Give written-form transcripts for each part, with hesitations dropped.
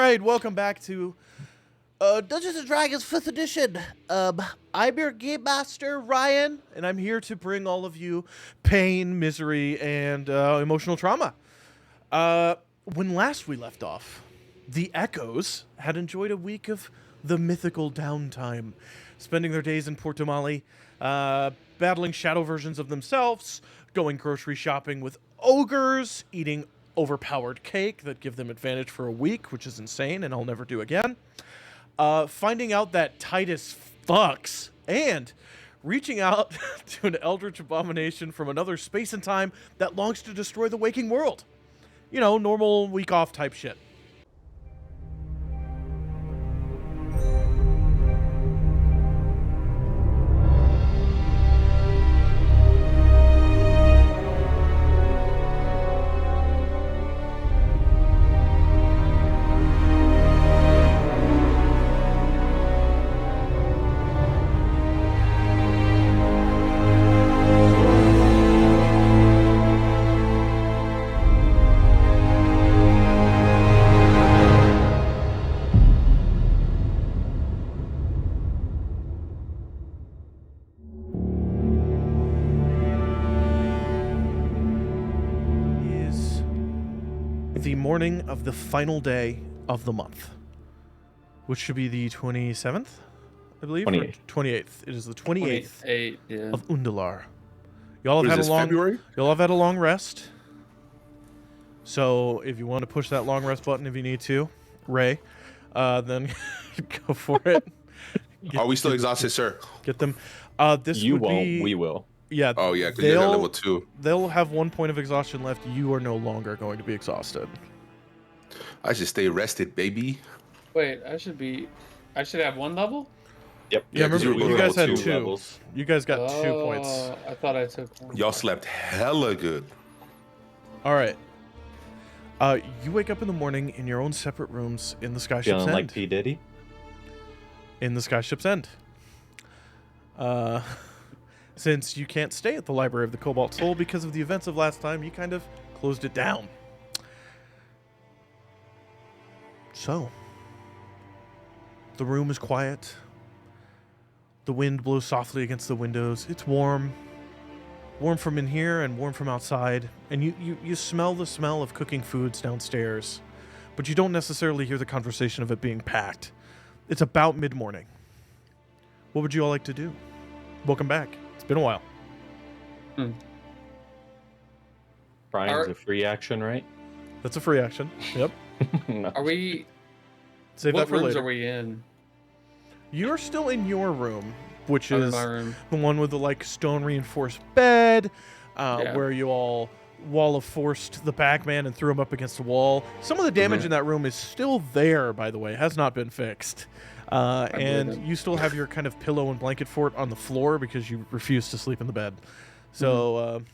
right, welcome back to Dungeons & Dragons 5th Edition. I'm your Game Master, Ryan, and I'm here to bring all of you pain, misery, and emotional trauma. When last we left off, the Echoes had enjoyed a week of the mythical downtime, spending their days in Portomali, battling shadow versions of themselves, going grocery shopping with ogres, eating overpowered cake that give them advantage for a week, which is insane and I'll never do again. Finding out that Titus fucks, and reaching out to an eldritch abomination from another space and time that longs to destroy the waking world. You know, normal week off type shit. The morning of the final day of the month, which should be the 27th, I believe. 28th. 28th. It is the 28th of Undalar. Y'all have had a long rest. So if you want to push that long rest button, if you need to, Rae, then go for it. Are we still exhausted, sir? Get them. We will. Yeah. Oh yeah, because you're at level 2. They'll have 1 point of exhaustion left. You are no longer going to be exhausted. I should stay rested, baby. Wait, I should have 1 level? Yep. Yeah, remember, you guys had 2 levels. You guys got 2 points. I thought I took 1. Y'all slept hella good. All right. You wake up in the morning in your own separate rooms in the Skyship's Feeling End. like P. Diddy? In the Skyship's End. Since you can't stay at the Library of the Cobalt Soul because of the events of last time, you kind of closed it down. So, the room is quiet. The wind blows softly against the windows. It's warm. Warm from in here and warm from outside. And you smell the smell of cooking foods downstairs. But you don't necessarily hear the conversation of it being packed. It's about mid-morning. What would you all like to do? Welcome back. It's been a while. Brian's a free action, right? That's a free action. Yep. No. Are we... Save what that for rooms later. are we in? You're still in your room, which I'm in is my room. the one with the stone reinforced bed, Yeah. where you all wall of forced the Pac-Man and threw him up against the wall. Some of the damage in that room is still there, by the way. It has not been fixed. And you still have your kind of pillow and blanket fort on the floor because you refuse to sleep in the bed. So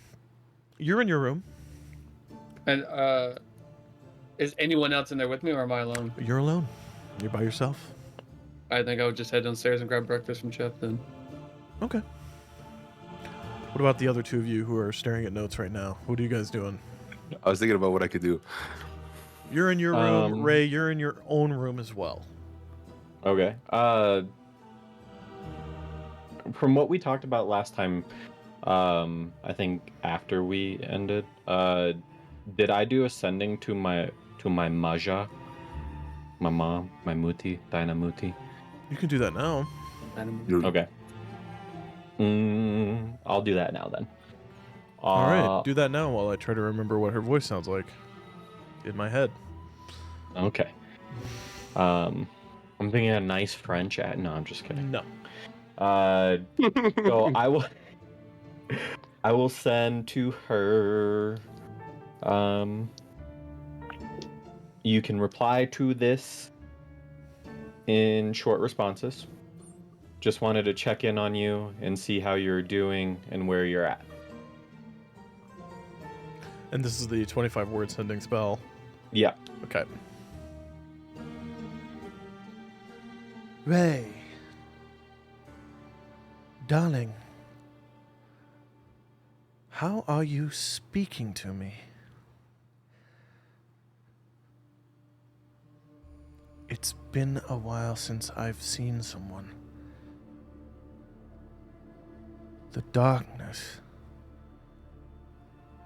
you're in your room. And is anyone else in there with me, or am I alone? You're alone. You're by yourself. I think I would just head downstairs and grab breakfast from Chef then. Okay. What about the other 2 of you who are staring at notes right now? What are you guys doing? I was thinking about what I could do. You're in your room. Rae, you're in your own room as well. Okay. From what we talked about last time, I think after we ended, did I do ascending to my Maja? My mom, my Muti, Dinah Muti? You can do that now. Okay. I'll do that now then. All right, do that now while I try to remember what her voice sounds like in my head. Okay. I'm thinking a nice French ad. No, I'm just kidding. No. So I will send to her. You can reply to this in short responses. Just wanted to check in on you and see how you're doing and where you're at. And this is the 25-word sending spell. Yeah. Okay. Rae. Darling. How are you speaking to me? It's been a while since I've seen someone. The darkness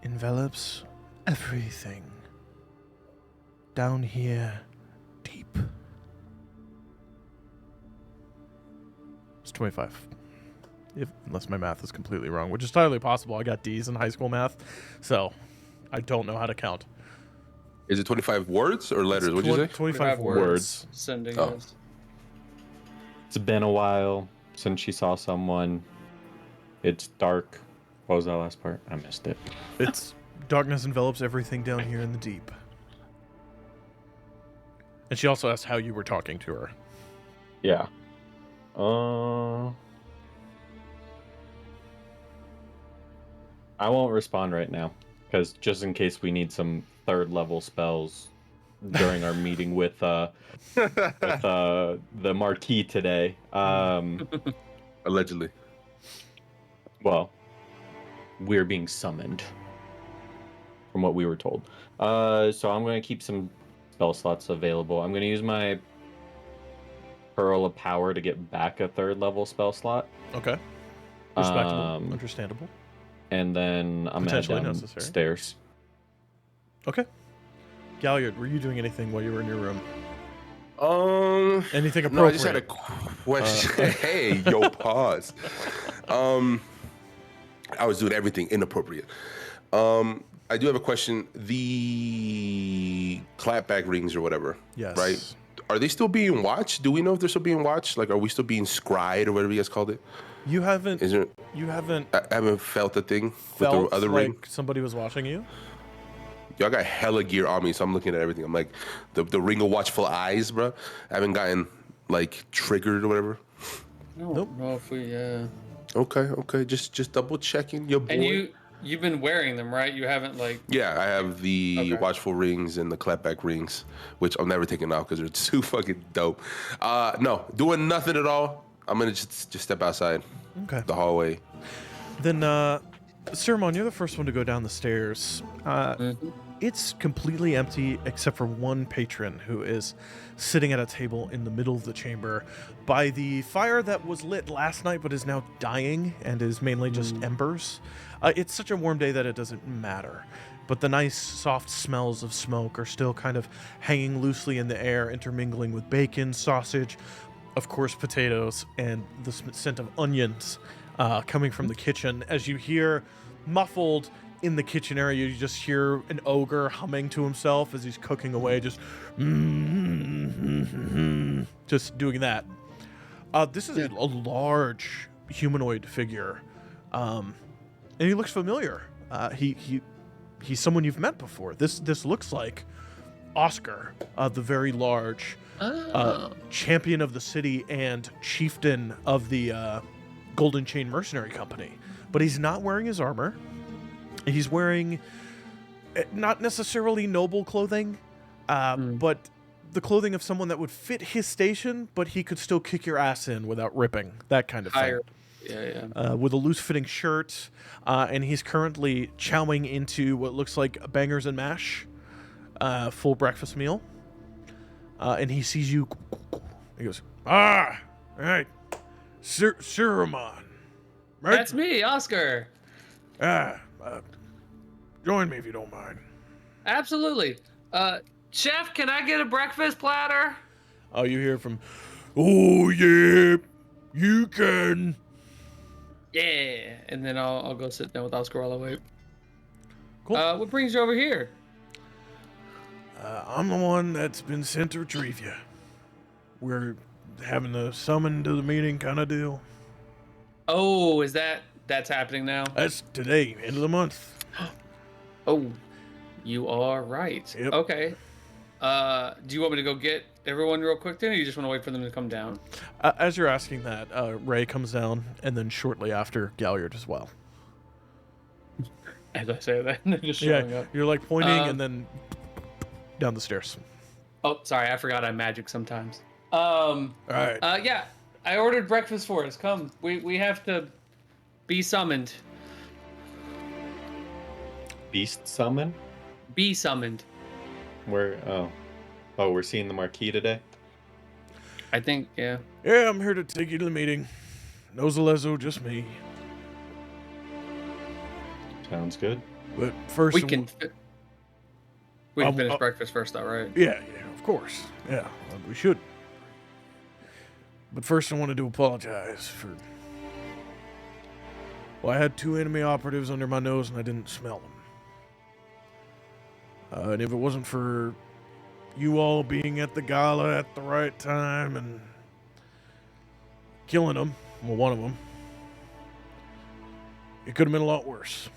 envelops everything. Down here, deep. It's 25. Unless my math is completely wrong, which is entirely possible. I got D's in high school math, so I don't know how to count. Is it 25 words or letters? What'd you say? 25 words. Sending Oh. us. It's been a while since she saw someone. It's dark. What was that last part? I missed it. It's darkness envelops everything down here in the deep. And she also asked how you were talking to her. Yeah. I won't respond right now, because just in case we need some third level spells during our meeting with the Marquis today. Allegedly. Well, we're being summoned, from what we were told. So I'm going to keep some spell slots available. I'm going to use my Pearl of Power to get back a third level spell slot. Okay. Respectable. Understandable. And then I'm going to Potentially head necessary. downstairs. Okay. Galliard, were you doing anything while you were in your room? Anything appropriate? No, I just had a question. Hey, yo, pause. I was doing everything inappropriate. I do have a question. The clapback rings or whatever. Yes. Right? Are they still being watched? Do we know if they're still being watched? Like, are we still being scried or whatever you guys called it? You haven't. Is there? You haven't I haven't felt a thing felt with the other like ring. somebody was watching you. Y'all got hella gear on me, so I'm looking at everything. I'm like, the ring of watchful eyes, bro. I haven't gotten like triggered or whatever. No, Nope. no, if we Okay. Just double checking your boy. and you've been wearing them, right? You haven't like Yeah, I have the Okay. watchful rings and the clapback rings, which I'm never taking off because they're too fucking dope. No, doing nothing at all. I'm gonna just step outside Okay. the hallway. Then, Siromon, you're the first one to go down the stairs. It's completely empty except for one patron who is sitting at a table in the middle of the chamber by the fire that was lit last night but is now dying and is mainly just embers. It's such a warm day that it doesn't matter. But the nice, soft smells of smoke are still kind of hanging loosely in the air, intermingling with bacon, sausage, of course, potatoes, and the scent of onions coming from the kitchen. As you hear, muffled in the kitchen area, you just hear an ogre humming to himself as he's cooking away, just doing that. This is a large humanoid figure, and he looks familiar. He's someone you've met before. This looks like Oscar, the very large champion of the city and chieftain of the Golden Chain Mercenary Company. But he's not wearing his armor. He's wearing not necessarily noble clothing, but the clothing of someone that would fit his station, but he could still kick your ass in without ripping. That kind of higher. thing. Yeah. With a loose-fitting shirt, and he's currently chowing into what looks like bangers and mash, full breakfast meal. And he sees you. He goes, all right, Siromon. Right? That's me, Oscar. Join me if you don't mind. Absolutely. Chef, can I get a breakfast platter? Oh, you hear from, oh, yeah, you can. Yeah. And then I'll go sit down with Oscar while I wait. Cool. What brings you over here? I'm the one that's been sent to retrieve you. We're having a summon to the meeting kind of deal. Oh, that's happening now? That's today, end of the month. Oh, you are right. Yep. Okay. Do you want me to go get everyone real quick then, or you just want to wait for them to come down? As you're asking that, Rae comes down, and then shortly after, Galliard as well. As I say that, they're just showing up. You're like pointing, and then down the stairs. Oh, sorry, I forgot I magic sometimes. All right. Yeah, I ordered breakfast for us. Come, we have to be summoned. Beast summon? Be summoned. We're seeing the Marquis today. I think, yeah. Yeah, I'm here to take you to the meeting. No Zalezo, just me. Sounds good. But first, We can finish I'll- breakfast first, though, right? Yeah, of course. Yeah, we should. But first, I wanted to apologize for. Well, I had 2 enemy operatives under my nose and I didn't smell them. And if it wasn't for you all being at the gala at the right time and killing them, well, one of them, it could have been a lot worse.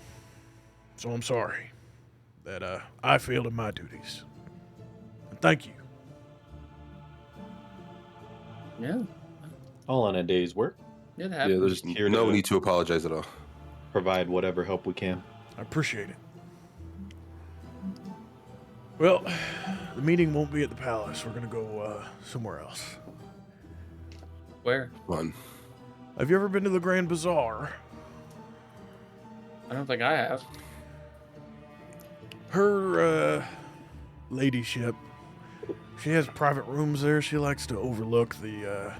So I'm sorry that I failed in my duties. And thank you. Yeah. All on a day's work. It Yeah, happens. there's Here no to- need to apologize at all. Provide whatever help we can. I appreciate it. Well, the meeting won't be at the palace. We're going to go somewhere else. Where? Fun. Have you ever been to the Grand Bazaar? I don't think I have. Her ladyship, she has private rooms there. She likes to overlook the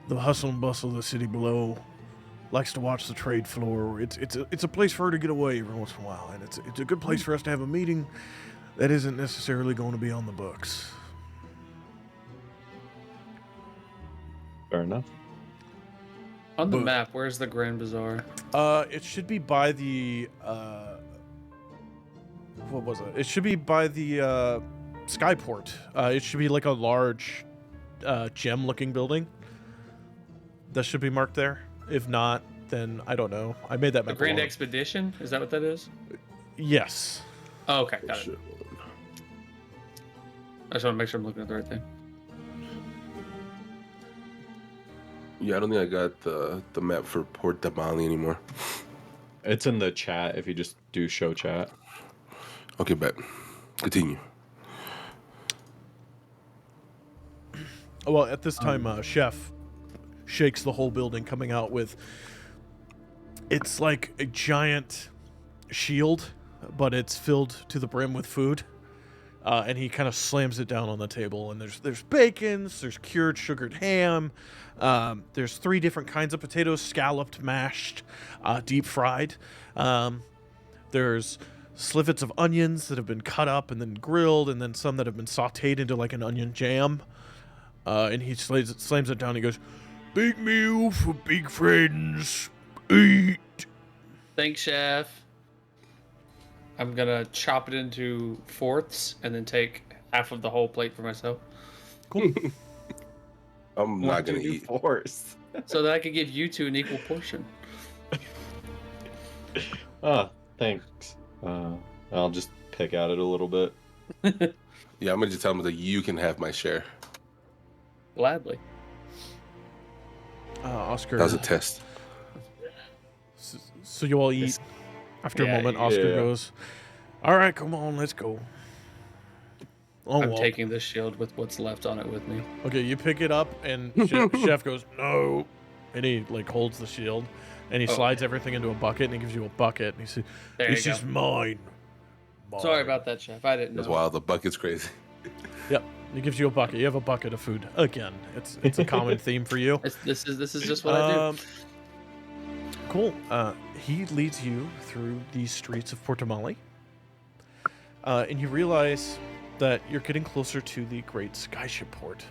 hustle and bustle of the city below. Likes to watch the trade floor. It's a place for her to get away every once in a while, and it's a good place for us to have a meeting that isn't necessarily going to be on the books. Fair enough. On the But- map, where's the Grand Bazaar? It should be by the what was it? It should be by the Skyport. It should be like a large gem-looking building. That should be marked there. If not, then I don't know. I made that The map. Grand alone. Expedition? Is that what that is? Yes. Oh, okay, got it. Shit. I just want to make sure I'm looking at the right thing. Yeah, I don't think I got the map for Port Damali anymore. It's in the chat if you just do show chat. Okay, bet. Continue. Well, at this time, Chef shakes the whole building, coming out with. It's like a giant shield, but it's filled to the brim with food. And he kind of slams it down on the table. And there's bacons, there's cured sugared ham, there's 3 different kinds of potatoes, scalloped, mashed, deep fried. There's slivets of onions that have been cut up and then grilled, and then some that have been sautéed into like an onion jam. And he slams it down and he goes, "Big meal for big friends. Eat." Thanks, Chef. I'm gonna chop it into fourths and then take half of the whole plate for myself, Cool. I'm not gonna What do you eat. force. so that I could give you 2 an equal portion. Thanks. I'll just pick at it a little bit. Yeah, I'm gonna just tell him that you can have my share. Gladly. Oscar. That was a test. So you all eat. After a Yeah, moment, Oscar yeah. goes, "All right, come on, let's go." Long I'm walk. taking this shield with what's left on it with me. Okay, you pick it up, and Chef goes, "No," and he like holds the shield, and he Oh. slides everything into a bucket, and he gives you a bucket, and he says, There you "This go. is mine." Sorry Mine." about that, Chef. I didn't know. That's wild. The bucket's crazy. Yep, he gives you a bucket. You have a bucket of food again. It's a common theme for you. This is just what I do. Cool. He leads you through the streets of Portamali, and you realize that you're getting closer to the great skyship port,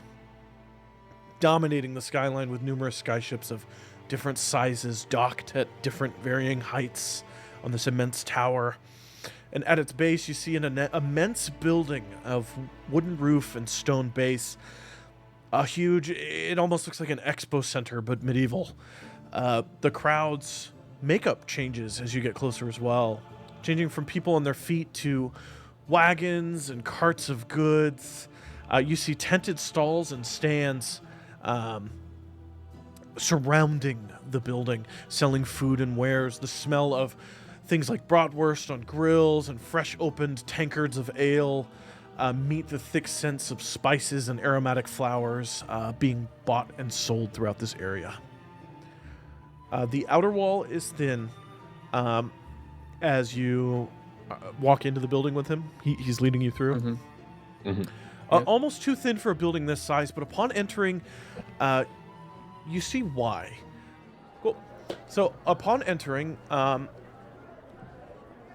dominating the skyline with numerous skyships of different sizes docked at different varying heights on this immense tower. And at its base, you see an immense building of wooden roof and stone base. A huge, it almost looks like an expo center, but medieval. The crowd's makeup changes as you get closer as well, changing from people on their feet to wagons and carts of goods. You see tented stalls and stands surrounding the building, selling food and wares. The smell of things like bratwurst on grills and fresh opened tankards of ale meet the thick scents of spices and aromatic flowers being bought and sold throughout this area. The outer wall is thin. As you walk into the building with him, he's leading you through. Mhm. Mhm. Yeah. Almost too thin for a building this size, but upon entering, you see why. Cool. So upon entering,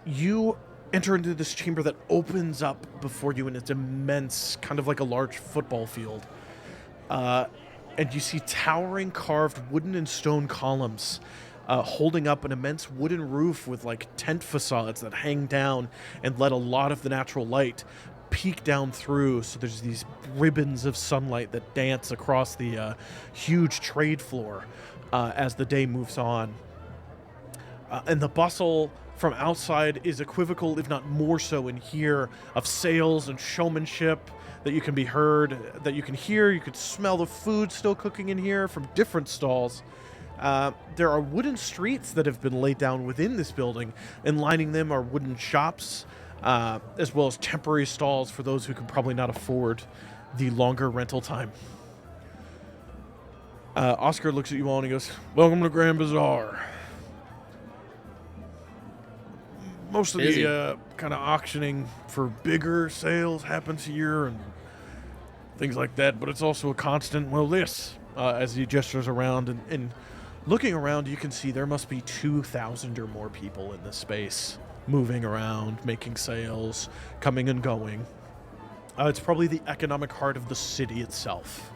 you enter into this chamber that opens up before you, and it's immense, kind of like a large football field. And you see towering carved wooden and stone columns holding up an immense wooden roof with like tent facades that hang down and let a lot of the natural light peek down through. So there's these ribbons of sunlight that dance across the huge trade floor as the day moves on. And the bustle from outside is equivocal, if not more so in here, of sales and showmanship that you can be heard, that you can hear. You could smell the food still cooking in here from different stalls. There are wooden streets that have been laid down within this building, and lining them are wooden shops, as well as temporary stalls for those who can probably not afford the longer rental time. Oscar looks at you all and he goes, "Welcome to Grand Bazaar. Most of the kind of auctioning for bigger sales happens here and things like that, but it's also a constant, as he gestures around and looking around, you can see there must be 2,000 or more people in this space, moving around, making sales, coming and going. It's probably the economic heart of the city itself."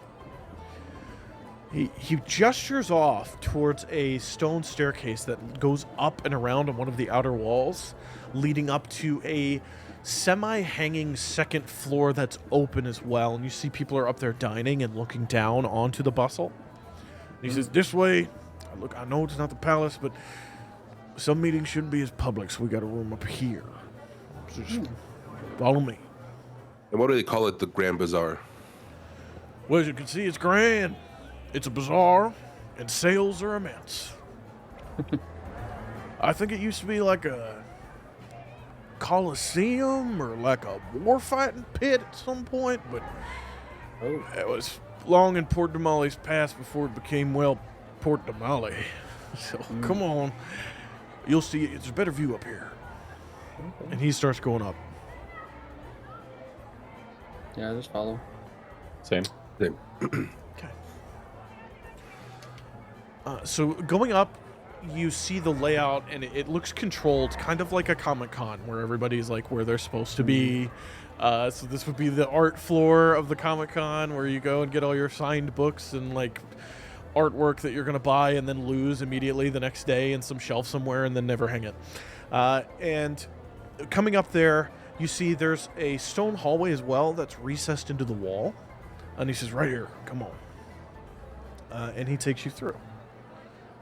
He gestures off towards a stone staircase that goes up and around on one of the outer walls, leading up to a semi-hanging second floor that's open as well. And you see people are up there dining and looking down onto the bustle. And he says, "This way. Look, I know it's not the palace, but some meetings shouldn't be as public, so we got a room up here. So just follow me." And what do they call it, the Grand Bazaar? Well, as you can see, it's grand. It's a bazaar, and sales are immense. I think it used to be like a coliseum or like a war fighting pit at some point, but it was long in Port Damali's past before it became, Port Damali. So come on, you'll see it's a better view up here. Okay. And he starts going up. Yeah, just follow. Same. Same. Okay. So going up, you see the layout, and it looks controlled, kind of like a Comic-Con, where everybody's like where they're supposed to be. So this would be the art floor of the Comic-Con, where you go and get all your signed books and like artwork that you're going to buy and then lose immediately the next day in some shelf somewhere and then never hang it. And coming up there, you see there's a stone hallway as well that's recessed into the wall. And he says, "Right here, come on." And he takes you through.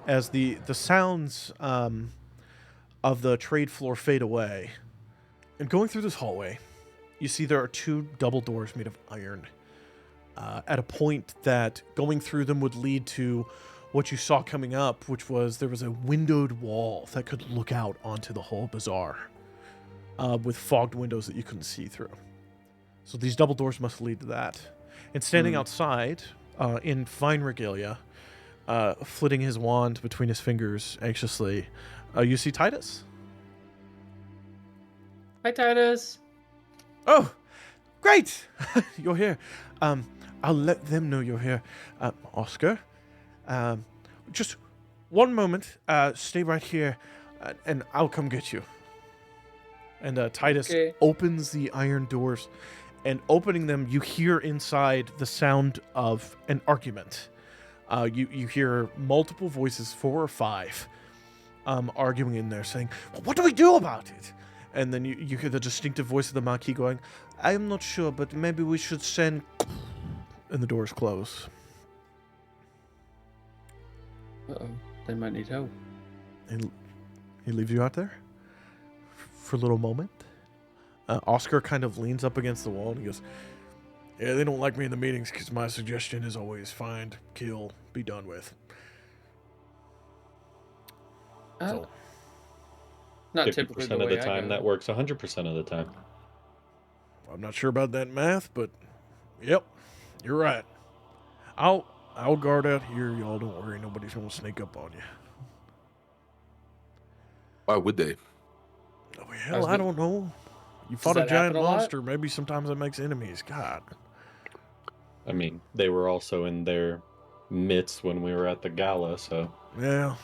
As the sounds of the trade floor fade away, and going through this hallway, you see there are two double doors made of iron. At a point that going through them would lead to what you saw coming up, which was there was a windowed wall that could look out onto the whole bazaar with fogged windows that you couldn't see through. So these double doors must lead to that. And standing outside in fine regalia, flitting his wand between his fingers anxiously, you see Titus. Hi, Titus. Oh, great! You're here. I'll let them know you're here. Oscar, just one moment. Stay right here, and I'll come get you. And Titus opens the iron doors, and opening them, you hear inside the sound of an argument. You hear multiple voices, 4 or 5, arguing in there, saying, "Well, what do we do about it?" And then you hear the distinctive voice of the Marquis going, "I am not sure, but maybe we should send..." And the doors close. Uh-oh. They might need help. And he leaves you out there for a little moment. Oscar kind of leans up against the wall and he goes, "Yeah, they don't like me in the meetings because my suggestion is always find, kill, be done with." So, not typically 50% the of way the I time, go. that works 100% of the time. I'm not sure about that math, but yep, you're right. I'll guard out here. Y'all don't worry. Nobody's gonna sneak up on you. Why would they? Oh, hell, I don't know. You fought a that giant happen a lot? monster. Maybe sometimes it makes enemies. God. I mean, they were also in their midst when we were at the gala, so Yeah.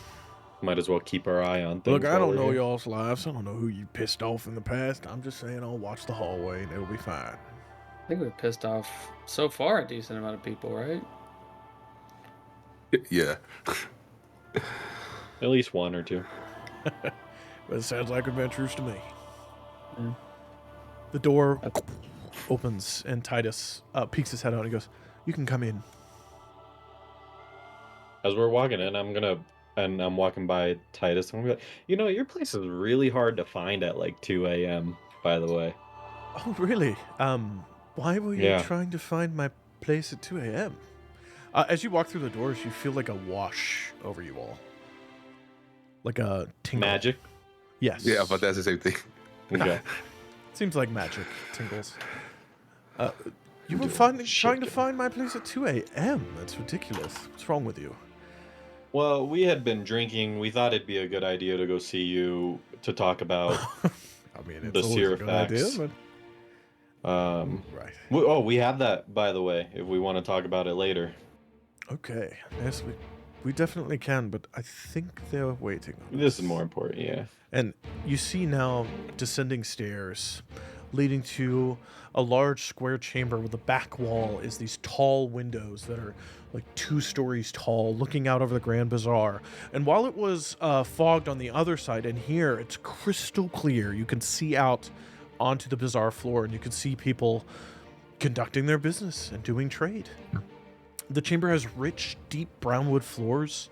might as well keep our eye on things. Look, I while don't we're know here. y'all's lives. I don't know who you pissed off in the past. I'm just saying I'll watch the hallway and it'll be fine. I think we pissed off so far a decent amount of people, right? Yeah. At least one or two. But it sounds like adventures to me. Mm. The door opens and Titus peeks his head out and he goes, "You can come in." As we're walking in, I'm walking by Titus, and I'm gonna be like, your place is really hard to find at like 2 a.m., by the way. Oh, really? Why were you Yeah. trying to find my place at 2 a.m.? As you walk through the doors, you feel like a wash over you all. Like a tingle. Magic? Yes. Yeah, but that's the same thing. Okay. Seems like magic tingles. You were trying to find my place at 2 a.m.? That's ridiculous. What's wrong with you? Well, we had been drinking. We thought it'd be a good idea to go see you to talk about I mean, it's the always a good idea, Sirofacts. but... Right. We have that, by the way, if we want to talk about it later. Okay. Yes, we definitely can, but I think they're waiting on This us. is more important, yeah. And you see now descending stairs leading to a large square chamber where the back wall is these tall windows that are like 2 stories tall, looking out over the Grand Bazaar. And while it was fogged on the other side, and here it's crystal clear, you can see out onto the bazaar floor and you can see people conducting their business and doing trade. The chamber has rich, deep brownwood floors.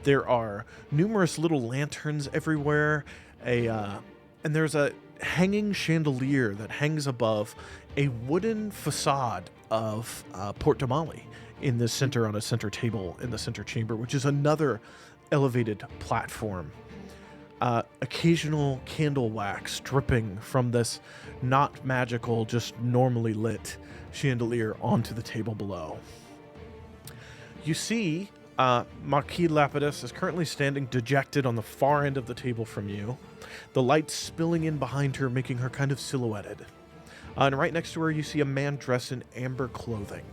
There are numerous little lanterns everywhere. And there's a hanging chandelier that hangs above a wooden facade of Port de Mali in the center on a center table in the center chamber, which is another elevated platform. Occasional candle wax dripping from this not magical, just normally lit chandelier onto the table below. You see Marquis Lapidus is currently standing dejected on the far end of the table from you, the light spilling in behind her, making her kind of silhouetted. And right next to her, you see a man dressed in amber clothing.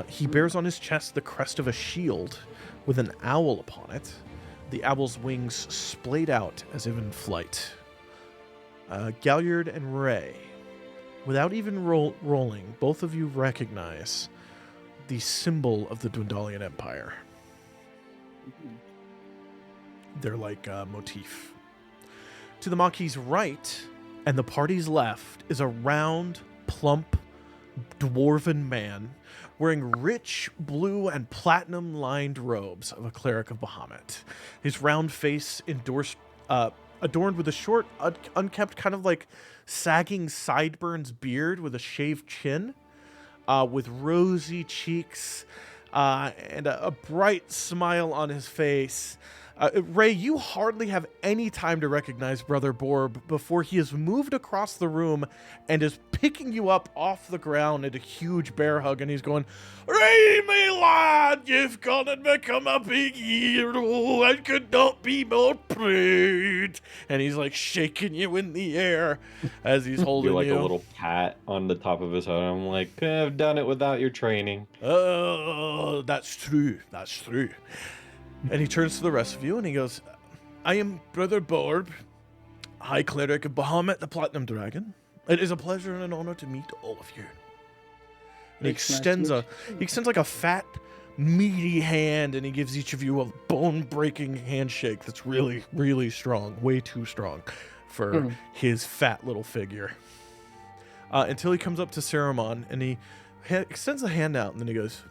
He bears on his chest the crest of a shield with an owl upon it, the owl's wings splayed out as if in flight. Galliard and Rae, without even rolling, both of you recognize the symbol of the Dwendalian Empire. They're like a motif. To the Marquis' right and the party's left is a round, plump, dwarven man wearing rich blue and platinum-lined robes of a cleric of Bahamut. His round face adorned with a short, unkempt, kind of like sagging sideburns beard with a shaved chin, with rosy cheeks and a bright smile on his face. Rae, you hardly have any time to recognize Brother Borb before he has moved across the room and is picking you up off the ground in a huge bear hug, and he's going, "Rae, my lad, you've gone and become a big hero and could not be more proud." And he's like shaking you in the air as he's holding Do like you. a little pat on the top of his head. I'm like, I've done it without your training. Oh, that's true. That's true. And he turns to the rest of you and he goes, "I am Brother Borb, High Cleric of Bahamut, the Platinum Dragon. It is a pleasure and an honor to meet all of you." And he extends like a fat, meaty hand, and he gives each of you a bone-breaking handshake that's really, really strong, way too strong for his fat little figure. Until he comes up to Siromon and he extends a hand out, and then he goes,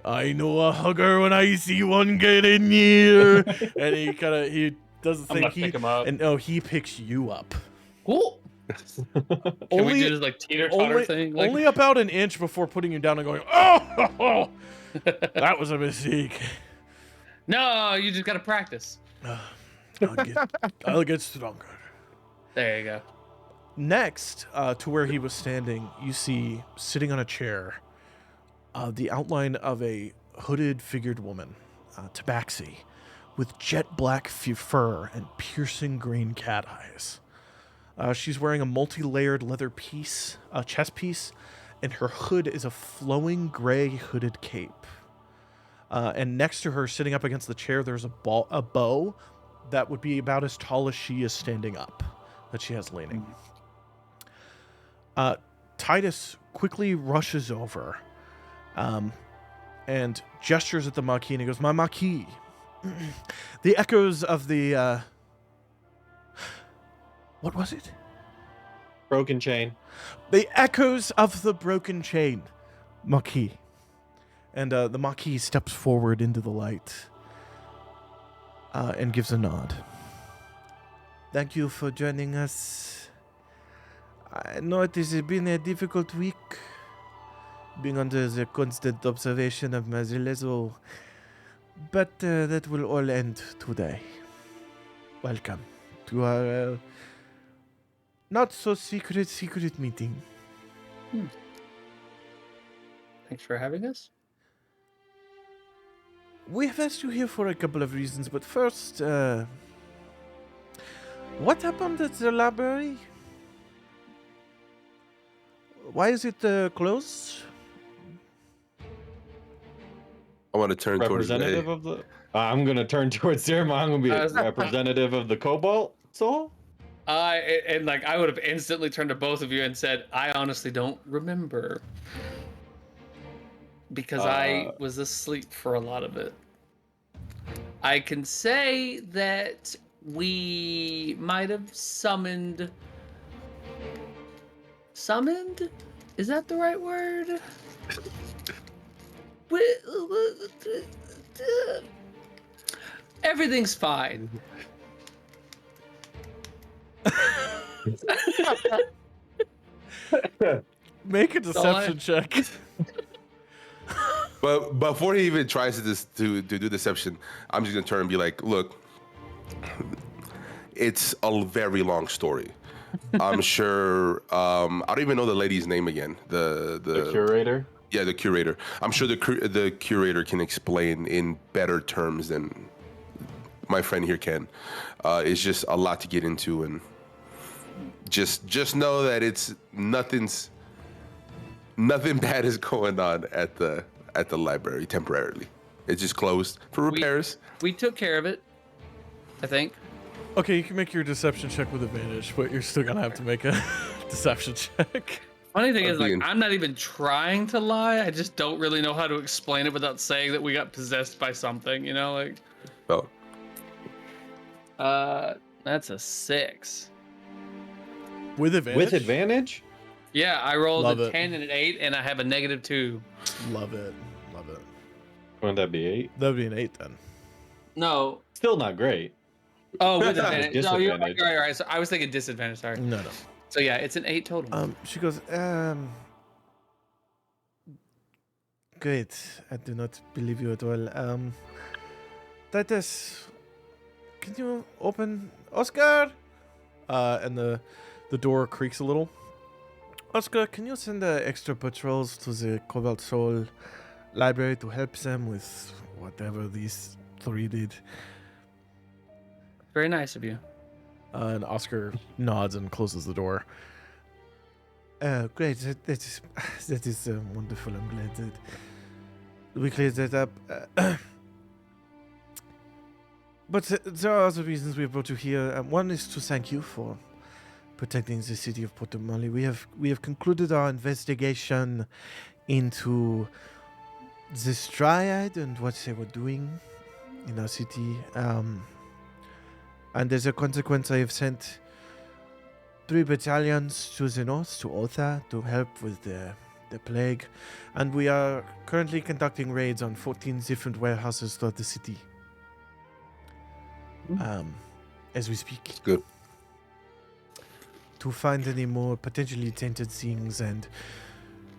"I know a hugger when I see one get in here." And he does the I'm gonna thing. pick him up. And no, he picks you up. Cool. Can we do this like teeter-totter thing? Like, Only about an inch before putting you down and going, "Oh, that was a mistake." no, you just gotta practice. I'll get stronger. There you go. Next, to where he was standing, you see sitting on a chair the outline of a hooded figured woman, Tabaxi, with jet black fur and piercing green cat eyes. She's wearing a multi-layered leather chest piece, and her hood is a flowing gray hooded cape. And next to her, sitting up against the chair, there's a bow that would be about as tall as she is standing up, that she has leaning. Titus quickly rushes over and gestures at the Marquis, and he goes, "My Marquis, the echoes of the... what was it? Broken chain. The echoes of the broken chain, Marquis." And the Marquis steps forward into the light and gives a nod. "Thank you for joining us. I know it has been a difficult week, being under the constant observation of Mazilezo, but that will all end today. Welcome to our not-so-secret meeting." Thanks for having us. We have asked you here for a couple of reasons, but first, what happened at the library? Why is it closed? I want to turn towards Representative Rae. of the. I'm gonna turn towards Siromon. I'm gonna be a representative of the Cobalt Soul. I would have instantly turned to both of you and said, I honestly don't remember. Because I was asleep for a lot of it. I can say that we might have summoned? Is that the right word? Everything's fine. Make a deception check. But before he even tries to do deception, I'm just gonna turn and be like, "Look, it's a very long story. I'm sure. I don't even know the lady's name again. The curator. Yeah, the curator. I'm sure the curator can explain in better terms than my friend here can. It's just a lot to get into, and just know that it's nothing bad is going on at the library temporarily. It's just closed for repairs. We took care of it, I think. Okay, you can make your deception check with advantage, but you're still gonna have to make a deception check. Funny thing is, like, I'm not even trying to lie. I just don't really know how to explain it without saying that we got possessed by something, you know? Like, that's a 6. With advantage? With advantage? Yeah, I rolled Love a it. 10 and an 8, and I have a -2. Love it. Love it. Wouldn't that be 8? That would be an 8 then. No. Still not great. Oh, with advantage. No, you're Disadvantage. right. So I was thinking disadvantage, sorry. No. So yeah, it's an 8 total. She goes, great. I do not believe you at all. Titus, can you open Oscar? And the door creaks a little. Oscar, can you send extra patrols to the Cobalt Soul library to help them with whatever these 3 did? Very nice of you. And Oscar nods and closes the door. Great. That is wonderful. I'm glad that we cleared that up. But there are other reasons we brought you here. One is to thank you for protecting the city of Portomali. We have concluded our investigation into this dryad and what they were doing in our city. And as a consequence, I have sent 3 battalions to the north, to Otha, to help with the plague. And we are currently conducting raids on 14 different warehouses throughout the city. As we speak. Good. To find any more potentially tainted things and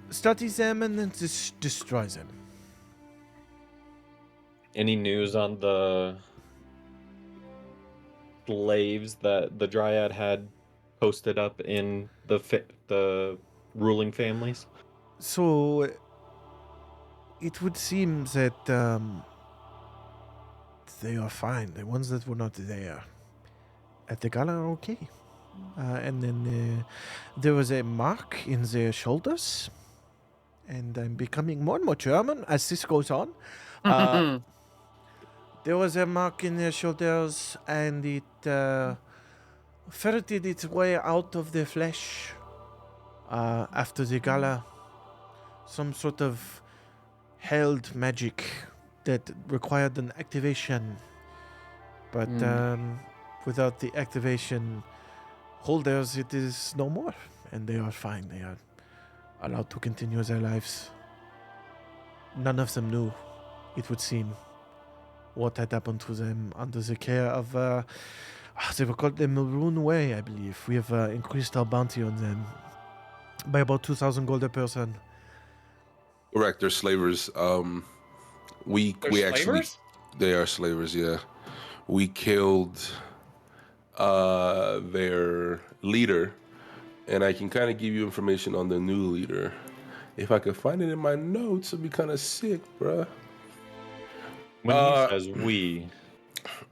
study them and then destroy them. Any news on the slaves that the Dryad had posted up in the ruling families? So it would seem that they are fine. The ones that were not there at the gala are okay. And then there was a mark in their shoulders and I'm becoming more and more German as this goes on. There was a mark in their shoulders, and it ferreted its way out of their flesh after the gala. Some sort of held magic that required an activation. But without the activation holders, it is no more. And they are fine. They are allowed to continue their lives. None of them knew, it would seem, what had happened to them under the care of, they were called the Maroon Way, I believe. We have increased our bounty on them by about 2,000 gold a person. Correct. They're slavers. We actually slavers? they are slavers. Yeah, we killed their leader, and I can kind of give you information on the new leader. If I could find it in my notes, it'd be kind of sick, bruh. When he says we,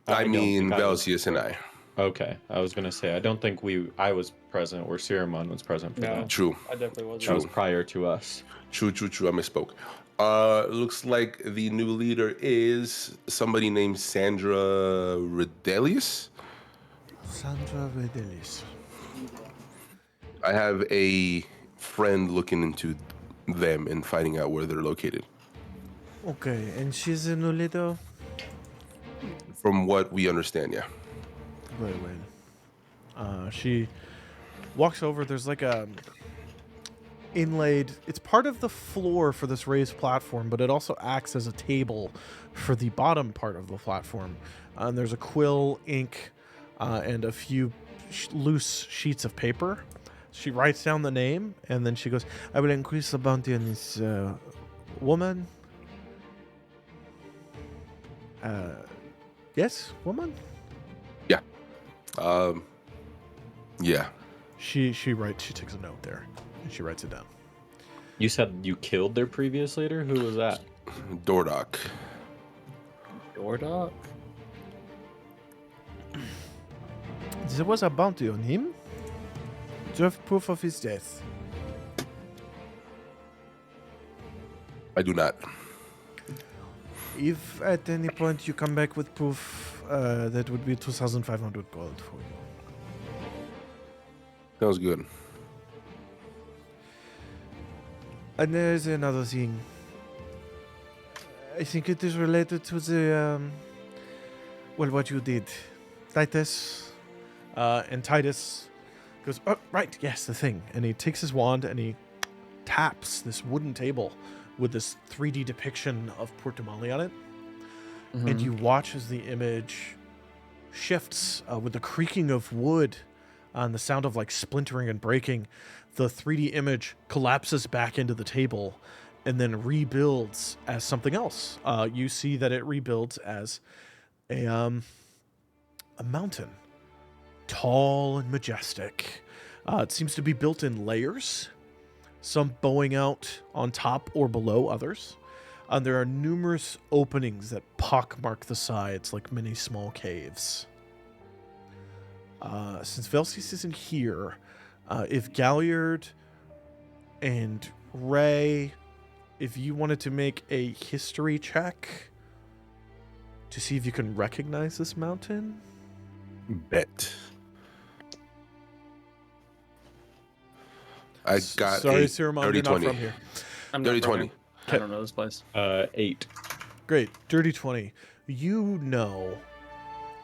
I don't mean think I was- Velsius and I. Okay, I was gonna say I don't think I was present or Siromon was present for No. that. True. I definitely wasn't. That was prior to us. True. I misspoke. Looks like the new leader is somebody named Sandra Redelius. Sandra Vedelis. I have a friend looking into them and finding out where they're located. Okay, and she's a new leader? From what we understand, yeah. Very well. She walks over. There's like a inlaid. It's part of the floor for this raised platform, but it also acts as a table for the bottom part of the platform. And there's a quill, ink, and a few loose sheets of paper. She writes down the name, and then she goes, "I will increase the bounty on this woman." Yes, woman. Yeah. She writes. She takes a note there, and she writes it down. You said you killed their previous leader. Who was that? Dordock. Dordock? There was a bounty on him. Do you have proof of his death? I do not. If at any point you come back with proof, that would be 2,500 gold for you. Sounds good. And there is another thing. I think it is related to the, what you did. Titus. And Titus goes, "Oh, right, yes, the thing." And he takes his wand and he taps this wooden table with this 3D depiction of Portamale on it. And you watch as the image shifts with the creaking of wood and the sound of like splintering and breaking. The 3D image collapses back into the table and then rebuilds as something else. You see that it rebuilds as a mountain, tall and majestic. It seems to be built in layers, some bowing out on top or below others. And there are numerous openings that pockmark the sides like many small caves. Since Velsius isn't here, if Galliard and Rae, if you wanted to make a history check to see if you can recognize this mountain. Bet. I got Sorry, a Siromon, 30, you're not 20. from here. I'm Dirty not from 20. here. I don't know this place. 8. Great. Dirty 20. You know,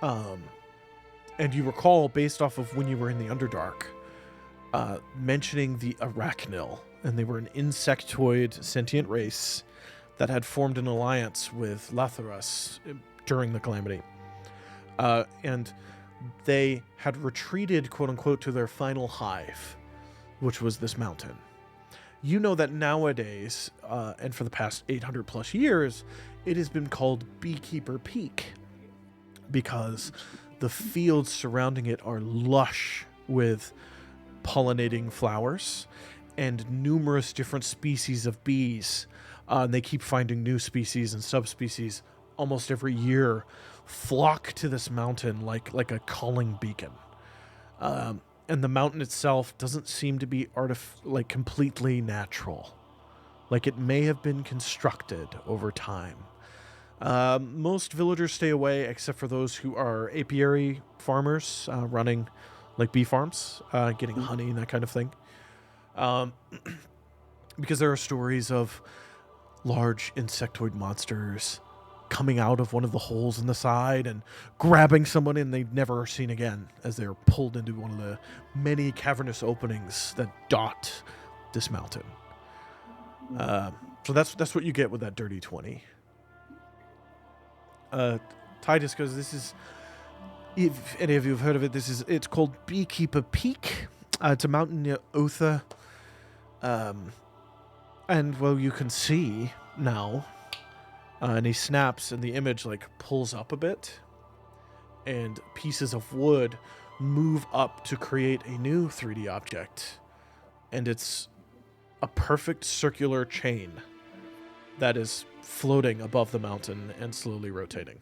and you recall based off of when you were in the Underdark, mentioning the Arachnil, and they were an insectoid sentient race that had formed an alliance with Latharas during the Calamity. And they had retreated, quote unquote, to their final hive, which was this mountain. You know that nowadays, and for the past 800 plus years, it has been called Beekeeper Peak because the fields surrounding it are lush with pollinating flowers and numerous different species of bees. And they keep finding new species and subspecies almost every year flock to this mountain like a calling beacon. And the mountain itself doesn't seem to be completely natural. like it may have been constructed over time. Most villagers stay away except for those who are apiary farmers running like bee farms, getting honey and that kind of thing. Because there are stories of large insectoid monsters coming out of one of the holes in the side and grabbing someone and they've never seen again as they're pulled into one of the many cavernous openings that dot this mountain. So that's what you get with that dirty 20. Titus goes, this is, if any of you have heard of it, it's called Beekeeper Peak. It's a mountain near Otha. And well, you can see now, and he snaps and the image like pulls up a bit and pieces of wood move up to create a new 3D object. And it's a perfect circular chain that is floating above the mountain and slowly rotating.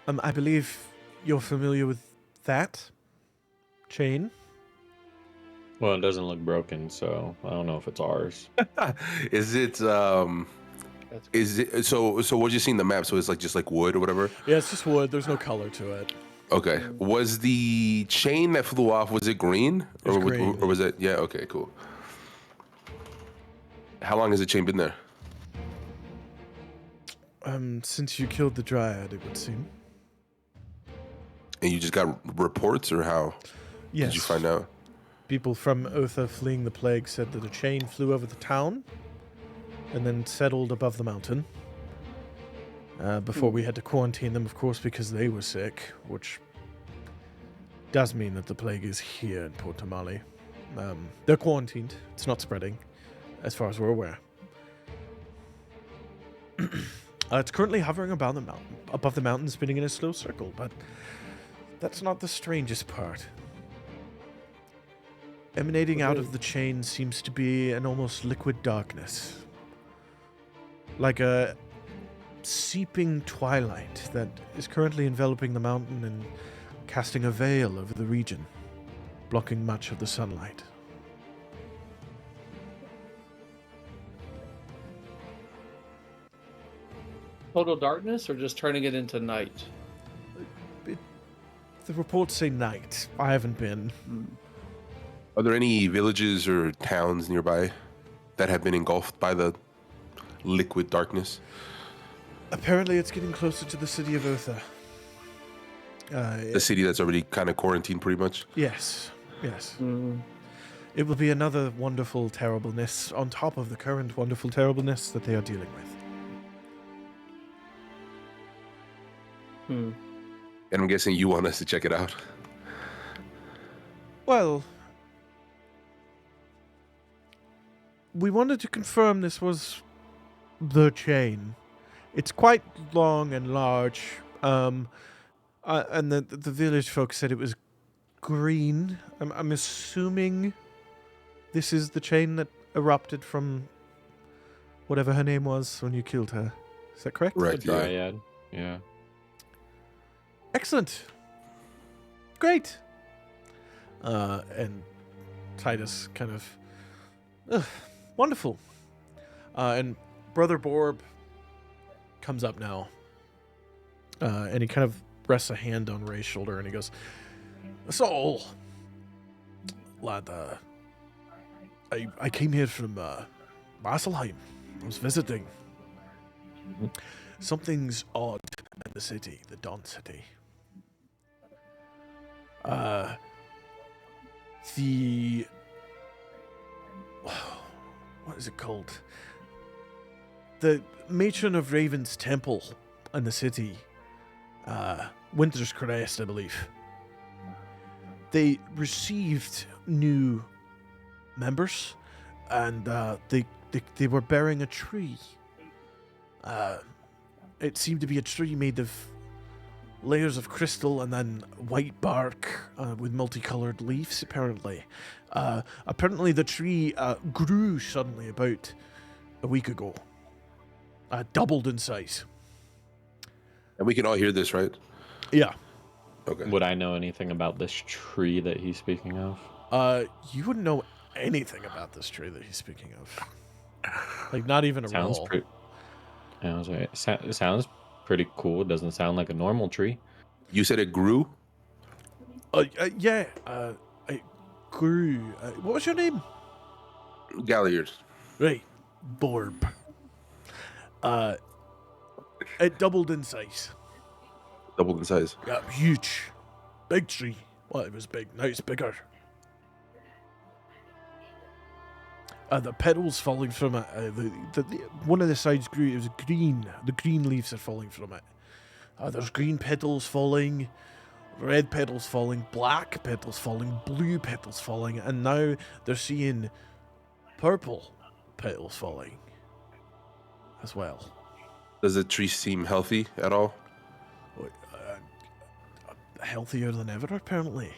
I believe you're familiar with that chain. Well, it doesn't look broken, so I don't know if it's ours. Is it so what you see in the map? So it's like just like wood or whatever? Yeah, it's just wood. There's no color to it. Okay. Was the chain that flew off, was it green? It was green. Or was it? Yeah, okay, cool. How long has the chain been there? Since you killed the dryad, it would seem. And you just got reports, or how Yes. did you find out? People from Otha fleeing the plague said that a chain flew over the town and then settled above the mountain. Before we had to quarantine them, of course, because they were sick, which does mean that the plague is here in Port Tamale. They're quarantined. It's not spreading, as far as we're aware. It's currently hovering above the mountain, spinning in a slow circle, but that's not the strangest part. Emanating out of the chain seems to be an almost liquid darkness. Like a seeping twilight that is currently enveloping the mountain and casting a veil over the region, blocking much of the sunlight. Total darkness or just turning it into night? The reports say night. I haven't been. Are there any villages or towns nearby that have been engulfed by the liquid darkness? Apparently it's getting closer to the city of Otha. The city that's already kind of quarantined pretty much? Yes. It will be another wonderful terribleness on top of the current wonderful terribleness that they are dealing with. And I'm guessing you want us to check it out. Well, we wanted to confirm this was the chain. It's quite long and large, and the village folks said it was green. I'm assuming this is the chain that erupted from whatever her name was when you killed her. Is that correct? Right, The dryad. Yeah. Excellent. Great. And Titus kind of, wonderful. And Brother Borb comes up now. And he kind of rests a hand on Ray's shoulder and he goes, "So, lad, I came here from Vasselheim. I was visiting. Something's odd in the city, the Dawn City. What is it called? The matron of Raven's Temple in the city, Winter's Crest, I believe. They received new members, and they were bearing a tree. It seemed to be a tree made of layers of crystal and then white bark with multicolored leaves, apparently. Apparently the tree grew suddenly about a week ago. Doubled in size. And we can all hear this, right? Yeah. Okay. Would I know anything about this tree that he's speaking of? You wouldn't know anything about this tree that he's speaking of. Like, not even a Sounds roll. pretty. I was right. It sounds pretty cool. It doesn't sound like a normal tree. You said it grew? Yeah. I grew. What was your name? Galliard. Right. Borb. It doubled in size. Doubled in size. Yeah, huge. Big tree. Well, it was big. Now it's bigger. The petals falling from it. One of the sides grew. It was green. The green leaves are falling from it. There's green petals falling, red petals falling, black petals falling, blue petals falling, and now they're seeing purple petals falling as well. Does the tree seem healthy at all? Healthier than ever, apparently.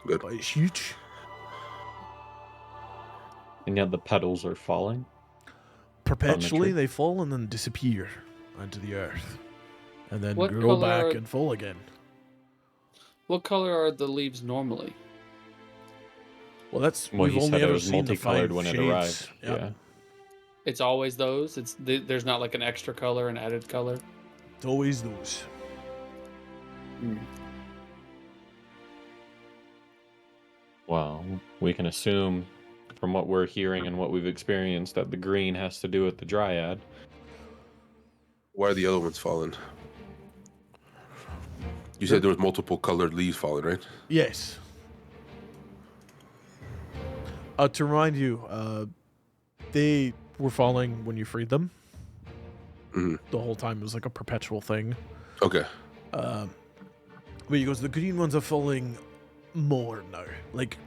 Good. But it's huge. And yet the petals are falling. Perpetually, tree. they fall and then disappear into the earth, and then What grow color back are- and fall again. What color are the leaves normally? Well, that's Well, we've he only said it ever was seen the multicolored 5 when it shades. arrived. Yep. Yeah. It's always those. There's not like an extra color, an added color. It's always those. Well, we can assume from what we're hearing and what we've experienced that the green has to do with the dryad. Why are the other ones falling? You said there was multiple colored leaves falling, right? Yes. To remind you, they were falling when you freed them. Mm-hmm. The whole time it was like a perpetual thing. Okay. But he goes, the green ones are falling more now. Like,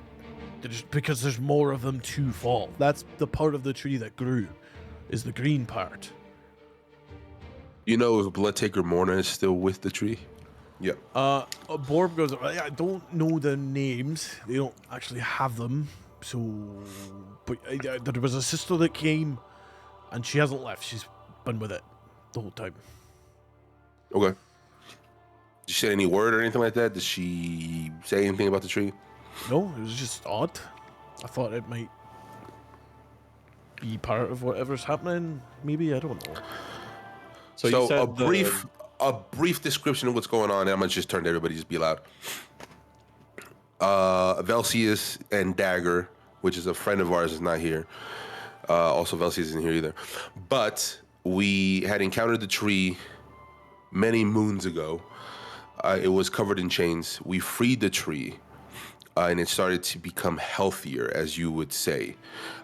because there's more of them to fall. That's the part of the tree that grew, is the green part. You know if Bloodtaker Morna is still with the tree? Yeah. Borb goes, I don't know the names. They don't actually have them. So, but there was a sister that came, and she hasn't left. She's been with it the whole time. Okay. Did she say any word or anything like that? Did she say anything about the tree? No, it was just odd. I thought it might be part of whatever's happening. Maybe, I don't know. So you said a brief description of what's going on, and I'm gonna just turn to everybody, just be loud. Velcius and Dagger, which is a friend of ours, is not here. Also, Velcius isn't here either. But we had encountered the tree many moons ago. It was covered in chains. We freed the tree, and it started to become healthier, as you would say.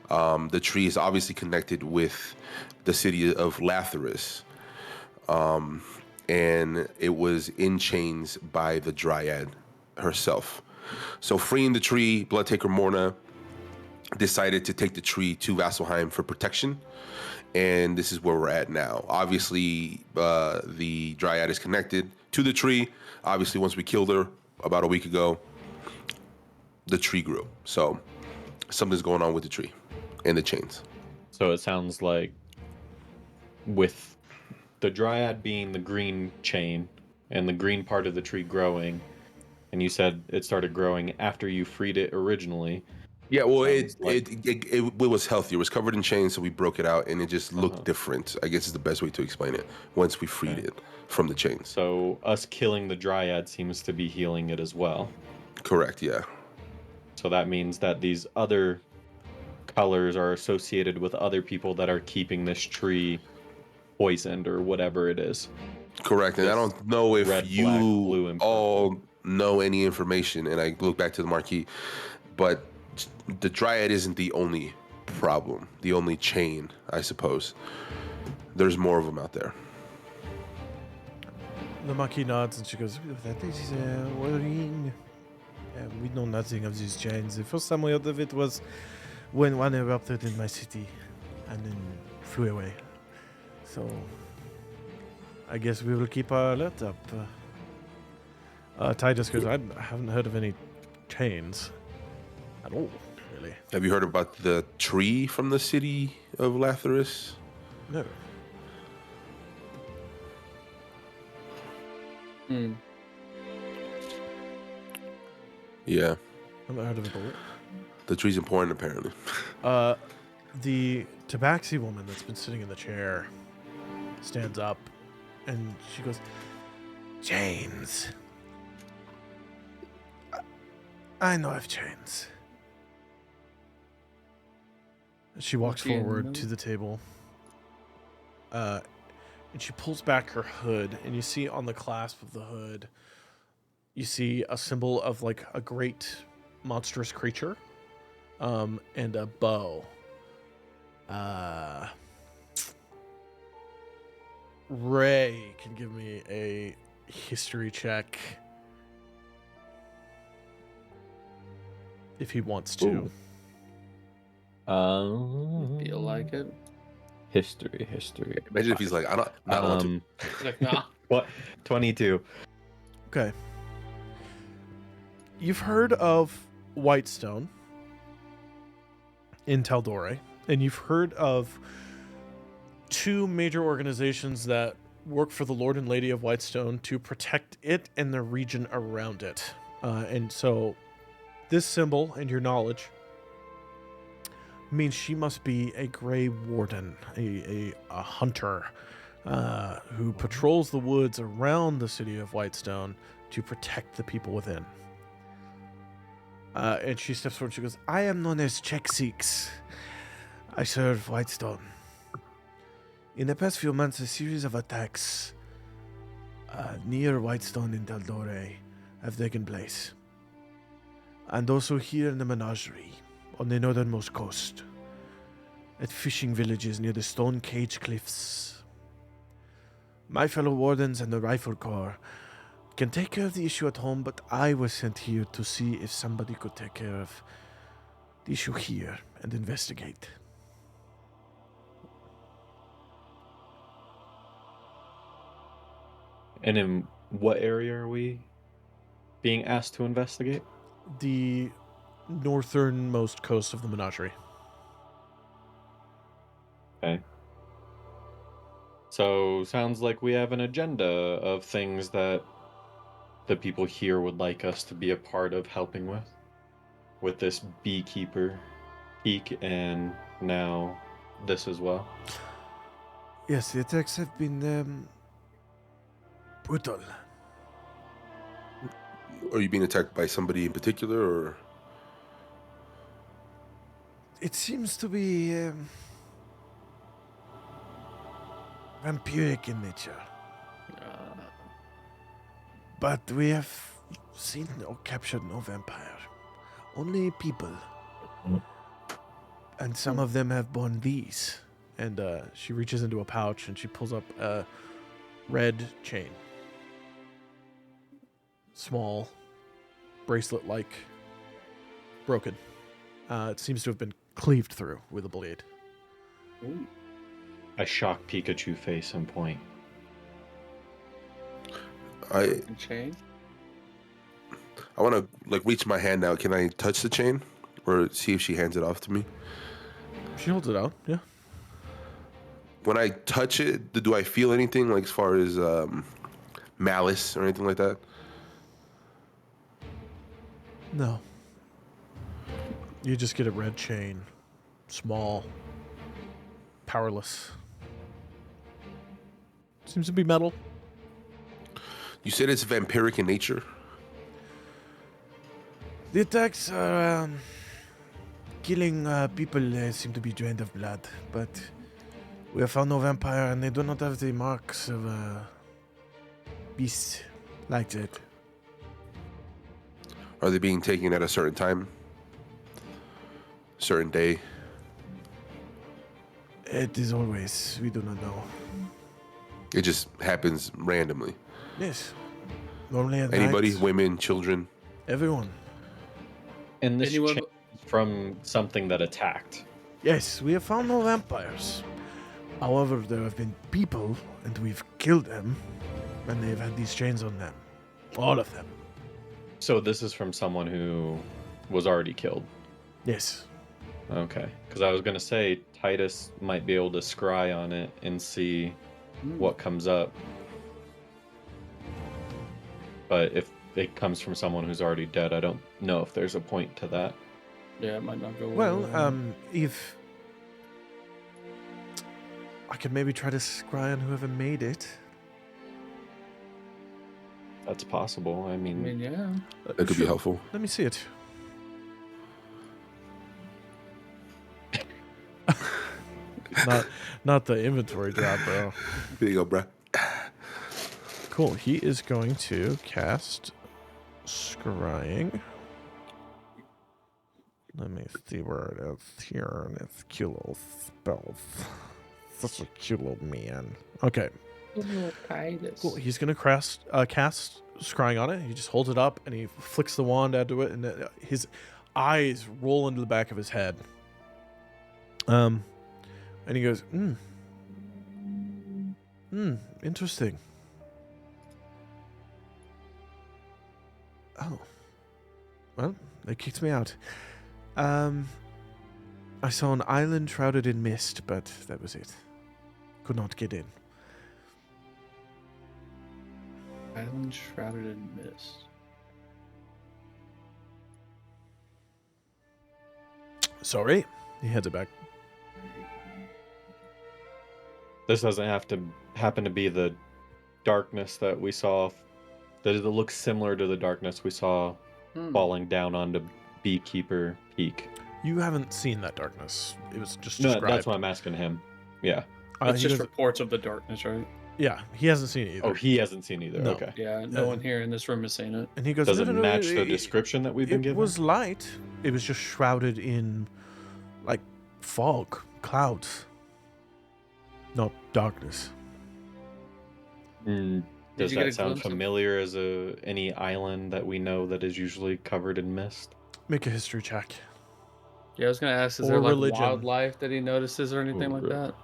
The tree is obviously connected with the city of Latharus. And it was in chains by the Dryad herself. So freeing the tree, Bloodtaker Morna decided to take the tree to Vasselheim for protection. And this is where we're at now. Obviously, the Dryad is connected to the tree. Obviously, once we killed her about a week ago, the tree grew. So something's going on with the tree and the chains. So it sounds like with the dryad being the green chain and the green part of the tree growing, and you said it started growing after you freed it originally. Yeah, well, it Sounds was healthy. It was covered in chains, so we broke it out, and it just looked different. I guess is the best way to explain it. Once we freed it from the chains. So us killing the dryad seems to be healing it as well. Correct. Yeah. So that means that these other colors are associated with other people that are keeping this tree poisoned or whatever it is. Correct. And I don't know if red, you black, blue, and all know any information, and I look back to the Marquis, but the Dryad isn't the only problem, the only chain, I suppose. There's more of them out there. The Marquis nods and she goes, that is worrying. We know nothing of these chains. The first time we heard of it was when one erupted in my city and then flew away. So, I guess we will keep our alert up. Titus goes, I haven't heard of any chains at all, really. Have you heard about the tree from the city of Latharus? No. Yeah. I haven't heard of it all. The tree's important, apparently. The tabaxi woman that's been sitting in the chair stands up and she goes, chains. I know of chains. She walks forward to the table. And she pulls back her hood, and you see on the clasp of the hood, you see a symbol of like a great monstrous creature, and a bow. Rae can give me a history check if he wants to. Feel like it. History. Imagine if he's like, I don't want to. He's like, nah. What? 22. Okay. You've heard of Whitestone in Taldore, and you've heard of two major organizations that work for the Lord and Lady of Whitestone to protect it and the region around it. And so this symbol and your knowledge means she must be a Grey Warden, a hunter who patrols the woods around the city of Whitestone to protect the people within. And she steps forward and she goes, I am known as Check-Seeks. I serve Whitestone. In the past few months, a series of attacks near Whitestone in Taldore have taken place. And also here in the Menagerie, on the northernmost coast, at fishing villages near the Stone Cage Cliffs. My fellow wardens and the Rifle Corps can take care of the issue at home, but I was sent here to see if somebody could take care of the issue here and investigate. And in what area are we being asked to investigate? The northernmost coast of the Menagerie. Okay. So, sounds like we have an agenda of things that the people here would like us to be a part of helping with this beekeeper peak, and now this as well. Yes, the attacks have been brutal. Are you being attacked by somebody in particular, or? It seems to be vampiric in nature. But we have seen or captured no vampire. Only people. And some of them have borne these. And she reaches into a pouch and she pulls up a red chain. Small, bracelet-like, broken. It seems to have been cleaved through with a blade. I shock Pikachu face and point. I Chain. want to like reach my hand out. Can I touch the chain, or see if she hands it off to me? She holds it out, yeah. When I touch it, do I feel anything like as far as malice or anything like that? No. You just get a red chain. Small. Powerless. Seems to be metal. You said it's vampiric in nature. The attacks are killing people seem to be drained of blood, but we have found no vampire and they do not have the marks of beasts like that. Are they being taken at a certain time? Certain day? It is always, we do not know. It just happens randomly. Yes. Normally at Anybody? night, Women, children? everyone. And this Anyone- chain is from something that attacked. Yes, we have found no vampires. However, there have been people, and we've killed them, and they've had these chains on them. All of them. So this is from someone who was already killed. Yes. Okay. Because I was going to say Titus might be able to scry on it and see what comes up. But if it comes from someone who's already dead, I don't know if there's a point to that. Yeah, it might not go Well, well. if I could maybe try to scry on whoever made it. That's possible. I I mean, mean, yeah. That could be helpful. Let me see it. not the inventory drop, bro. There you go, bruh. Cool. He is going to cast scrying. Let me see where it is here. And it's cute little spells. Such a cute little man. Okay. Titus. Cool. He's gonna cast scrying on it. He just holds it up and he flicks the wand onto it, and his eyes roll into the back of his head. And he goes, interesting. Oh. Well, they kicked me out. I saw an island shrouded in mist, but that was it. Could not get in. Island shrouded in mist. Sorry. He heads it back. this doesn't have to happen to be the darkness that we saw. That it looks similar to the darkness we saw falling down onto Beekeeper Peak. You haven't seen that darkness. It was just No, described. that's why I'm asking him. Yeah. It's He just goes- reports of the darkness, right? yeah, he hasn't seen it either. Oh, he hasn't seen either. No. Okay. Yeah, no one here in this room has seen it. And he goes, Does "No, it no, no, match the description that we've been It given? was light. It was just shrouded in, like, fog, clouds. Not darkness. Does you get that a sound glimpse of- familiar as any island that we know that is usually covered in mist? Make a history check. Yeah, I was gonna ask, is Or there like religion. wildlife that he notices or anything like Ooh, that?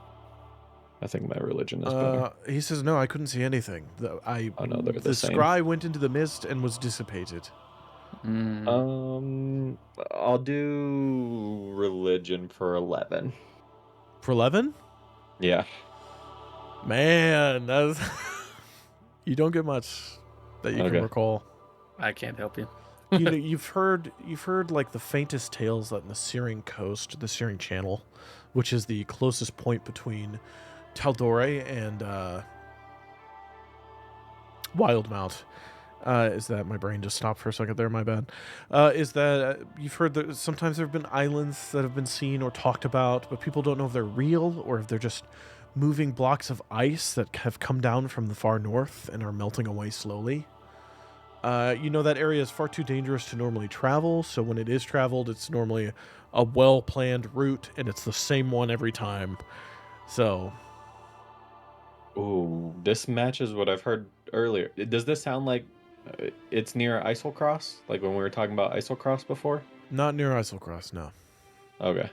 I think my religion is better. He says, no, I couldn't see anything. Oh, no, they're the the same. scry went into the mist and was dissipated. I'll do religion for 11. For 11? Yeah. Man, that's... you don't get much that you Okay. can recall. I can't help you. You know, you've heard like the faintest tales that in the Searing Coast, the Searing Channel, which is the closest point between Taldore and Wildmount, is that my brain just stopped for a second there, my bad. Is that you've heard that sometimes there have been islands that have been seen or talked about, but people don't know if they're real or if they're just moving blocks of ice that have come down from the far north and are melting away slowly. You know, that area is far too dangerous to normally travel, so when it is traveled, it's normally a well-planned route, and it's the same one every time. So, Ooh, this matches what I've heard earlier. Does this sound like it's near Islecross? Like when we were talking about Islecross before? not near Islecross, no. Okay.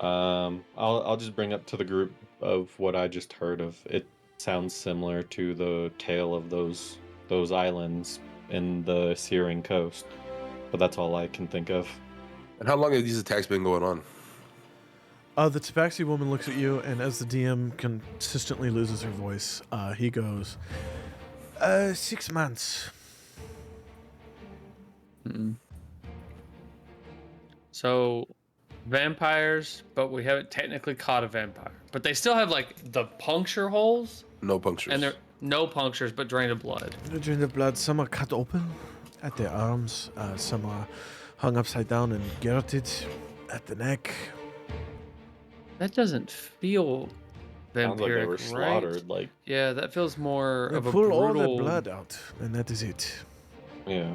I'll just bring up to the group of what I just heard of. It sounds similar to the tale of those islands in the Searing Coast, but that's all I can think of. And how long have these attacks been going on? The Tabaxi woman looks at you, and as the DM consistently loses her voice, he goes, 6 months. So, vampires, but we haven't technically caught a vampire. But they still have like the puncture holes, No punctures. and they're no punctures, but drain of blood. During the blood, some are cut open at their arms, some are hung upside down and garroted at the neck. That doesn't feel Sounds like they vampiric, were right? slaughtered. Like, Yeah, that feels more They of a pull brutal. all their blood out, and that is it. yeah.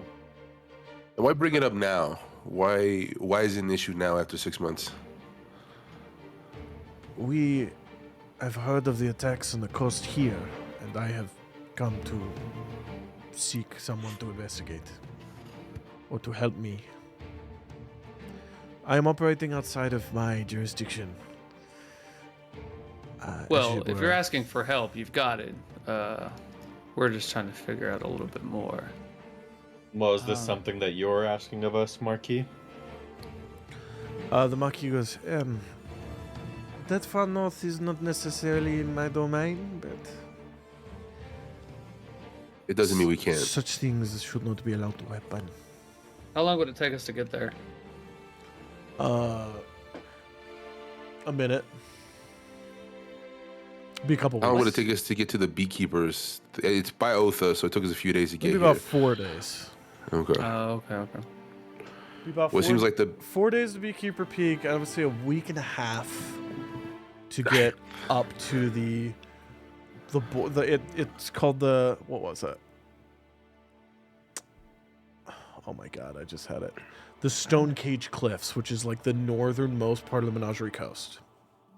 And why bring it up now? Why is it an issue now after 6 months? We have heard of the attacks on the coast here, and I have come to seek someone to investigate or to help me. I am operating outside of my jurisdiction. As Well, it if were. you're asking for help, you've got it. We're just trying to figure out a little bit more. Well, is this something that you're asking of us, Marquis? The Marquis goes, that far north is not necessarily in my domain, but It doesn't mean we can't. such things should not be allowed to happen. How long would it take us to get there? A minute. Be a couple How long would it weeks. take us to get to the beekeepers? It's by Otha, so it took us a few days to get Maybe here. about 4 days. Okay. Okay. Be about Well, it seems like the 4 days to Beekeeper Peak. I would say a week and a half to get up to it's called the, what was it? Oh my god, I just had it. The Stone Cage Cliffs, which is like the northernmost part of the Menagerie Coast.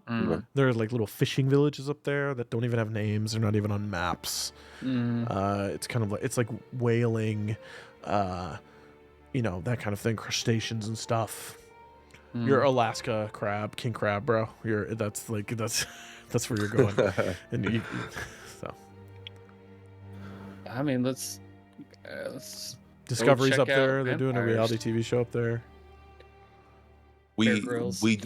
There are like little fishing villages up there that don't even have names. They're not even on maps. It's kind of like, it's like whaling, that kind of thing, crustaceans and stuff. You're Alaska crab, king crab, bro. That's where you're going. And so I mean, let's Discovery's check up there. out They're doing a vampires. reality TV show up there. we Grills. we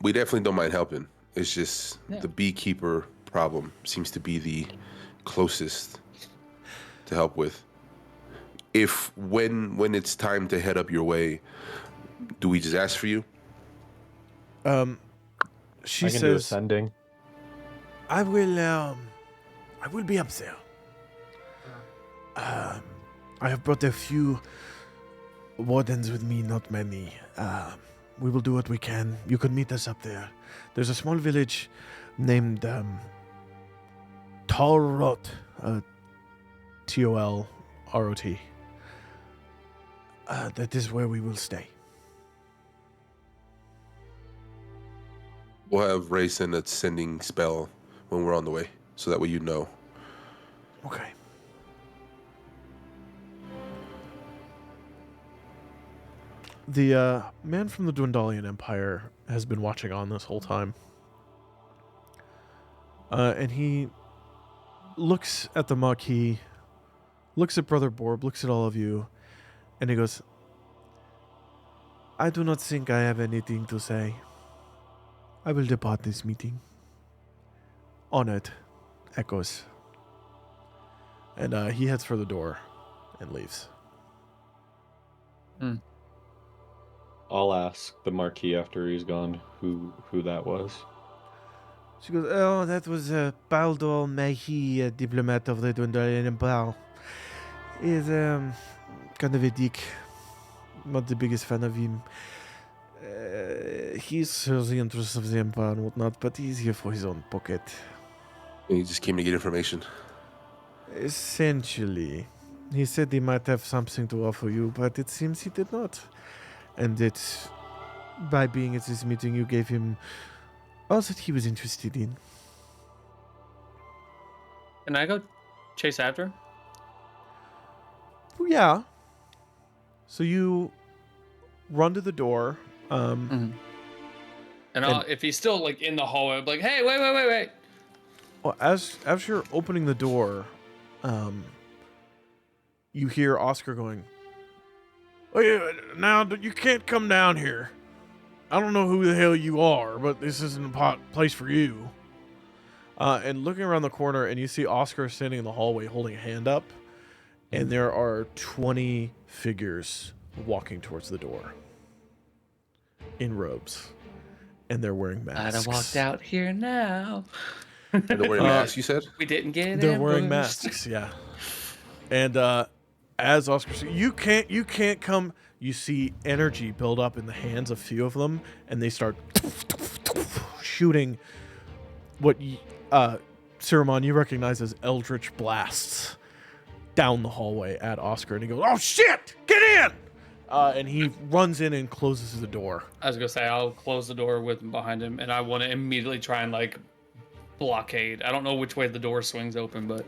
we definitely don't mind helping. It's just Yeah. the beekeeper problem seems to be the closest to help with. If when it's time to head up your way, do we just ask for you? She I can do says, ascending. I will be up there. I have brought a few wardens with me, not many. We will do what we can. You could meet us up there. There's a small village named Tolrot, Tolrot. That is where we will stay. We'll have Rae send a sending spell when we're on the way, so that way you know. Okay. The man from the Dwendalian Empire has been watching on this whole time. And he looks at the Marquis, looks at Brother Borb, looks at all of you, and he goes, I do not think I have anything to say. I will depart this meeting. Honored, Echoes. And he heads for the door and leaves. I'll ask the Marquis after he's gone who that was. She goes, oh, that was Baldur Mahi, a diplomat of the Dwendalian Empire. He's kind of a dick. Not the biggest fan of him. He serves the interests of the Empire and whatnot, but he's here for his own pocket. And he just came to get information. Essentially. He said he might have something to offer you, but it seems he did not. And that by being at this meeting, you gave him all that he was interested in. Can I go chase after him? Well, yeah. So you run to the door. And if he's still like in the hallway, I'm like, hey, wait. Well, as you're opening the door, you hear Oscar going, oh, yeah, now you can't come down here. I don't know who the hell you are, but this isn't a place for you. And looking around the corner, and you see Oscar standing in the hallway holding a hand up, and there are 20 figures walking towards the door in robes, and they're wearing masks. I'd have walked out here now. And they're wearing masks, you said? We didn't get They're wearing ambushed. masks, yeah. And as Oscar says, you can't come. You see energy build up in the hands of a few of them, and they start shooting what Siromon you recognize as eldritch blasts down the hallway at Oscar, and he goes, "Oh shit, get in!" And he runs in and closes the door. I was gonna say I'll close the door behind him, and I want to immediately try and like blockade. I don't know which way the door swings open, but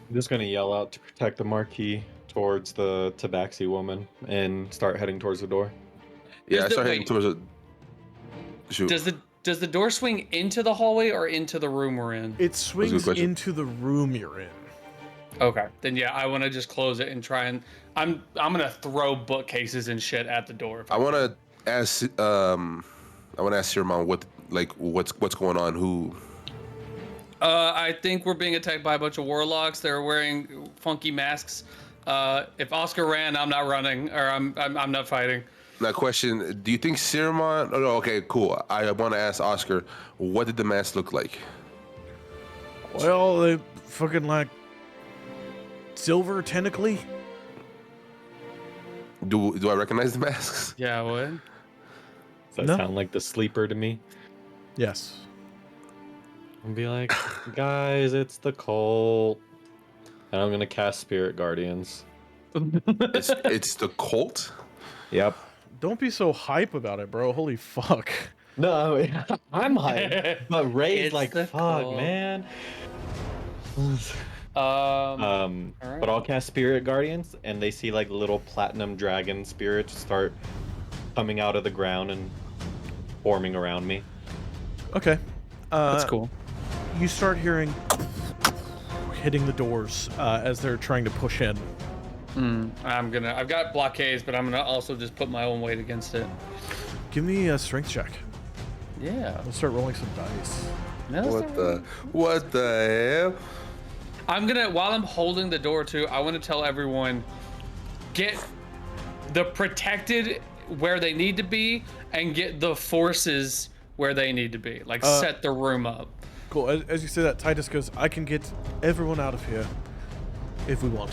I'm just gonna yell out to protect the Marquis towards the Tabaxi woman and start heading towards the door. Yeah, I Is started the- heading towards it. Shoot. does the door swing into the hallway or into the room we're in? It swings question. into the room you're in. Okay, then yeah, I want to just close it and try and I'm gonna throw bookcases and shit at the door. I want to ask Siromon what's going on. Who? I think we're being attacked by a bunch of warlocks. They're wearing funky masks. If Oscar ran, I'm not running, or I'm not fighting. Now, question: do you think Siromon? Oh, no, okay, cool. I want to ask Oscar, what did the mask look like? Well, they fucking like silver tentacly. Do I recognize the masks? Yeah, what? Does that No. sound like the sleeper to me? Yes. And be like, guys, it's the cult. And I'm gonna cast Spirit Guardians. It's the cult. Yep. Don't be so hype about it, bro. Holy fuck. No, I'm hyped. But Ray's It's like, the fuck, cult." man. Alright. But I'll cast Spirit Guardians, and they see like little platinum dragon spirits start coming out of the ground and forming around me. Okay. That's cool. You start hearing hitting the doors as they're trying to push in. I've got blockades, but I'm gonna also just put my own weight against it. Give me a strength check. Yeah. Let's start rolling some dice. What the hell? I'm gonna, while I'm holding the door too, I want to tell everyone, get the protected where they need to be and get the forces where they need to be. Like set the room up. Cool. As you say that, Titus goes, I can get everyone out of here if we want.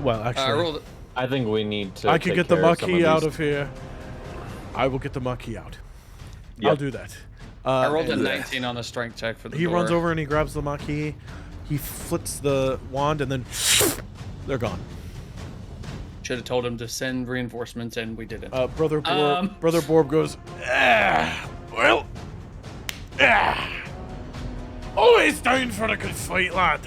Well, actually, I think we need to. I can take get the care of some Marquis out these- of here. I will get the Marquis out. Yep. I'll do that. I rolled a and 19 on the strength check for the He door. runs over and he grabs the Marquis. He flips the wand and then they're gone. Should have told him to send reinforcements, and we didn't. Brother Borb goes, well, always down for a good fight, lad.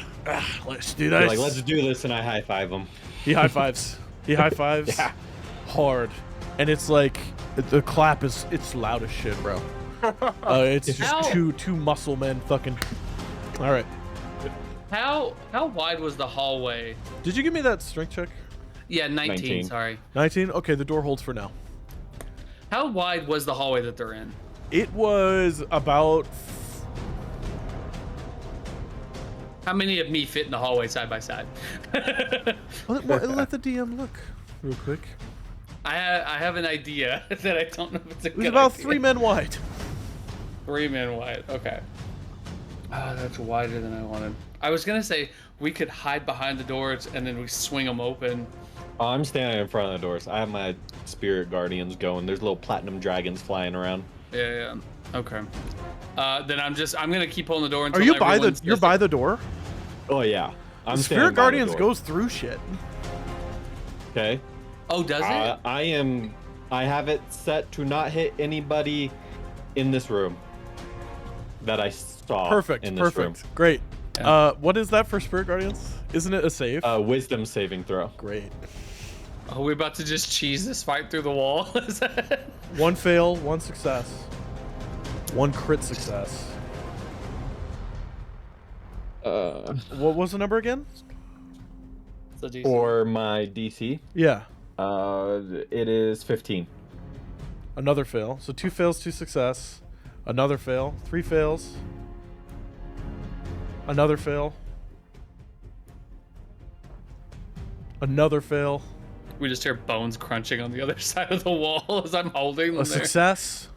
Let's do Be this. like, let's do this, and I high five him. He high fives. Yeah. Hard, and it's like the clap is loud as shit, bro. It's just How- two muscle men fucking. All right. How wide was the hallway? Did you give me that strength check? Yeah, 19. 19. Sorry. 19. Okay, the door holds for now. How wide was the hallway that they're in? It was about. How many of me fit in the hallway side by side? Let the DM look real quick. I have an idea that I don't know if it's a It was good about idea. 3 men wide. 3 men wide. Okay. Oh, that's wider than I wanted. I was gonna say we could hide behind the doors and then we swing them open. Oh, I'm standing in front of the doors. I have my Spirit Guardians going. There's little platinum dragons flying around. Yeah. Okay. Then I'm gonna keep holding the door until Are you by everyone's you're by the door? Oh yeah, I'm The standing Spirit by the Guardians door. goes through shit. Okay. Oh, does it? I have it set to not hit anybody in this room that I saw. Perfect. In this Perfect. Great. Yeah. What is that for Spirit Guardians? Isn't it a save? room. Wisdom saving throw. Great. Are we about to just cheese this fight through the wall? Is that- 1 fail, 1 success. 1 crit success. What was the number again? It's a decent- For my DC, Yeah. it is 15. Another fail. So 2 fails, 2 success. Another fail. 3 fails. Another fail. Another fail. We just hear bones crunching on the other side of the wall as I'm holding them A there. success.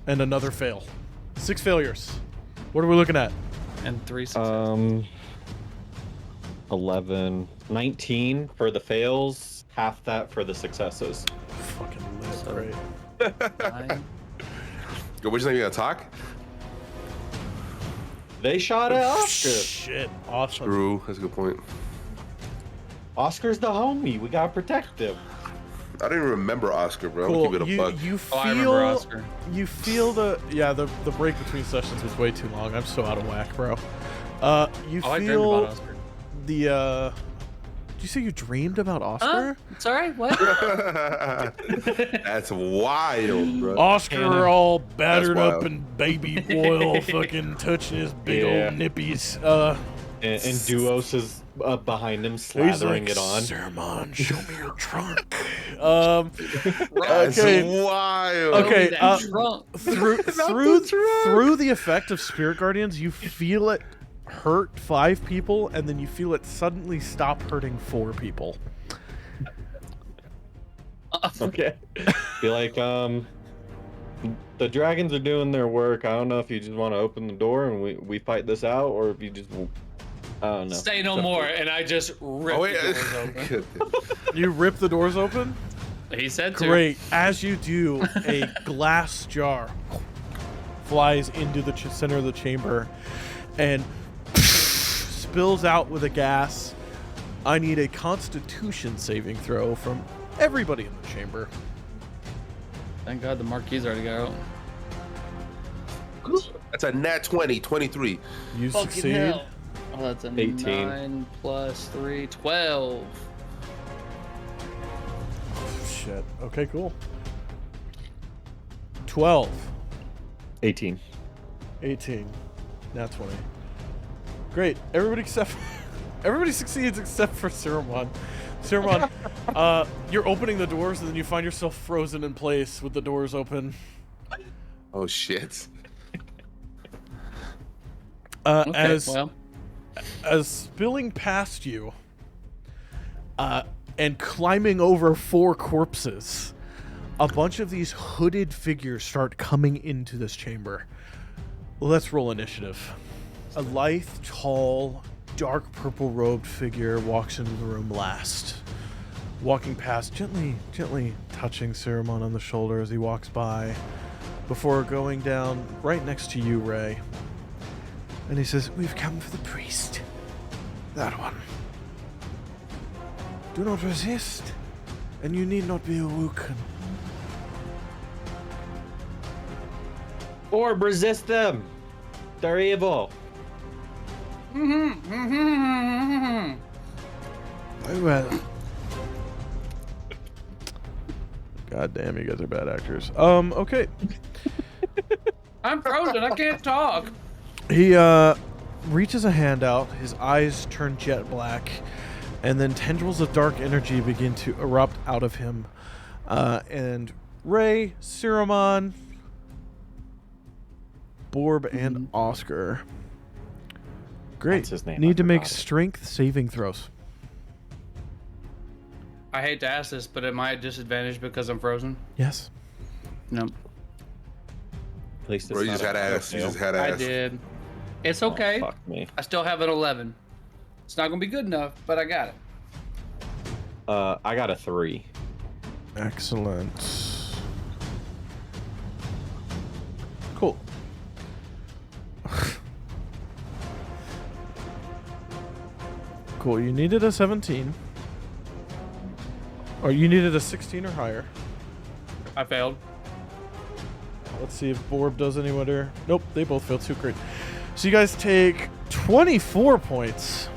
And another fail. 6 failures. What are we looking at? And 3 successes. 11, 19 for the fails, half that for the successes. Fucking lit. So- Great. 9. Go, which name you gonna talk? They shot at Oscar. Shit. Awesome. True. That's a good point. Oscar's the homie. We gotta protect him. I don't even remember Oscar, bro. Cool. Keep it a You, bug. you Oh, I remember feel Oscar. you feel the break between sessions was way too long. I'm so out of whack, bro. You Oh, I dreamed feel about Oscar. the did you say you dreamed about Oscar? Sorry, what? That's wild, bro. Oscar all battered That's up wild. in baby oil, fucking touching his big Yeah. old nippies. And Duos is behind him, He's slathering like, it on. Siromon, show me your trunk. That's okay. wild. Okay, That drunk. through the effect of Spirit Guardians, you feel it hurt 5 people, and then you feel it suddenly stop hurting 4 people. off. Okay. Be like, the dragons are doing their work. I don't know if you just want to open the door and we fight this out, or if you just, I don't know. Say no So- more, and I just rip the doors open. You rip the doors open? He said to. Great. As you do, a glass jar flies into the center of the chamber and spills out with a gas. I need a Constitution saving throw from everybody in the chamber. Thank God the Marquis already got out. That's a nat 20, 23. You Fucking succeed. hell. Oh, that's a 18. 9 plus 3, 12. Shit. Okay, cool. 12. 18. 18. Nat 20. Great. Everybody succeeds except for Siromon. Siromon, you're opening the doors and then you find yourself frozen in place with the doors open. Oh shit. Okay, well. As spilling past you, and climbing over 4 corpses, a bunch of these hooded figures start coming into this chamber. Let's roll initiative. A lithe, tall, dark purple robed figure walks into the room last. Walking past, gently touching Siromon on the shoulder as he walks by, before going down right next to you, Rae. And he says, "We've come for the priest. That one. Do not resist, and you need not be awoken." Or resist them. They're evil. Very well. God damn, you guys are bad actors. Okay. I'm frozen. I can't talk. He reaches a hand out, his eyes turn jet black, and then tendrils of dark energy begin to erupt out of him. And Rae, Siromon, Borb, and Oscar. Great. That's his name, Need I to make forgot it. strength saving throws. I hate to ask this, but am I at disadvantage because I'm frozen? Yes. No. At least it's Bro, you not just a had ass. You just had ass. I did. It's okay. Fuck me. I still have an 11. It's not going to be good enough, but I got it. I got a 3. Excellent. Cool. Cool. You needed a 17. Or you needed a 16 or higher. I failed. Let's see if Borb does any better. Nope, they both failed too. Great. So you guys take 24 points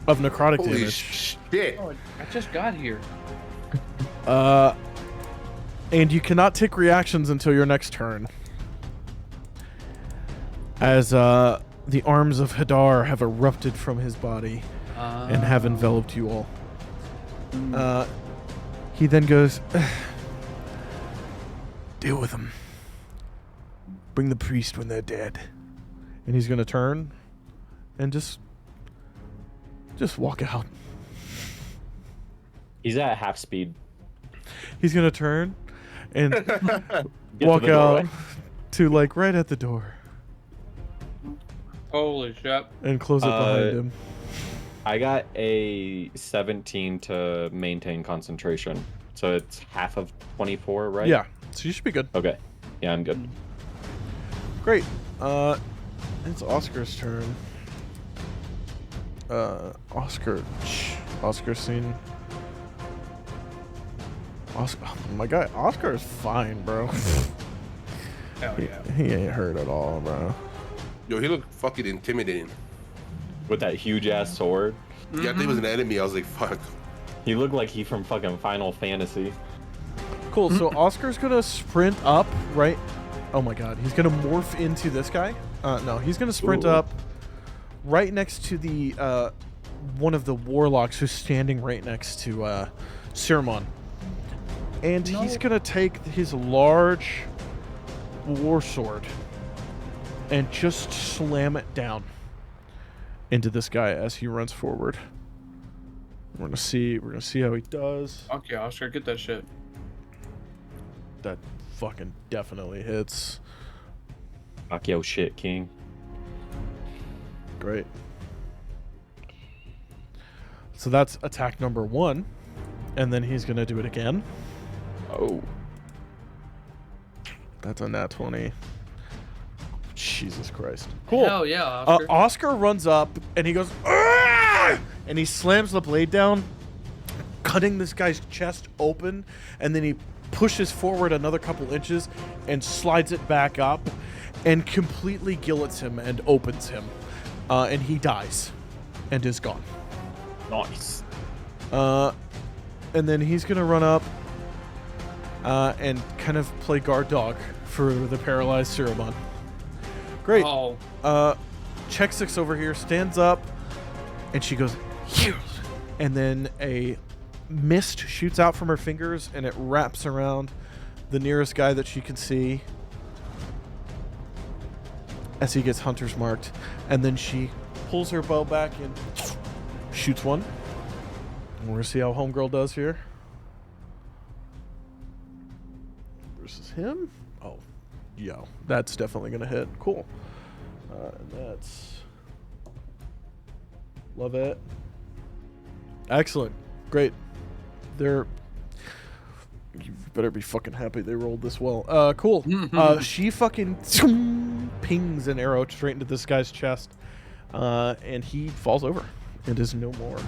of necrotic Holy damage. shit. Oh, I just got here. And you cannot take reactions until your next turn. As the arms of Hadar have erupted from his body and have enveloped you all. He then goes, "Deal with them. Bring the priest when they're dead." And he's going to turn and just walk out. He's at half speed. He's going to turn and Get to walk the out doorway. to like right at the door Holy shit. and close it behind him. I got a 17 to maintain concentration. So it's half of 24, right? Yeah, so you should be good. Okay. Yeah, I'm good. Great. It's Oscar's turn. Oscar's seen. Oscar, oh my god, Oscar's fine, bro. Hell yeah. He ain't hurt at all, bro. Yo, he looked fucking intimidating. With that huge ass sword. Yeah, I think it was an enemy. I was like, fuck. He looked like he from fucking Final Fantasy. Cool, so Oscar's gonna sprint up, right? Oh my god, he's gonna morph into this guy? No, he's gonna sprint Ooh. up right next to the, one of the warlocks who's standing right next to, Siromon. And he's gonna take his large war sword and just slam it down into this guy as he runs forward. We're gonna see how he does. Fuck yeah, Oscar, get that shit. That fucking definitely hits. Fuck yo shit, King. Great. So that's attack number 1, and then he's gonna do it again. Oh. That's a nat 20. Jesus Christ. Cool. Hell yeah, Oscar. Oscar runs up and he goes, "Argh!" and he slams the blade down, cutting this guy's chest open, and then he pushes forward another couple inches and slides it back up and completely gillets him and opens him. And he dies and is gone. Nice. And then he's going to run up and kind of play guard dog for the paralyzed Siromon. Great. Oh. Check 6 over here stands up, and she goes, "Yes!" And then a mist shoots out from her fingers, and it wraps around the nearest guy that she can see as he gets hunter's marked. And then she pulls her bow back and shoots one. And we're going to see how homegirl does here. Versus him. Oh, yo, that's definitely going to hit. Cool. And that's... Love it. Excellent. Great. They're... You better be fucking happy they rolled this well. Cool. She fucking pings an arrow straight into this guy's chest. And he falls over and is no more.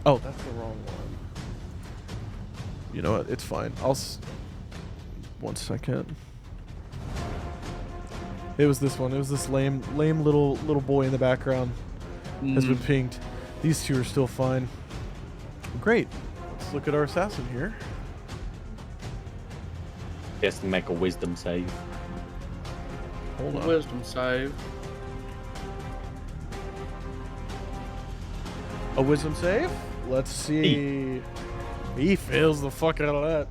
Oh, that's the wrong one. You know what? It's fine. 1 second. It was this one. It was this lame little boy in the background has been pinged. These two are still fine. Great. Let's look at our assassin here. He has to make a wisdom save. Hold on. Wisdom save. A wisdom save? Let's see. He fails the fuck out of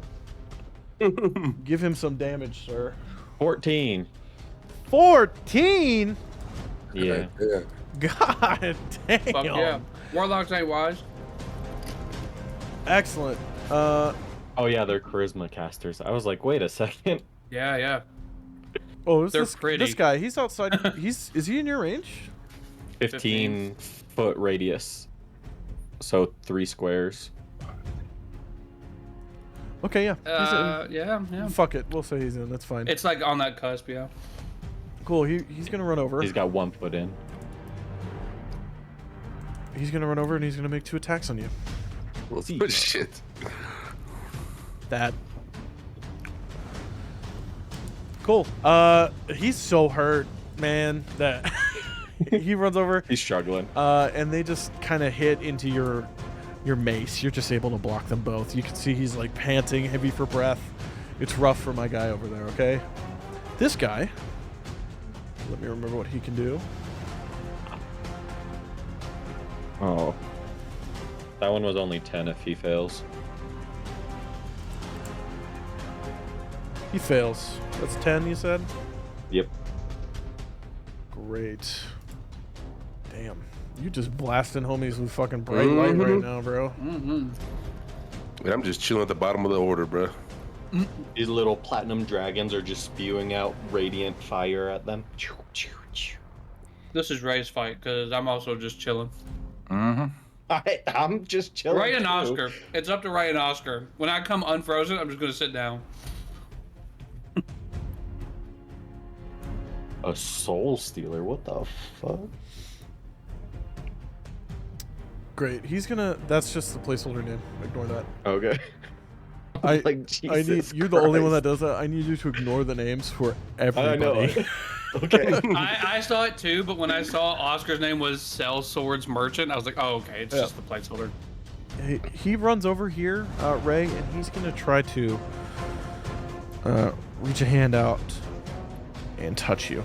that. Give him some damage, sir. 14. 14? Yeah. Yeah. God damn. Fuck yeah. Warlocks ain't wise. Excellent. Oh yeah, they're charisma casters. I was like, wait a second. Yeah, yeah. Oh, is They're this pretty. this guy? He's outside. Is he in your range? 15 foot radius. So 3 squares. Okay, yeah. He's Yeah. in. Fuck it. We'll say he's in. That's fine. It's like on that cusp, yeah. Cool. He's gonna run over. He's got 1 foot in. He's gonna run over and he's gonna make 2 attacks on you. But shit. That. Cool. He's so hurt, man, that he runs over. He's struggling. And they just kind of hit into your mace. You're just able to block them both. You can see he's like panting, heavy for breath. It's rough for my guy over there, okay? This guy, let me remember what he can do. Oh. That one was only 10 if he fails. He fails. That's 10, you said? Yep. Great. Damn. You just blasting homies with fucking bright light right now, bro. And I'm just chilling at the bottom of the order, bro. These little platinum dragons are just spewing out radiant fire at them. This is Ray's fight, because I'm also just chilling. I'm just chilling. Ray and too. Oscar. It's up to Ray and Oscar. When I come unfrozen, I'm just going to sit down. A soul stealer? What the fuck? Great. He's gonna. That's just the placeholder name. Ignore that. Okay. I Like, I need. Jesus You're the only one that Christ. does that. I need you to ignore the names for I know. everybody. Okay. I saw it too, but when I saw Oscar's name was Sell Swords Merchant, I was like, oh, okay, it's just the placeholder. He runs over here, Ray, and he's gonna try to reach a hand out and touch you.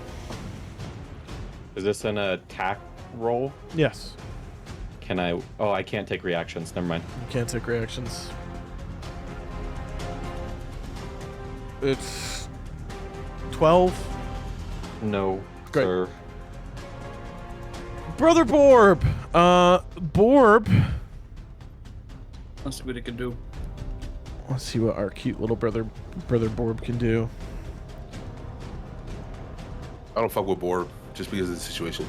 Is this an attack roll? Yes. Can I? Oh, I can't take reactions. Never mind. You can't take reactions. It's 12. No, Great. sir. Brother Borb. Borb. Let's see what he can do. Let's see what our cute little brother Borb can do. I don't fuck with Borb just because of the situation.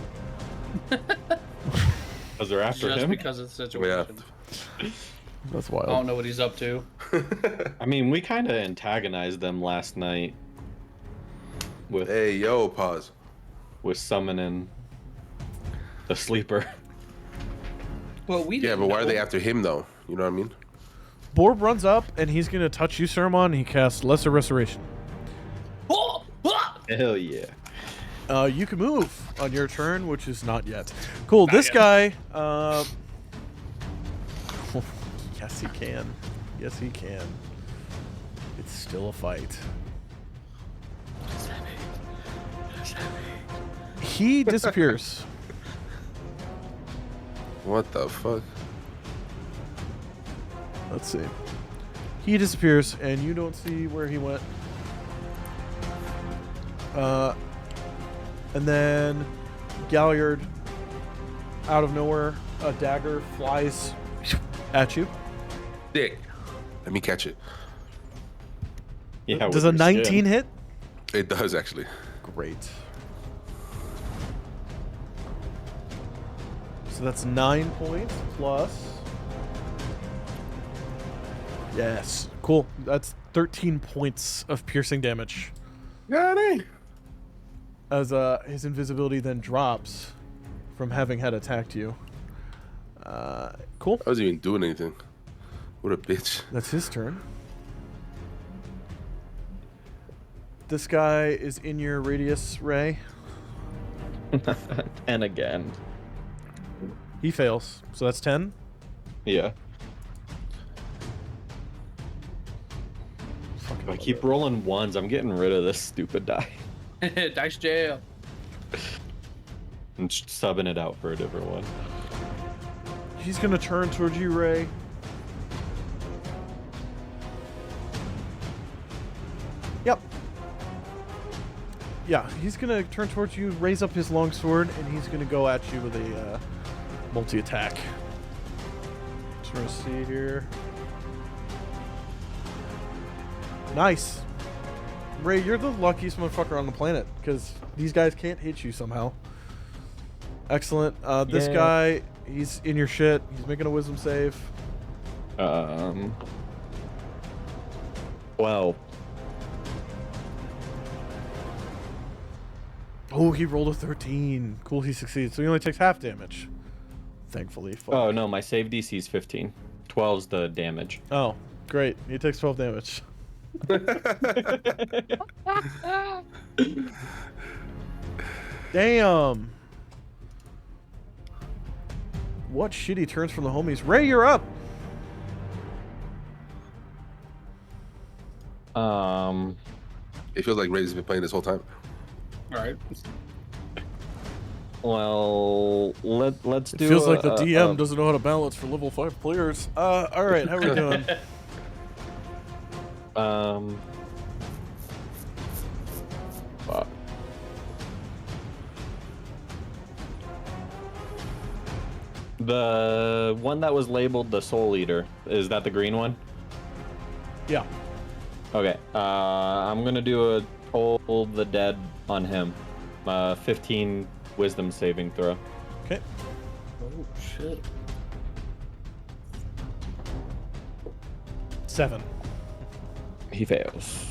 Because they're after Just him. because of the situation. That's I wild. don't know what he's up to. I mean, we kind of antagonized them last night with Hey, yo, pause. summoning the sleeper. Well, we Yeah, didn't but why are know. they after him though? You know what I mean? Borb runs up and he's gonna touch you, Siromon, and he casts Lesser Restoration. Oh! Ah! Hell yeah. You can move on your turn, which is not yet. Cool. This guy. Yes, he can. Yes, he can. It's still a fight. He disappears. What the fuck? Let's see. He disappears, and you don't see where he went. And then Galliard, out of nowhere, a dagger flies at you. Dick. Let me catch it. Yeah. Does with a your 19 skin. hit? It does actually. Great. So that's 9 points plus. Yes. Cool. That's 13 points of piercing damage. Got it. As his invisibility then drops from having had attacked you. Cool. I wasn't even doing anything. What a bitch. That's his turn. This guy is in your radius, Rae. And again. He fails. So that's 10. Yeah. Fucking If I love keep it. rolling ones, I'm getting rid of this stupid die. Dice jail. And subbing it out for a different one. He's going to turn towards you, Rae. Yep. Yeah, he's going to turn towards you, raise up his longsword, and he's going to go at you with a multi-attack. Just going to see here. Nice. Rae, you're the luckiest motherfucker on the planet, because these guys can't hit you somehow. Excellent. This Yeah. guy, he's in your shit. He's making a wisdom save. 12. Oh, he rolled a 13. Cool, he succeeds. So he only takes half damage. Thankfully. Fuck. Oh no, my save DC is 15. 12's the damage. Oh, great. He takes 12 damage. Damn. What shitty turns from the homies. Rae, you're up. It feels like Ray's been playing this whole time. All right. Well, let's do. It feels like the DM doesn't know how to balance for level 5 players. All right, how we doing? Fuck. The one that was labeled the Soul Eater, is that the green one? Yeah. Okay. I'm gonna do a Toll the Dead on him. 15 Wisdom saving throw. Okay. Oh shit. 7. He fails.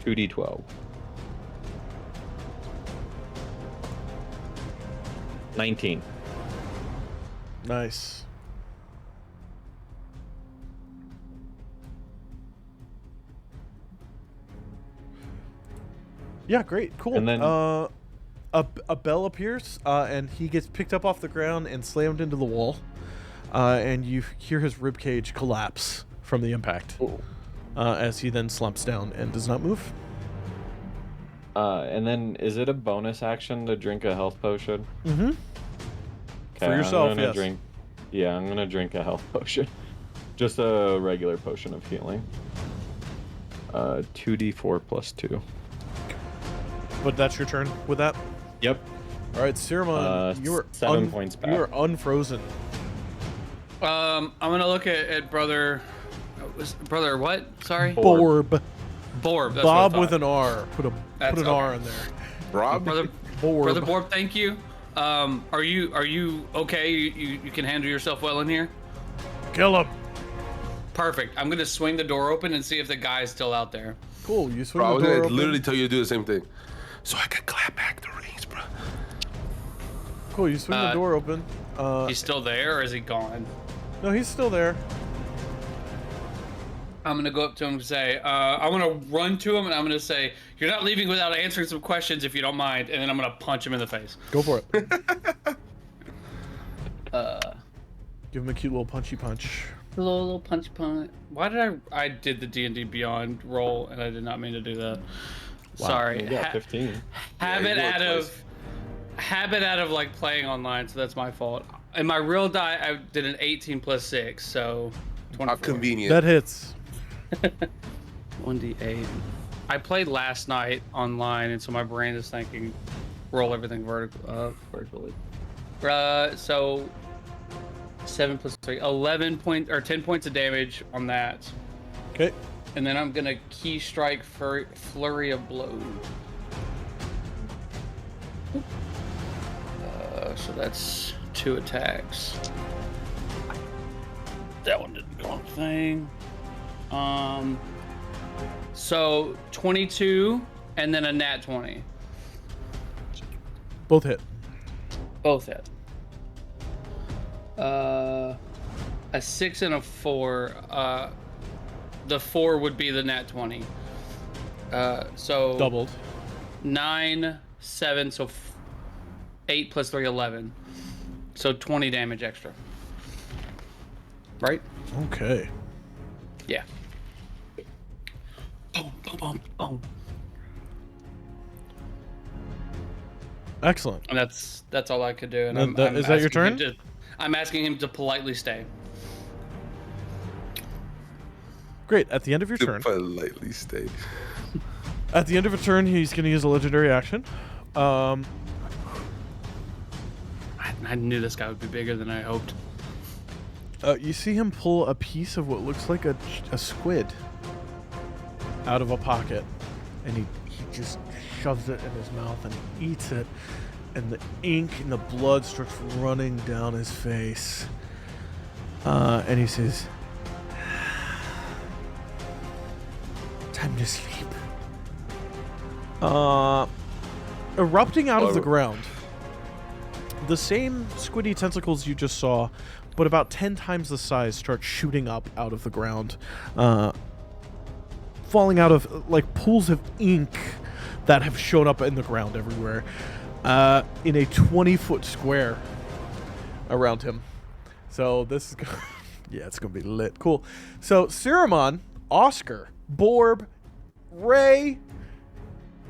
2d12. 19. Nice. Yeah, great, cool. And then- a bell appears, and he gets picked up off the ground and slammed into the wall, and you hear his ribcage collapse from the impact, as he then slumps down and does not move. And then is it a bonus action to drink a health potion? Mm-hmm. Okay, For yourself, I'm gonna yes. drink. Yeah, I'm gonna drink a health potion. Just a regular potion of healing. 2d4 plus 2. But that's your turn with that? Yep. All right, Siromon, you are 7 points back. You are unfrozen. I'm gonna look at brother. Brother, what? Sorry. Borb. Borb. That's Bob what I with thought. an R. Put That's an R okay. in there. Rob? Brother Borb. Borb, thank you. Are you okay? You can handle yourself well in here? Kill him. Perfect. I'm gonna swing the door open and see if the guy's still out there. Cool. You swing Bro, I the was door gonna open. literally tell you to do the same thing. So I could clap back the rings, bro. Cool. You swing the door open. He's still there, or is he gone? No, he's still there. I'm gonna go up to him and say, I'm gonna run to him and I'm gonna say, "You're not leaving without answering some questions, if you don't mind." And then I'm gonna punch him in the face. Go for it. Give him a cute little punchy punch. A little punch. Why did I did the D&D Beyond roll and I did not mean to do that. Wow, Sorry. you got 15. Habit you out rolled of like playing online, so that's my fault. In my real die, I did an 18 plus 6, so 24. How convenient. That hits. 1d8. I played last night online, and so my brain is thinking, roll everything vertically. So 7 plus 3, 11 points or 10 points of damage on that, Okay. and then I'm gonna key strike for flurry of blows. So that's 2 attacks. That one didn't go on the thing. So 22 and then a nat 20. Both hit. Both hit. A 6 and a 4. The 4 would be the nat 20. So Doubled. 9, 7, so 8 plus 3, 11. So 20 damage extra. Right? Okay. Yeah. Boom, boom, boom, boom. Excellent. And that's all I could do. And Is that your turn? I'm asking him to politely stay. Great. At the end of your To turn. politely stay. At the end of a turn, he's going to use a legendary action. I knew this guy would be bigger than I hoped. You see him pull a piece of what looks like a squid out of a pocket, and he just shoves it in his mouth and eats it, and the ink and the blood starts running down his face. And he says, "Time to sleep." Erupting out of the ground, the same squiddy tentacles you just saw, but about 10 times the size, start shooting up out of the ground, falling out of like pools of ink that have shown up in the ground everywhere, in a 20-foot square around him. So this is yeah, it's gonna be lit. Cool. So Siromon, Oscar, Borb, Rae,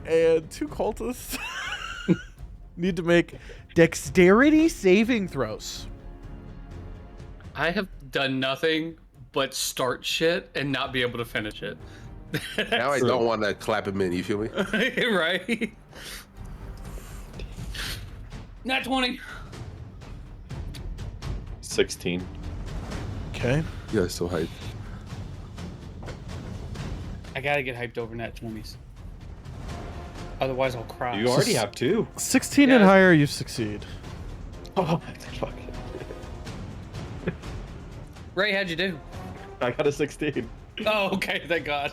and 2 cultists need to make dexterity saving throws. I have done nothing but start shit and not be able to finish it. Now I don't want to clap him in, you feel me? Right? Nat 20. 16. Okay. You guys so hyped. I gotta get hyped over nat 20s. Otherwise I'll cry. You already have 2. 16 and Yeah. higher, you succeed. Oh, fuck. Rae, how'd you do? I got a 16. Oh, okay, thank God.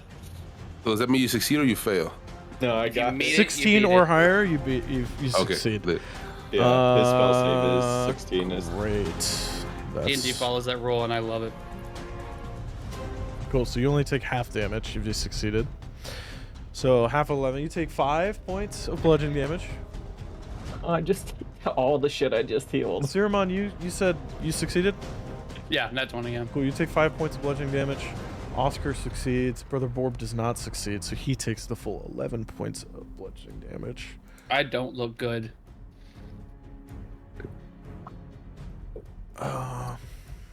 So does that mean you succeed or you fail? No, I You got made it, 16 you beat or it. higher, you Okay. succeed. lit. Yeah, his spell save is 16. Is Great. D&D That's follows that rule and I love it. cool. So you only take half damage if you succeeded. So half 11, you take 5 points of bludgeoning damage. I just all the shit I just healed. Siromon, you said you succeeded? Yeah, nat 20, yeah. Cool, you take 5 points of bludgeoning damage. Oscar succeeds. Brother Borb does not succeed, so he takes the full 11 points of bludgeoning damage. I don't look good.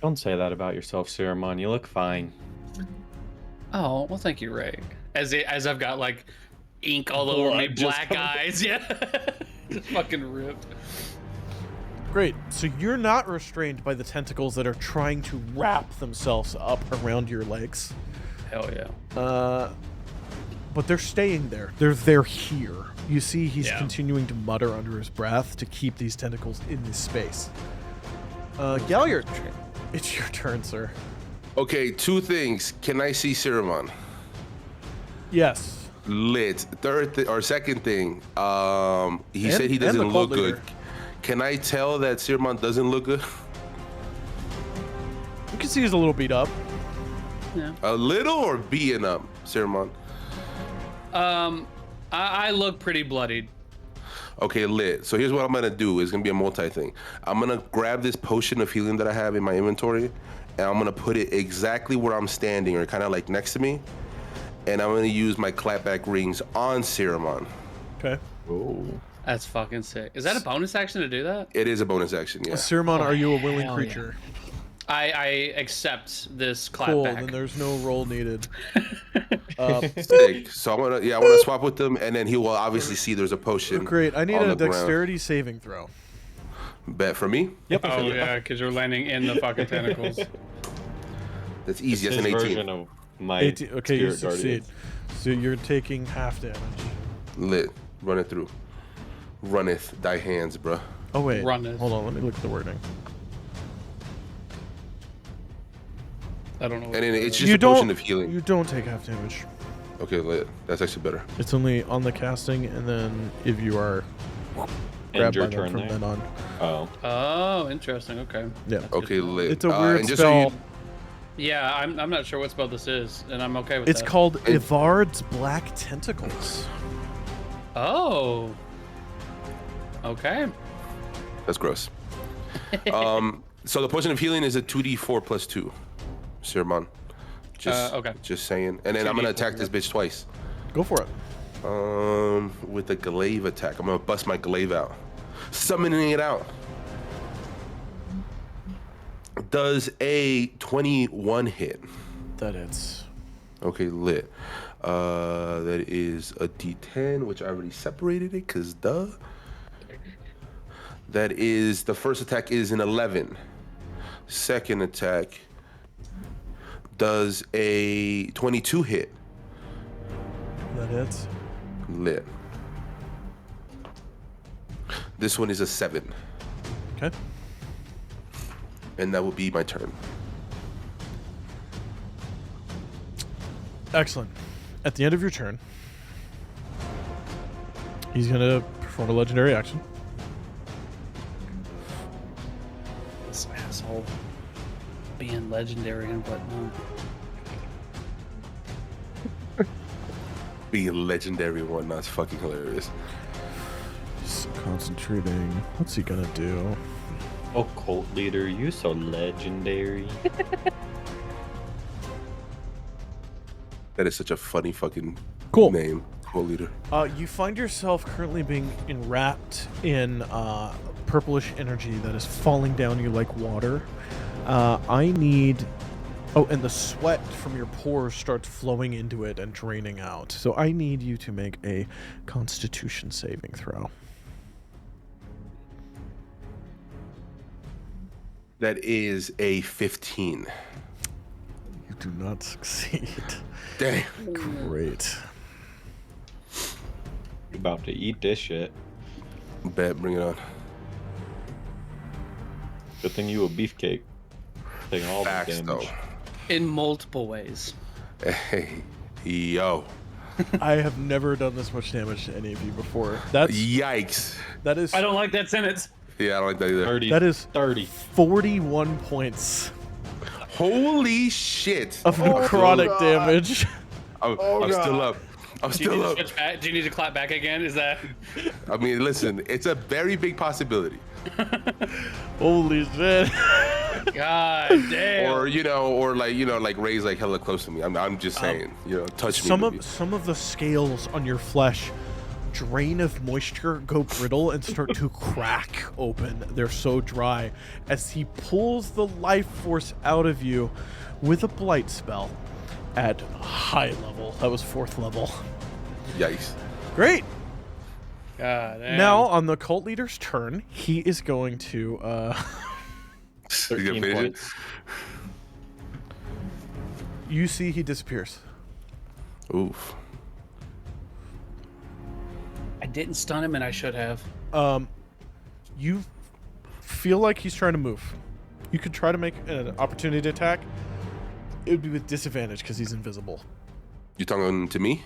Don't say that about yourself, Siromon. You look fine. Oh, well, thank you, Rae. As I've got like ink all over me, Blood just black eyes. Yeah. Just fucking ripped. Great. So you're not restrained by the tentacles that are trying to wrap themselves up around your legs. Hell yeah. But they're staying there. They're here. You see he's Yeah. continuing to mutter under his breath to keep these tentacles in this space. Galliard, it's your turn, sir. Okay, two things. Can I see Siromon? Yes. Lit. Second thing. He And- said he and the doesn't cult look good. leader. Can I tell that Siromon doesn't look good? You can see he's a little beat up. Yeah. A little or being up, Siromon? I look pretty bloodied. Okay, lit. So here's what I'm gonna do. It's gonna be a multi thing. I'm gonna grab this potion of healing that I have in my inventory, and I'm gonna put it exactly where I'm standing, or kind of like next to me. And I'm gonna use my clapback rings on Siromon. Okay. Oh. That's fucking sick. Is that a bonus action to do that? It is a bonus action, yeah. Siromon, are you a willing hell creature? I accept this Cool, clapback. then there's no roll needed. Sick. So I wanna swap with him, and then he will obviously see there's a potion. Great, I need on a the ground. dexterity saving throw. Bet for me? Yep. Oh yeah, because you're landing in the fucking tentacles. That's easy. It's That's his an 18. version of my 18. Okay, you spirit succeed. guardian. So you're taking half damage. Lit. Run it through. Runneth thy hands, bruh. Oh wait, Runneth. hold on, let me look at the wording. I don't know. And then it's just You a potion don't. of healing. You don't take half damage. Okay, lit. That's actually better. It's only on the casting, and then if you are End grabbed your by them turn from there. then on. Oh. Oh, interesting. Okay. Yeah. Okay, lit. It's a weird and just spell. So Yeah, I'm not sure what spell this is, and I'm okay with It's that. called Ivard's Black Tentacles. Oh. Okay. that's gross. So the potion of healing is a 2d4 plus 2. Siromon. Just, Okay. Just saying. And then I'm gonna 2d4, attack this bitch twice. Go for it. With a glaive attack. I'm gonna bust my glaive out. Summoning it out. Does a 21 hit? That it's. Okay, lit. That is a D10, which I already separated it, cause duh. That is, the first attack is an 11. Second attack does a 22 hit. That it's. Lit. This one is a 7. Okay. And that will be my turn. Excellent. At the end of your turn, he's gonna perform a legendary action. This asshole being legendary and whatnot. Being legendary one, that's fucking hilarious. He's concentrating. What's he gonna do? Oh, cult leader, you so legendary. That is such a funny fucking Cool. name, Cult Leader. You find yourself currently being enwrapped in purplish energy that is falling down you like water. I need... Oh, and the sweat from your pores starts flowing into it and draining out. So I need you to make a Constitution saving throw. That is a 15. You do not succeed. Damn. Great. You about to eat this shit. Bet, bring it on. Good thing you a beefcake. Taking all the Facts, damage. though. In multiple ways. Hey, yo. I have never done this much damage to any of you before. That is I don't like that sentence. Yeah, I don't like that either. 30. that is 30. 41 points Holy shit. of necrotic damage. I'm still up. I'm Do you need still to up. switch back? Do you need to clap back again? Is that? I mean, listen, it's a very big possibility. Holy shit. God damn. Or like Ray's like hella close to me. I'm just saying, touch me. baby. Some of the scales on your flesh drain of moisture, go brittle, and start to crack open. They're so dry as he pulls the life force out of you with a blight spell at high level. That was 4th level. Yikes. Great. God damn. Now on the cult leader's turn, he is going to. You gonna 13 finish it? points. You see, he disappears. Oof. I didn't stun him, and I should have. You feel like he's trying to move. You could try to make an opportunity attack. It would be with disadvantage because he's invisible. You talking to me?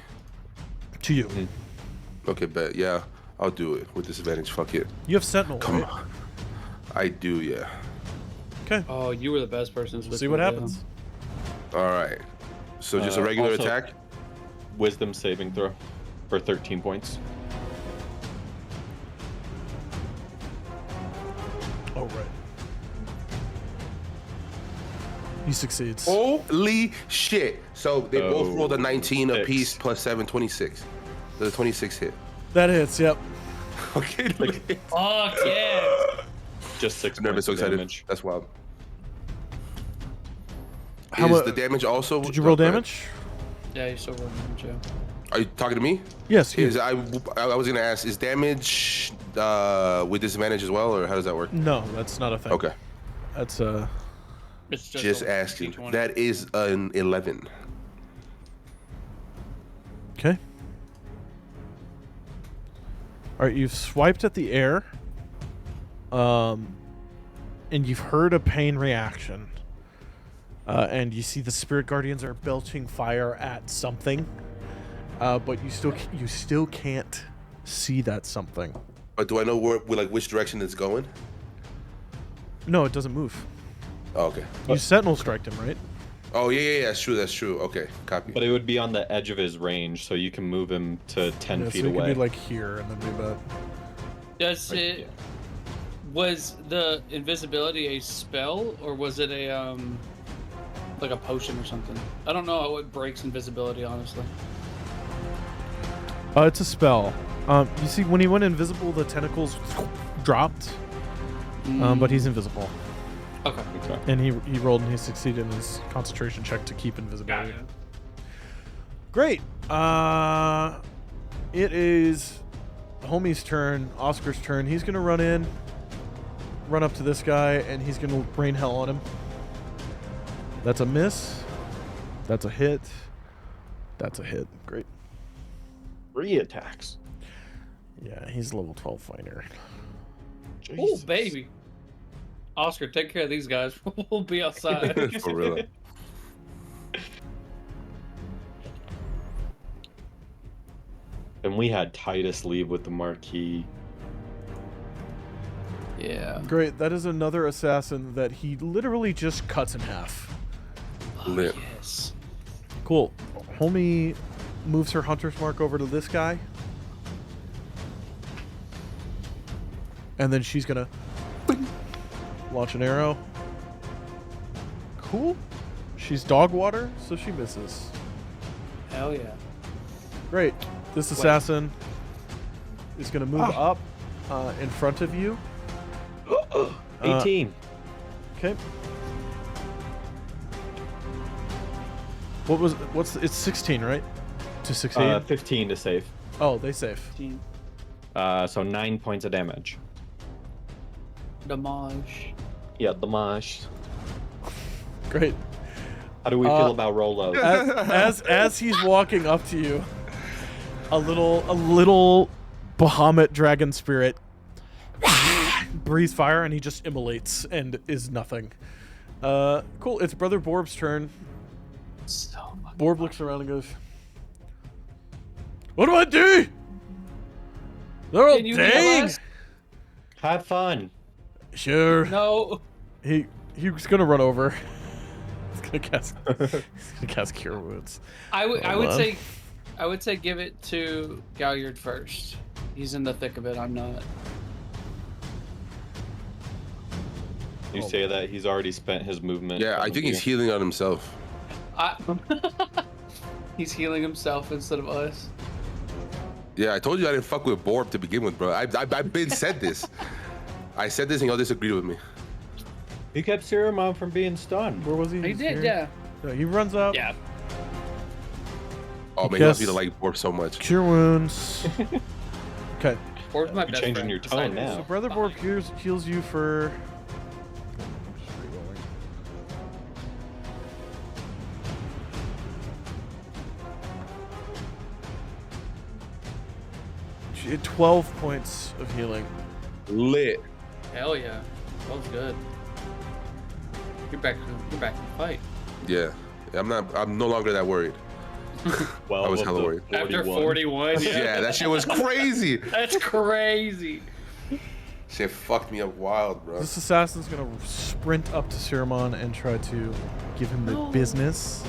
To you. Okay, bet. Yeah, I'll do it with disadvantage. Fuck it. You have Sentinel, Come right? on. I do, yeah. Okay. Oh, you were the best person. We'll see what happens. All right. So just a regular Also- attack? Wisdom saving throw for 13 points. Oh, right. He succeeds. Holy shit. So they both rolled a 19 six. apiece plus 7, 26. The 26 hit. That hits, yep. Okay. Fuck yeah. Just 6 I've never been points so of excited. damage. That's wild. How Is mu- the damage also? Did you roll go ahead. damage? Yeah, you still rolling damage, yeah. Are you talking to me? Yes, you. Is I was gonna ask, is damage with disadvantage as well, or how does that work? No, that's not a thing. Okay, That's It's just a asking. D20. That is an 11. okay. All right, you've swiped at the air. And you've heard a pain reaction. And you see the spirit guardians are belching fire at something. But you still can't see that something. But do I know which direction it's going? No, it doesn't move. Oh, okay. You sentinel striked him, right? Oh yeah, that's true. That's true. Okay, copy. But it would be on the edge of his range, so you can move him to 10 Yeah, feet so it away. could be like here and then do that. Does it... Was the invisibility a spell, or was it a, like a potion or something? I don't know what breaks invisibility, honestly. It's a spell. You see, when he went invisible, the tentacles dropped. But he's invisible. Okay. Okay. And he rolled and he succeeded in his concentration check to keep invisibility. Gotcha. Great. It is homie's turn, Oscar's turn. He's going to run up to this guy, and he's going to rain hell on him. That's a miss. That's a hit. That's a hit. Great. 3 attacks. Yeah, he's level 12 fighter. Oh, Jesus. baby. Oscar, take care of these guys. We'll be outside. For real. And we had Titus leave with the Marquis. Yeah. Great. That is another assassin that he literally just cuts in half. Lit. Yes. Cool. Homie moves her hunter's mark over to this guy. And then she's gonna launch an arrow. Cool. She's dog water, so she misses. Hell yeah. Great. This assassin is gonna move up in front of you. 18. Okay. It's 16, right? To succeed? 15 to save. Oh, they save. So 9 points of damage. Damage. Yeah, damage. Great. How do we feel about Rolo? As he's walking up to you, a little Bahamut dragon spirit breathes fire, and he just immolates and is nothing. Cool. It's Brother Borb's turn. So much. Borb looks around and goes, "What do I do? They're all Can you heal dang." us? Have fun. Sure. No. He was gonna run over. He's gonna cast Cure Wounds. I would Hold on. say give it to Galliard first. He's in the thick of it. I'm not. You say that he's already spent his movement. Yeah, I think he's healing on himself. He's healing himself instead of us. Yeah, I told you I didn't fuck with Borb to begin with, bro. I've been said this. I said this and y'all disagreed with me. He kept Siromon from being stunned. Where was he? He He's did, here. yeah. So he runs up. Yeah. Oh man, Yes. he must be to like Borb so much. Cure Wounds. Okay. Orb's my You're best changing friend. your Besides tone now. So Brother Borb heals you for. She had 12 points of healing. Lit. Hell yeah, that was good. You're back in the fight. Yeah. I'm no longer that worried. Well, I was hella worried. After 41, Yeah, that shit was crazy. That's crazy. Shit fucked me up wild, bro. This assassin's gonna sprint up to Siromon and try to give him the business.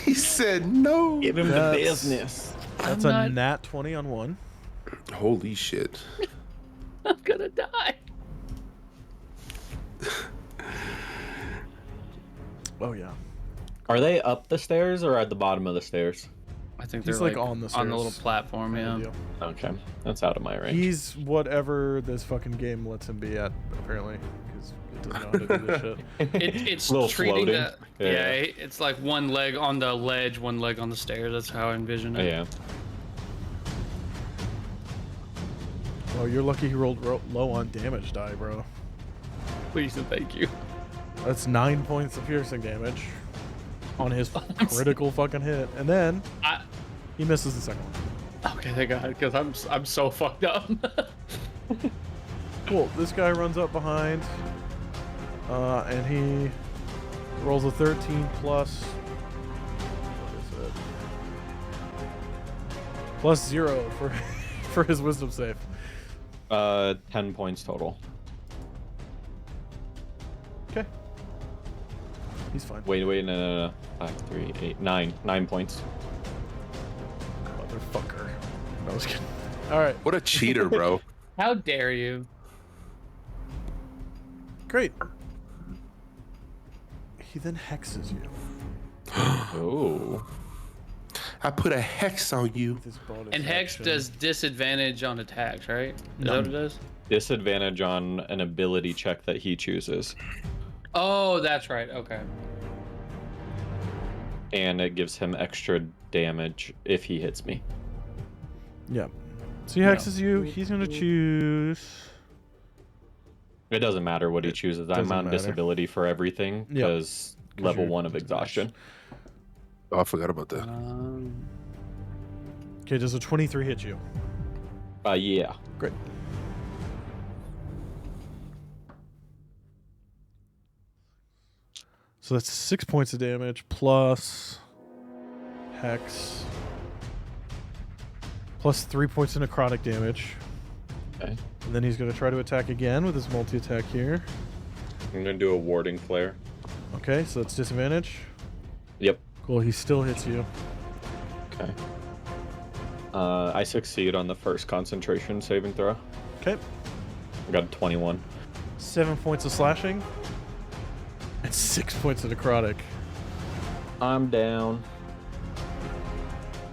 He said no. Give him That's- the business. That's a nat 20 on one. Holy shit. I'm gonna die. Oh yeah. Are they up the stairs or at the bottom of the stairs? I think He's they're like on the little stairs. platform. Kind of Yeah. deal. Okay, that's out of my range. He's whatever this fucking game lets him be at, apparently, because it doesn't know how to do this shit. It's Little treating floating. the Yeah. it's like one leg on the ledge, one leg on the stairs. That's how I envision it. Yeah. Oh, you're lucky he rolled low on damage die, bro. Please and thank you. That's 9 points of piercing damage on his critical fucking hit, and then he misses the second one. Okay, thank God, because I'm so fucked up. Cool. This guy runs up behind, and he rolls a 13 plus. What is it? Plus 0 for his wisdom save. 10 points total. Okay. He's fine. Wait, no. 5, 3, 8, 9. 9 points. Motherfucker. No, I was kidding. All right. What a cheater, bro. How dare you? Great. He then hexes you Oh. I put a hex on you. with his bonus And Hex action. does disadvantage on attacks, right? Is that what it does? Disadvantage on an ability check that he chooses. Oh, that's right. Okay. And it gives him extra damage if he hits me. Yeah. So he hexes you. He's gonna choose. It doesn't matter what he chooses. I'm Doesn't on matter. disability for everything Yep. because level you're 1 of exhaustion. Oh, I forgot about that. Okay, does a 23 hit you? Yeah. Great. So that's 6 points of damage plus hex plus 3 points of necrotic damage. Okay. And then he's going to try to attack again with his multi-attack here. I'm gonna do a warding flare. Okay, so that's disadvantage. Yep. Cool, he still hits you. Okay. I succeed on the first concentration saving throw. Okay. I got a 21. 7 points of slashing. And 6 points of necrotic. I'm down.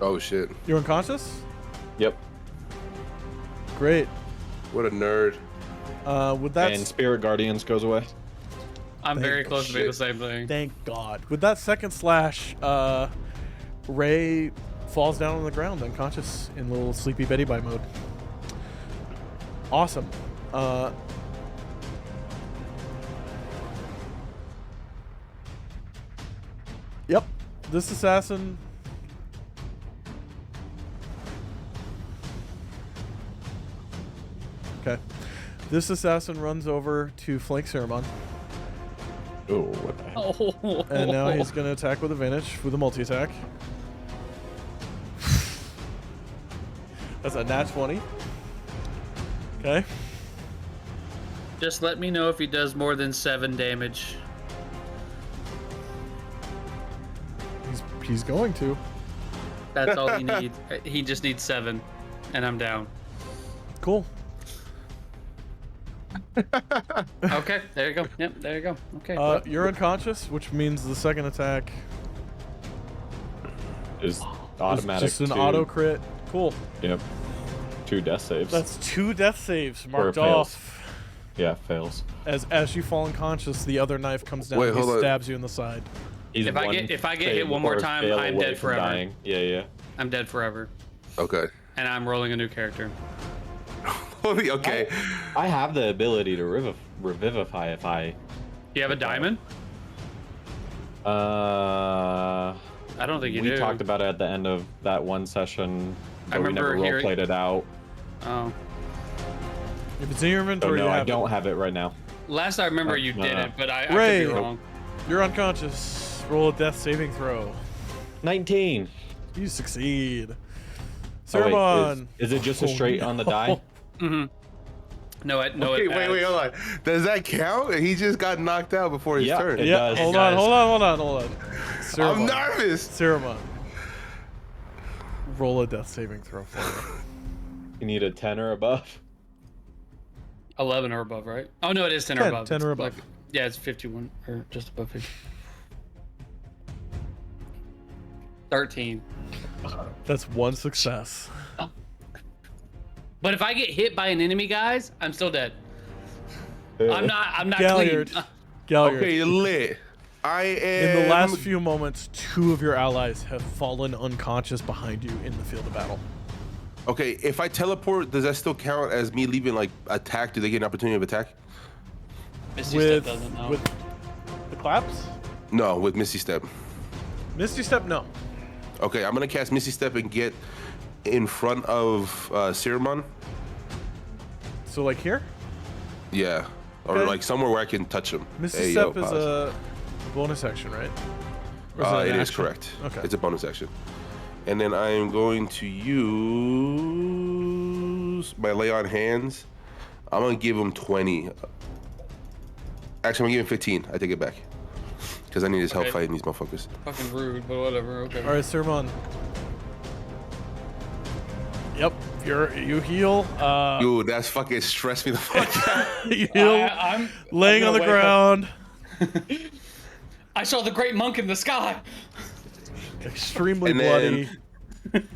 Oh shit. You're unconscious? Yep. Great. What a nerd. With that, And Spirit Guardians goes away. I'm very close to doing the shit. same thing. thank God. With that second slash, Rae falls down on the ground, unconscious, in little sleepy Betty Bye mode. Awesome. Yep. This assassin. Okay. This assassin runs over to flank Siromon, Oh, what the hell? Oh. and now he's going to attack with advantage with a multi-attack. That's a nat 20. Okay. Just let me know if he does more than 7 damage. He's going to. That's all he needs. He just needs 7, and I'm down. Cool. Okay, there you go. Yep, there you go. Okay. You're unconscious, which means the second attack Is is automatic. just an to- auto crit. Cool. Yep. 2 death saves. That's 2 death saves marked fails. off. Yeah, fails. As you fall unconscious, the other knife comes down Wait, and he hold on. stabs you in the side. He's If I one get hit fail one more or time, fail I'm away dead from forever. dying. Yeah. I'm dead forever, Okay. and I'm rolling a new character. Holy, okay. I have the ability to revivify if I. You have a diamond? I don't think you we do. talked about it at the end of that one session, I but we never remember hearing- role played it out. Oh. If it's in your So inventory, no, you I have don't have it right now. Last I remember, you No, did no. it, but I Rae. could be wrong. You're unconscious. Roll a death saving throw. 19. You succeed. Oh, wait, Siromon. is it just a straight on the die? Mm-hmm. No, no. Okay, it wait, hold on. Does that count? He just got knocked out before his Yeah, turn. it Yeah, does. hold It on, does. hold on. I'm Siromon. nervous. Siromon. Roll a death saving throw for me. You need a 10 or above. 11 or above, right? Oh no, it is 10 or 10, above. 10 It's or above. like- yeah, it's 51 or just above 50. 13. That's one success. But if I get hit by an enemy, guys, I'm still dead. I'm not Galliard. clean. Galliard. Okay, lit. I am. In the last few moments, 2 of your allies have fallen unconscious behind you in the field of battle. Okay, if I teleport, does that still count as me leaving like attack? Do they get an opportunity of attack? Misty With, Step doesn't know. with the claps? No, with Misty Step. Misty Step, no. Okay, I'm gonna cast Misty Step and get in front of Siromon. So like here? Yeah, or Okay. like somewhere where I can touch him. Misty Hey, Step yo, is pause. a bonus action, right? Or It an is action? correct. Okay. It's a bonus action. And then I am going to use my lay on hands. I'm gonna give him 20. Actually, I'm gonna give him 15. I take it back. Because I need his help Okay. fighting these motherfuckers. Fucking rude, but whatever. Okay. All right, Siromon. Yep, you heal. Dude, that's fucking stressed me the fuck out. You heal, I'm laying on the ground, I saw the great monk in the sky. extremely And then- bloody.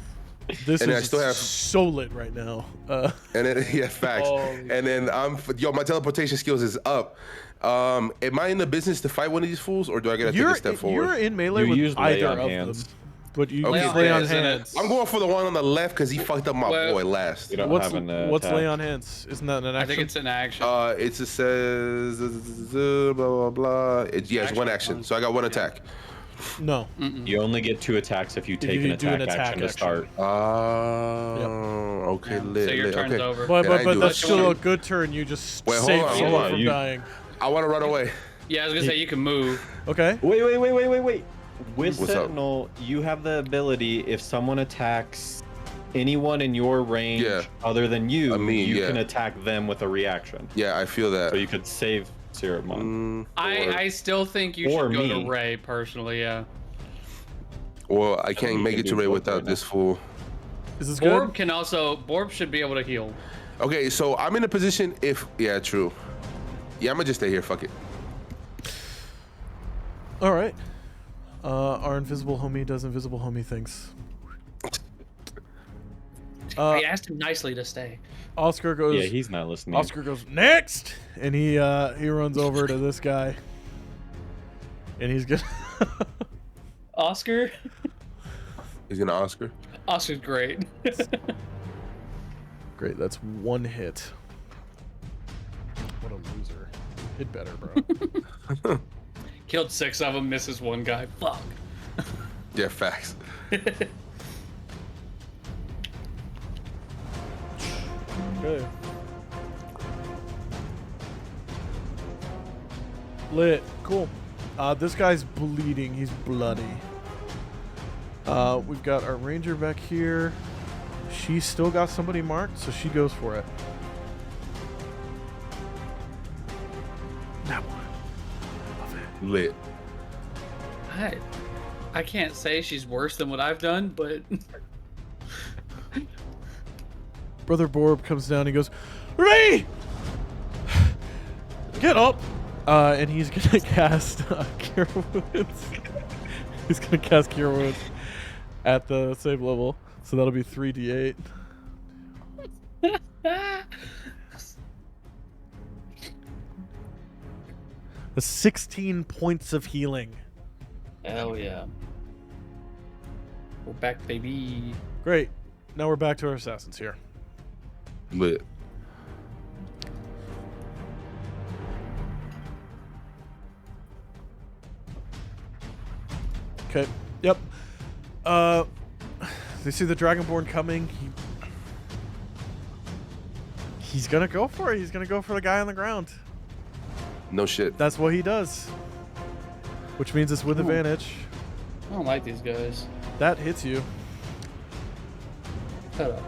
This and then I is still have- so lit right now. And then, yeah, facts. Holy And then my teleportation skills is up. Am I in the business to fight one of these fools, or do I gotta take a step forward? You're in melee You with used lay either on of hands. them, but you Okay, use lay on then- hands. I'm going for the one on the left because he fucked up my Well- boy last. You don't What's have an what's attack. lay on hands? Isn't that an I action? think it's an action. It just says blah blah blah. It's one Action. action, so I got one attack. No. You only get 2 attacks if you take you an do an attack, attack action to action. start. Okay, Yeah. lit. So your lit. turn's Okay. over. But Can I but do that's it? still a good turn. You just Wait, hold save on, hold someone on. from You- dying. I want to run away. Yeah, I was gonna say you can move. Okay. Wait. With What's up? Sentinel, you have the ability, if someone attacks anyone in your range Yeah. other than you, Me, you yeah. can attack them with a reaction. Yeah, I feel that. So you could save Siromon. I still think you or should go me. to Rae personally. Yeah. Well, I can't you make can it to do Rae both without right this fool. Is this Borb good? can also. Borb should be able to heal. Okay, so I'm in a position if yeah, true. Yeah, I'm gonna just stay here. Fuck it. All right. Our invisible homie does invisible homie things. I asked him nicely to stay. Oscar goes. Yeah, he's not listening. Oscar goes next, and he runs over to this guy, and he's gonna. Oscar. He's gonna Oscar. Oscar's great. Great, that's one hit. What a loser. Hit better, bro. Killed 6 of them, misses 1 guy. Fuck. Yeah, facts. Okay. Lit. Cool. This guy's bleeding. He's bloody. We've got our ranger back here. She's still got somebody marked, so she goes for it. That one. Love it. Lit. I can't say she's worse than what I've done, but Brother Borb comes down and he goes, Rae! Get up! And he's gonna cast Cure Wounds. He's gonna cast Cure Wounds at the same level. So that'll be 3d8. The 16 points of healing. hell yeah. We're back, baby. Great. Now we're back to our assassins here. Lit. Okay. Yep. They see the Dragonborn coming. He's gonna go for it. He's gonna go for the guy on the ground. No shit. That's what he does. Which means it's with advantage. I don't like these guys. That hits you. Shut up.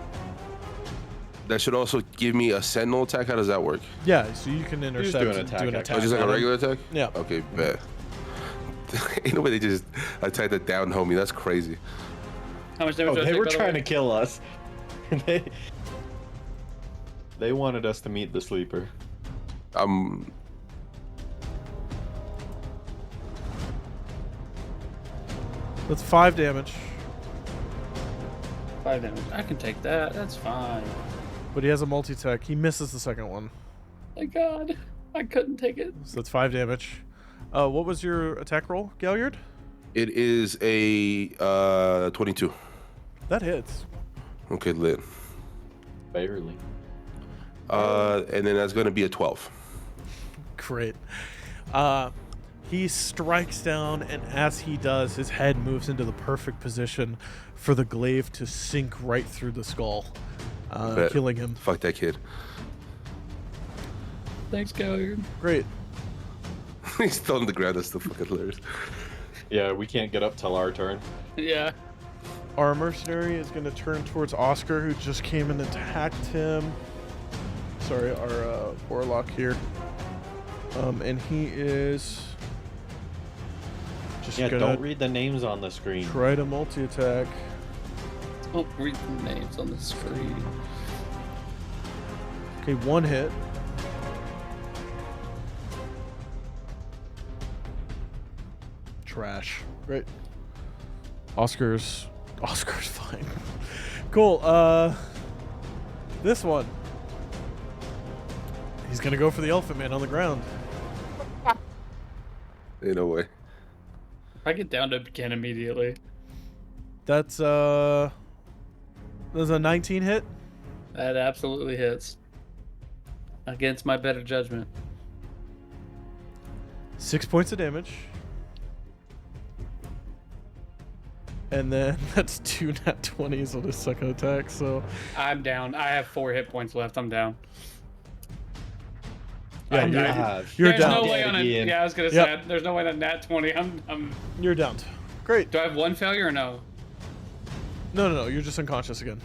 That should also give me a sentinel attack. How does that work? Yeah, so you can intercept do an and attack, do an actually. attack. Oh, just like a on him. regular attack? Yeah. Okay, bet. Ain't no way they just attacked that down homie. That's crazy. How much damage? Oh, do I they take, were by the trying way? to kill us. They wanted us to meet the sleeper. That's 5 damage. 5 damage. I can take that. That's fine. But he has a multi-tech. He misses the second one. Thank God. I couldn't take it. So that's 5 damage. What was your attack roll, Galliard? It is a 22. That hits. Okay, lit. Barely. And then that's gonna be a 12. Great. He strikes down, and as he does, his head moves into the perfect position for the glaive to sink right through the skull, Bet. killing him. Fuck that kid. Thanks, Galliard. Great. He's still on the ground. That's still fucking hilarious. Yeah, we can't get up till our turn. Yeah. Our mercenary is going to turn towards Oscar, who just came and attacked him. Sorry, our warlock here. And he is just Yeah, gonna don't read the names on the screen. try to multi-attack. Don't read the names on the screen. Okay, 1 hit. Trash. Great. Oscar's fine. Cool. This one. He's gonna go for the elephant man on the ground. Ain't no way. I get down to begin immediately. That's a 19 hit. That absolutely hits. Against my better judgment. 6 points of damage. And then that's 2 nat 20s on his second attack, so I'm down. I have 4 hit points left. I'm down. yeah, I'm you're, down. you're There's down. no way on a, Ian. yeah, I was gonna say Yep. there's no way on nat 20. I'm. You're down. Great. Do I have 1 failure or no? No, you're just unconscious again.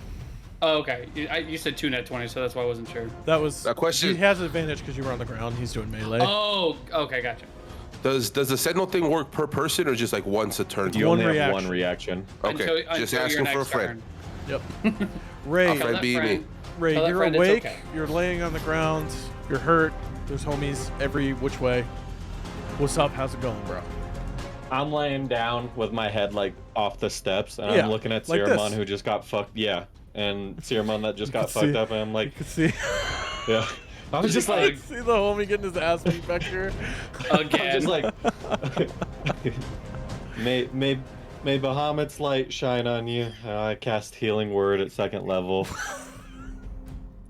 Oh, okay. You said 2 nat 20, so that's why I wasn't sure. That was A question. He has an advantage because you were on the ground. He's doing melee. Oh, okay, gotcha. Does the sentinel thing work per person or just like once a turn? You One only have reaction. one reaction. Okay, just your asking for a next friend. Yep. A Ray, friend that beat me. friend- Ray, tell that you're friend it's awake. okay. You're laying on the ground. You're hurt. There's homies every which way. What's up? How's it going, bro? I'm laying down with my head like off the steps, and Yeah, I'm looking at like Siromon this. who just got fucked. Yeah, and Siromon that just got can fucked see- up, and I'm You like, can see. yeah. I was just like, see the homie getting his ass beat back here. I'm Again. just like, may Bahamut's light shine on you. I cast healing word at 2nd level.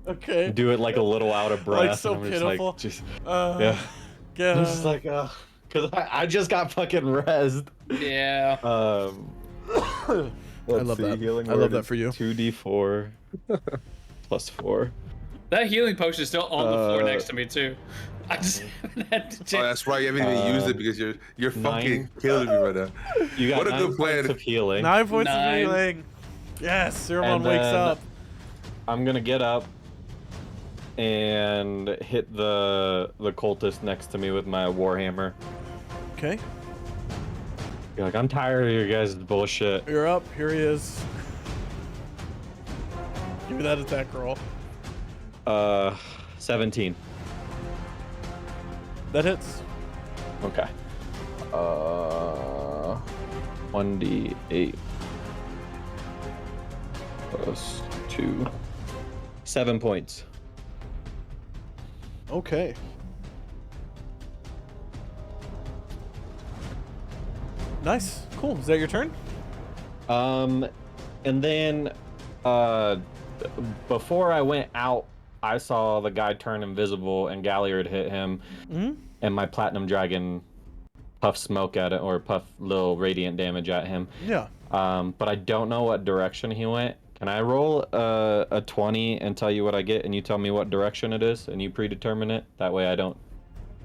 Okay. Do it like a little out of breath. Like so and I'm just pitiful. Like, just, Yeah. yeah. I'm just like, because I just got fucking rezzed. Yeah. Let's love see, that. Healing I love word that is for you. 2d4 plus 4. That healing potion is still on the floor Uh, next to me too. I just haven't had to Oh, check. that's right. You haven't even used it because you're fucking 9. killing me right now. You got What a 9 good plan. points of healing. 9 points of 9. healing. Yes, Siromon And wakes then- up. I'm gonna get up and hit the cultist next to me with my warhammer. Okay. Be like, I'm tired of your guys' bullshit. You're up. Here he is. Give me that attack roll. 17. That hits. Okay. 1d8 plus 2. 7 points. Okay. Nice. Cool. Is that your turn? And then before I went out, I saw the guy turn invisible and Galliard hit him, Mm-hmm. and my platinum dragon puff smoke at it or puff little radiant damage at him. Yeah. But I don't know what direction he went. Can I roll a 20 and tell you what I get, and you tell me what direction it is, and you predetermine it? That way I don't,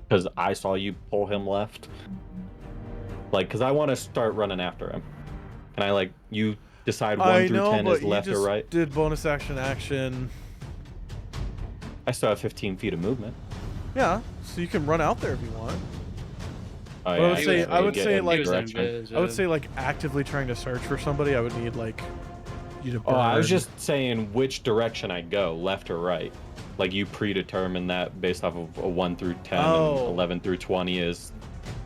because I saw you pull him left. Like, because I want to start running after him. Can I, like, you decide 1 through 10 is left or right? Did bonus action. I still have 15 feet of movement. Yeah, so you can run out there if you want. Oh, But yeah, I would say like direction. I would say like actively trying to search for somebody. I would need like you to. Oh, I was burn. just saying which direction I go, left or right. Like you predetermine that based off of a 1 through 10, Oh. and 11 through 20 is.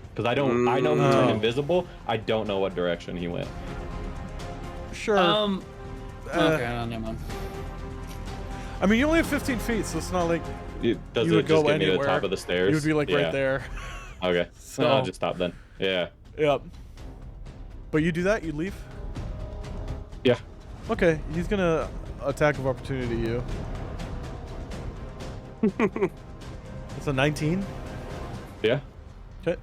Because I know he turned invisible. I don't know what direction he went. Sure. Okay, no, never mind. I mean, you only have 15 feet, so it's not like Does you it would just go get me to the anywhere. top of the stairs? You would be like Yeah. right there. Okay. So- No, I'll just stop then. Yeah. Yep. But you do that, you leave. Yeah. Okay, he's gonna attack of opportunity you. It's a 19. Yeah. Okay.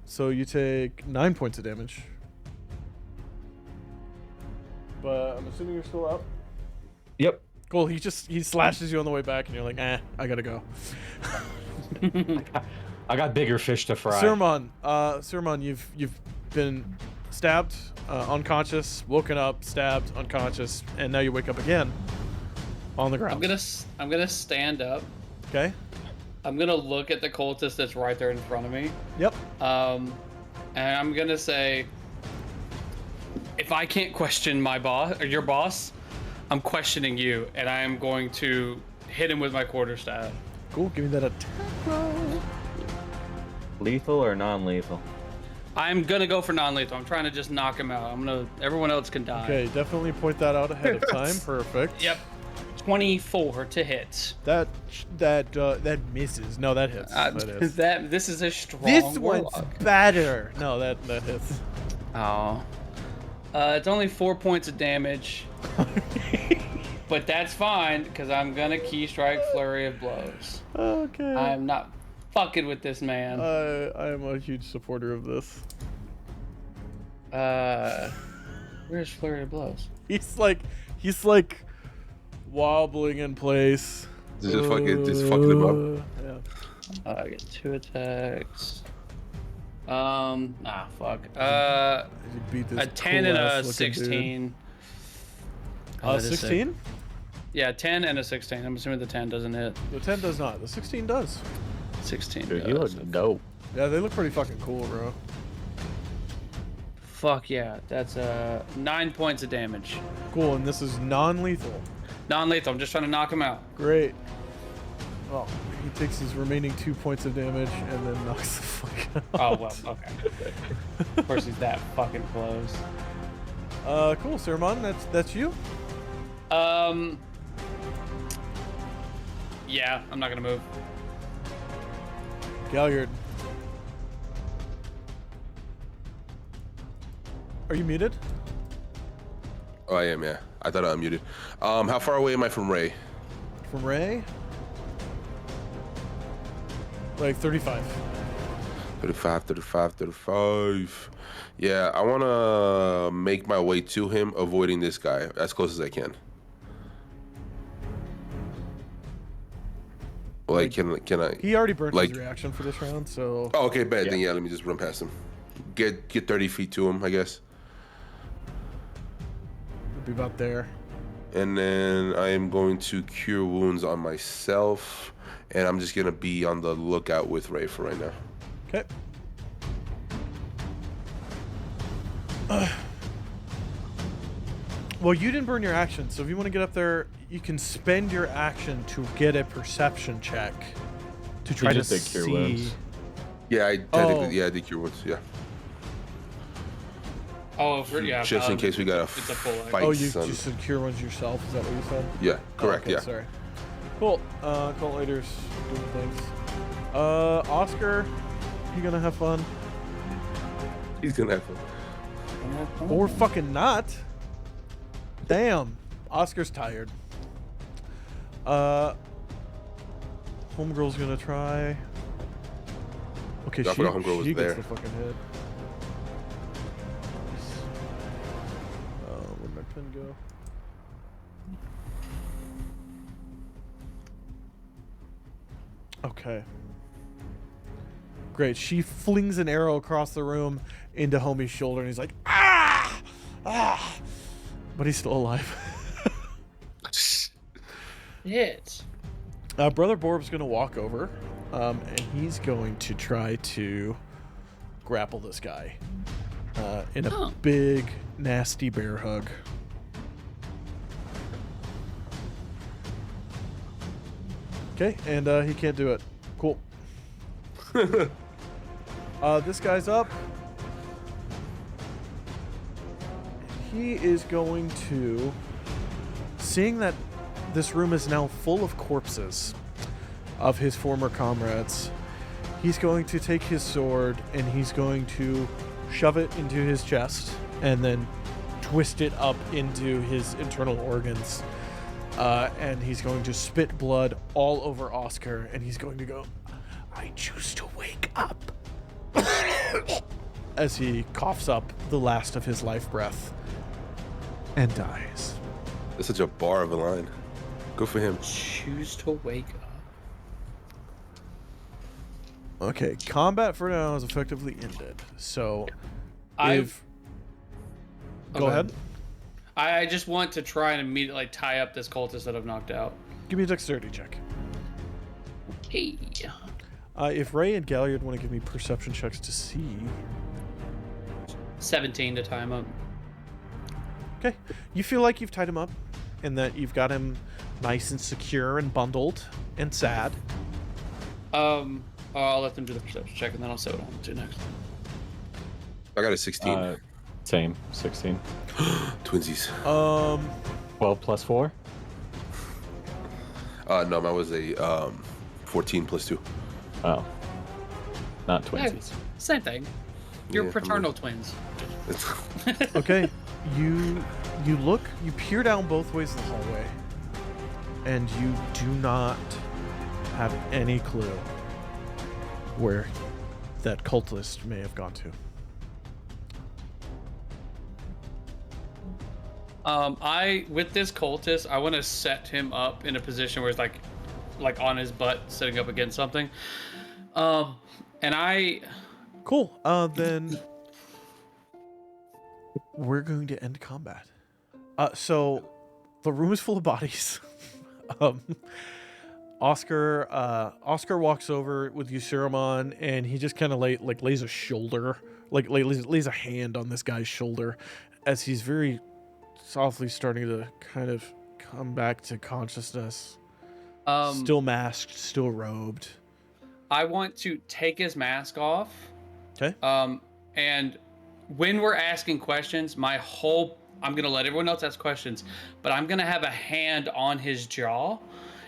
So you take 9 points of damage. But I'm assuming you're still up. Yep. Cool. He slashes you on the way back, and you're like, I gotta go. I got bigger fish to fry. Siromon, you've been stabbed, unconscious, woken up, stabbed, unconscious, and now you wake up again on the ground. I'm gonna stand up. Okay. I'm gonna look at the cultist that's right there in front of me. Yep. And I'm gonna say, if I can't question my boss or your boss, I'm questioning you, and I am going to hit him with my quarterstaff. Cool. Give me that attack roll. Lethal or non-lethal? I'm gonna go for non-lethal. I'm trying to just knock him out. Everyone else can die. Okay, definitely point that out ahead of time. Perfect. Yep. 24 to hit. That misses. No, that hits. That hits. This is a strong. This one's warlock. better. No, that hits. Oh. It's only 4 points of damage. But that's fine, because I'm gonna key strike flurry of blows. Okay. I'm not fucking with this man. I am a huge supporter of this. Where's flurry of blows? He's like wobbling in place. Just fucking him up. Yeah. I get 2 attacks. Fuck. You beat this A 10 and cool-ass a looking 16. Dude. 16? Yeah, 10 and a 16. I'm assuming the 10 doesn't hit. The 10 does not. The 16 does. 16 Dude, does. he looks dope. Yeah, they look pretty fucking cool, bro. Fuck yeah. That's 9 points of damage. Cool, and this is non-lethal. Non-lethal. I'm just trying to knock him out. Great. Well, he takes his remaining 2 points of damage and then knocks the fuck out. Oh, well, okay. Of course, he's that fucking close. Cool, Siromon, that's you? Yeah, I'm not gonna move. Galliard. Are you muted? Oh, I am, yeah. I thought I unmuted. How far away am I from Rae? From Rae? Like 35. 35. Yeah, I want to make my way to him, avoiding this guy as close as I can. Like, can I? He already burnt like- his reaction for this round, so... Oh, okay, bad. Then yeah, let me just run past him. Get 30 feet to him, I guess. It'll be about there. And then I am going to cure wounds on myself, and I'm just gonna be on the lookout with Rae for right now. Okay. Well, you didn't burn your action, so if you want to get up there, you can spend your action to get a perception check to try to just did cure see. wounds. Yeah, I technically, Oh. I did cure wounds. Yeah, Oh, yeah. just in case we got a It's a full act. fight. Oh, you son. just said cure ones yourself. Is that what you said? Yeah, correct. Okay, yeah. Sorry. Cool. Cult leaders doing things. Oscar, you gonna have fun? He's gonna have fun. Or fucking not. Damn. Oscar's tired. Homegirl's gonna try. Okay, I forgot Homegirl was she gets there. the fucking hit. Where'd my pen go? Okay. Great. She flings an arrow across the room into Homie's shoulder, and he's like, ah! Ah! But he's still alive. Hit. Brother Borb's going to walk over, and he's going to try to grapple this guy in a big, nasty bear hug. Okay, and he can't do it. Cool. This guy's up. He is going to, seeing that this room is now full of corpses of his former comrades, he's going to take his sword and he's going to shove it into his chest and then twist it up into his internal organs. And he's going to spit blood all over Oscar, and he's going to go, I choose to wake up, as he coughs up the last of his life breath and dies. That's such a bar of a line. Good for him. Choose to wake up. Okay, combat for now is effectively ended. So, I've- Go ahead. I just want to try and immediately tie up this cultist that I've knocked out. Give me a dexterity check. Hey. If Rae and Galliard want to give me perception checks to see. 17 to tie him up. Okay, you feel like you've tied him up and that you've got him nice and secure and bundled and sad. I'll let them do the perception check and then I'll say what I want to do next. I got a 16. Same, 16. Twinsies. 12 plus 4? No, mine was a 14 plus 2. Oh. Not Yeah, twinsies. same thing. You're Yeah, fraternal twins. Okay, you look, you peer down both ways of the hallway, and you do not have any clue where that cultist may have gone to. With this cultist, I want to set him up in a position where it's like on his butt, sitting up against something. Cool. Then we're going to end combat. So the room is full of bodies. Oscar walks over with you, Siromon, and he just kind of lays a shoulder, lays a hand on this guy's shoulder as he's very softly starting to kind of come back to consciousness. Still masked, still robed. I want to take his mask off. Okay. And when we're asking questions, I'm going to let everyone else ask questions, but I'm going to have a hand on his jaw.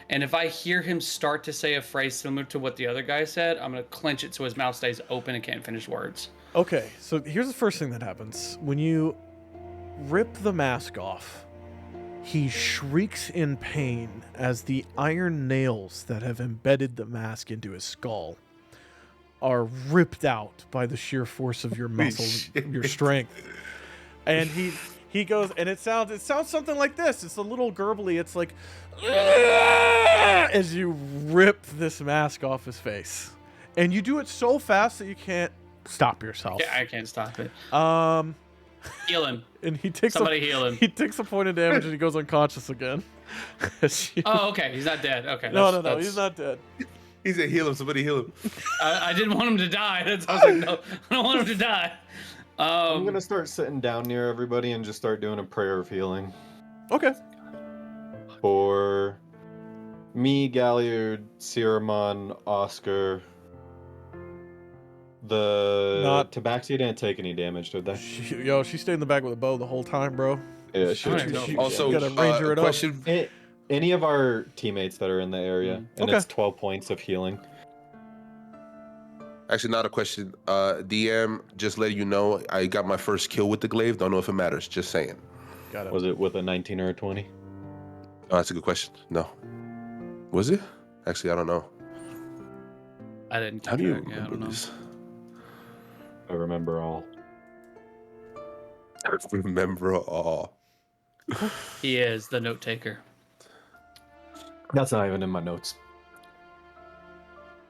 And if I hear him start to say a phrase similar to what the other guy said, I'm going to clench it so his mouth stays open and can't finish words. Okay, so here's the first thing that happens. When you rip the mask off, he shrieks in pain as the iron nails that have embedded the mask into his skull are ripped out by the sheer force of your muscle, your strength. And he goes, and it sounds something like this. It's a little gurgly. It's like, as you rip this mask off his face. And you do it so fast that you can't stop yourself. Yeah, I can't stop it. Heal him. And he takes heal him. He takes a point of damage and he goes unconscious again. Oh, okay. He's not dead. Okay. No, he's not dead. He said, heal him. Somebody heal him. I didn't want him to die. I was like, no, I don't want him to die. I'm gonna start sitting down near everybody and just start doing a prayer of healing. Okay. For me, Galliard, Siromon, Oscar. The Tabaxi didn't take any damage, did they? She stayed in the back with a bow the whole time, bro. Yeah, Also, gotta ranger it up. question. Any of our teammates that are in the area, and Okay. it's 12 points of healing. Actually, not a question. DM, just letting you know, I got my first kill with the glaive. Don't know if it matters. Just saying. Got it. Was it with a 19 or a 20? Oh, that's a good question. No. Was it? Actually, I don't know. I didn't. How do you track. Yeah, I remember don't know. this? I remember all. I remember all. He is the note taker. That's not even in my notes.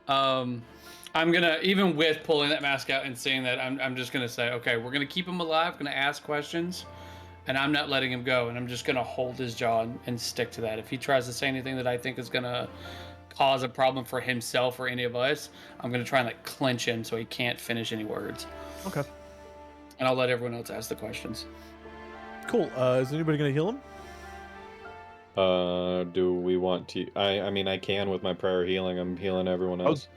I'm gonna, even with pulling that mask out and seeing that, I'm just gonna say, okay, we're gonna keep him alive. Gonna ask questions, and I'm not letting him go. And I'm just gonna hold his jaw and stick to that. If he tries to say anything that I think is gonna cause a problem for himself or any of us, I'm gonna try and like clench him so he can't finish any words. Okay. And I'll let everyone else ask the questions. Cool. Is anybody gonna heal him? Do we want to? I mean, I can with my prayer healing. I'm healing everyone else.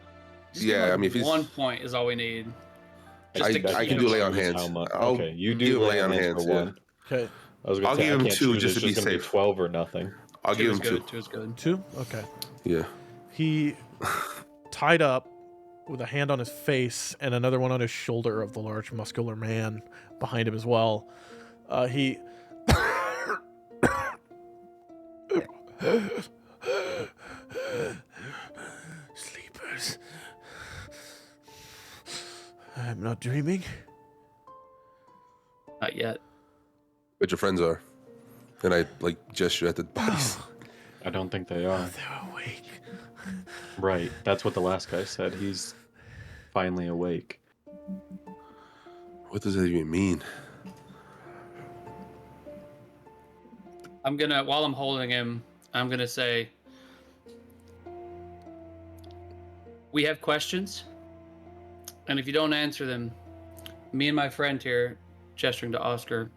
Just give him, Yeah, like, I mean, if it's 1 point is all we need. Just I to keep can him do lay alive. on hands. How much? I'll Okay, you give do him lay on hands for yeah. one. Okay. I was gonna I'll say give I him can't 2 choose. just It's to be gonna be safe. 12 or nothing. I'll Two give is him good. 2. 2 is good. 2? Okay. Yeah. He tied up with a hand on his face and another one on his shoulder of the large muscular man behind him as well. He sleepers. I'm not dreaming. Not yet. But your friends are. And I like gesture at the bodies. I don't think they are. They're awake. Right. That's what the last guy said. He's finally awake. What does that even mean? I'm gonna, while I'm holding him, I'm gonna say, we have questions, and if you don't answer them, me and my friend here, gesturing to Oscar,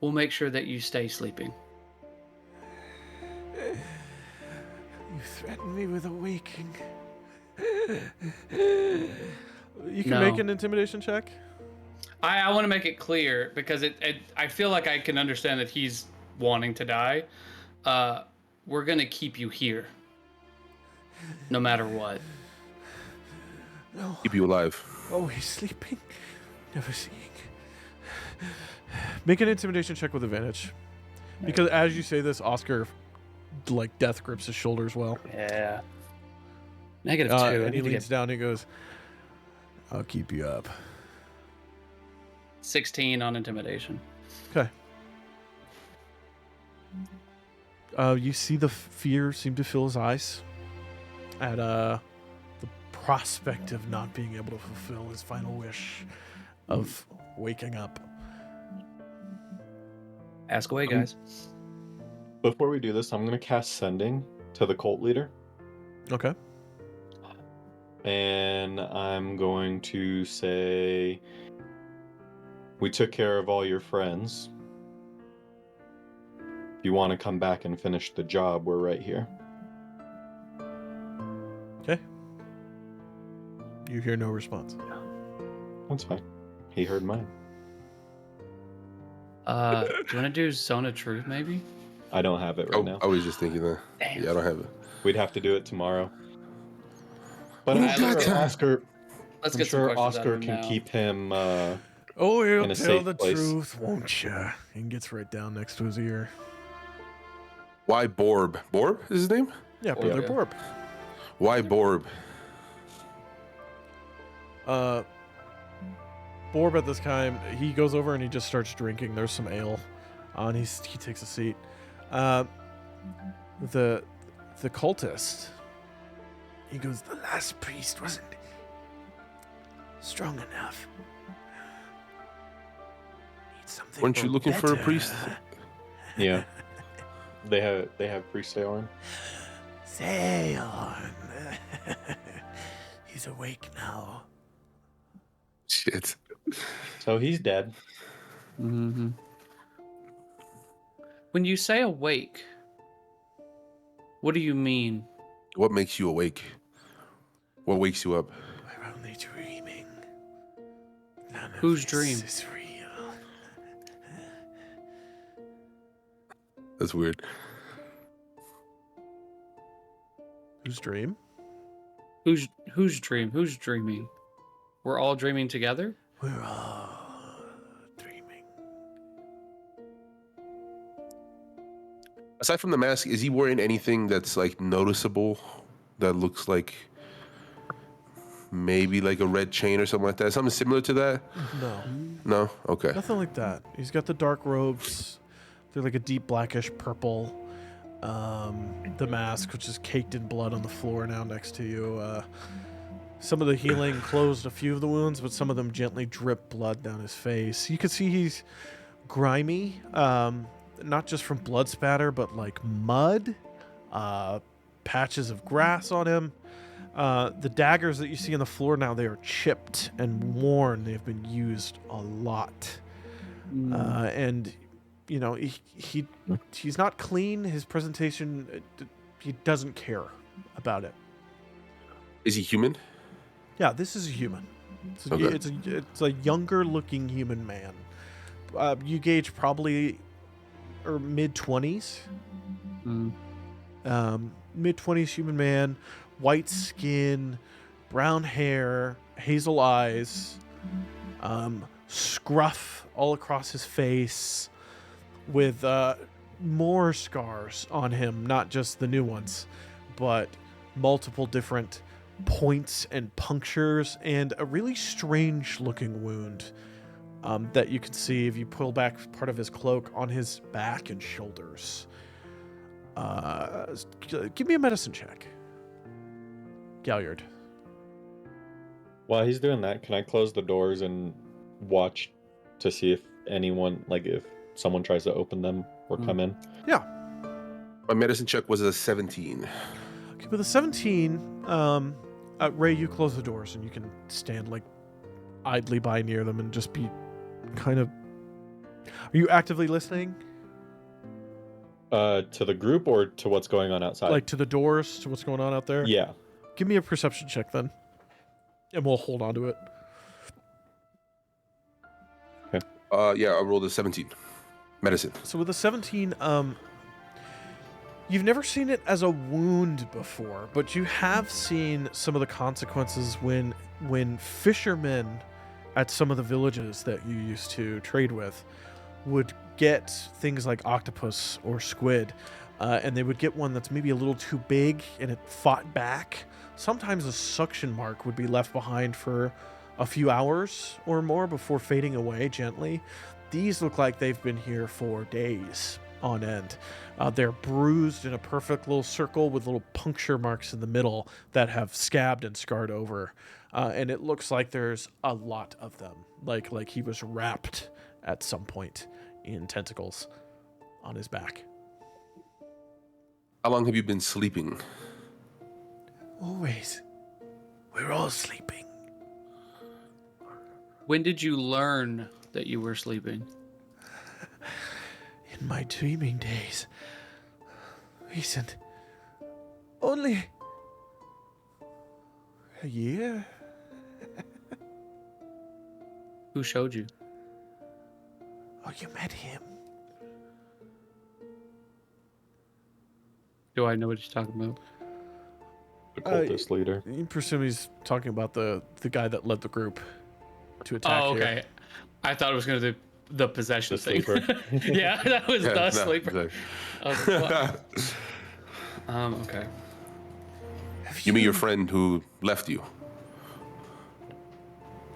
we'll make sure that you stay sleeping. You threaten me with awaking. You can No. make an intimidation check. I want to make it clear because I feel like I can understand that he's wanting to die. We're gonna keep you here, no matter what. No. Keep you alive. Always sleeping, never seeing. Make an intimidation check with advantage. Because as you say this, Oscar, like, death grips his shoulder as well. Yeah. -2. And he leans down and he goes, I'll keep you up. 16 on intimidation. Okay. You see the fear seem to fill his eyes at the prospect of not being able to fulfill his final wish of waking up. Ask away, guys. Before we do this, I'm gonna cast Sending to the cult leader, Okay. and I'm going to say, "We took care of all your friends. If you want to come back and finish the job, we're right here." Okay. You hear no response. That's fine. He heard mine. Do you want to do Zone of Truth, maybe? I don't have it right now. I was just thinking that. Damn. Yeah, I don't have it. We'd have to do it tomorrow. But Oh, I'm sure God. Oscar. Let's I'm get some sure questions out Oscar of him can now. keep him. Oh, he'll In a tell safe the place. truth, won't ya? And gets right down next to his ear. Why Borb? Borb is his name? Yeah, Brother yeah. Borb. Why Borb? Borb at this time, he goes over and he just starts drinking. There's some ale. And he takes a seat. The cultist, he goes, the last priest wasn't strong enough. Need something Weren't you looking for a better. priest? Yeah. They have priest Seorn. Seorn. He's awake now. Shit. So he's dead. Mm-hmm. When you say awake, what do you mean? What makes you awake? What wakes you up? We're only dreaming. None of Whose this dream? is real. That's weird. Whose dream? Whose dream? Who's dreaming? We're all dreaming together? We're all dreaming. Aside from the mask, is he wearing anything that's like noticeable that looks like maybe like a red chain or something like that? Something similar to that? No, No? Okay. nothing like that. He's got the dark robes. They're like a deep blackish purple. The mask, which is caked in blood on the floor now next to you. Some of the healing closed a few of the wounds, but some of them gently drip blood down his face. You can see he's grimy, not just from blood spatter, but like mud, patches of grass on him. The daggers that you see on the floor now, they are chipped and worn. They've been used a lot. And, you know, he's not clean. His presentation, he doesn't care about it. Is he human? Yeah, this is a human. Okay. It's a younger looking human man. You gauge probably mid-20s. Mid-20s human man, white skin, brown hair, hazel eyes, scruff all across his face, with more scars on him, not just the new ones, but multiple different points and punctures, and a really strange looking wound that you can see if you pull back part of his cloak on his back and shoulders. Give me a medicine check, Galliard. While he's doing that, can I close the doors and watch to see if anyone, like if someone tries to open them or come in? Yeah. My medicine check was a 17. Okay, with a 17, Rae, you close the doors and you can stand like idly by near them and just be kind of... Are you actively listening? To the group or to what's going on outside? Like to the doors, to what's going on out there? Yeah. Give me a perception check then, and we'll hold on to it. Yeah, I rolled a 17. Medicine. So with a 17, you've never seen it as a wound before, but you have seen some of the consequences when fishermen at some of the villages that you used to trade with would get things like octopus or squid, and they would get one that's maybe a little too big and it fought back. Sometimes a suction mark would be left behind for a few hours or more before fading away gently. These look like they've been here for days on end. They're bruised in a perfect little circle with little puncture marks in the middle that have scabbed and scarred over. And it looks like there's a lot of them, like he was wrapped at some point in tentacles on his back. How long have you been sleeping? Always. We're all sleeping. When did you learn that you were sleeping? In my dreaming days. Recent. Only a year. Who showed you? Oh, you met him. Do I know what he's talking about? The cultist leader. You presume he's talking about the guy that led the group to attack Oh, here. okay. I thought it was going to do the possession The thing. sleeper. Yeah, that was the no, sleeper. sorry. I was like, what? Okay. You mean your friend who left you?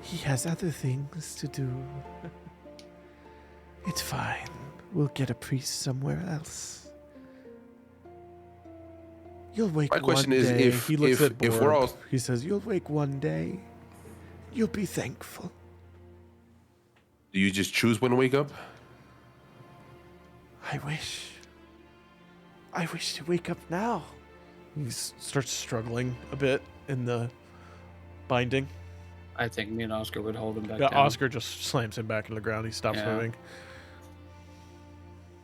He has other things to do. It's fine. We'll get a priest somewhere else. You'll wake My question one is day. if- He looks if- at if we're Borb. all- He says, "You'll wake one day. You'll be thankful." Do you just choose when to wake up? I wish to wake up now. He starts struggling a bit in the binding. I think me and Oscar would hold him back Yeah, down. Oscar just slams him back in the ground. He stops Yeah. moving.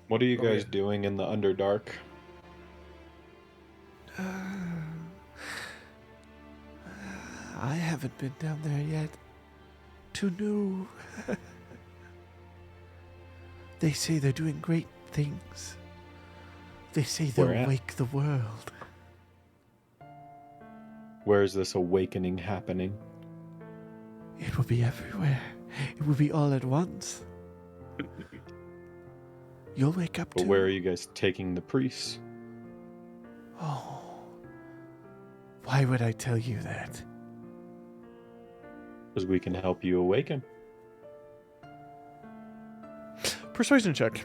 What are you Oh, guys yeah. doing in the Underdark? I haven't been down there yet. Too new. They say they're doing great things. They say they'll Where at? wake the world. Where is this awakening happening? It will be everywhere. It will be all at once. You'll wake up But too. where are you guys taking the priest? Oh. Why would I tell you that? Because we can help you awaken. Persuasion check.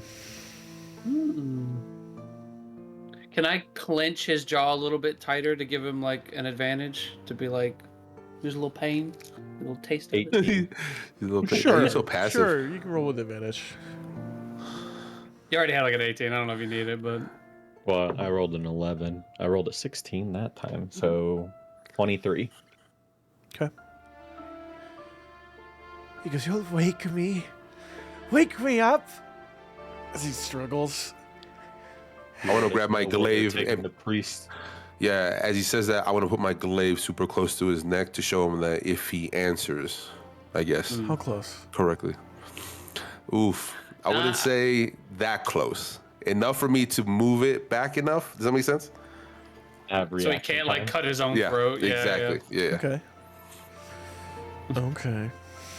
Can I clench his jaw a little bit tighter to give him like an advantage? To be like, there's a little pain, a little taste of it. He's a little bit, Sure. You're so passive. Sure, you can roll with advantage. You already had like an 18. I don't know if you need it, but Well, I rolled an 11. I rolled a 16 that time, so 23. Okay. He goes, "You'll wake me. Wake me up." As he struggles. I want to grab my glaive Taking and the priest. yeah, as he says that, I want to put my glaive super close to his neck to show him that if he answers, I guess How close? correctly. Oof. I wouldn't say that close. Enough for me to move it back enough. Does that make sense? Have so he reaction can't like time. cut his own Yeah, throat. exactly. Yeah. Okay. Okay.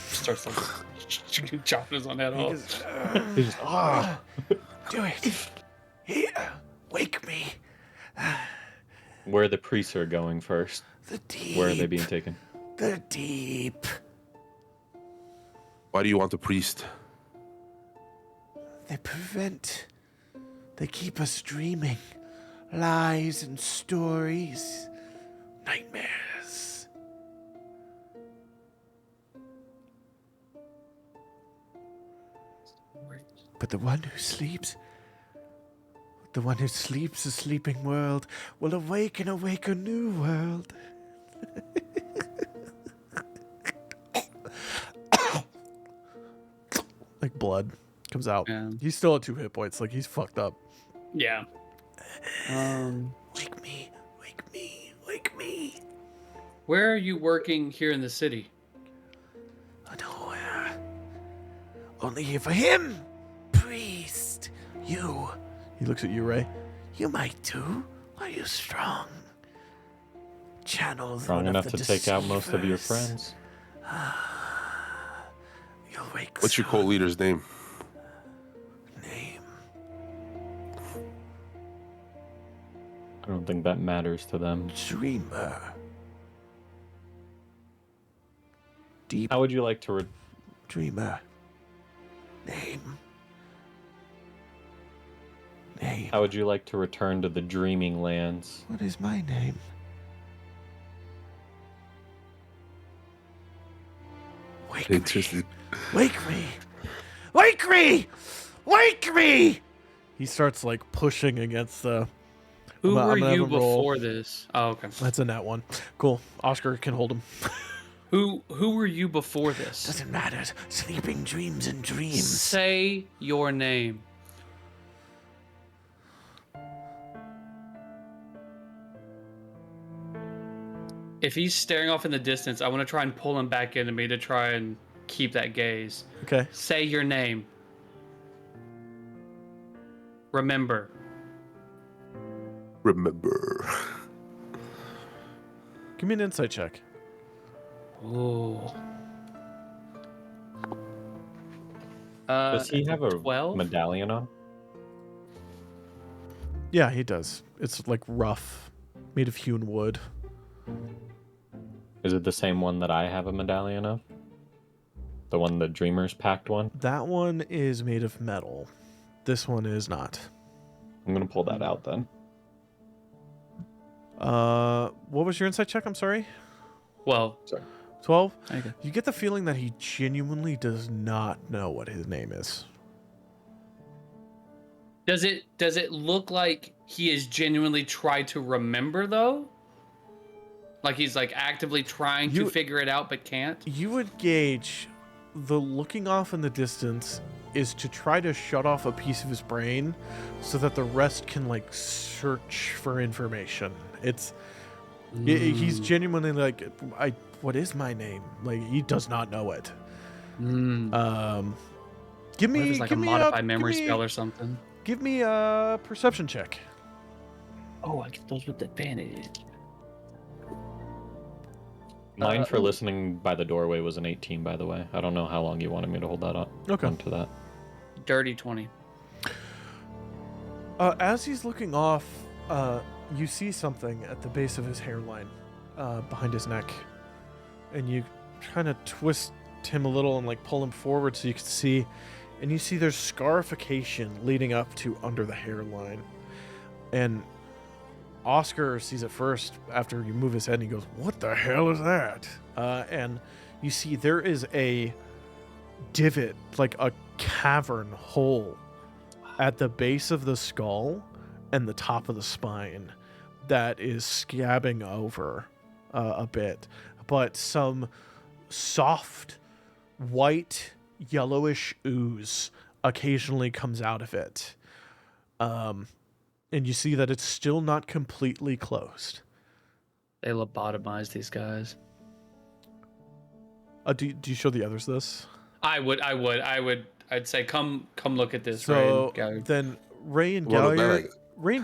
Starts like chopping his own head He off. goes, He's just, "Ah." "Do it. Here, wake me. Where the priests are going first. The deep. Where are they being taken? The deep. Why do you want the priest? They prevent. They keep us dreaming. Lies and stories. Nightmares. But the one who sleeps a sleeping world will awake and awake a new world. Like blood comes out. Yeah. He's still at 2 hit points. Like he's fucked up. Yeah. Wake me, wake me, wake me. Where are you working here in the city? Nowhere. Only here for him, priest. You. He looks at you, Rae. You might too. Are you strong? Channel Strong one enough of to the take out most of your deceivers. friends. You'll wake What's your soon. cult leader's name? Name? I don't think that matters to them. Dreamer. Deep How would you like to dreamer. Name. Name. How would you like to return to the dreaming lands? What is my name? Wake It's me. just Wake me! Wake me! Wake me! He starts like pushing against the. Who I'm were gonna have you him roll. before this? Oh, okay. That's a nat one. Cool. Oscar can hold him. Who were you before this? Doesn't matter. Sleeping dreams and dreams. Say your name. If he's staring off in the distance, I want to try and pull him back into me to try and keep that gaze. Okay. Say your name. Remember. remember. Give me an insight check. Ooh. Does he have a 12? medallion on? Yeah, he does. It's like rough, made of hewn wood. Is it the same one that I have a medallion of? The one the Dreamers packed one? That one is made of metal. This one is not. I'm gonna pull that out then. What was your insight check? I'm sorry. Well, 12? okay. You get the feeling that he genuinely does not know what his name is. Does it look like he is genuinely trying to remember though? Like he's like actively trying to figure it out but can't? You would gauge the looking off in the distance is to try to shut off a piece of his brain so that the rest can like search for information. He's genuinely like, what is my name? Like he does not know it. Give What if me it's like give a me modified memory give me- spell or something? Give me a perception check. Oh, I get those with advantage. Mine for listening by the doorway was an 18, by the way. I don't know how long you wanted me to hold that up. Okay. Onto that. Dirty 20. As he's looking off, you see something at the base of his hairline, behind his neck, and you kind of twist him a little and like pull him forward so you can see, and you see there's scarification leading up to under the hairline, and Oscar sees it first after you move his head, and he goes, "What the hell is that?" And you see there is a divot, like a cavern hole at the base of the skull and the top of the spine that is scabbing over a bit, but some soft white yellowish ooze occasionally comes out of it. And you see that it's still not completely closed. They lobotomize these guys. Do you show the others this? I'd say come look at this. So Ray and Galliard. then Rae and Well,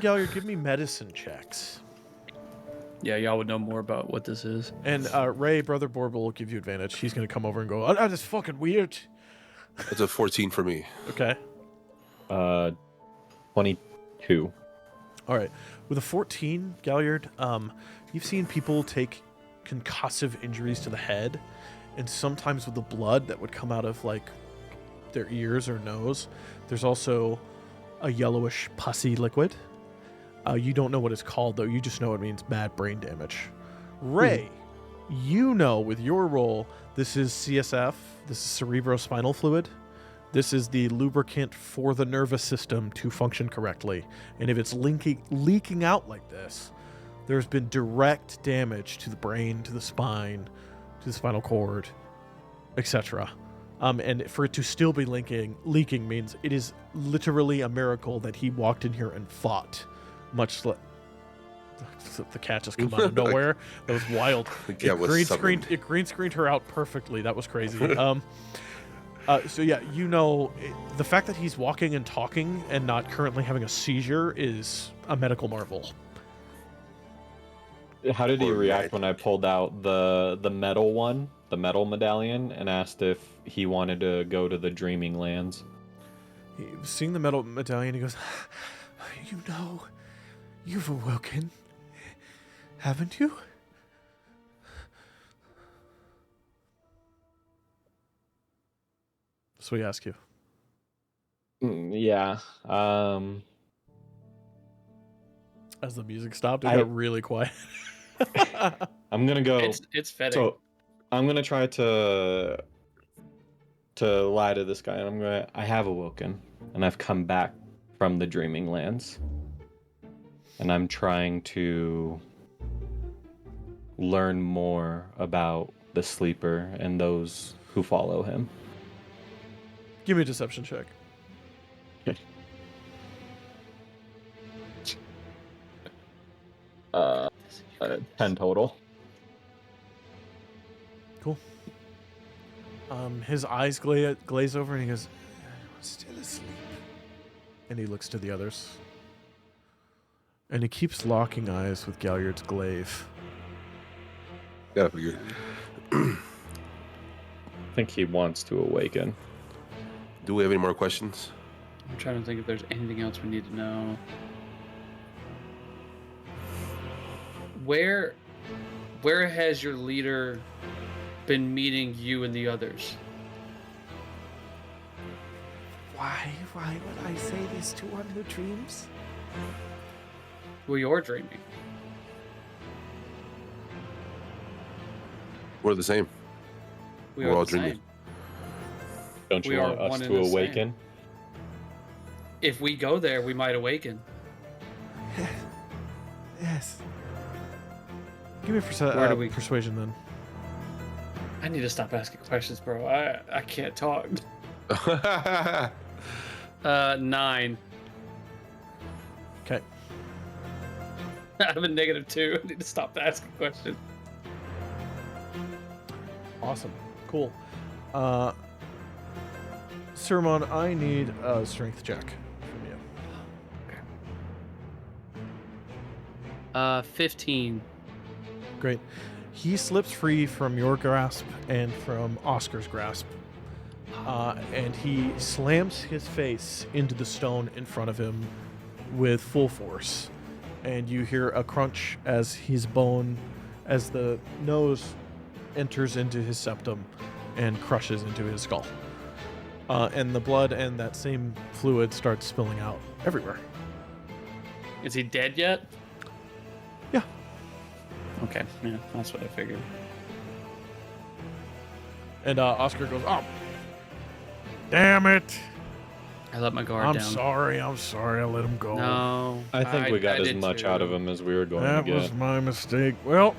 Galliard, give me medicine checks. Yeah, y'all would know more about what this is. And Rae, Brother Borble will give you advantage. He's going to come over and go, "Oh, that's fucking weird." It's a 14 for me. Okay. 22. All right. With a 14, Galliard, you've seen people take concussive injuries to the head, and sometimes with the blood that would come out of like their ears or nose, there's also a yellowish pussy liquid. You don't know what it's called, though. You just know it means bad brain damage. Rae, you know with your role, this is CSF, this is cerebrospinal fluid. This is the lubricant for the nervous system to function correctly. And if it's leaking out like this, there's been direct damage to the brain, to the spine, to the spinal cord, etc. And for it to still be leaking means it is literally a miracle that he walked in here and fought. Much like the cat just come out of nowhere. That was wild. It green screened her out perfectly. That was crazy. So yeah, you know, the fact that he's walking and talking and not currently having a seizure is a medical marvel. How did he react when I pulled out the metal one, the metal medallion, and asked if he wanted to go to the Dreaming Lands? Seeing the metal medallion, he goes, "You know, you've awoken, haven't you?" So we ask you. Yeah. As the music stopped, it got really quiet. I'm gonna go. It's fitting. So I'm gonna try to lie to this guy, and I have awoken, and I've come back from the Dreaming Lands, and I'm trying to learn more about the Sleeper and those who follow him. Give me a deception check. Okay. 10 total. Cool. His eyes glaze over, and he goes, "I'm still asleep." And he looks to the others. And he keeps locking eyes with Galliard's glaive. Gotta figure. I think he wants to awaken. Do we have any more questions? I'm trying to think if there's anything else we need to know. Where has your leader been meeting you and the others? Why would I say this to one who dreams? Well, you're dreaming. We're the same. We We're are all the dreaming. same. Don't We you want are us one to and the same. awaken? If we go there, we might awaken. Yes. Give me Where do we- persuasion then. I need to stop asking questions, bro. I can't talk. 9. Okay. I have a -2. I need to stop asking questions. Awesome. Cool. Siromon, I need a strength check from you. 15. Great. He slips free from your grasp and from Oscar's grasp. And he slams his face into the stone in front of him with full force, and you hear a crunch as the nose enters into his septum and crushes into his skull. And the blood and that same fluid starts spilling out everywhere. Is he dead yet? Yeah. Okay, yeah, that's what I figured. And Oscar goes, "Oh, damn it. I let my guard I'm down. sorry, I let him go. No. I think we got as did much too. out of him as we were going That to get. was my mistake. Well,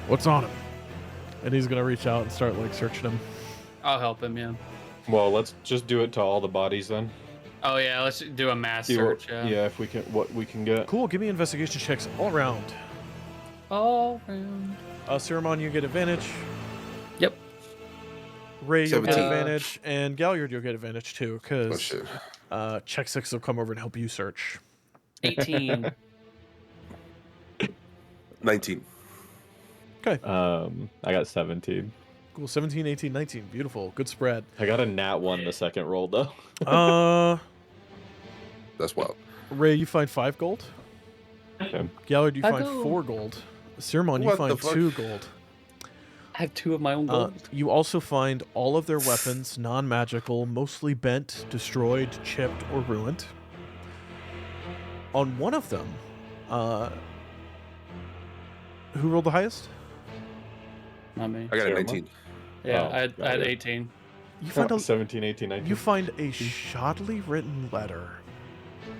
what's on him?" And he's going to reach out and start, like, searching him. I'll help him, yeah. Well, let's just do it to all the bodies then. Oh, yeah, let's do a mass See what- search, yeah. yeah, if we can, what we can get. Cool, give me investigation checks all around. All around. Siromon, you get advantage. Yep. Rae, you'll get 17. advantage. And Galliard, you'll get advantage, too, Oh because shit. Check 6 will come over and help you search. 18. 19. Okay, I got 17. cool. 17, 18, 19. Beautiful. Good spread. I got a nat 1 the second roll though. That's wild. Rae, you find 5 gold. Okay. Galliard, you I find go. 4 gold. Siromon, you What the find fuck? 2 gold. I have 2 of my own gold. You also find all of their weapons non-magical, mostly bent, destroyed, chipped, or ruined. On one of them, who rolled the highest? Not me. I got a Siromon? 19. Yeah, Oh, I had got it. 18. You find a 17, 18, 19. You find a shoddily written letter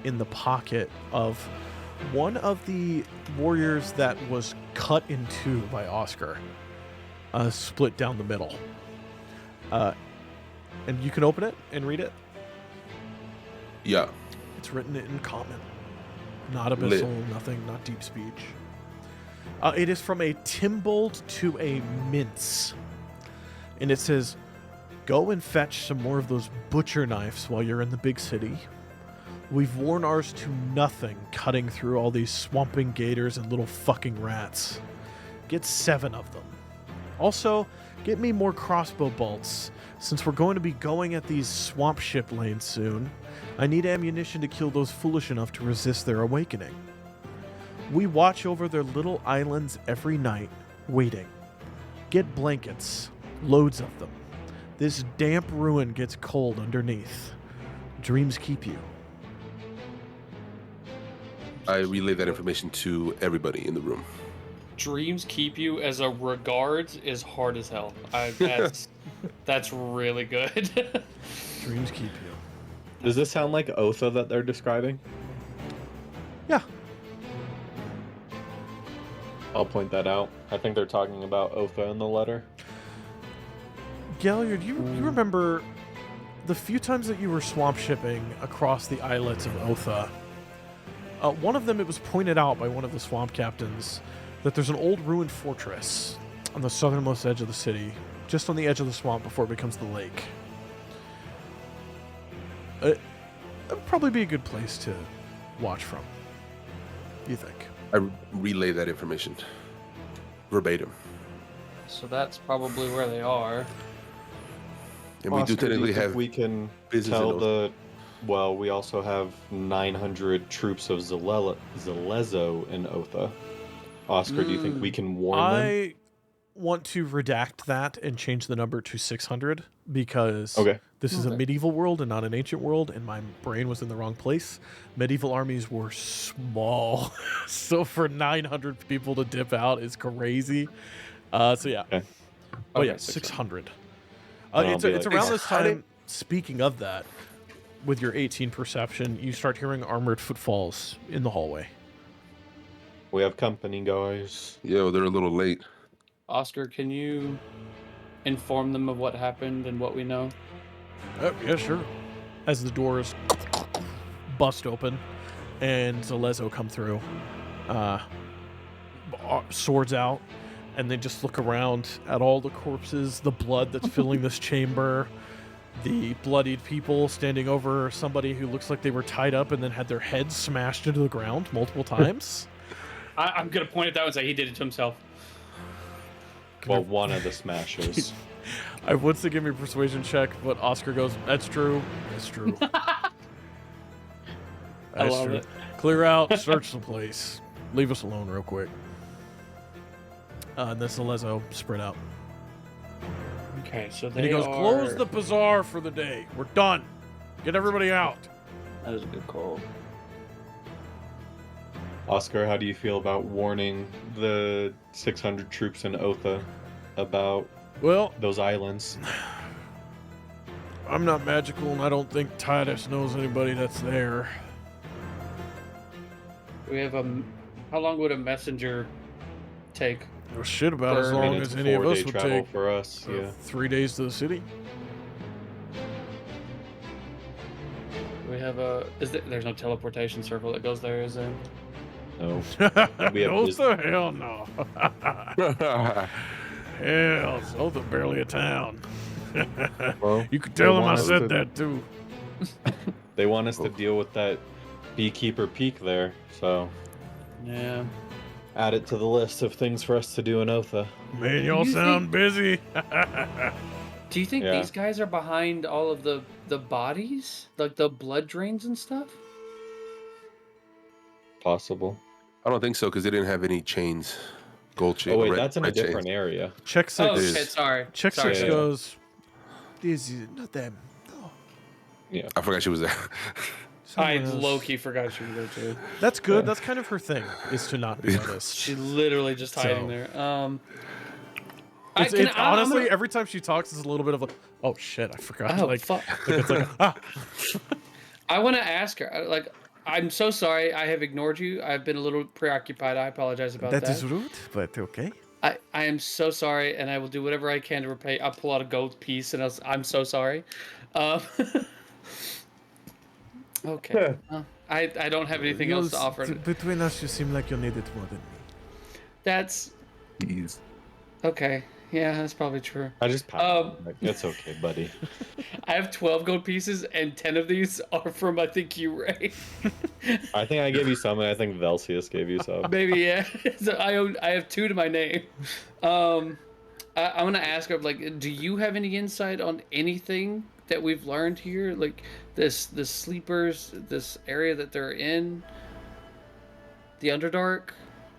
in the pocket of one of the warriors that was cut in two by Oscar, split down the middle. And you can open it and read it. Yeah. It's written in common, not Lit. abyssal, nothing, not deep speech. It is from a Timbold to a Mince, and it says, "Go and fetch some more of those butcher knives while you're in the big city. We've worn ours to nothing cutting through all these swamping gators and little fucking rats. Get 7 of them. Also, get me more crossbow bolts. Since we're going to be going at these swamp ship lanes soon, I need ammunition to kill those foolish enough to resist their awakening. We watch over their little islands every night, waiting. Get blankets, loads of them. This damp ruin gets cold underneath. Dreams keep you." I relay that information to everybody in the room. Dreams keep you as a regards is hard as hell. That's really good. Dreams keep you. Does this sound like Otha that they're describing? Yeah. I'll point that out. I think they're talking about Otha in the letter. Galliard, you remember the few times that you were swamp shipping across the islets of Otha, one of them, it was pointed out by one of the swamp captains that there's an old ruined fortress on the southernmost edge of the city, just on the edge of the swamp before it becomes the lake. It would probably be a good place to watch from, you think? I relay that information verbatim. So that's probably where they are. And we do Oscar, you technically think have we can business tell in those. well, we also have 900 troops of Zalezo in Otha. Oscar, do you think we can warn them? I want to redact that and change the number to 600 because Okay. this is a Okay. medieval world and not an ancient world, and my brain was in the wrong place. Medieval armies were small, so for 900 people to dip out is crazy. So yeah, Okay. oh Okay, yeah, 600. I'll It's be it's like, around this 600? time. Speaking of that, with your 18 perception, you start hearing armored footfalls in the hallway. We have company, guys. Yo, they're a little late. Oscar, can you inform them of what happened and what we know? Yeah, sure. As the doors bust open and Zalezo come through, swords out, and they just look around at all the corpses, the blood that's filling this chamber, the bloodied people standing over somebody who looks like they were tied up and then had their heads smashed into the ground multiple times. I'm gonna point at that one and say he did it to himself. Well, one of the smashers. I would say give me a persuasion check, but Oscar goes, "That's true. That's true." I love it. Clear out, search the place. Leave us alone real quick. And then Celezo spread out. Okay, so And he goes, close the bazaar for the day. We're done. Get everybody out. That was a good call. Oscar, how do you feel about warning the 600 troops in Otha about Well, those islands? I'm not magical, and I don't think Titus knows anybody that's there. We have how long would a messenger take? Oh, shit, about as I long mean, it's as a any of us 4-day would travel take. for us. Yeah. 3 days to the city. We have there's no teleportation circle that goes there, is there? No. No, the hell no. Hell, Zotha barely a town. Well, You could tell they him I want us said to- that too. They want us to deal with that beekeeper peak there, so Yeah. add it to the list of things for us to do in Otha. Man, y'all you sound busy. Do you think Yeah. these guys are behind all of the bodies, like the blood drains and stuff? Possible. I don't think so because they didn't have any chains, gold chains. Oh wait, that's in a different area. Check six. Oh is. shit! Sorry. Check Sorry. six Yeah. goes. This is not them. No. I forgot she was there. I someone else. low-key forgot she was there too. That's good. That's kind of her thing, is to not be honest. She's literally just hiding So- there. It's honestly, every time she talks, it's a little bit of a, oh shit, I forgot. Oh like, fuck! it's like, I want to ask her. Like, I'm so sorry. I have ignored you. I've been a little preoccupied. I apologize about that. That is rude, but okay. I am so sorry, and I will do whatever I can to repay. I'll pull out a gold piece, and I'm so sorry. Okay. I don't have anything else to offer. Between us, you seem like you need it more than me. That's Jeez. okay. Yeah, that's probably true. I just pat Um, him. Like, it's okay, buddy. I have 12 gold pieces, and 10 of these are from, I think, you, Ray. I think I gave you some, and I think Velcius gave you some. Maybe, yeah. So I have 2 to my name. I'm gonna ask her, like, do you have any insight on anything that we've learned here? Like, the sleepers, this area that they're in, the Underdark,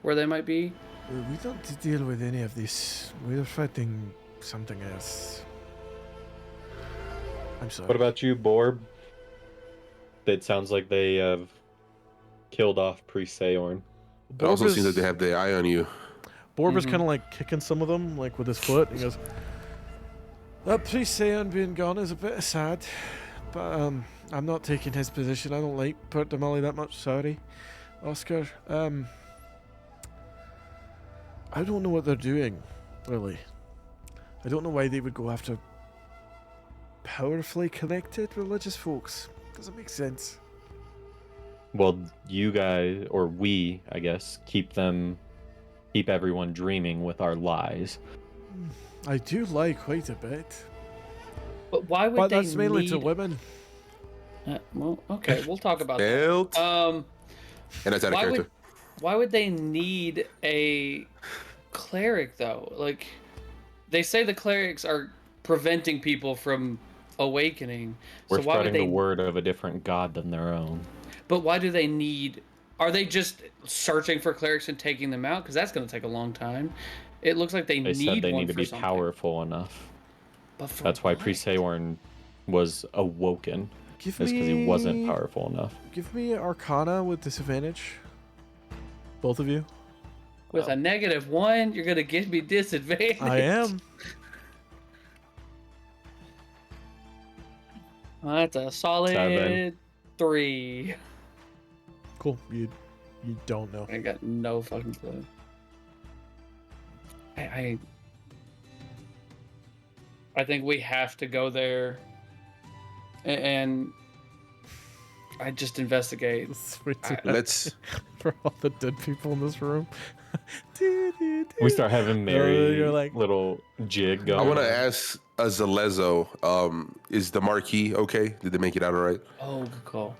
where they might be? We don't deal with any of this. We're fighting something else. I'm sorry. What about you, Borb? It sounds like they have killed off Priest Seorn. It also seems that they have their eye on you. Borb is kind of like kicking some of them, like with his foot. He goes, Please say on being gone is a bit sad, but I'm not taking his position. I don't like Port Damali that much. Sorry, Oscar. I don't know what they're doing, really. I don't know why they would go after powerfully connected religious folks. Doesn't make sense. Well, you guys, or we, I guess, keep everyone dreaming with our lies. I do lie quite a bit, But why would but they that's mainly need... to women. Well, okay, we'll talk about that. Belt. Um, And that's out of character. why would they need a cleric though? Like, they say the clerics are preventing people from awakening. We're so why would spreading they? the word of a different god than their own. But why do they need? Are they just searching for clerics and taking them out? Because that's going to take a long time. It looks like they They need said they one need to for be something. powerful enough. But for That's why what? Priest Seorn was awoken. Give Is because me. he wasn't powerful enough. Give me Arcana with disadvantage. Both of you. With a -1, you're going to give me disadvantage. I am. Well, that's a solid 7. 3. Cool. You don't know. I got no fucking clue. I think we have to go there and I just investigate. Sweet Let's. for all the dead people in this room. We start having merry you're like- little jig going. I want to ask Zalezo, is the Marquis okay? Did they make it out all right? Oh, good call.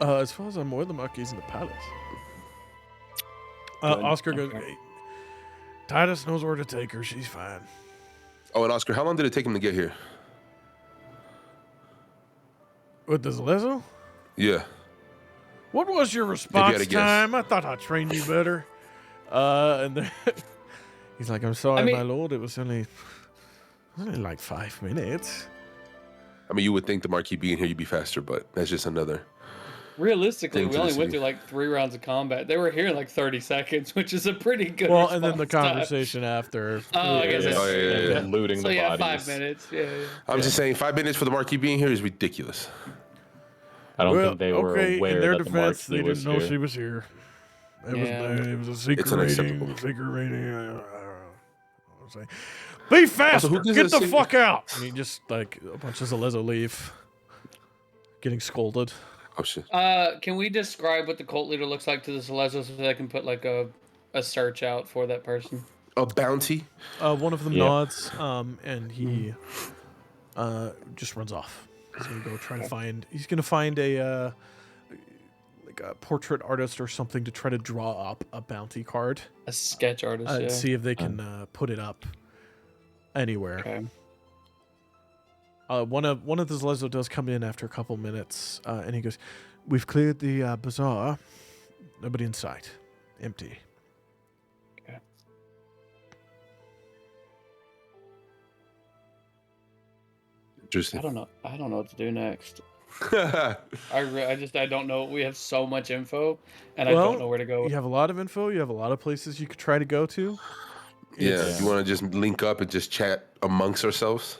As far as I'm aware, the Marquis in the palace. Oscar goes, Okay. "Hey, Titus knows where to take her. She's fine. Oh, and Oscar, how long did it take him to get here? With this Lezo? Yeah. What was your had response to guess. time? I thought I trained you better. And then he's like, I'm sorry, my lord. It was only like 5 minutes. I mean, you would think the Marquis being here, you'd be faster, but that's just another. Realistically, Thing we to only the went city. through like 3 rounds of combat. They were here in like 30 seconds, which is a pretty good Well, and then the response time. conversation after. Oh, I guess that's Oh, yeah, true. yeah. And looting So the yeah, bodies. 5 minutes. Yeah. I'm just saying, 5 minutes for the Marquis being here is ridiculous. I don't Well, think they were okay, aware in their that defense, the Marquis they was didn't know here. she was here. It Yeah. was a secret It's unacceptable. rating. Secret rating. I don't know. I was like, be faster. who gives Get a the secret- fuck out. And he just, like, a bunch of Zalezo leave. Getting scolded. Oh, shit. Can we describe what the cult leader looks like to the Celestials so they can put like a search out for that person? A bounty? One of them Yeah. nods, and he just runs off. He's gonna go try to find. He's gonna find a like a portrait artist or something to try to draw up a bounty card A sketch artist. and Yeah. see if they can put it up anywhere. Okay. One of the Zalezo does come in after a couple minutes, and he goes, "We've cleared the bazaar. Nobody in sight. Empty." Interesting. I don't know what to do next. I don't know. We have so much info, and I Well, don't know where to go. You have a lot of info. You have a lot of places you could try to go to. Yeah, Yeah. you want to just link up and just chat amongst ourselves?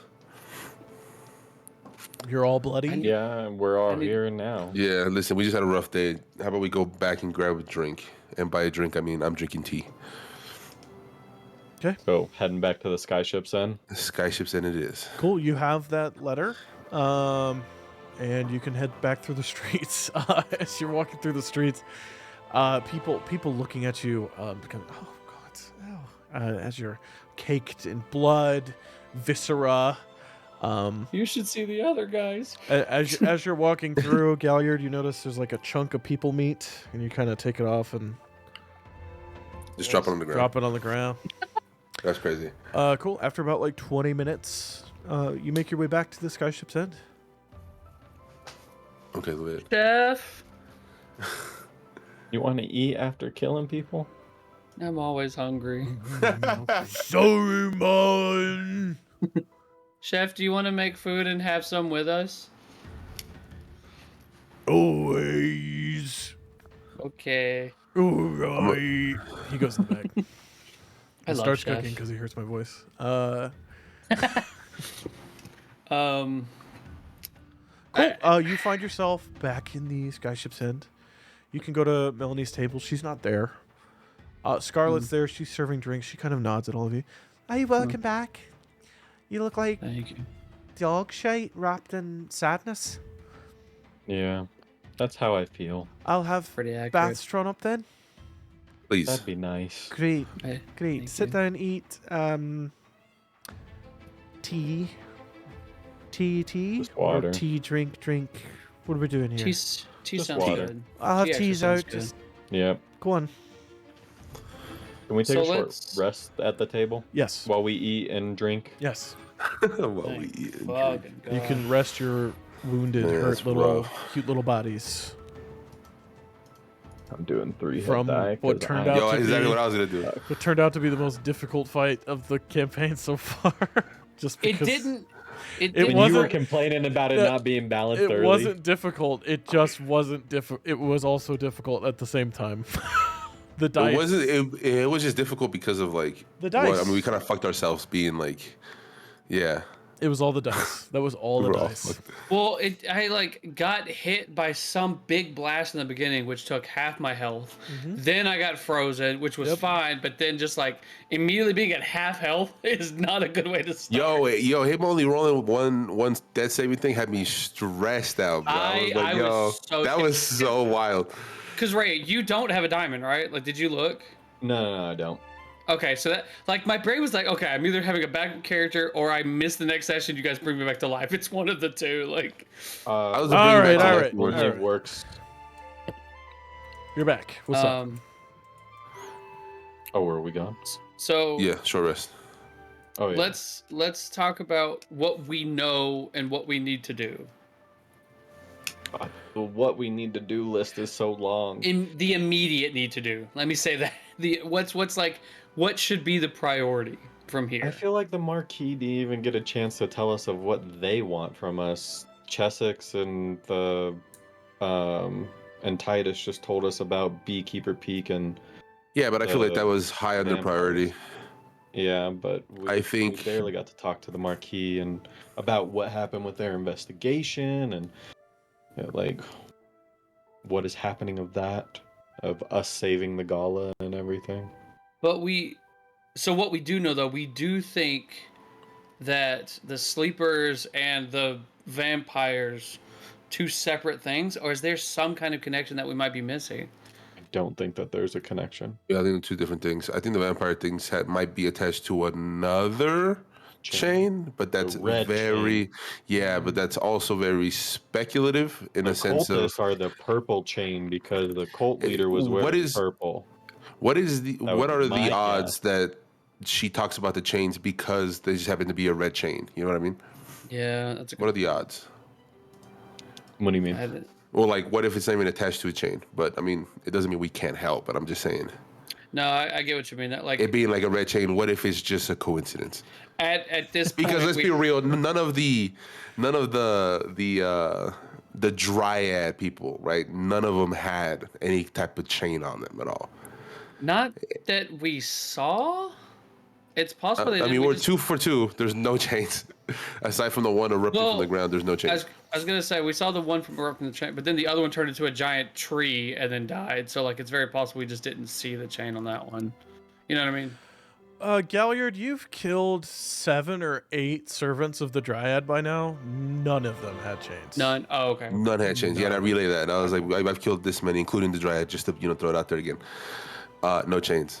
You're all bloody. Yeah, we're all I need- here now. Yeah, listen, we just had a rough day. How about we go back and grab a drink? And by a drink, I mean I'm drinking tea. So heading back to the skyship's end. Skyships, and it is. Cool. You have that letter, and you can head back through the streets. As you're walking through the streets, people looking at you, become, oh god, as you're caked in blood, viscera. You should see the other guys. As you're walking through Galliard, you notice there's like a chunk of people meat, and you kind of take it off and Just drop it on the ground. drop it on the ground. That's crazy. Cool. After about like 20 minutes, you make your way back to the skyship's end. Okay, lit. Chef, You want to eat after killing people? I'm always hungry. Siromon! Chef, do you want to make food and have some with us? Always. Okay. Alright. He goes in the back. I He love starts Chef. cooking because he hears my voice. Cool. You find yourself back in the skyship's end. You can go to Melanie's table. She's not there. Scarlett's there. She's serving drinks. She kind of nods at all of you. Are you welcome back? You look like Thank you. dog shite wrapped in sadness. Yeah, that's how I feel. I'll have Pretty accurate. baths drawn up then. Please. That'd be nice. Great. Hey, Great. thank Sit you. down, eat tea. Tea. Just water. Or tea, drink. What are we doing here? Tea Just sounds water. good. I'll have tea actually teas sounds out. good. Just Yep. go on. Can we take So a short let's- rest at the table Yes. while we eat and drink? Yes. While we Thank eat and drink. fucking You God. can rest your wounded, Man, hurt that's little, rough. cute little bodies. I'm doing 3 From hit die what 'cause turned I- out Yo, to exactly be- what I was gonna do. What turned out to be the most difficult fight of the campaign so far. Just It because didn't. It It didn't. When you were wasn't- complaining about it No, not being balanced it early. wasn't difficult. It just wasn't difficult. It was also difficult at the same time. The dice. It wasn't. It was just difficult because of like The dice. I mean, we kind of fucked ourselves being like, yeah. It was all the dice. That was all the we're all dice. fucked. Well, I like got hit by some big blast in the beginning, which took half my health. Then I got frozen, which was Yep. fine. But then just like immediately being at half health is not a good way to start. Yo, him only rolling one death saving thing had me stressed out, bro. I was like, I yo, was so that was so wild. Because Ray, you don't have a diamond, right? Like, did you look? No, I don't. Okay, so that like my brain was like, okay, I'm either having a backup character or I miss the next session. You guys bring me back to life. It's one of the two. Like, I was a All big right, match all afterwards. right. When All it right. works. You're back. What's up? Oh, were we gone? So Yeah, short rest. Oh, yeah. let's talk about what we know and what we need to do. What we need to do list is so long. In the immediate need to do. Let me say that. What should be the priority from here? I feel like the Marquis didn't even get a chance to tell us of what they want from us. Chessex and Titus just told us about Beekeeper Peak and Yeah, but I feel like that was high on their vampires. priority. Yeah, but I think- we barely got to talk to the Marquis and about what happened with their investigation and like what is happening of that, of us saving the gala and everything. But so what we do know though, we do think that the sleepers and the vampires two separate things, or is there some kind of connection that we might be missing? I don't think that there's a connection. Yeah, I think they're two different things. I think the vampire things might be attached to another chain, but that's red very chain. yeah, but that's also very speculative in a sense of Cultists are the purple chain because the cult leader was What wearing is- purple. what would are be my the odds that she talks about the chains because they just happen to be a red chain? You know what I mean? Yeah, that's a What are the odds? What do you mean? good. Well, like, what if it's not even attached to a chain? But I mean, it doesn't mean we can't help. But I'm just saying, No, I get what you mean. That like it being like a red chain. What if it's just a coincidence? at this point, Because let's be real, none of the dryad people, right? None of them had any type of chain on them at all. not that we saw. It's possible. They I did, mean, we we're just- 2 for 2. There's no chains. Aside from the one erupting Well, from the ground, there's no chains. I was gonna say we saw the one from erupting the chain, but then the other one turned into a giant tree and then died. So like it's very possible we just didn't see the chain on that one. You know what I mean? Galliard, you've killed 7 or 8 servants of the Dryad by now. None of them had chains. None. Oh, okay. None had chains. Yeah, and I relay that. I was like, I've killed this many, including the dryad, just to throw it out there again. No chains.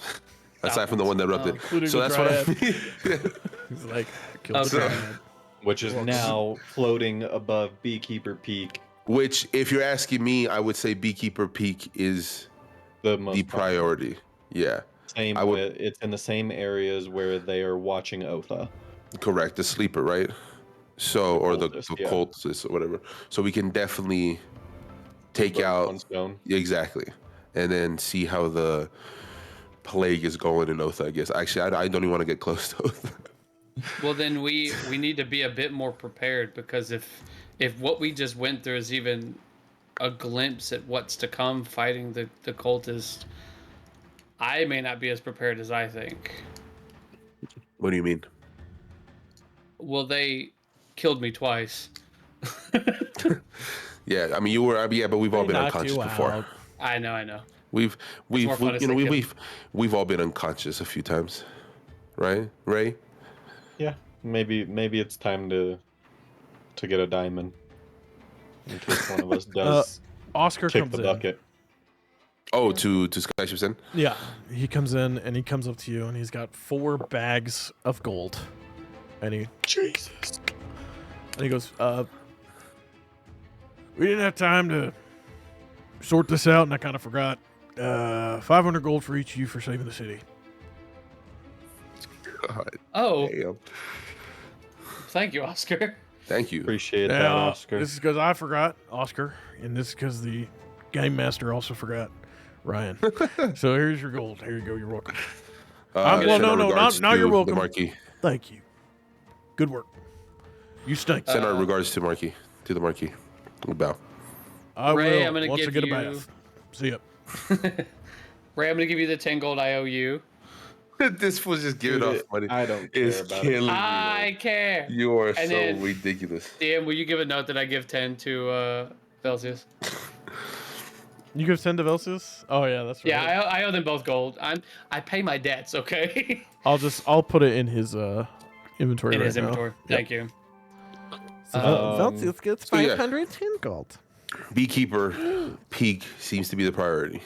Aside from the one that erupted. Including So the that's what I mean. He's like, I killed the Okay. Dryad. Which is now floating above Beekeeper Peak, Which, if you're asking me, I would say Beekeeper Peak is the most the priority. Yeah, Same I would- with, it's in the same areas where they are watching Otha. correct. The sleeper, right? So, or the Cultist, yeah. cultist or whatever. So we can definitely take Burn out one stone. exactly, and then see how the plague is going in Otha. I guess. Actually, I don't even want to get close to Otha. Well, then we need to be a bit more prepared because if what we just went through is even a glimpse at what's to come fighting the cultist, I may not be as prepared as I think. What do you mean? Well, they killed me twice. Yeah, I mean you were. Yeah, but we've all They been knocked unconscious you before. out. I know. We've more fun to say kill. we've all been unconscious a few times, right? Ray? Yeah, maybe it's time to get a diamond in case one of us does Oscar kick comes the in. bucket. Oh, to Skyship's End? Yeah, he comes in and he comes up to you and he's got 4 bags of gold, and he goes, we didn't have time to sort this out, and I kind of forgot. 500 gold for each of you for saving the city. God Oh, damn. thank you, Oscar. Thank you. Appreciate that, Now, Oscar. this is because I forgot Oscar, and this is because the game master also forgot Ryan. So here's your gold. Here you go. You're welcome. Well, send no, our no, regards now you're to welcome. The Marquis. Thank you. Good work. You stink. Send our regards to Marquis. To the Marquis. We bow. I Ray, will I'm gonna once I give get a you- bath. See ya. Ray, I'm gonna give you the 10 gold I owe you. This was just giving Dude, off money. I don't care It's about killing it. me. I man. care. You are And so then- ridiculous. Dan, will you give a note that I give 10 to Celsius? You give 10 to Velsius? Oh yeah, that's right. Yeah, I owe them both gold. I pay my debts, okay? I'll put it in his inventory In right his now. inventory. Thank you. So Velsius gets so yeah. 510 gold. Beekeeper Peak seems to be the priority.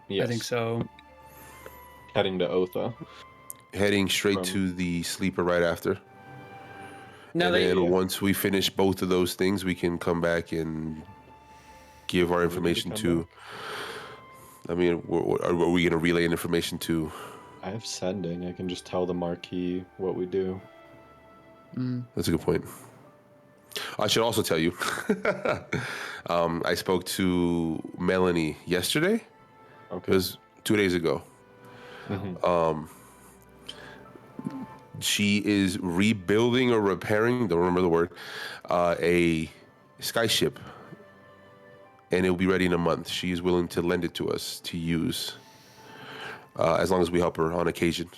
Yes. I think so. Heading to Otha. Heading straight From- to the sleeper right after. No, And they, then once we finish both of those things, we can come back and give our information come to. I mean, are we going to relay information to? I have sending. I can just tell the Marquis what we do. That's a good point. I should also tell you, I spoke to Melanie yesterday. Okay. It was 2 days ago. She is rebuilding or repairing, don't remember the word, a skyship. And it will be ready in a month. She is willing to lend it to us to use as long as we help her on occasion.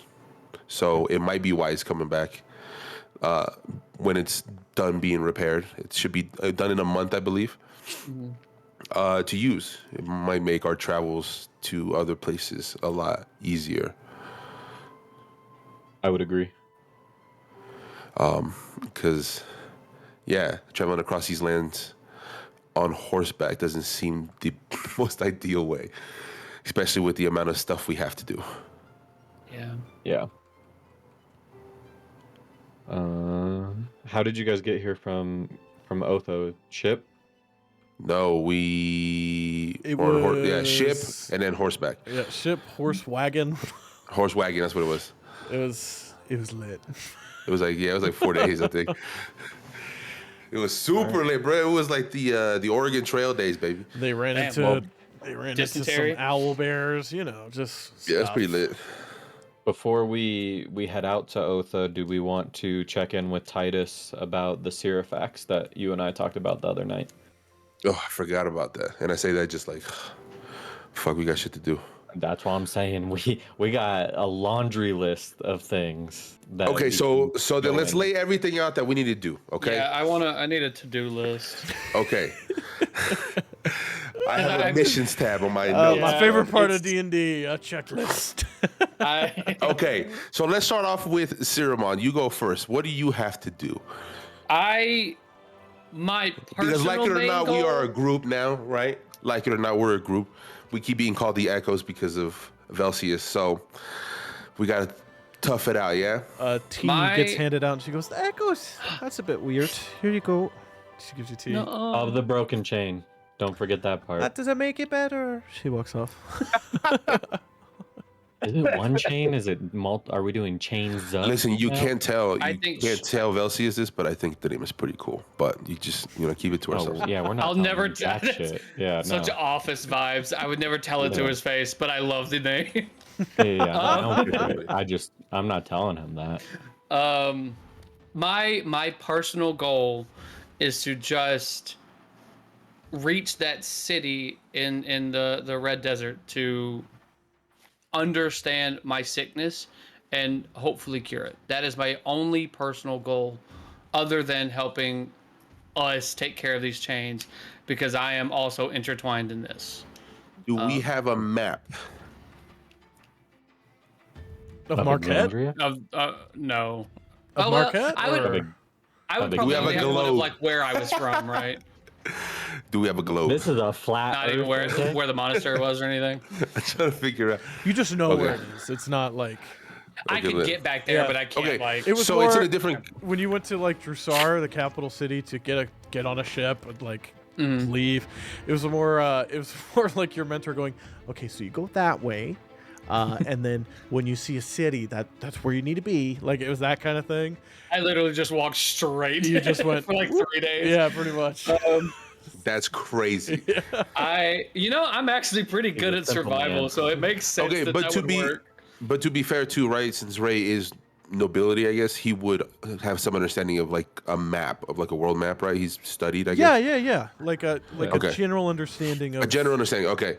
So it might be wise coming back when it's done being repaired. It should be done in a month, I believe, to use. It might make our travels to other places a lot easier. I would agree. Because, yeah, traveling across these lands on horseback doesn't seem the most ideal way, especially with the amount of stuff we have to do. Yeah. Yeah. How did you guys get here from Otho? Ship? No, we It ship was- and then horseback. Yeah, ship, horse, wagon. Horse wagon, that's what it was. It was lit. It was like 4 days, I think. It was super late, bro. It was like the Oregon Trail days, baby. They ran Damn, into well, some dysentery? owl bears, just Yeah, that's stuff. pretty lit. Before we head out to Otho, do we want to check in with Titus about the Sirifax that you and I talked about the other night? Oh, I forgot about that. And I say that just like, fuck, we got shit to do. That's what I'm saying. We got a laundry list of things that. Okay, we so can then go let's in. lay everything out that we need to do. Okay. Yeah, I need a to-do list. Okay. I have I- a missions tab on my My notes. Yeah, favorite part of it's- D&D, a checklist. Okay, so let's start off with Siromon. You go first. What do you have to do? My personal Because like it or main not, we goal- are a group now, right? Like it or not, we're a group. We keep being called the Echoes because of Velsius, so we gotta tough it out, yeah? Tea My- gets handed out and she goes, the echoes. That's a bit weird. Here you go. She gives you tea. Of the broken chain. Don't forget that part. That doesn't make it better. She walks off. Is it one chain? Is it Are we doing chains up? Listen, you now? can't tell. I You think can't tell Velsius this, but I think the name is pretty cool. But you just keep it to ourselves. Oh, yeah, we're not. I'll telling never you jack tell- shit. Yeah, Such no. office vibes. I would never tell it to Yeah. his face, but I love the name. Yeah, I don't get it. I'm not telling him that. My personal goal is to just reach that city in the Red Desert to understand my sickness and hopefully cure it. That is my only personal goal, other than helping us take care of these chains, because I am also intertwined in this. Do we have a map? Of Marquette? Alexandria? No. Of well, Marquette? I would. or- I would Do we probably have a only have one of globe? like where I was from, right? Do we have a globe? This is a flat. Not even Earth, where the monastery was or anything. I'm trying to figure out. You just know Okay. where it is. It's not like I Okay, could lit. get back there, Yeah. but I can't. Okay, Like, it was so it's in more- a different. when you went to like Drusar, the capital city, to get on a ship and like leave. It was more like your mentor going, okay, so you go that way, and then when you see a city, that's where you need to be. Like it was that kind of thing. I literally just walked straight. You just went for like 3 days. Yeah, pretty much. That's crazy. I'm actually pretty good a at simple survival, man. so it makes sense Okay, that but that to would be work. but to be fair too, right? Since Rae is nobility, I guess he would have some understanding of like a map of like a world map, right? He's studied, I guess. Yeah. Like a Okay. general understanding of A general understanding. Okay.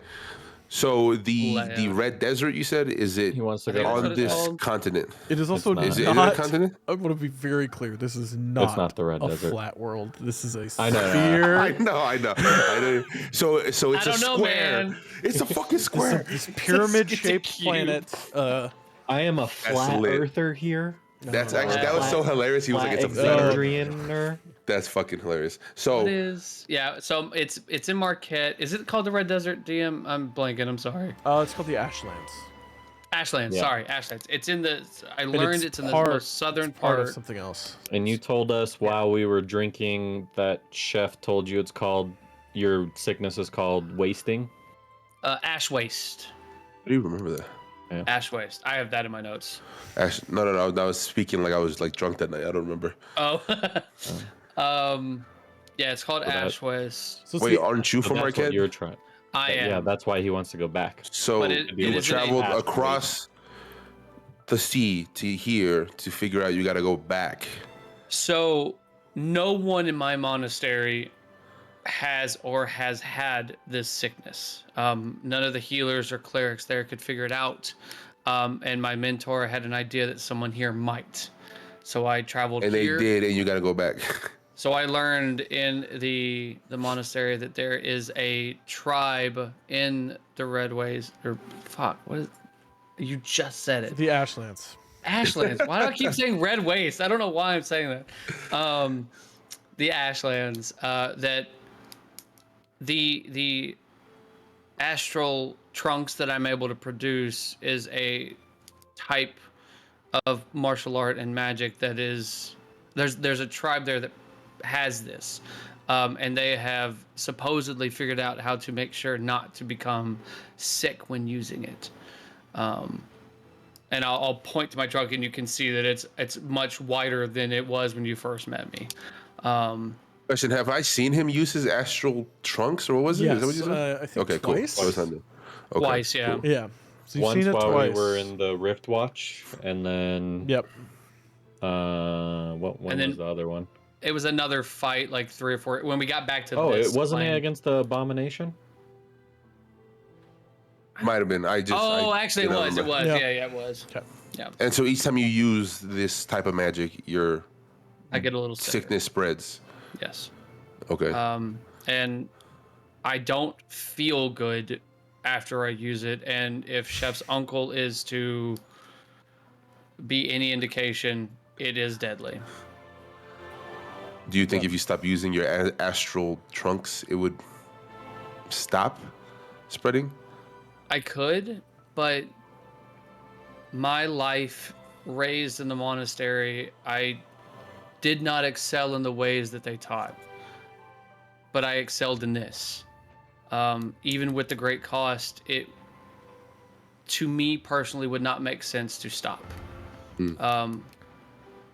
So the Layout. Red Desert, you said, is it He wants to I think go that's on what it's this called. continent? It is also not. Is it not. a continent? I want to be very clear. This is not the Red a Desert. flat world. This is a I know. sphere. I know. So it's I a don't know, square. man. It's a fucking square. This pyramid-shaped cube. planet. I am a flat lit. earther here. That's actually that was so hilarious. He was like, it's a flat feeder. Exandrianer. That's fucking hilarious. So It is. Yeah, so it's in Marquette. Is it called the Red Desert, DM? I'm blanking. I'm sorry. It's called the Ashlands. Ashlands. Yeah. Sorry, Ashlands. It's in the. I And learned it's in the part- most southern it's part part. of something else. And you told us while we were drinking that chef told you your sickness is called wasting. Ash Waste. I do you remember that? Ash Waste. I have that in my notes. Actually, no. I was speaking like I was like drunk that night. I don't remember. Oh. Yeah, it's called So that- Ashways. So Wait, aren't you So from that's what Marquette? you're trying. I am. Yeah, that's why he wants to go back. So But it you isn't a traveled asteroid. across the sea to here to figure out you got to go back. So no one in my monastery has had this sickness. None of the healers or clerics there could figure it out. And my mentor had an idea that someone here might. So I traveled And here. they did, and you got to go back. So I learned in the monastery that there is a tribe in the Redways, or fuck, what is? You just said it. The Ashlands. Ashlands. Why do I keep saying Red Waste? I don't know why I'm saying that. The Ashlands. That the astral trunks that I'm able to produce is a type of martial art and magic that is there's a tribe there that has this, and they have supposedly figured out how to make sure not to become sick when using it. And I'll point to my trunk, and you can see that it's much wider than it was when you first met me. Question: have I seen him use his astral trunks, or what was it? Yes, Is that what you said? I think Okay, twice. cool. I was under. Okay, Twice, yeah. cool. Yeah. So you've Once seen it while twice. we were in the Rift Watch, and then Yep. what one And then- was the other one? It was another fight, like 3 or 4 when we got back to Oh, this it wasn't it plane. against the Abomination? Might have been. Oh, actually, it do not was. It remember. was. Yeah. Yeah, it was. Okay. Yeah, And so each time you use this type of magic, your I get a little sick. sickness spreads. Yes. Okay. And I don't feel good after I use it. And if Chef's uncle is to be any indication, it is deadly. Do you think if you stop using your astral trunks, it would stop spreading? I could, but my life raised in the monastery, I did not excel in the ways that they taught, but I excelled in this. Even with the great cost, it, to me personally, would not make sense to stop.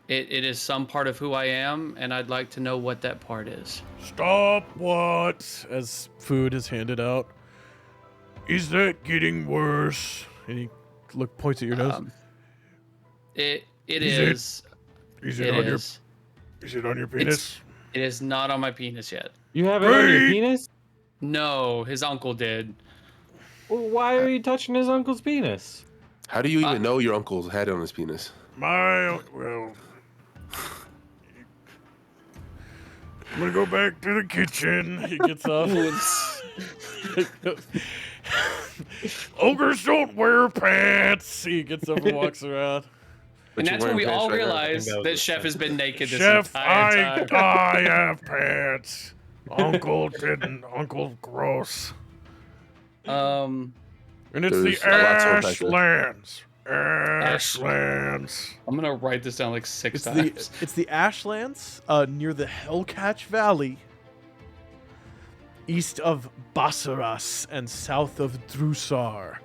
It is some part of who I am, and I'd like to know what that part is. Stop what? As food is handed out. Is that getting worse? And he points at your nose. It Is it? is. Is It it on your is. Is it on your penis? It is not on my penis yet. You have it on your Right. penis? No, his uncle did. Well, why are you touching his uncle's penis? How do you even know your uncle had it on his penis? Well, I'm gonna go back to the kitchen. He gets up. Ogres don't wear pants. He gets up and walks around. And But you're that's when wearing we pants all right now. realize that was that a Chef has been naked this Chef, entire time. I have pants. Uncle didn't. Uncle gross. Um, And it's There's the a lot to unpack there. Ashlands. Ashlands. I'm gonna write this down like 6 It's times. the Ashlands near the Hellcatch Valley, east of Basaras and south of Drusar.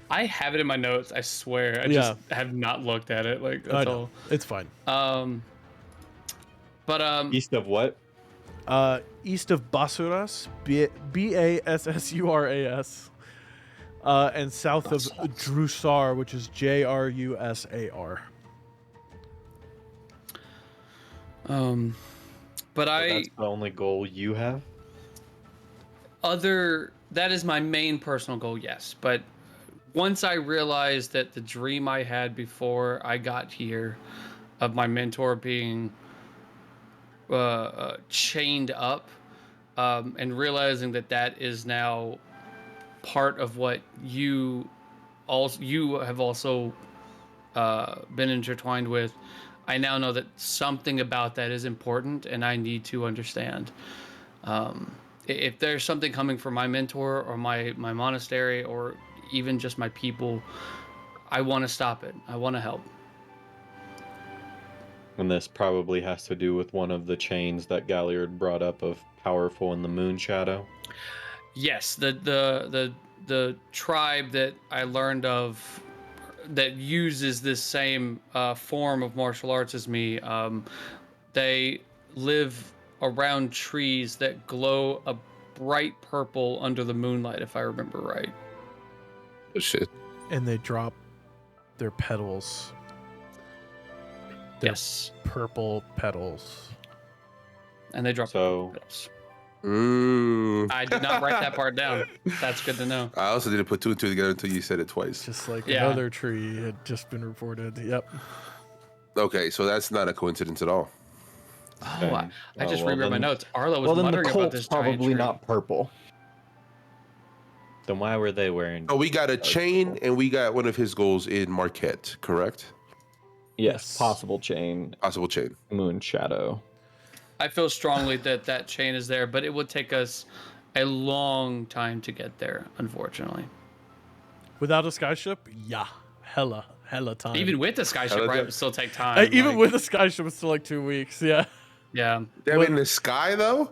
I have it in my notes. I swear. I Yeah. just have not looked at it. Like I that's know. It's fine. all. East of what? East of Basuras, Bassuras, and south of Drusar, which is Jusar. But That's the only goal you have? that is my main personal goal, yes. But once I realized that the dream I had before I got here of my mentor being chained up, and realizing that is now part of what you have also been intertwined with, I now know that something about that is important, and I need to understand. If there's something coming from my mentor or my monastery or even just my people, I want to stop it. I want to help. And this probably has to do with one of the chains that Galliard brought up of powerful in the moon shadow. Yes, the tribe that I learned of that uses this same form of martial arts as me, they live around trees that glow a bright purple under the moonlight, if I remember right. Oh, shit. And they drop their petals. Their Yes. purple petals. And they drop So- petals. Mm. I did not write that part down. That's good to know. I also didn't put two and two together until you said it twice. Just like Yeah. another tree had just been reported. Yep. Okay, so that's not a coincidence at all. Oh, Okay. I just well, reread my then- notes. Arlo was Well, then the muttering about Colt's this giant probably tree. not purple. Then why were they wearing? Oh, we got a chain and we got one of his goals in Marquette, correct? Yes, Yes. possible chain, Possible chain. moon shadow. I feel strongly that that chain is there, but it would take us a long time to get there, unfortunately. Without a skyship, yeah, hella time. Even with the skyship, Hell, right, yeah. it would still take time. Even like- with a skyship, it's still like 2 weeks. Yeah. yeah. Damn, in the sky though.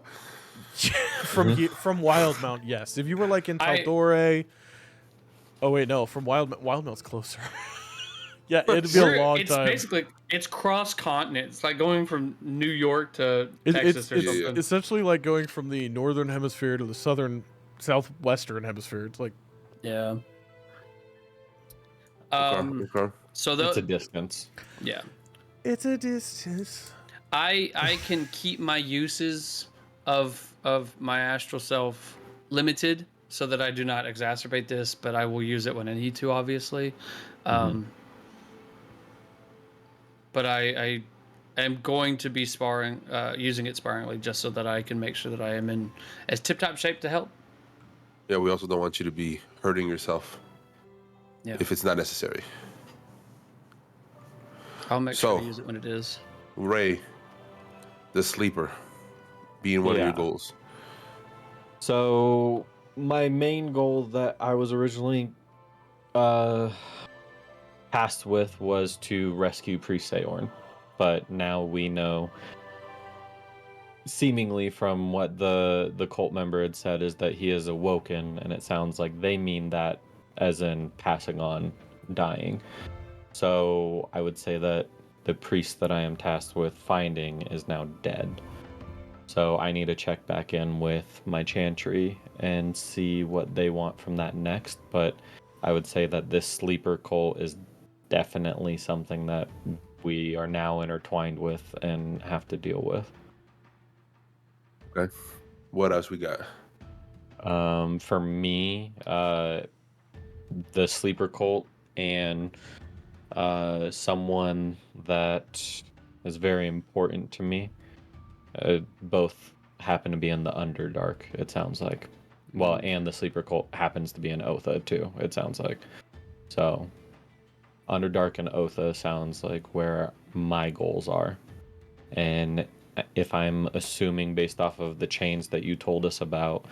From Wildmount, yes. If you were like in I- Taldore, oh wait, no, from Wildmount's closer. Yeah, it'd be a long it's time. basically it's cross continent. It's like going from New York to Texas or It's something. essentially like going from the northern hemisphere to the southwestern hemisphere. It's like Yeah. Okay. So It's a the distance. yeah, it's a distance. I can keep my uses of my astral self limited so that I do not exacerbate this, but I will use it when I need to, obviously. But I am going to be using it sparingly just so that I can make sure that I am in as tip-top shape to help. Yeah, we also don't want you to be hurting yourself Yeah, if it's not necessary. I'll make sure So- to use it when it is. Rae, the sleeper, being one of your Yeah. goals. So my main goal that I was originally tasked with was to rescue Priest Seorn, but now we know, seemingly from what the cult member had said, is that he is awoken, and it sounds like they mean that as in passing on, dying. So I would say that the priest that I am tasked with finding is now dead. So I need to check back in with my chantry and see what they want from that next. But I would say that this sleeper cult is definitely something that we are now intertwined with and have to deal with. Okay. What else we got? For me, the sleeper cult and someone that is very important to me. Both happen to be in the Underdark, it sounds like. Well, and the sleeper cult happens to be in Otha too, it sounds like. So, Underdark and Otha sounds like where my goals are. And if I'm assuming based off of the chains that you told us about,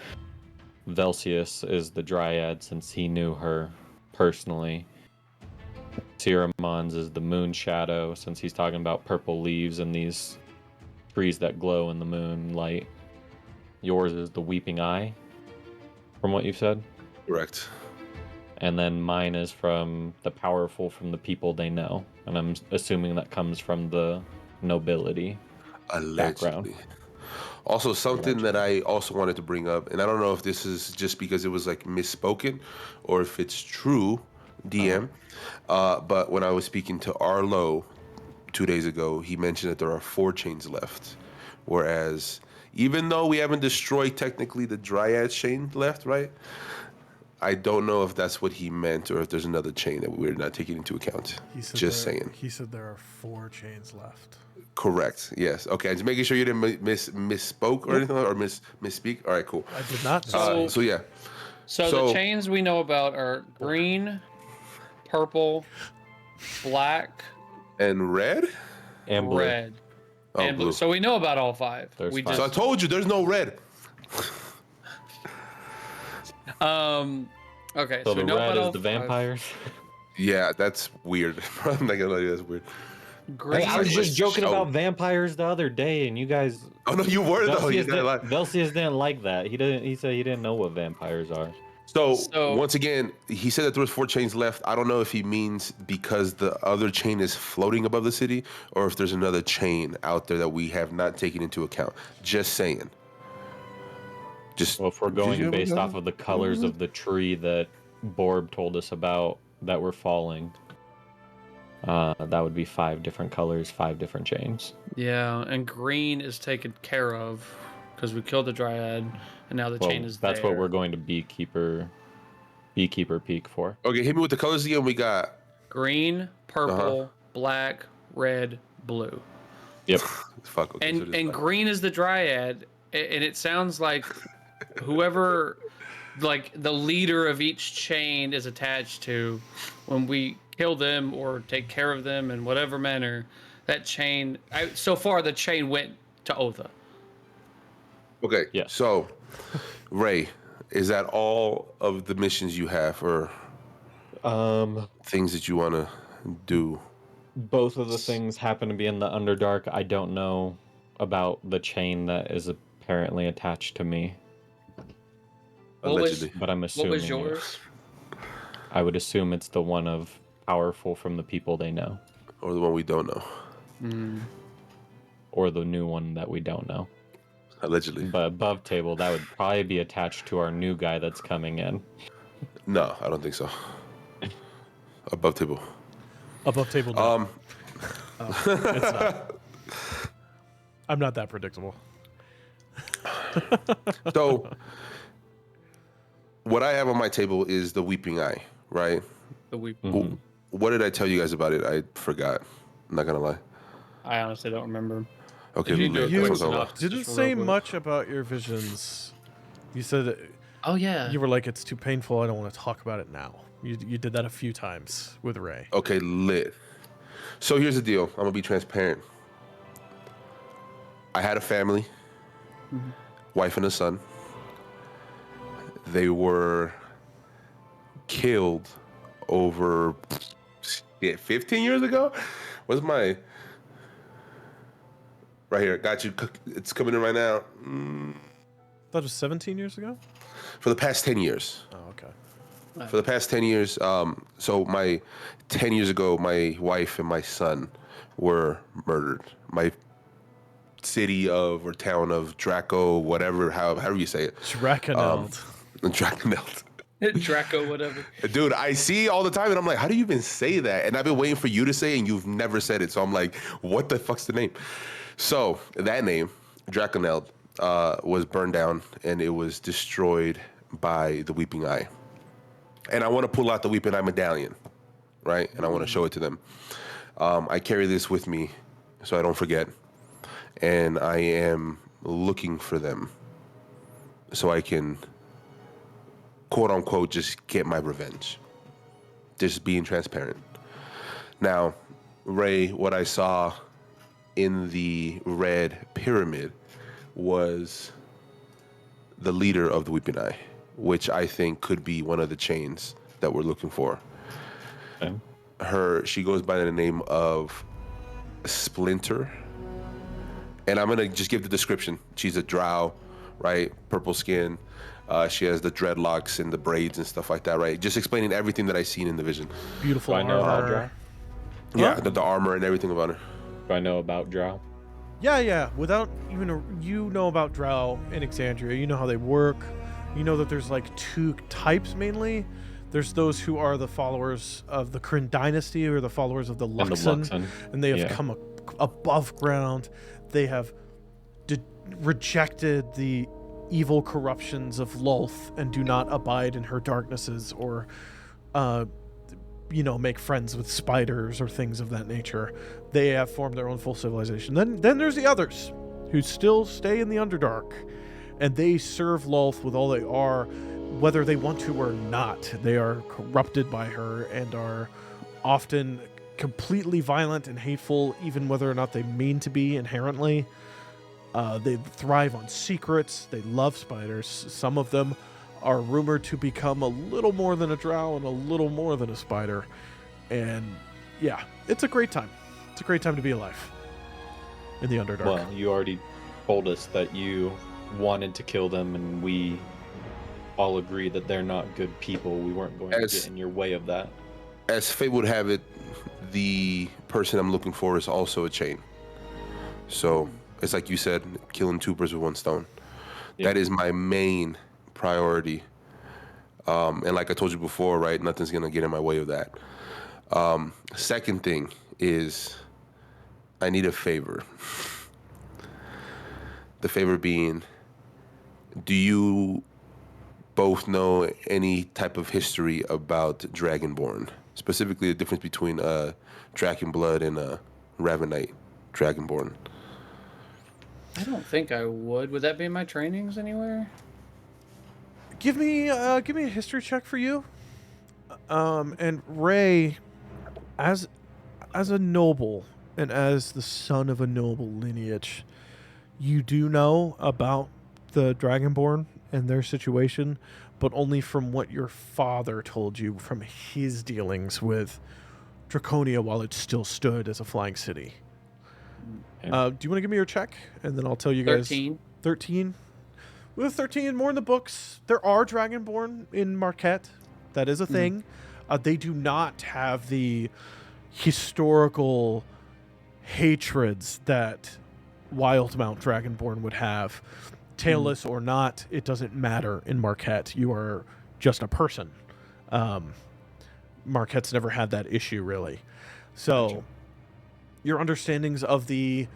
Velsius is the Dryad since he knew her personally. Siromon's is the Moon Shadow since he's talking about purple leaves and these trees that glow in the moonlight. Yours is the Weeping Eye, from what you've said. Correct. And then mine is from the powerful from the people they know. And I'm assuming that comes from the nobility. Allegedly. Also, something that I also wanted to bring up, and I don't know if this is just because it was like misspoken or if it's true, DM. But when I was speaking to Arlo 2 days ago, he mentioned that there are 4 chains left. Whereas, even though we haven't destroyed technically the Dryad chain left, right? I don't know if that's what he meant or if there's another chain that we're not taking into account. Just saying. He said there are 4 chains left. Correct. Yes. Okay. Just making sure you didn't misspoke or anything or misspeak. All right. Cool. I did not know. So yeah. So So- the chains we know about are green, purple, black, And red. And blue. red, Oh, and blue. blue. So we know about all 5. There's we 5. So I just told you there's no red. okay. So we the know about red all is the 5. vampires. Yeah, that's weird. I'm not gonna lie, that's weird. Green. Hey, I was just joking show. about vampires the other day, and you guys. Oh no, you were though. You Velsius didn't lie. Velsius didn't like that. He didn't. He said he didn't know what vampires are. So once again, he said that there was 4 chains left. I don't know if he means because the other chain is floating above the city, or if there's another chain out there that we have not taken into account. Just saying. Well, if we're going based off of the colors of the tree that Borb told us about that were falling, that would be 5 different colors, 5 different chains. Yeah, and green is taken care of because we killed the dryad, and now the chain is there. That's what we're going to beekeeper peak for. Okay, hit me with the colors again. We got green, purple, black, red, blue. Yep. Fuck. Okay, And green is the dryad, and it sounds like whoever, like the leader of each chain is attached to, when we kill them or take care of them in whatever manner, that chain. So far, the chain went to Otha. Okay. Yeah. So, Rae, is that all of the missions you have, or things that you want to do? Both of the things happen to be in the Underdark. I don't know about the chain that is apparently attached to me. Allegedly. But I'm assuming. What was yours? I would assume it's the one of powerful from the people they know. Or the one we don't know. Or the new one that we don't know. Allegedly. But above table, that would probably be attached to our new guy that's coming in. No, I don't think so. Above table. Above table. No. It's not. I'm not that predictable. So, what I have on my table is the Weeping Eye, right? The week. What did I tell you guys about it? I forgot. I'm not gonna lie. I honestly don't remember. Okay, If you do lit. it That's quick what I'm talking enough, about. Didn't just say real quick. much about your visions. You said Oh yeah. you were like, it's too painful. I don't want to talk about it now. You did that a few times with Rae. Okay, lit. So here's the deal. I'm gonna be transparent. I had a family, wife and a son. They were killed over 15 years ago. What's my right here? Got you. It's coming in right now. That was 17 years ago. For the past 10 years. Oh, okay. For the past 10 years, so 10 years ago, my wife and my son were murdered. My city of or town of Draco, whatever, however you say it. Draconeld. Draconeld. Draco, whatever. Dude, I see all the time, and I'm like, how do you even say that? And I've been waiting for you to say it, and you've never said it. So I'm like, what the fuck's the name? So that name, Draconeld, was burned down, and it was destroyed by the Weeping Eye. And I want to pull out the Weeping Eye medallion, right? And I want to show it to them. I carry this with me so I don't forget. And I am looking for them so I can, quote unquote, just get my revenge. Just being transparent. Now, Rae, what I saw in the red pyramid was the leader of the Weeping Eye, which I think could be one of the chains that we're looking for. Okay. She goes by the name of Splinter. And I'm gonna just give the description. She's a drow, right? Purple skin. She has the dreadlocks and the braids and stuff like that, right? Just explaining everything that I seen in the vision. Beautiful Do I know about armor. Drow? Yeah, the armor and everything about her. Do I know about Drow? Yeah. Without even you know about Drow in Exandria. You know how they work. You know that there's like 2 types mainly. There's those who are the followers of the Kryn dynasty or the followers of the Luxon, and they have come above ground. They have rejected the evil corruptions of Lolth and do not abide in her darknesses or, make friends with spiders or things of that nature. They have formed their own full civilization. Then there's the others who still stay in the Underdark, and they serve Lolth with all they are, whether they want to or not. They are corrupted by her and are often completely violent and hateful, even whether or not they mean to be inherently. They thrive on secrets. They love spiders. Some of them are rumored to become a little more than a drow and a little more than a spider. And yeah, it's a great time. It's a great time to be alive in the Underdark. Well, you already told us that you wanted to kill them, and we all agree that they're not good people. We weren't going to get in your way of that. As fate would have it, the person I'm looking for is also a chain. So it's like you said, killing two birds with one stone. Yeah. That is my main priority. And like I told you before, right, nothing's gonna get in my way of that. Second thing is I need a favor. The favor being, do you both know any type of history about Dragonborn? Specifically, the difference between Dragonblood and Ravenite Dragonborn. I don't think I would. Would that be in my trainings anywhere? Give me a history check for you. And Rae, as a noble and as the son of a noble lineage, you do know about the Dragonborn and their situation, but only from what your father told you from his dealings with Draconia while it still stood as a flying city. Okay. Do you want to give me your check? And then I'll tell you guys. 13. 13? With 13, more in the books. There are Dragonborn in Marquette. That is a thing. They do not have the historical hatreds that Wildmount Dragonborn would have. Tailless or not, it doesn't matter in Marquette. You are just a person. Marquette's never had that issue, really. So, gotcha. Your understandings of the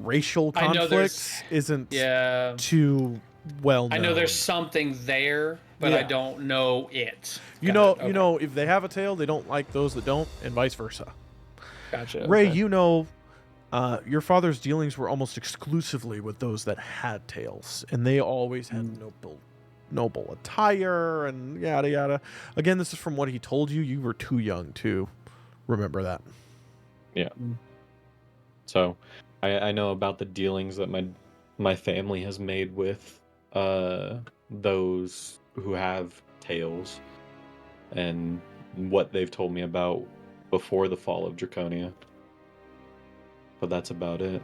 racial conflicts isn't too well known. I know there's something there, but I don't know it. You know, if they have a tail, they don't like those that don't, and vice versa. Gotcha. Rae, okay. you know, your father's dealings were almost exclusively with those that had tails, and they always had noble attire and yada yada. Again, this is from what he told you. You were too young to remember that. Yeah. So, I know about the dealings that my family has made with those who have tails, and what they've told me about before the fall of Draconia. But that's about it.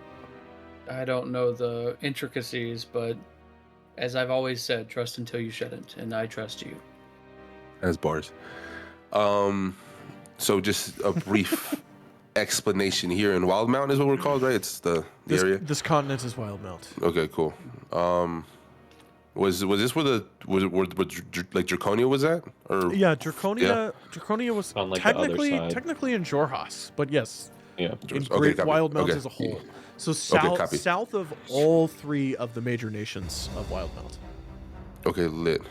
I don't know the intricacies, but as I've always said, trust until you shouldn't, and I trust you. As bars. So just a brief explanation here in Wildmount is what we're called, right? It's the area. This continent is Wildmount. Okay, cool. Was this where like Draconia was at? Or yeah, Draconia was on, like, technically in Jorhas, but yes. Yeah. In Great Wildmount as a whole. So south of all three of the major nations of Wildmount. Okay, lit.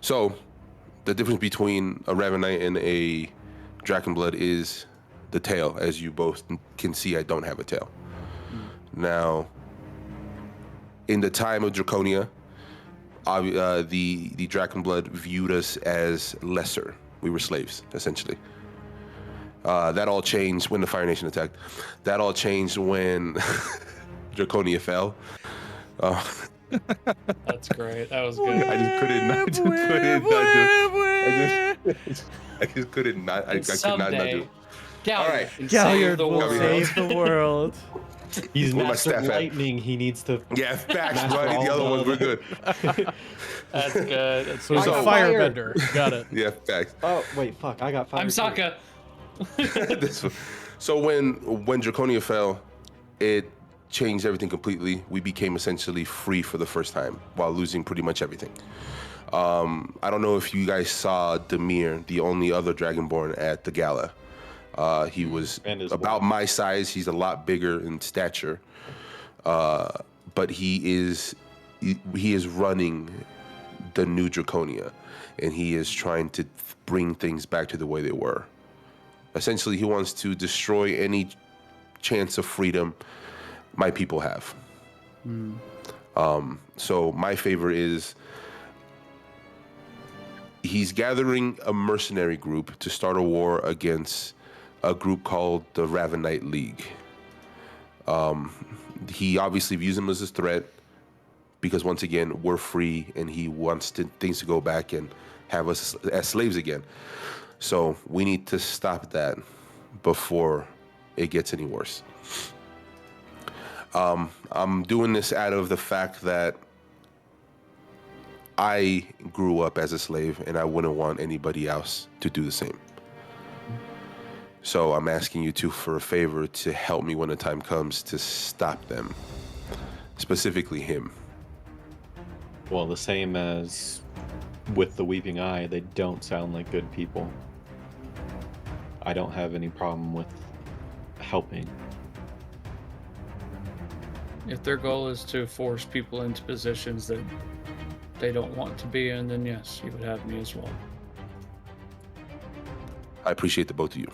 So the difference between a Ravenite and a Dragonblood is the tail. As you both can see, I don't have a tail. Now, in the time of Draconia, the Dragonblood viewed us as lesser. We were slaves, essentially. That all changed when the Fire Nation attacked. That all changed when Draconia fell. That's great. That was good. I just couldn't not do it. I just couldn't not. I could not do it. All right. Galliard will save the world. He's With my Master staff Lightning. He needs to. Yeah, facts, bro. The other ones were good. That's good. So he's a firebender. Got it. Yeah, facts. Oh wait, fuck! I got fire. I'm Sokka. So when Draconia fell, it changed everything completely. We became essentially free for the first time while losing pretty much everything. I don't know if you guys saw Demir, the only other Dragonborn at the gala. He was about my size. He's a lot bigger in stature, but he is running the new Draconia, and he is trying to bring things back to the way they were. Essentially, he wants to destroy any chance of freedom my people have. So my favor is he's gathering a mercenary group to start a war against a group called the Ravenite League. He obviously views them as a threat because, once again, we're free, and he wants things to go back and have us as slaves again. So we need to stop that before it gets any worse. I'm doing this out of the fact that I grew up as a slave, and I wouldn't want anybody else to do the same. So I'm asking you for a favor to help me when the time comes to stop them, specifically him. Well, the same as with the Weeping Eye, they don't sound like good people. I don't have any problem with helping. If their goal is to force people into positions that they don't want to be in, then yes, you would have me as well. I appreciate the both of you.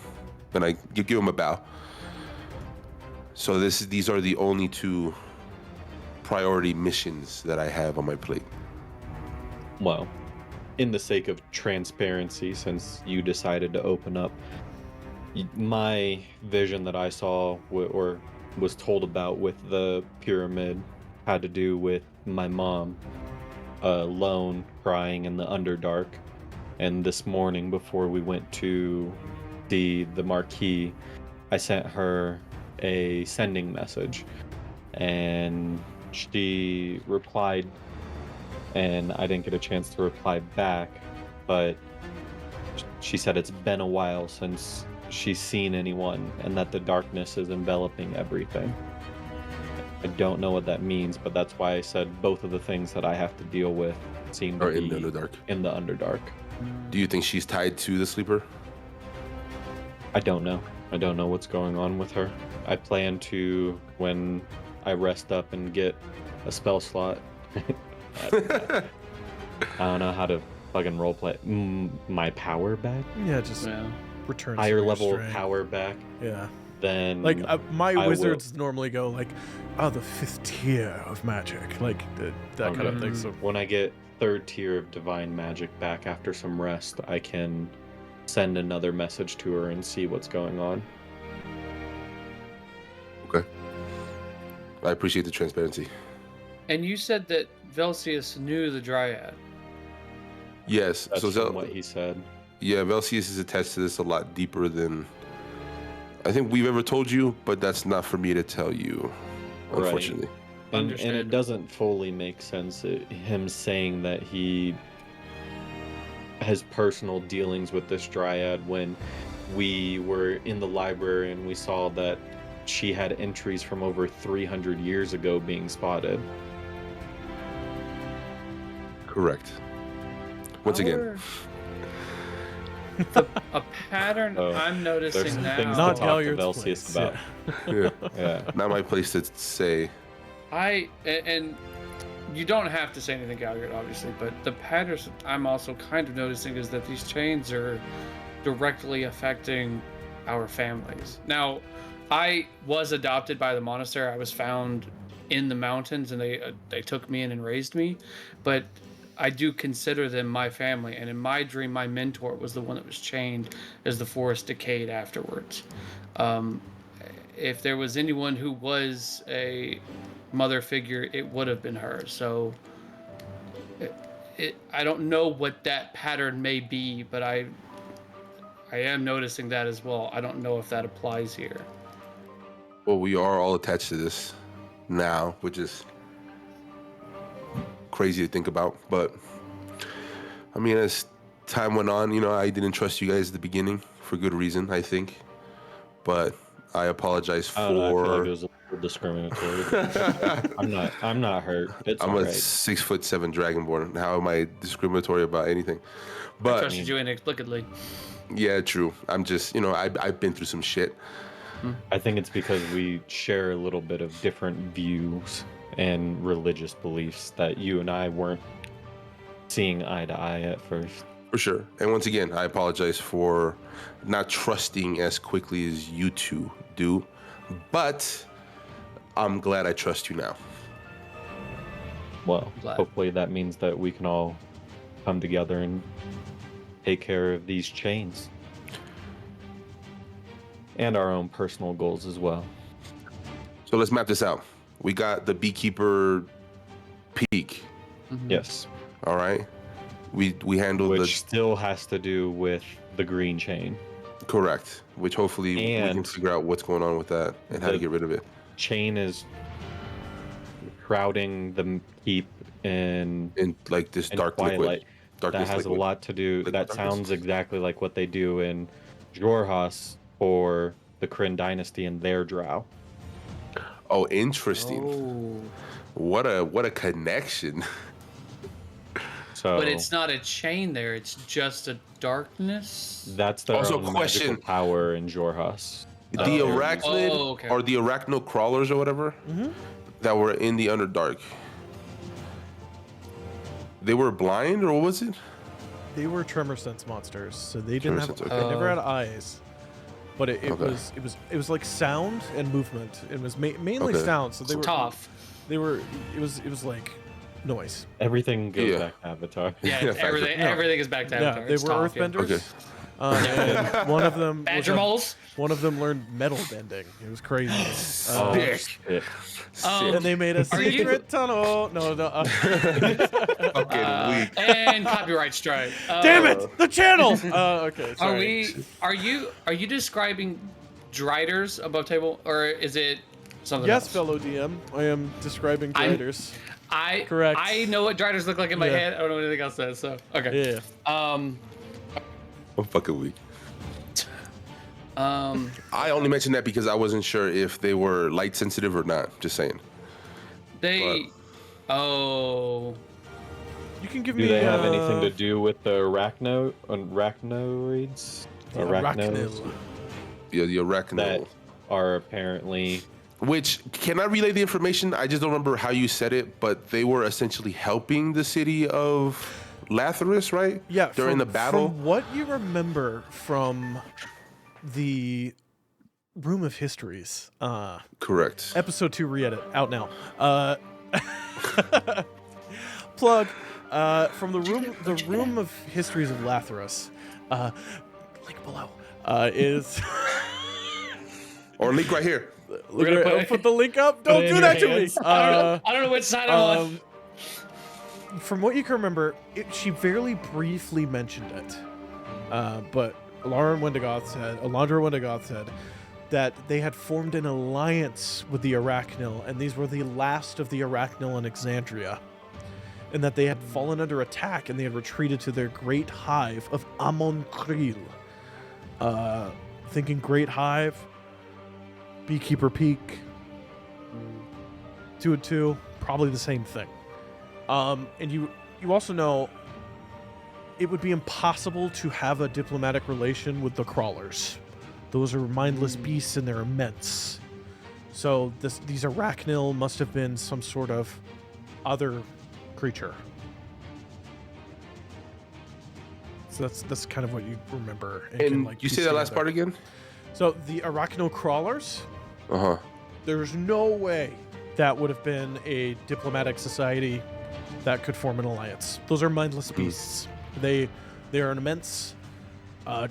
Then I give him a bow. So these are the only 2 priority missions that I have on my plate. Well, in the sake of transparency, since you decided to open up, my vision that I saw or was told about with the pyramid had to do with my mom alone crying in the Underdark. And this morning, before we went to the Marquis, I sent her a sending message, and she replied, and I didn't get a chance to reply back, but she said it's been a while since she's seen anyone, and that the darkness is enveloping everything. I don't know what that means, but that's why I said both of the things that I have to deal with seem to be in the Underdark. In the Underdark. Do you think she's tied to the sleeper? I don't know. I don't know what's going on with her. I plan to, when I rest up and get a spell slot, I don't know how to fucking roleplay. My power back? Yeah, just Yeah. return Higher some of your level strength. power back. Yeah. Then Like my I wizards normally go like, oh, the 5th tier of magic, like that kind of Okay. thing. So when I get 3rd tier of divine magic back after some rest, I can send another message to her and see what's going on. Okay. I appreciate the transparency. And you said that Velsius knew the Dryad. Yes. That's so from what he said. Yeah, Velsius is attached to this a lot deeper than I think we've ever told you, but that's not for me to tell you, Right. unfortunately. And it Understandable. doesn't fully make sense, him saying that he has personal dealings with this Dryad when we were in the library and we saw that she had entries from over 300 years ago being spotted. Correct. Once again, A pattern Oh, I'm There's noticing some now. things Not to talk to Galliard's Velsius place, about. yeah, Yeah. not my place to say. And you don't have to say anything, Galliard, obviously, but the patterns I'm also kind of noticing is that these chains are directly affecting our families. Now, I was adopted by the monastery. I was found in the mountains, and they took me in and raised me, but I do consider them my family. And in my dream, my mentor was the one that was chained as the forest decayed afterwards. If there was anyone who was a mother figure, it would have been her. So I don't know what that pattern may be, but I am noticing that as well. I don't know if that applies here. Well, we are all attached to this now, which is crazy to think about. But I mean, as time went on, I didn't trust you guys at the beginning for good reason, I think. But I apologize I don't know, I feel like for. it was a little discriminatory. I'm not hurt. It's I'm all a right. 6'7" dragonborn. How am I discriminatory about anything? I But trusted you inexplicably. yeah, true. I'm just, I've been through some shit. I think it's because we share a little bit of different views and religious beliefs that you and I weren't seeing eye to eye at first. For sure. And once again, I apologize for not trusting as quickly as you two do. But I'm glad I trust you now. Well, Glad. hopefully that means that we can all come together and take care of these chains. And our own personal goals as well. So let's map this out. We got the beekeeper peak. Yes. All right. We handled Which still has to do with the green chain. correct. Which hopefully we can And figure out what's going on with that and how to the- get rid of it. Chain is shrouding the keep in like this dark twilight. liquid. That has a lot to do. Liquid That darkness. sounds exactly like what they do in Jorhas for the Kryn dynasty and their drow. Oh, interesting. Oh. What a connection. So But it's not a chain there. It's just a darkness. that's their Also, own question. magical power in Jorhas. The Oh, arachnid okay. or the arachno crawlers or whatever that were in the Underdark. They were blind, or what was it? They were tremor sense monsters, so they didn't have. Tremor sense, They okay. never had eyes, but it Okay. was like sound and movement. It was mainly Okay. sound. So they were Tough. They were. It was like noise. Everything goes Yeah. back to Avatar. Yeah, Yeah, facts. everything is back to Avatar. Yeah, they It's were tough, yeah. earthbenders. Okay. And one of them. Badger moles. One of them learned metal bending. It was crazy. Oh, Sick. shit. And they made a Are you- secret tunnel. No. Fucking weak. And copyright strike. Damn it! The channel. Okay. Sorry. Are you describing Driders above table, or is it something Yes, else? fellow DM. I am describing I'm- gliders. Correct. I know what Driders look like in my Yeah. head. I don't know what anything else says. So okay. Yeah. I'm fucking weak. Um. I only mentioned that because I wasn't sure if they were light sensitive or not. Just saying. They. Oh. You can give Do me. they have anything to do with the arachnoids? the Arachnos arachnid. Yeah, the arachno. that are apparently Which, can I relay the information? I just don't remember how you said it, but they were essentially helping the city of Lathrus, right? Yeah. During the battle. From what you remember from the Room of Histories, Correct. episode 2 re-edit out now. Plug. From the room of Histories of Lathrus. Link below. Is. Or link right here. We're gonna put it- put the link up. Don't it in do your that to me. hands. I don't know which side I'm on. From what you can remember, she very briefly mentioned it, but Alondra Wendigoth said that they had formed an alliance with the Arachnil, and these were the last of the Arachnil in Exandria, and that they had fallen under attack and they had retreated to their great hive of Amon Kril. Thinking Great Hive, Beekeeper Peak, 2 and 2, probably the same thing. And you also know it would be impossible to have a diplomatic relation with the crawlers. Those are mindless beasts and they're immense. So these Arachnil must have been some sort of other creature. So that's kind of what you remember. And can, And like, you piece say that last together. part again? So the Arachnil crawlers, Uh-huh. there's no way that would have been a diplomatic society that could form an alliance. Those are mindless beasts. They are an immense,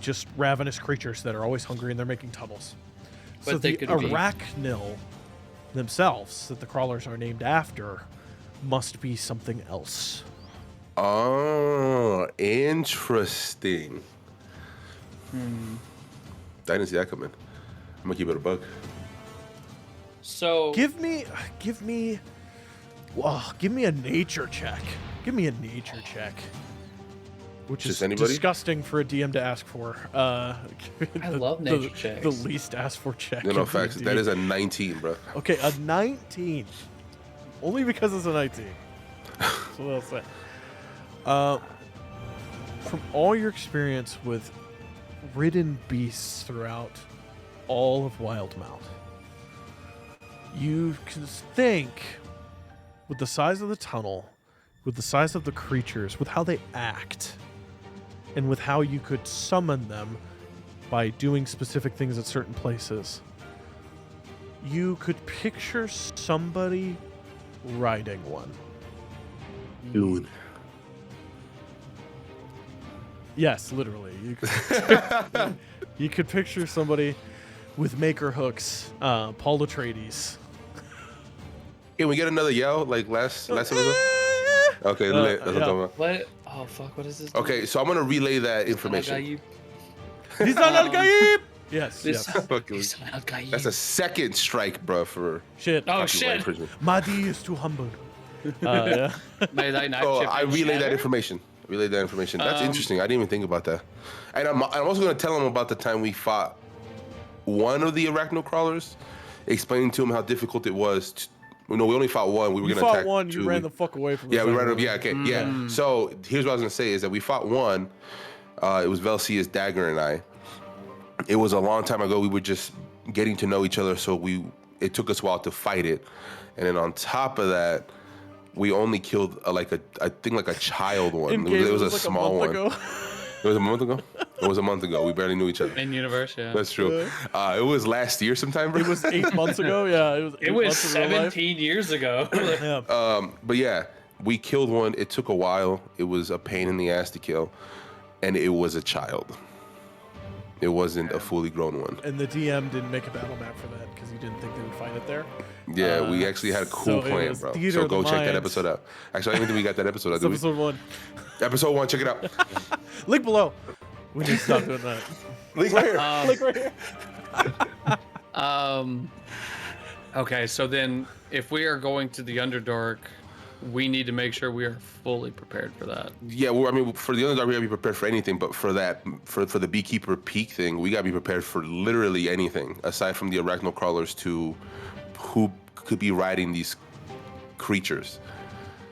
just ravenous creatures that are always hungry and they're making tunnels. But So they the could be- Arachnil themselves, that the crawlers are named after, must be something else. Oh, interesting. I didn't see that coming. I'm gonna keep it a bug. So Give me a nature check. Give me a nature check. Which Just is anybody? disgusting for a DM to ask for. I love nature checks. The least asked for check. No, of the facts. D. That is a 19, bro. Okay, a 19. Only because it's a 19. That's what I'll say. From all your experience with ridden beasts throughout all of Wildmount, you can think, with the size of the tunnel, with the size of the creatures, with how they act, and with how you could summon them by doing specific things at certain places, you could picture somebody riding one. Dude. Yes, literally. You could picture somebody with maker hooks, Paul Atreides. Can we get another yell like last episode? Okay, lit. That's what I'm talking about. what? Oh fuck! What is this? Okay, so I'm gonna relay that information. Lisan al-Gaib! Yes. This Yes. Fucking- That's a second strike, bro, for Shit. Oh copyright shit! infringement. Madi is too humble. Yeah. May thy night So shift I and relay that shatter? information. That's interesting. I didn't even think about that. And I'm also going to tell him about the time we fought one of the arachno crawlers, explaining to him how difficult it was. We only fought one. We were You going to attack fought one. two. You ran the fuck away from. Yeah, the we ran second up. one. Yeah, okay, yeah. So here's what I was going to say is that we fought one. It was Velcia's dagger and I. It was a long time ago. We were just getting to know each other, so it took us a while to fight it. And then on top of that, we only killed I think like a child one. In It game, was a like small month one. ago. It was a month ago. It was a month ago. We barely knew each other. In universe, yeah. That's true. It was last year sometime, bro. It was 8 months ago. Yeah, it was. It 8 was months in real life. 17 years ago. Yeah. But yeah, we killed one. It took a while. It was a pain in the ass to kill, and it was a child. It wasn't a fully grown one. And the DM didn't make a battle map for that because he didn't think they would find it there. Yeah, we actually had a cool so it plan, was bro. theater So of the go check that mind. episode out. Actually, I don't even think we got that episode out. It's Did we? episode 1. Episode 1, check it out. Link below. We need to stop doing that. Link right here. Link right here. Okay, so then if we are going to the Underdark, we need to make sure we are fully prepared for that. Yeah, well, I mean, for the Underdark, we gotta be prepared for anything. But for that, for the Beekeeper Peak thing, we gotta be prepared for literally anything, aside from the arachno crawlers to who could be riding these creatures.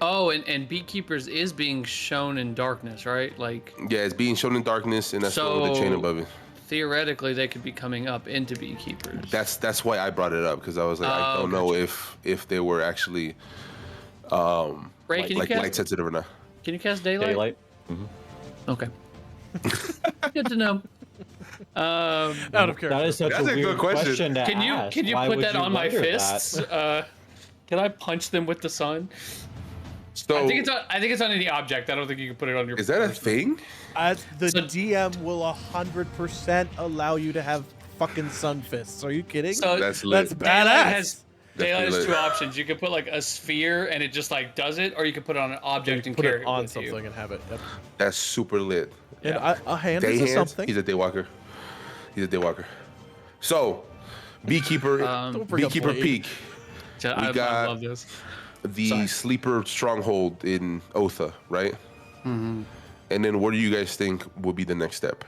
Oh, and Beekeepers is being shown in darkness, right? Like, Yeah, it's being shown in darkness, and that's the chain So- above it. theoretically, they could be coming up into Beekeepers. That's why I brought it up, because I was like, I don't know if they were actually Ray, can you like cast? light sensitive or not. Can you cast daylight? Daylight. Okay. Good to know. Out of character. That is such That's a a weird good question. to Can you ask. can you Why put would that you on my wonder that? fists? Can I punch them with the sun? So I think it's on any object. I don't think you can put it on your. is that a person. thing? The So- DM will 100% allow you to have fucking sun fists. Are you kidding? So That's lit. That's Daylight badass. has Daylight has lit. two options. You can put like a sphere and it just like does it, or you can put it on an object and Put carry it on with something you. and have it. Yep. That's super lit. And a hand Day is a hands. something. He's a daywalker. He's a daywalker. So, Beekeeper, Don't bring up Beekeeper Blade. Peak, I got- love this. the Sorry. sleeper stronghold in Otha, right? Mm-hmm. And then what do you guys think would be the next step?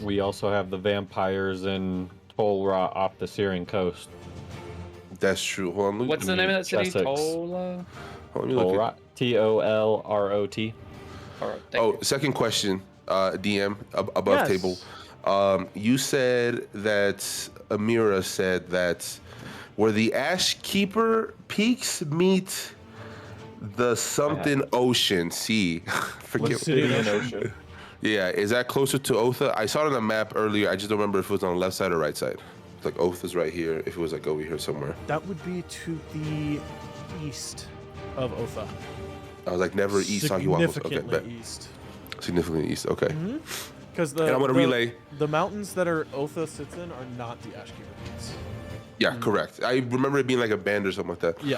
We also have the vampires in Tolra off the Syrian coast. That's true. Hold on. What's the name of that city? Sussex. Tola. Hold on, let me look Tolra. Tolrot. All right, thank Oh, you. second question, DM above Yes. table. You said that Amira said that where the Ash Keeper peaks meet the something ocean sea. Forget. city? Syrian ocean. Yeah, is that closer to Otha? I saw it on the map earlier. I just don't remember if it was on the left side or right side. It's like Otha's right here. If it was like over here somewhere, That would be to the east of Otha. I was like never east Soggy Waffles. Okay, Significantly bet. east. Significantly east. Okay. Because And I'm gonna relay. The mountains that are Otha sits in are not the Ashkeeper Peaks. Yeah, correct. I remember it being like a band or something like that. Yeah.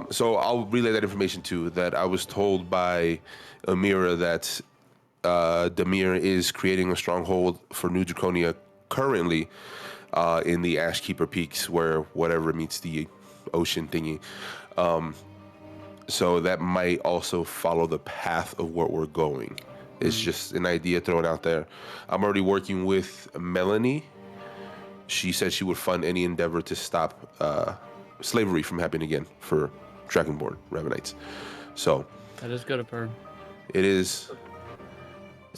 So I'll relay that information too. That I was told by Amira that Demir is creating a stronghold for New Draconia currently in the Ashkeeper Peaks, where whatever meets the ocean thingy. So that might also follow the path of where we're going. It's just an idea thrown out there. I'm already working with Melanie. She said she would fund any endeavor to stop slavery from happening again for Dragonborn Ravenites. So That is good of her. it is.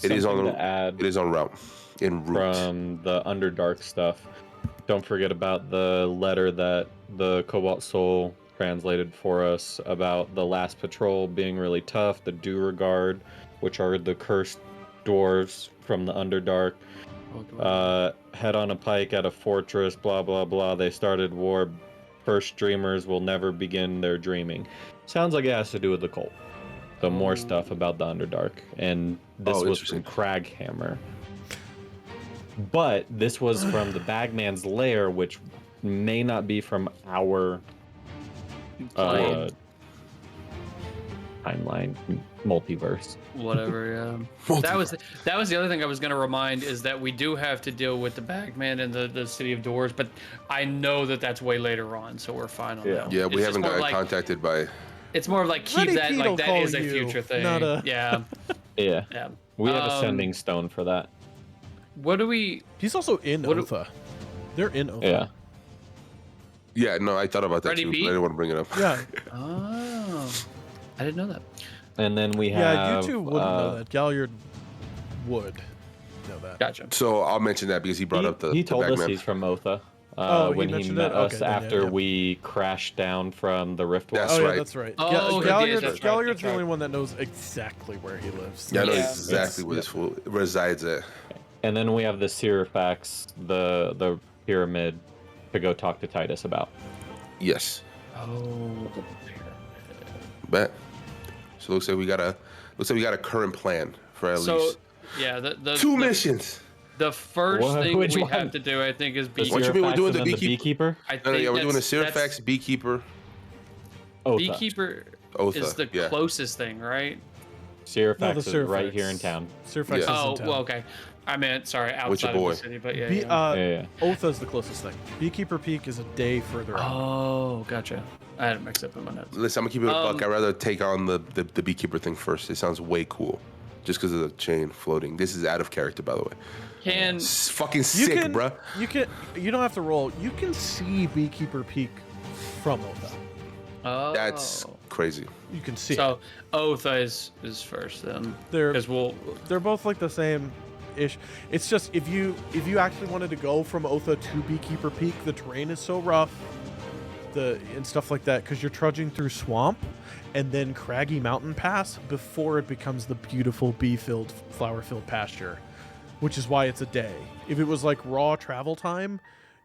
It is on Something the. to add It is on route. En route. from the Underdark stuff. Don't forget about the letter that the Cobalt Soul translated for us about the last patrol being really tough, the Duragard, which are the cursed dwarves from the Underdark. Head on a pike at a fortress, blah blah blah. They started war. First dreamers will never begin their dreaming. Sounds like it has to do with the cult. So more stuff about the Underdark, and this was from Craghammer. But this was from the Bagman's Lair, which may not be from our. Plane. timeline, multiverse. Whatever. Yeah. That was the other thing I was going to remind is that we do have to deal with the Bagman and the City of Doors, but I know that that's way later on, so we're fine on that. Yeah, It's we just haven't more gotten like, contacted by. It's more of like keep Ready that Pete like will that call is a you, future thing. not a- Yeah. Yeah. Yeah. We have a sending stone for that. What do we? He's also in What do- Otha. They're in Otha. Yeah. Yeah, no, I thought about that Ready, too, Pete? but I didn't want to bring it up. Yeah. Oh, I didn't know that. And then we have. Yeah, you two wouldn't know that. Galliard would know that. Gotcha. So I'll mention that because he brought up the He told us Bagman. he's from Otha. Oh, he when he mentioned met it? us Okay, then, yeah, after yeah. we crashed down from the Rift That's Oh, yeah, right. that's right. Oh, he did, Galliard's, that's right, Galliard's that's the only right. one that knows exactly where he lives. Yeah, I know Yeah. exactly where this fool resides at. And then we have the Sirifax, the pyramid, to go talk to Titus about. Yes, Oh. bet. So looks like we got a current plan for at So least yeah, the two missions. The first What? thing Which we one? have to do, I think, is The What you mean we're Sirifax doing the and then beekeeper? I think No, yeah, we're doing a that's- Sirifax, beekeeper, Otha. Beekeeper Otha. is the yeah. closest thing, right? Sirifax No, the is right here in Sirifax. town. Sirfax Yeah. is in Oh, town. well, okay. I meant, sorry, With your outside of boy. the city, but yeah. Be- yeah. Yeah. Otha's the closest thing. Beekeeper Peak is a day further out. Oh, gotcha. I had it mixed up in my notes. Listen, I'm gonna keep it a buck. Um, I'd rather take on the beekeeper thing first. It sounds way cool, just because of the chain floating. This is out of character, by the way. Can It's fucking You sick, can, bruh. You don't have to roll. You can see Beekeeper Peak from Otha. oh, That's crazy. You can see it. so Otha is first then, They're because they're both like the same ish. It's just if you actually wanted to go from Otha to Beekeeper Peak, the terrain is so rough, and stuff like that, because you're trudging through swamp and then craggy mountain pass before it becomes the beautiful bee-filled, flower-filled pasture, which is why it's a day. If it was like raw travel time,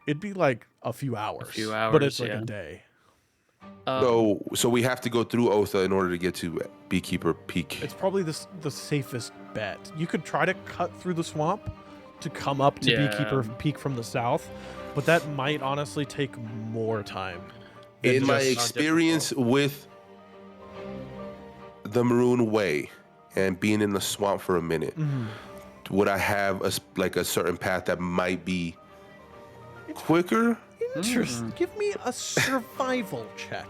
it'd be like a few hours. few but hours, it's like yeah. a day. So we have to go through Otha in order to get to Beekeeper Peak. It's probably the safest bet. You could try to cut through the swamp to come up to Yeah. Beekeeper Peak from the south, but that might honestly take more time. than In my just- experience with the Maroon Way and being in the swamp for a minute, would I have a certain path that might be quicker? Interest. Give me a survival check.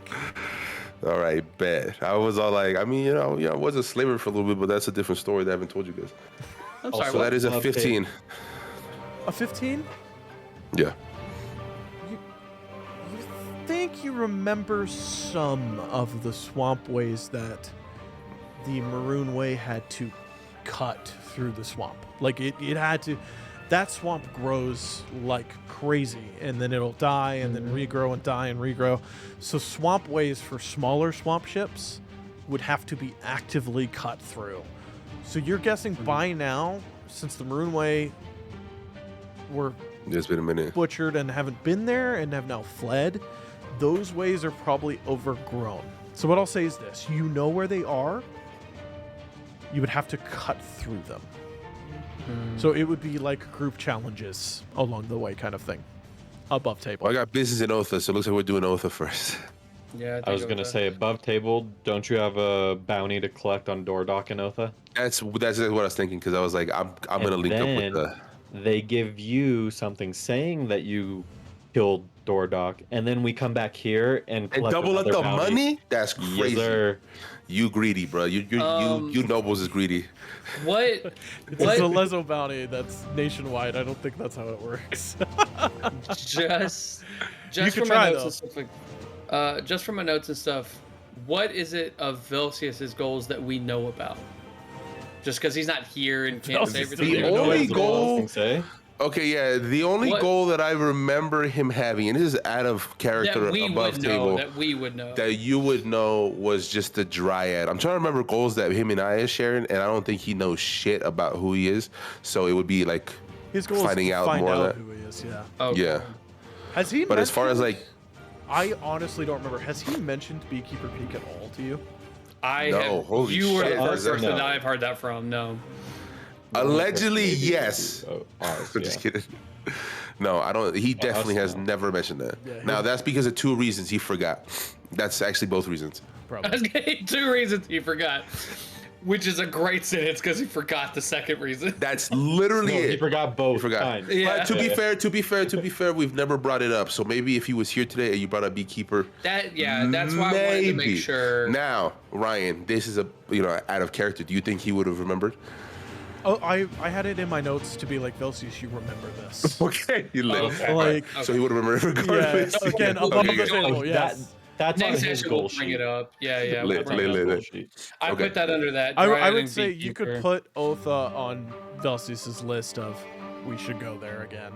All right, bet. I was all like, I mean, I was a slaver for a little bit, but that's a different story that I haven't told you guys. I'm sorry. So what? that is a Okay. 15. A 15? Yeah. You think you remember some of the swamp ways that the Maroon Way had to cut through the swamp. Like it had to. That swamp grows like crazy, and then it'll die, and then regrow and die and regrow. So swamp ways for smaller swamp ships would have to be actively cut through. So you're guessing by now, since the Maroon Way were It's been a minute. butchered and haven't been there and have now fled, those ways are probably overgrown. So what I'll say is this: you know where they are. You would have to cut through them. So it would be like group challenges along the way, kind of thing, above table. Well, I got business in Otha, so it looks like we're doing Otha first. Yeah, I was gonna say above table. Don't you have a bounty to collect on Doordock and Otha? That's what I was thinking, because I was like, I'm gonna And link up with then the. They give you something saying that you killed Doordock, and then we come back here and And collect double up another the bounty. money? That's Yes, crazy. sir. You greedy, bro. You nobles is greedy. What? It's a Lezo bounty that's nationwide. I don't think that's how it works. Just You for could my try, notes though. and stuff. Just for my notes and stuff. What is it of Vilcius's goals that we know about? Just because he's not here and can't say Vilcius everything. The doesn't even know only what the goal- Thing say? Okay, yeah. The only What- goal that I remember him having, and this is out of character that we above would table, know. That we would know. that you would know was just the Dryad. I'm trying to remember goals that him and I is sharing, and I don't think he knows shit about who he is. So it would be like, His goal Finding is to out find more of out that. who he is. Yeah. Okay. yeah. Has he? But as far as mentioned- like, I honestly don't remember. Has he mentioned Beekeeper Peak at all to you? I No, have. holy You were the shit, first no. person that I've heard that from. No. allegedly, Maybe yes. Oh, ours, I'm just yeah. kidding. No, I don't. He definitely has no. never mentioned that. Yeah, Now he- that's because of two reasons he forgot. That's actually both reasons. probably. 2 reasons he forgot, which is a great sentence because he forgot the second reason. That's literally No, it. he forgot both. He forgot. times. Yeah. But to be fair, we've never brought it up. So maybe if he was here today and you brought up Beekeeper, That's why I wanted to make sure. Now, Ryan, this is out of character. Do you think he would have remembered? Oh, I had it in my notes to be like, Velsius, you remember this. Okay, you lit. Okay. Like, So he would have remembered yeah, regardless. again, above Okay, the good. table, yes. That's Next on his session goal we'll bring sheet. it up. Yeah. Lit, we'll bring lit, it up. lit. Sheet. I Okay. put that under that. I Dryad would and say you could Beekeeper. put Otha on Velsius's list of we should go there again.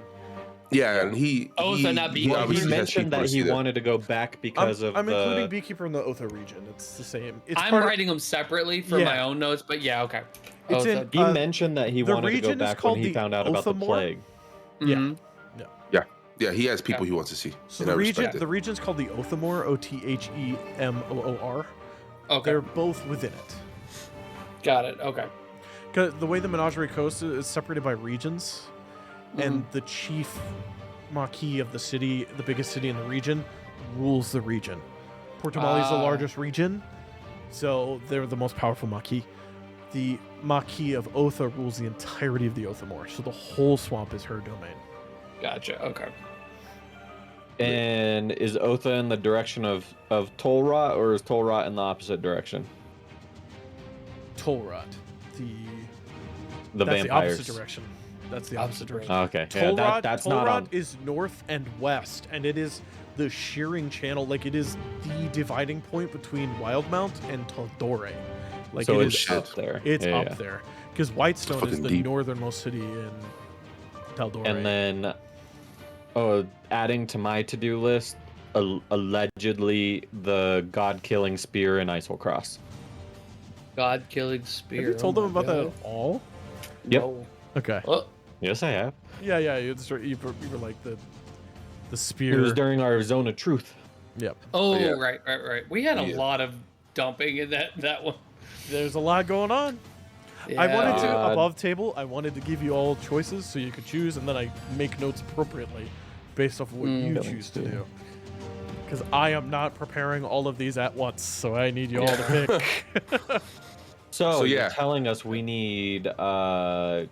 Yeah, and he. So not Beekeeper. Well, he obviously has mentioned that people to he see wanted to go back because I'm of the. including Beekeeper in the Otha region. It's the same. It's I'm part of- writing them separately for Yeah. my own notes, but yeah, okay. It's Otha. in- He mentioned that he the wanted to go region is back when called he the found out about the Othamor? plague. Yeah. Mhm. Yeah, he has people he wants to see. So and the I region, respect it. the region's called the Othamor, Othemoor. Okay. They're both within it. Got it. Okay. 'Cause the way the Menagerie Coast is separated by regions, and the chief Marquis of the city, the biggest city in the region, rules the region. Portamali is the Ah. largest region, so they're the most powerful Marquis. The Marquis of Otha rules the entirety of the Othamor, so the whole swamp is her domain. Gotcha. Okay. And is Otha in the direction of Tolrot, or is Tolrot in the opposite direction? Tolrot, The that's vampires. the opposite direction. That's the opposite direction. Okay. Yeah, Tolrot, that's Tolrot not on. is north and west, and it is the shearing channel. Like it is the dividing point between Wildmount and Taldore. Like So it it's is up there. It's Yeah, up yeah. there because Whitestone is Fucking the deep. northernmost city in Taldore. And then, adding to my to-do list, allegedly the god-killing spear and Isol Cross. God killing spear. have you told oh them my about that God. at all? Yep. No. Okay. Oh, Yes, I have. Yeah. You were like the It spear. was during our zone of truth. Yep. oh Yeah. right. We had a Yeah. lot of dumping in that one. There's a lot going on. Yeah. I wanted to God. above table. I wanted to give you all choices so you could choose, and then I make notes appropriately based off of what you choose to do. Because I am not preparing all of these at once, so I need you all to pick. So yeah. you're telling us we need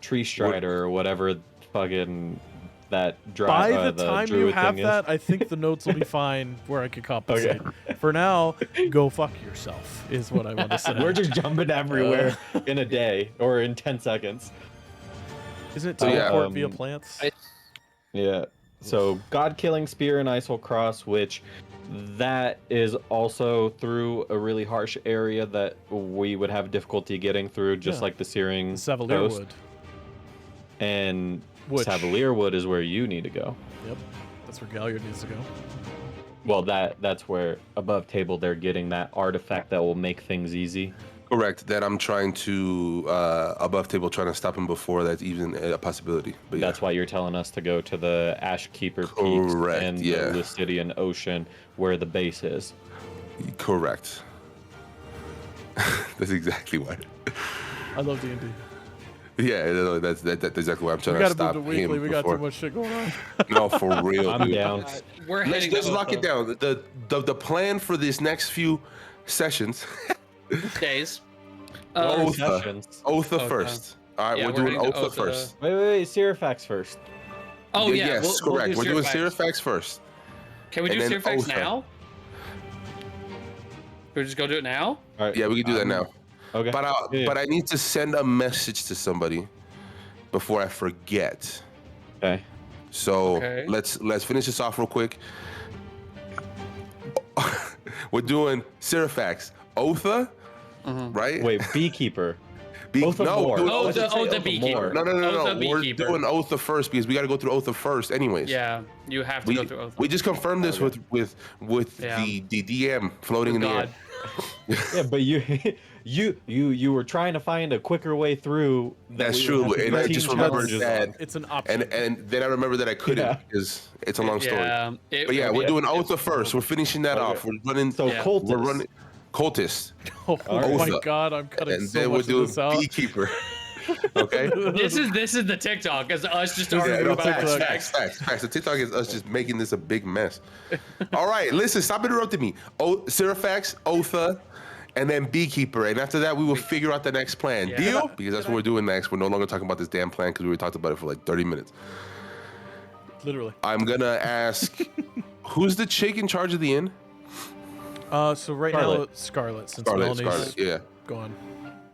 Tree Strider or whatever fucking that By the time you druid have thing that, I think the notes will be fine where I could compensate. For now, go fuck yourself is what I want to say. is. We're just jumping everywhere in a day or in 10 seconds. Isn't it So, yeah, teleport via plants? Yeah. So God-killing spear and Isol Cross, which that is also through a really harsh area that we would have difficulty getting through, just Yeah. like the Searing Savalier Coast. Wood. And Which- Savalier Wood is where you need to go. Yep. That's where Galliard needs to go. Well, that's where above table they're getting that artifact that will make things easy. Correct. That I'm trying to above table, trying to stop him before that's even a possibility. But yeah. That's why you're telling us to go to the Ashkeeper Peaks Correct, and yeah. the Lucidian Ocean where the base is. Correct. That's exactly why. I love D&D. Yeah, no, that's exactly why I'm trying We to gotta stop move to him weekly. We got before. too much shit going on. No, for real, I'm dude. down. We're Let's heading just to lock it Otha. down. The plan for this next few sessions. Days. Otha. Sessions. Otha Okay. first. All right, Yeah, we're we're doing heading to Otha Otha. first. Wait, Sirifax first. Oh yeah. Yes, we'll correct. do We're doing Sirifax. Sirifax first. Can we do and then Sirifax Otha. now? Can we just go do it now? All right. Yeah, we can do that now. Okay. But Yeah. I need to send a message to somebody before I forget. Okay. So Okay. let's finish this off real quick. We're doing Sirifax, Otha, right? Wait, Beekeeper. Otha Otha Moore. doing Oh, Otha- Otha Beekeeper. No. Otha We're Beekeeper. doing Otha first because we got to go through Otha first, anyways. Yeah, you have to We, go through Otha. we just confirmed this with Yeah. the DM floating in the air. God. Yeah, but you were trying to find a quicker way through. that That's we true, would have and I 13 just remembered challenges that. on. It's an option. And then I remember that I couldn't Yeah. because it's a long story. Yeah, But yeah, we're doing Otha first. We're finishing that off. We're running. So Yeah. Cultist. We're running Cultist, oh my Otha. god, I'm cutting and so then we're much of doing this out. Beekeeper. Okay. This is the TikTok. As us just Yeah, arguing no, about facts. The TikTok is us just making this a big mess. All right, listen, stop interrupting me. Sirafax, Otha, and then Beekeeper. And after that, we will figure out the next plan. Yeah. Deal? Because that's what we're doing next. We're no longer talking about this damn plan because we talked about it for like 30 minutes. Literally. I'm going to ask, who's the chick in charge of the inn? So right now, it's Scarlet, since Melanie's Scarlet, yeah. gone.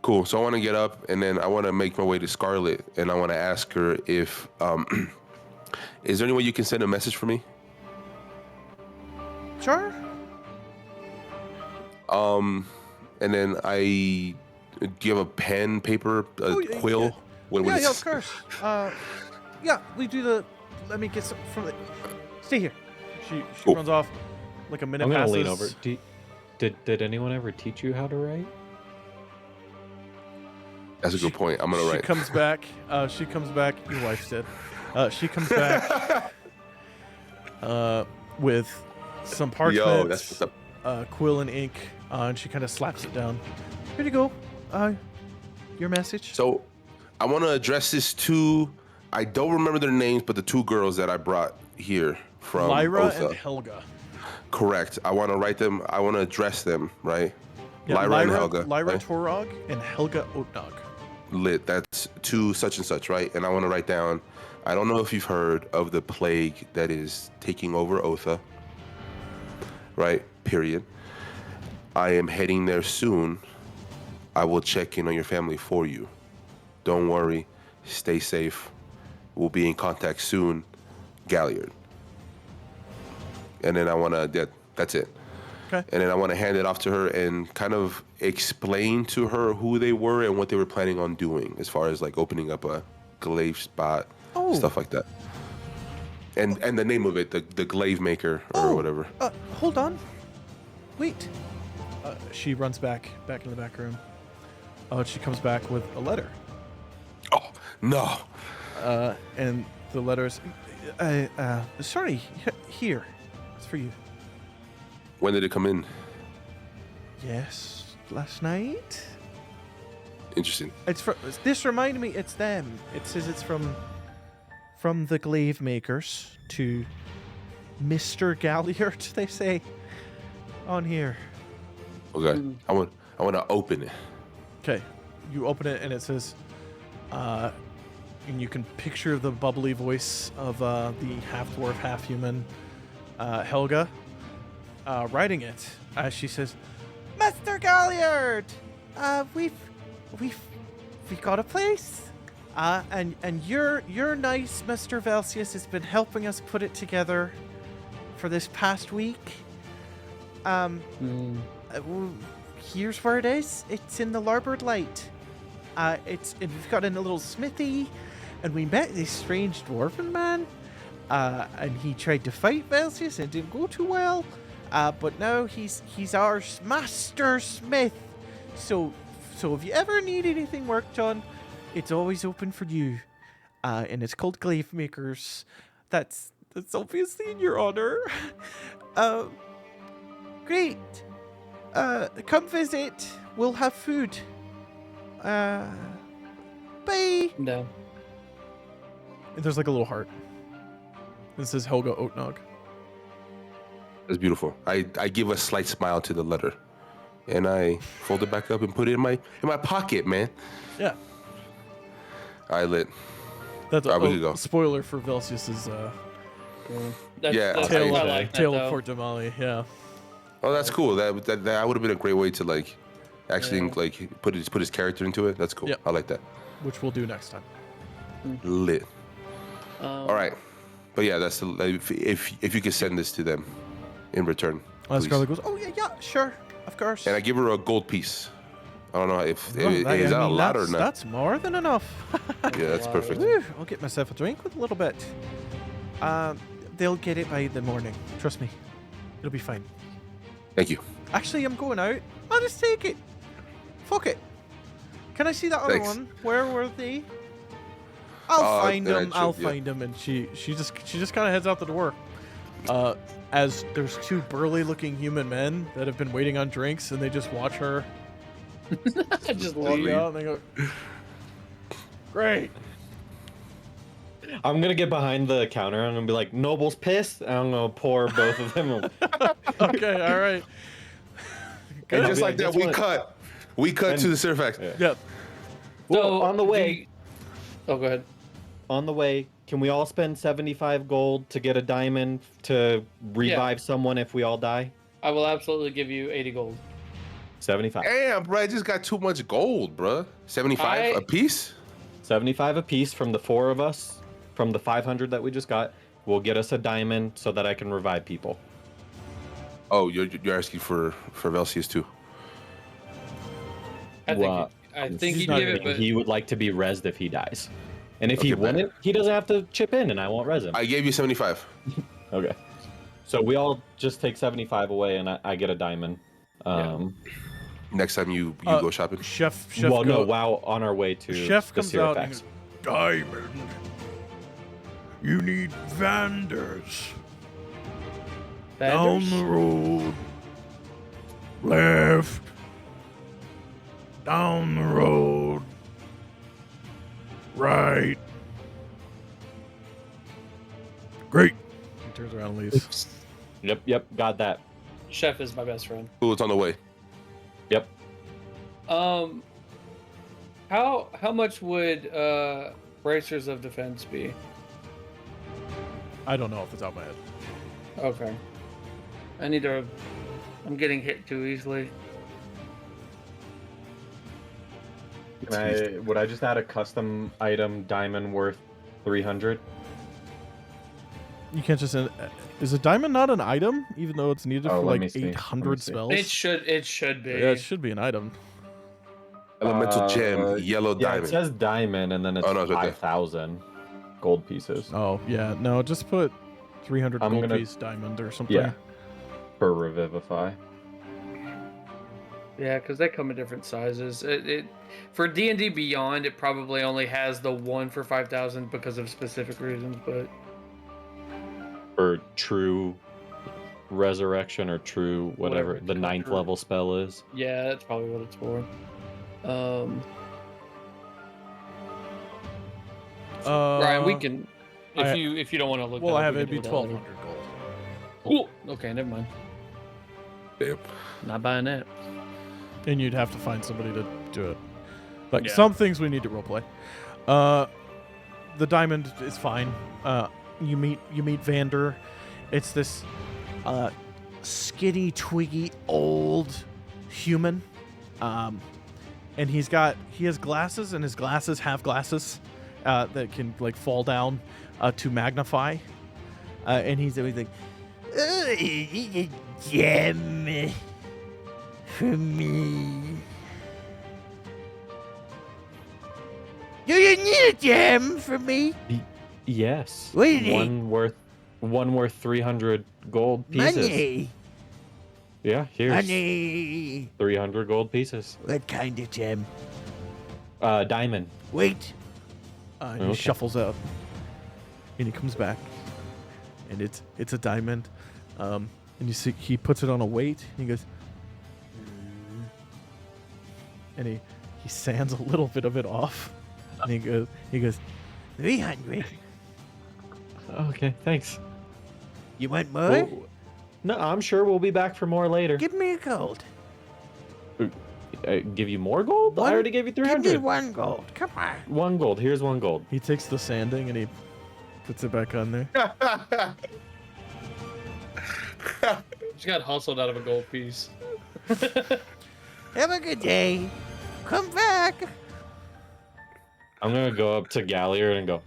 Cool. So I want to get up, and then I want to make my way to Scarlet, and I want to ask her if, is there any way you can send a message for me? Sure. And then do you have a pen, paper, quill? Yeah. What Yeah, is- of course. Yeah, we do the. Let me get some from the. Stay here. She Cool. runs off. Like a minute I'm gonna passes. lean over. Did anyone ever teach you how to write? That's a good point. I'm gonna She write. comes back. She comes back. Your wife's dead. She comes back. With some parchment, Yo, that's what's up. quill and ink, and she kind of slaps it down. Here you go. Your message. So I want to address this to, I don't remember their names, but the two girls that I brought here from Lyra Otha. and Helga. Correct. I want to write them. I want to address them, right? Yeah, Lyra and Helga. Lyra right? Torog and Helga Otnog. Lit. That's to such and such, right? And I want to write down, I don't know if you've heard of the plague that is taking over Otha, right? Period. I am heading there soon. I will check in on your family for you. Don't worry. Stay safe. We'll be in contact soon. Galliard. And then I want to, that's it. Okay. And then I want to hand it off to her and kind of explain to her who they were and what they were planning on doing as far as like opening up a glaive spot, stuff like that. And the name of it, the glaive maker or whatever. Hold on. Wait. She runs back in the back room. She comes back with a letter. Oh, no. And the letter is, sorry, here. It's for you. When did it come in? Yes, last night. Interesting. It's from. This reminded me. It's them. It says it's from the glaive makers to Mr. Galliard. They say on here. Okay. I want to open it. Okay, you open it and it says, and you can picture the bubbly voice of the half dwarf, half human Helga writing it as she says, "Mr. Galliard, we've got a place, and you're nice, Mr. Velsius has been helping us put it together for this past week. Here's where it is. It's in the Larboard Light. We've got in a little smithy, and we met this strange dwarven man, and he tried to fight Velsius and didn't go too well. But now he's our master smith. So if you ever need anything worked on, it's always open for you. And it's called Glaive Makers. That's obviously in your honor. Great. Come visit. We'll have food. Bye. No. And there's like a little heart. This is Helga Otnog. That's beautiful. I give a slight smile to the letter, and I fold it back up and put it in my pocket, man. Yeah. I lit. That's All right, we can go. spoiler for Velsius's Yeah, tale, I like that, tale though. of Fort Damali. Yeah. Oh, that's cool. That would have been a great way to like actually like put his character into it. That's cool. Yep. I like that. Which we'll do next time. Lit. All right, but yeah, that's if you could send this to them in return. please. Scarlet goes, "Oh yeah, sure, of course." And I give her a gold piece. I don't know if Well, is that a lot or that's- not. That's more than enough. Yeah, that's perfect. Whew, I'll get myself a drink with a little bit. They'll get it by the morning. Trust me, it'll be fine. Thank you. Actually, I'm going out. I'll just take it. Fuck it. Can I see that other Thanks. one? Where were they? I'll find yeah, them. sure, I'll yeah. find them. And she just kind of heads out the door. As there's two burly-looking human men that have been waiting on drinks, and they just watch her I just walk leave. out, and they go, Great. I'm gonna get behind the counter and I'm gonna be like, Noble's pissed, and I'm gonna pour both of them. Okay, all right. And I'll just be like that, "Guess we what?" cut. We cut And- to the Sirfax. Yeah. Yep. Well, on the way, Oh, go ahead. on the way, can we all spend 75 gold to get a diamond to revive someone if we all die? I will absolutely give you 80 gold. 75. Damn, bro, I just got too much gold, bro. 75 a piece? 75 apiece from the 4 of us, from the 500 that we just got, will get us a diamond so that I can revive people. Oh, you're asking for Velsius too. I think He's you not give it, kidding. but He would like to be rezzed if he dies. And if Okay, he bet. wouldn't, he doesn't have to chip in and I won't res him. I gave you 75. Okay. So we all just take 75 away and I get a diamond. Next time you go shopping. Chef. Well, no, while on our way to Chef the comes out and Sirfax. goes, Diamond. You need vendors. Down the road. Left. Down the road. Right. Great. He turns around and leaves. Yep, got that. Chef is my best friend. Ooh, it's on the way. Yep. How much would bracers of defense be? I don't know if it's out of my head. Okay. I'm getting hit too easily. Would I just add a custom item diamond worth 300? You can't just. Is a diamond not an item, even though it's needed Oh, for let me like see. Let me 800 see. spells? It should be. Yeah, it should be an item. Elemental gem, yellow Yeah, diamond. it says diamond and then it's Oh, no, it's right there. 5,000 gold pieces Oh yeah, no, just put 300 I'm gold gonna- piece diamond or something. Yeah. for Revivify. Yeah, because they come in different sizes. It for D&D Beyond, it probably only has the one for 5,000 because of specific reasons. But For true resurrection or true whatever Whatever, the ninth true. level spell is. yeah, that's probably what it's for. Ryan, we can. If you don't want to look. Well, that I up, have we it'd be can do it later. 1,200 gold, Cool. Okay, never mind. Damn. Not buying that. and you'd have to find somebody to do it. Like Yeah. some things we need to roleplay. The diamond is fine. You meet Vander. It's this skinny, twiggy, old human. And he has glasses, and his glasses have glasses that can like fall down to magnify. And he's always like, "Oh, you need a gem for me. Do you need a gem for me? Yes. What do you One worth 300 gold pieces. Money. Yeah, here's Money. 300 gold pieces. What kind of gem? Diamond. Wait. And he Okay. shuffles out, and he comes back, and it's a diamond. And you see he puts it on a weight, and he goes, and he sands a little bit of it off, and he goes, 300. Okay, thanks. You want more? Well, no, I'm sure we'll be back for more later. Give me a gold. Give you more gold? I already gave you 300. Give me 1 gold. Come on. 1 gold. Here's 1 gold. He takes the sanding and he puts it back on there. She got hustled out of a gold piece. Have a good day. Come back. I'm gonna go up to Galliard and go.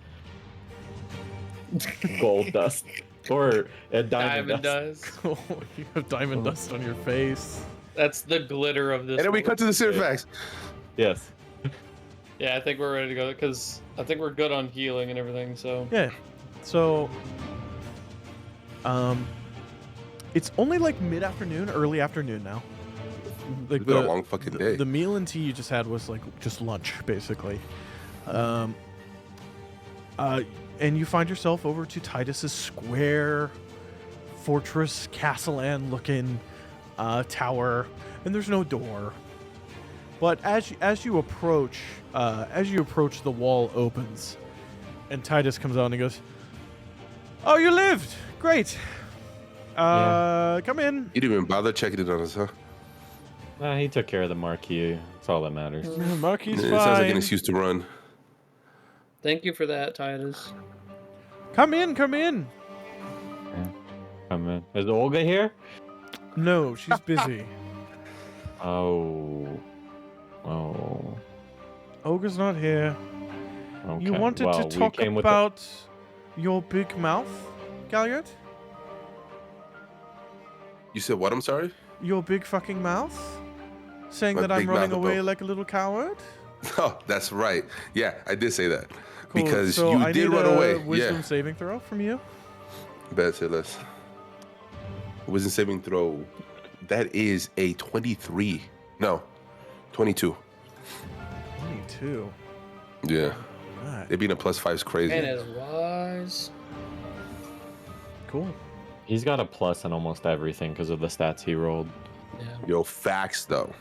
Gold dust. Or a diamond dust. does. You have diamond dust on your face. That's the glitter of this. And then we world. cut to the Sirfax. Yes. Yeah, I think we're ready to go because I think we're good on healing and everything. So Yeah. So, it's only like mid-afternoon, early afternoon now. Like It's been a long fucking day. The meal and tea you just had was like just lunch, basically. And you find yourself over to Titus's square fortress, castle-and looking tower, and there's no door. But as you approach, the wall opens, and Titus comes out and he goes, "Oh, you lived! Great. Come in." You didn't even bother checking it on us, huh? He took care of the Marquis. That's all that matters. Marquis It fine. sounds like an excuse to run. Thank you for that, Titus. Come in, come in. Come in. Is Olga here? No, she's busy. Oh. Olga's not here. Okay. You wanted well, to talk we came with about your big mouth, Galliard? You said what? I'm sorry? Your big fucking mouth? Saying My that I'm big running mouth away above. like a little coward? Oh, that's right. Yeah, I did say that. Cool. Because So you I did need run a away. Wisdom Yeah. saving throw from you. Better say less. Wisdom saving throw. That is a 23. No, 22. 22. Yeah. Right. It being a +5 is crazy. And as wise. Cool. He's got a plus on almost everything because of the stats he rolled. Yeah. Yo, facts though.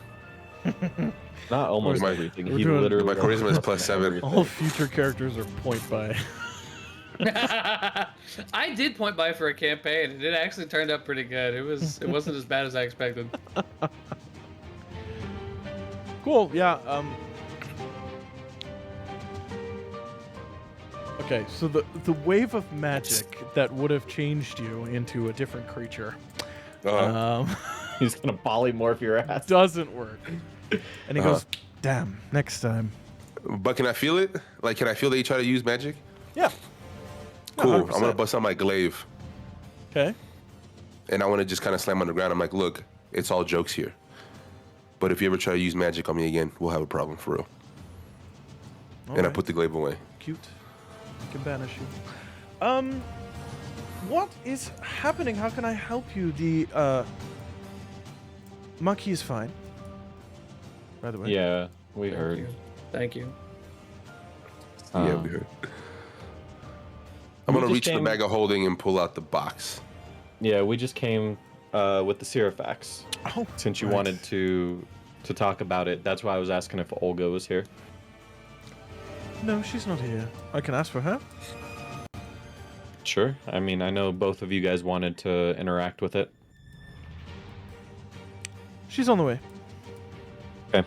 Not almost My- everything. we're He doing- literally My charisma is rolled +7. everything. All future characters are point by. I did point by for a campaign, and it actually turned out pretty good. It wasn't as bad as I expected. Cool. Yeah. Okay, so the wave of magic that would have changed you into a different creature He's gonna polymorph your ass. doesn't work. And he Uh-huh. goes, "Damn, next time." But can I feel it? Like, can I feel that you try to use magic? Yeah. Cool. I'm 100%. gonna bust out my glaive, Okay. and I want to just kind of slam on the ground. I'm like, look, it's all jokes here. But if you ever try to use magic on me again, we'll have a problem for real. And I Alright. put the glaive away. Cute. I can banish you. What is happening? How can I help you? The Marquis is fine. By the way. Yeah, we Thank heard. you. Thank you. Yeah, Um, we heard. I'm we gonna just reach the came- bag of holding and pull out the box. Yeah, we just came with the Siroffax. Oh, Since you right. wanted to talk about it, that's why I was asking if Olga was here. No, she's not here. I can ask for her. Sure. I mean, I know both of you guys wanted to interact with it. She's on the way. Okay.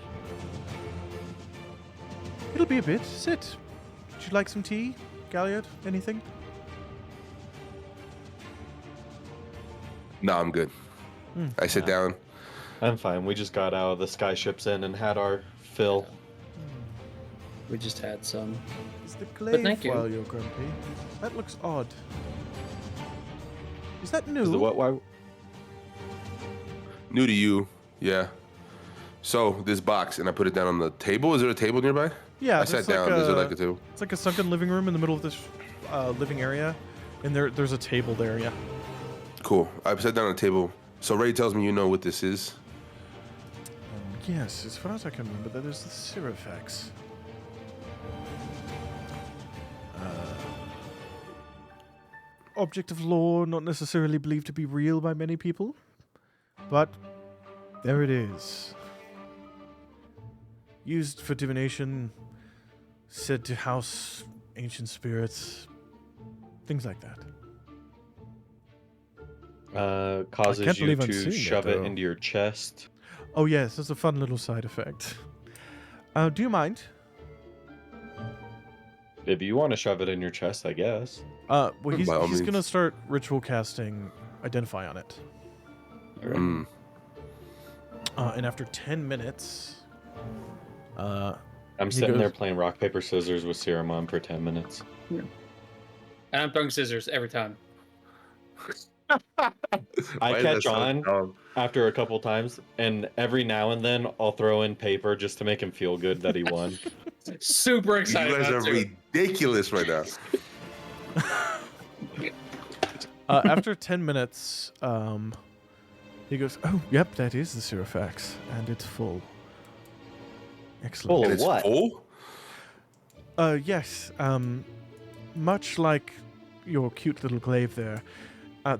It'll be a bit. Sit. Would you like some tea, Galliard? Anything? No, I'm good. I sit down. I'm fine. We just got out of the Skyships Inn and had our fill. We just had some. Is the glaive thank you. while you're grumpy? That looks odd. Is that new? Is the what? Why? New to you, yeah. So this box, and I put it down on the table. Is there a table nearby? Yeah, I there's sat down. Is there like a table? It's like a sunken living room in the middle of this living area, and there's a table there. Yeah. Cool. I sat down on the table. So Rae tells me you know what this is. Yes, as far as I can remember, that is the Siroffax. Object of law, not necessarily believed to be real by many people, but there it is. Used for divination, said to house ancient spirits, things like that. Causes can't you believe I'm to seeing it, shove it though. into your chest. Oh yes, that's a fun little side effect. Do you mind? If you want to shove it in your chest, I guess. Well, he's By all gonna means. start ritual casting Identify on it. Mm. And after 10 minutes, I'm He sitting there goes- playing rock paper scissors with Siromon for 10 minutes. And I'm throwing scissors every time. I Why is that catch so on dumb? after a couple times, and every now and then I'll throw in paper just to make him feel good that he won. Super You excited guys are about it. ridiculous right now. after 10 minutes, he goes, "Oh, yep, that is the Siroffax, and it's full. Excellent. Full And of it's what? full? Yes. Much like your cute little glaive there,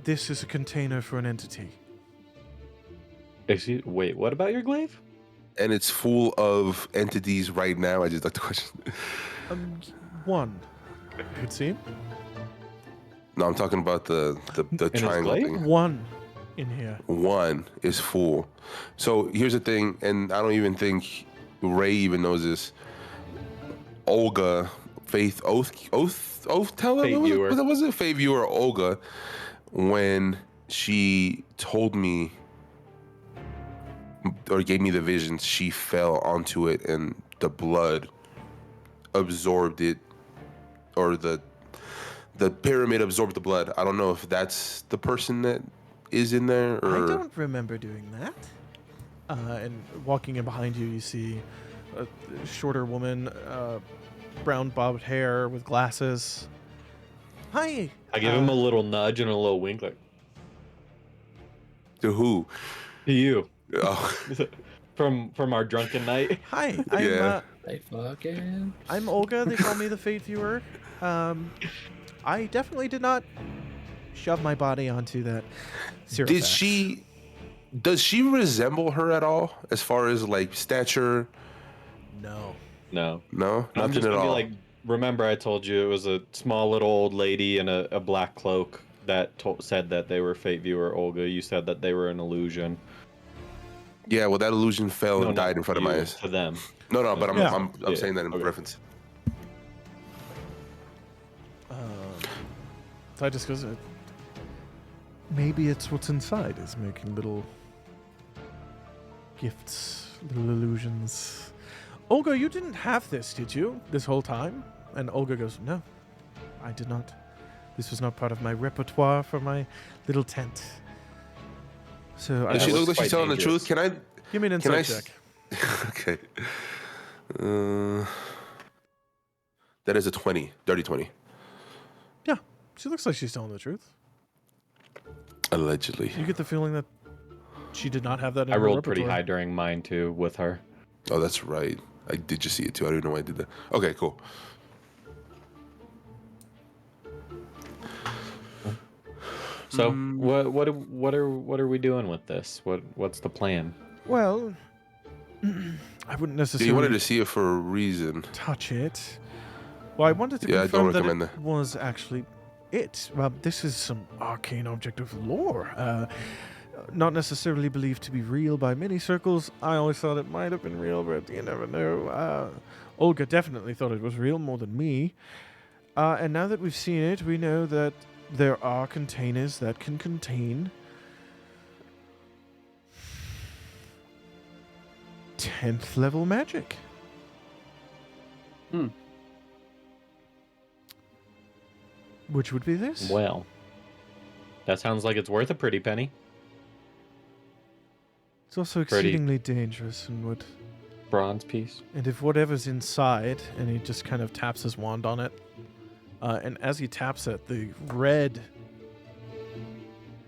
this is a container for an entity. Wait, what about your glaive? and it's full of entities right now? I just like the question. One. It seems. No, I'm talking about the his triangle glaive? thing. One in here. One is full. So here's the thing, and I don't even think Rae even knows this. Olga, Faith, Oath teller? Fate What was it? viewer. Was it Faith viewer Olga? When she told me or gave me the visions, she fell onto it and the blood absorbed it, or the pyramid absorbed the blood. I don't know if that's the person that is in there, or I don't remember doing that. And walking in behind you, you see a shorter woman, brown bobbed hair with glasses. Hi. I give him a little nudge and a little wink, like, to who? to you. Oh, From our drunken night. Hi. Yeah. They fucking. I'm Olga. They call me the Fate Viewer. I definitely did not shove my body onto that. Does she resemble her at all as far as like stature? No. No. No, I'm nothing just at gonna be all. like, remember I told you it was a small little old lady in a black cloak that said that they were Fate Viewer Olga. You said that they were an illusion. Yeah, well, that illusion fell No, and not died in front of my you, eyes. to them. No, but I'm Yeah. I'm saying that in Okay. reference. Titus goes, maybe it's what's inside is making little gifts, little illusions. Olga, you didn't have this, did you, this whole time? And Olga goes, no, I did not. This was not part of my repertoire for my little tent. So I Does she was look like quite she's telling the dangerous. truth? Can I? give me an Can I? insight check. Okay. That is a 20, dirty 20, Yeah, she looks like she's telling the truth. allegedly. You get the feeling that she did not have that in I her rolled pretty repertoire. high during mine too with her. Oh, that's right. I did just see it too. I don't even know why I did that. Okay, cool. So what are we doing with this? What's the plan? Well, I wouldn't Yeah, necessarily you wanted to see it for a reason. touch it. Well, I wanted to Yeah, I confirm don't that recommend it was actually it. Well, this is some arcane object of lore. Not necessarily believed to be real by many circles. I always thought it might have been real, but you never know. Olga definitely thought it was real more than me. And now that we've seen it, we know that there are containers that can contain 10th level magic. Hmm. Which would be this? Well, that sounds like it's worth a pretty penny. It's also Pretty- exceedingly dangerous and would. Bronze piece. And if whatever's inside, and he just kind of taps his wand on it, and as he taps it, the red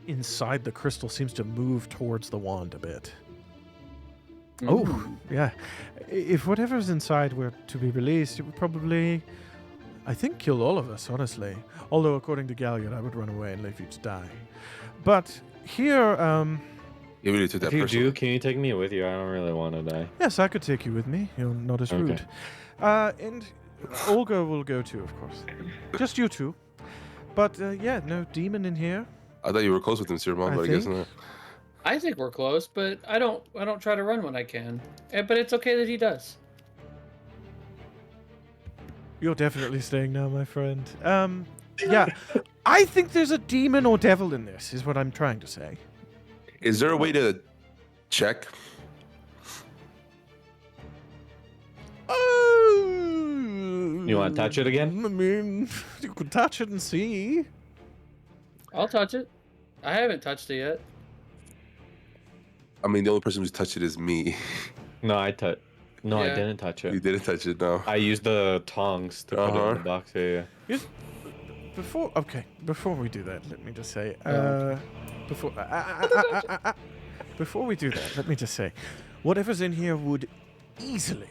inside the crystal seems to move towards the wand a bit. Oh, yeah. If whatever's inside were to be released, it would probably, I think, kill all of us, honestly. Although, according to Galliard, I would run away and leave you to die. But here, You really took that If you personally. do, can you take me with you? I don't really want to die. yes, I could take you with me. You're not as rude. Okay. And Olga will go too, of course. Just you two. But, yeah, no demon in here. I thought you were close with him, Siromon, I but I guess think. not. I think we're close, but I don't try to run when I can. But it's okay that he does. You're definitely staying now, my friend. Yeah. I think there's a demon or devil in this, is what I'm trying to say. Is there a way to check? You wanna touch it again? I mean, you could touch it and see. I'll touch it. I haven't touched it yet. I mean, the only person who's touched it is me. No, I Yeah. didn't touch You it. didn't touch it, no. I used the tongs to put it in Uh-huh. the box. Yeah. Before we do that, let me just say, before we do that, let me just say, whatever's in here would easily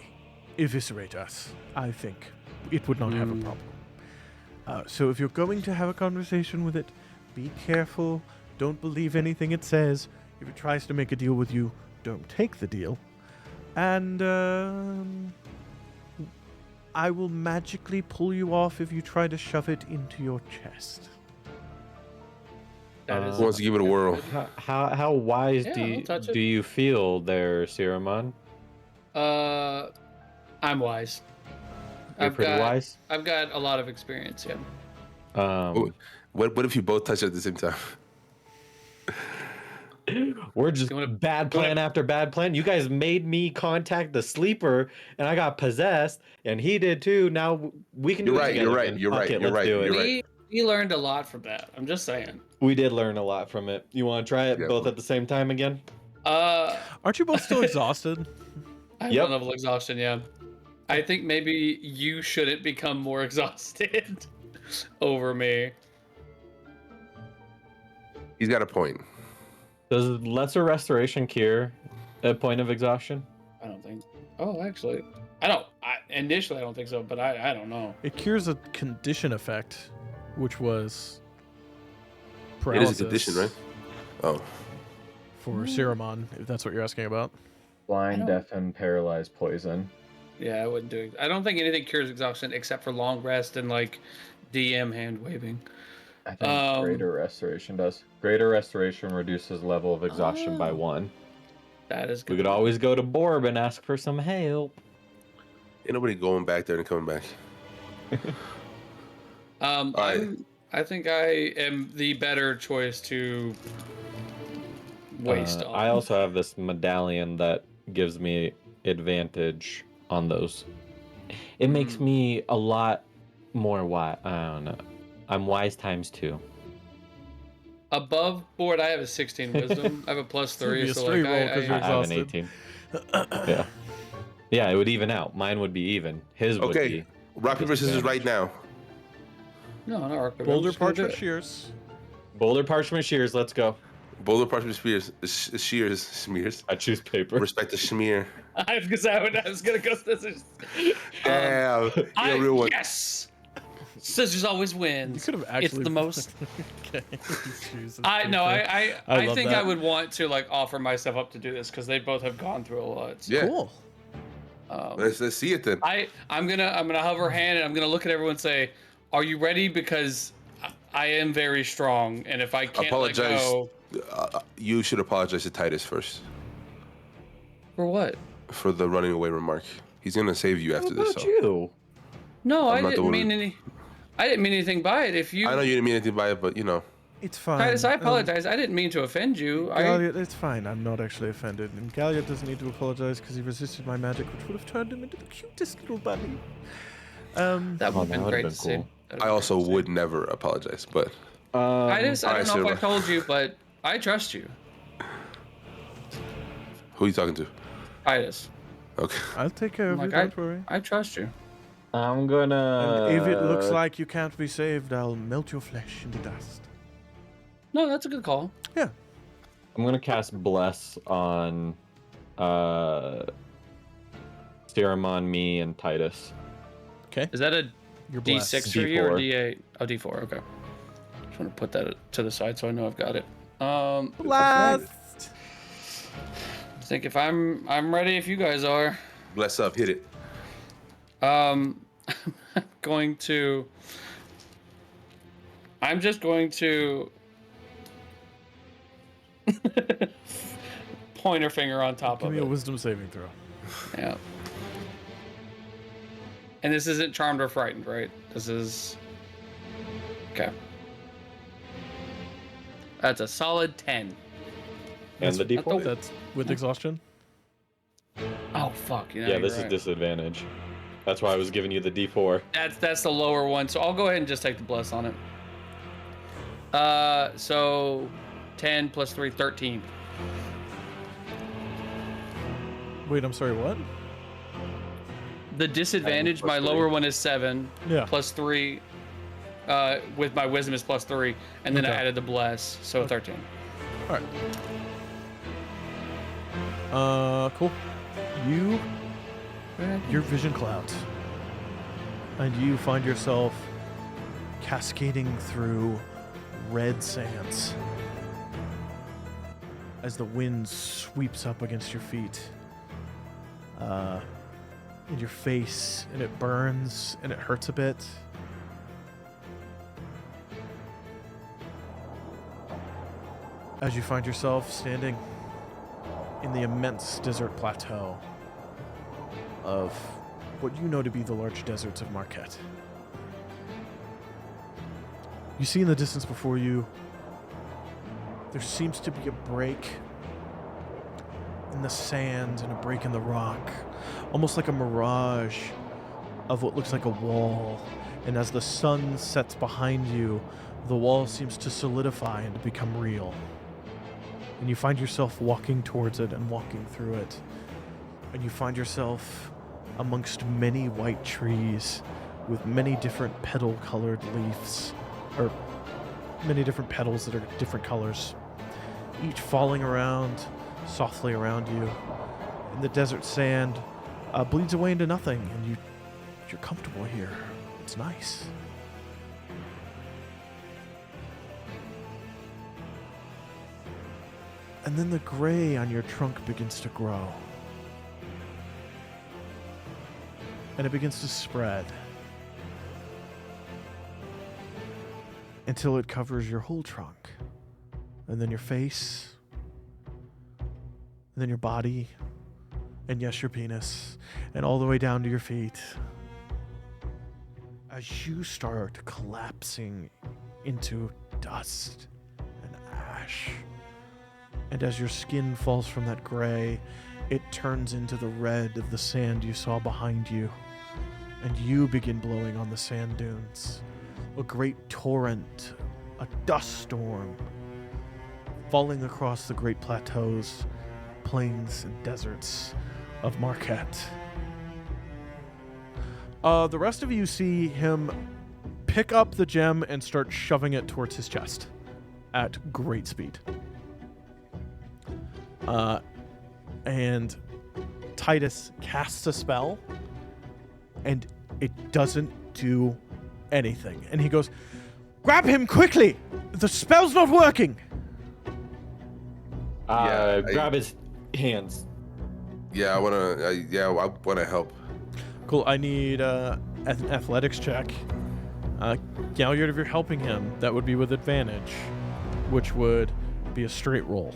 eviscerate us. I think it would not have a problem. So if you're going to have a conversation with it, be careful. Don't believe anything it says. If it tries to make a deal with you, don't take the deal. And I will magically pull you off if you try to shove it into your chest. That is Who wants to give it a whirl? How wise Yeah, do I'll you, touch it. do you feel there, Siromon? I'm wise. You're pretty wise. I've got a lot of experience. Yeah. What if you both touch it at the same time? We're just You wanna- bad plan after bad plan. You guys made me contact the sleeper, and I got possessed, and he did too. Now we can do You're it right, together. you're right, again. you're Fuck right, it, you're let's right, do it. you're right. We learned a lot from that. I'm just saying. We did learn a lot from it. You want to try it Yeah. both at the same time again? Aren't you both still exhausted? I have Yep. one level exhaustion. Yeah. I think maybe you shouldn't become more exhausted over me. He's got a point. Does lesser restoration cure a point of exhaustion? I don't think. Oh, actually, I don't. Initially, I don't think so, but I don't know. It cures a condition effect, which was It paralysis. is a condition, right? Oh. For Siromon, if that's what you're asking about. Blind, I deaf, and paralyzed poison. Yeah, I wouldn't do it. I don't think anything cures exhaustion except for long rest and like DM hand waving. I think greater restoration does. Greater restoration reduces level of exhaustion by 1. That is good. We could always go to Borb and ask for some help. Ain't nobody going back there and coming back. I think I am the better choice to waste. I also have this medallion that gives me advantage on those. It makes me a lot more wise. I don't know. I'm wise times 2. Above board, I have a 16 wisdom. I have a plus gonna 3, be a so straight like roll 'cause I you're have an exhausted. 18. Yeah. Yeah, it would even out. Mine would be even. His would Okay. be. Rock, paper, scissors right now. no, not arc. Boulder, parchment, shears. Boulder, parchment, shears. Let's go. Boulder, parchment, shears, smears. I choose paper. Respect the schmear. I was gonna say I was gonna go scissors. Yeah, you're a real one. Yes. Scissors always You wins. could have actually. It's the most. Okay. Jesus, I no, okay. I love think that. I would want to like offer myself up to do this because they both have gone through a lot. So, Yeah. Cool. Let's see it then. I'm gonna hover hand and I'm gonna look at everyone and say, "Are you ready?" Because I am very strong, and if I can't Apologize. let go, You should apologize to Titus first for what? for the running away remark. He's gonna save you after What this. about So. you? No, I'm I not the didn't one mean who- any. I didn't mean anything by it. If you, I know you didn't mean anything by it, but you know. It's fine. Titus, I apologize. I didn't mean to offend you. Galliard, it's fine. I'm not actually offended. And Galliard doesn't need to apologize because he resisted my magic, which would have turned him into the cutest little bunny. That would Oh, have that been would've great been to see. cool. That'd I be also great to see. would never apologize, but Titus, I don't know if I Alright, told you, but I trust you. who are you talking to? Titus, Okay. I'll take care of Like, you, don't worry. I trust you. I'm gonna. And if it looks like you can't be saved, I'll melt your flesh into dust. No, that's a good call. Yeah. I'm gonna cast Bless on Siromon, me, and Titus. Okay. Is that a You're D6 blessed. for you or D4. D8? Oh, D4. Okay. Just want to put that to the side so I know I've got it. Blast! I think if I'm ready, if you guys are, Bless up, hit it. I'm just going to pointer finger on top Give of me a it. wisdom saving throw. Yeah. And this isn't charmed or frightened, right? This is okay. That's a solid 10. And the D4. That's with exhaustion. Oh fuck! Yeah, this is disadvantage. That's why I was giving you the D4. That's the lower one, so I'll go ahead and just take the bless on it. So 10 plus 3, 13. Wait, I'm sorry, what? The disadvantage, plus my 3. lower one is 7 Yeah. plus 3. With my wisdom is plus 3, and then I Okay. added the bless, so 13. All right. Cool. Your vision clouds, and you find yourself cascading through red sands as the wind sweeps up against your feet. in your face, and it burns and it hurts a bit. As you find yourself standing in the immense desert plateau of what you know to be the large deserts of Marquette. You see in the distance before you, there seems to be a break in the sand and a break in the rock, almost like a mirage of what looks like a wall. And as the sun sets behind you, the wall seems to solidify and to become real. And you find yourself walking towards it and walking through it. And you find yourself amongst many white trees with many different petal-colored leaves, or many different petals that are different colors, each falling around softly around you. And the desert sand bleeds away into nothing, and you're comfortable here. It's nice. And then the gray on your trunk begins to grow. And it begins to spread until it covers your whole trunk. And then your face. And then your body. And yes, your penis. And all the way down to your feet. As you start collapsing into dust and ash. And as your skin falls from that gray, it turns into the red of the sand you saw behind you. And you begin blowing on the sand dunes. A great torrent, a dust storm, falling across the great plateaus, plains, and deserts of Marquette. The rest of you see him pick up the gem and start shoving it towards his chest at great speed. And Titus casts a spell, and it doesn't do anything. And he goes, "Grab him quickly! The spell's not working!" Grab his hands. Yeah, I wanna help. Cool, I need an athletics check. Galliard, if you're helping him, that would be with advantage, which would be a straight roll.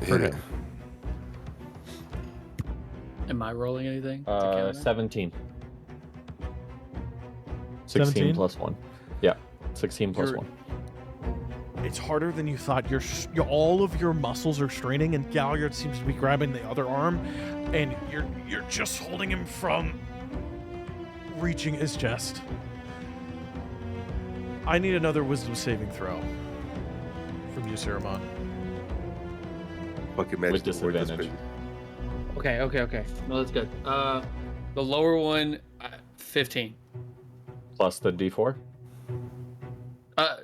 Hit it. Am I rolling anything? to counter? 17. 17? 16 plus 1. Yeah, 16 plus You're- 1. It's harder than you thought. All of your muscles are straining, and Galliard seems to be grabbing the other arm, and you're just holding him from reaching his chest. I need another wisdom saving throw from you, Siromon. Fucking With magic word, that's disadvantage. crazy. Okay. No, that's good. The lower one, 15. Plus the d4.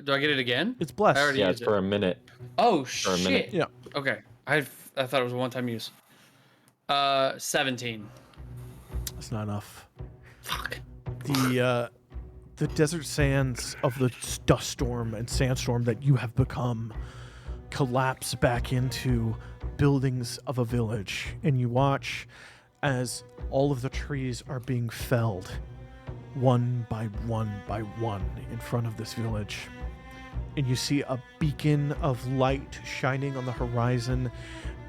Do I get it again? It's blessed. I already Yeah, used it's for a minute. Oh, for a minute. shit. Yeah. Okay. I thought it was a one-time use. 17. That's not enough. Fuck. The desert sands of the dust storm and sandstorm that you have become collapse back into buildings of a village, and you watch as all of the trees are being felled one by one by one in front of this village. And you see a beacon of light shining on the horizon,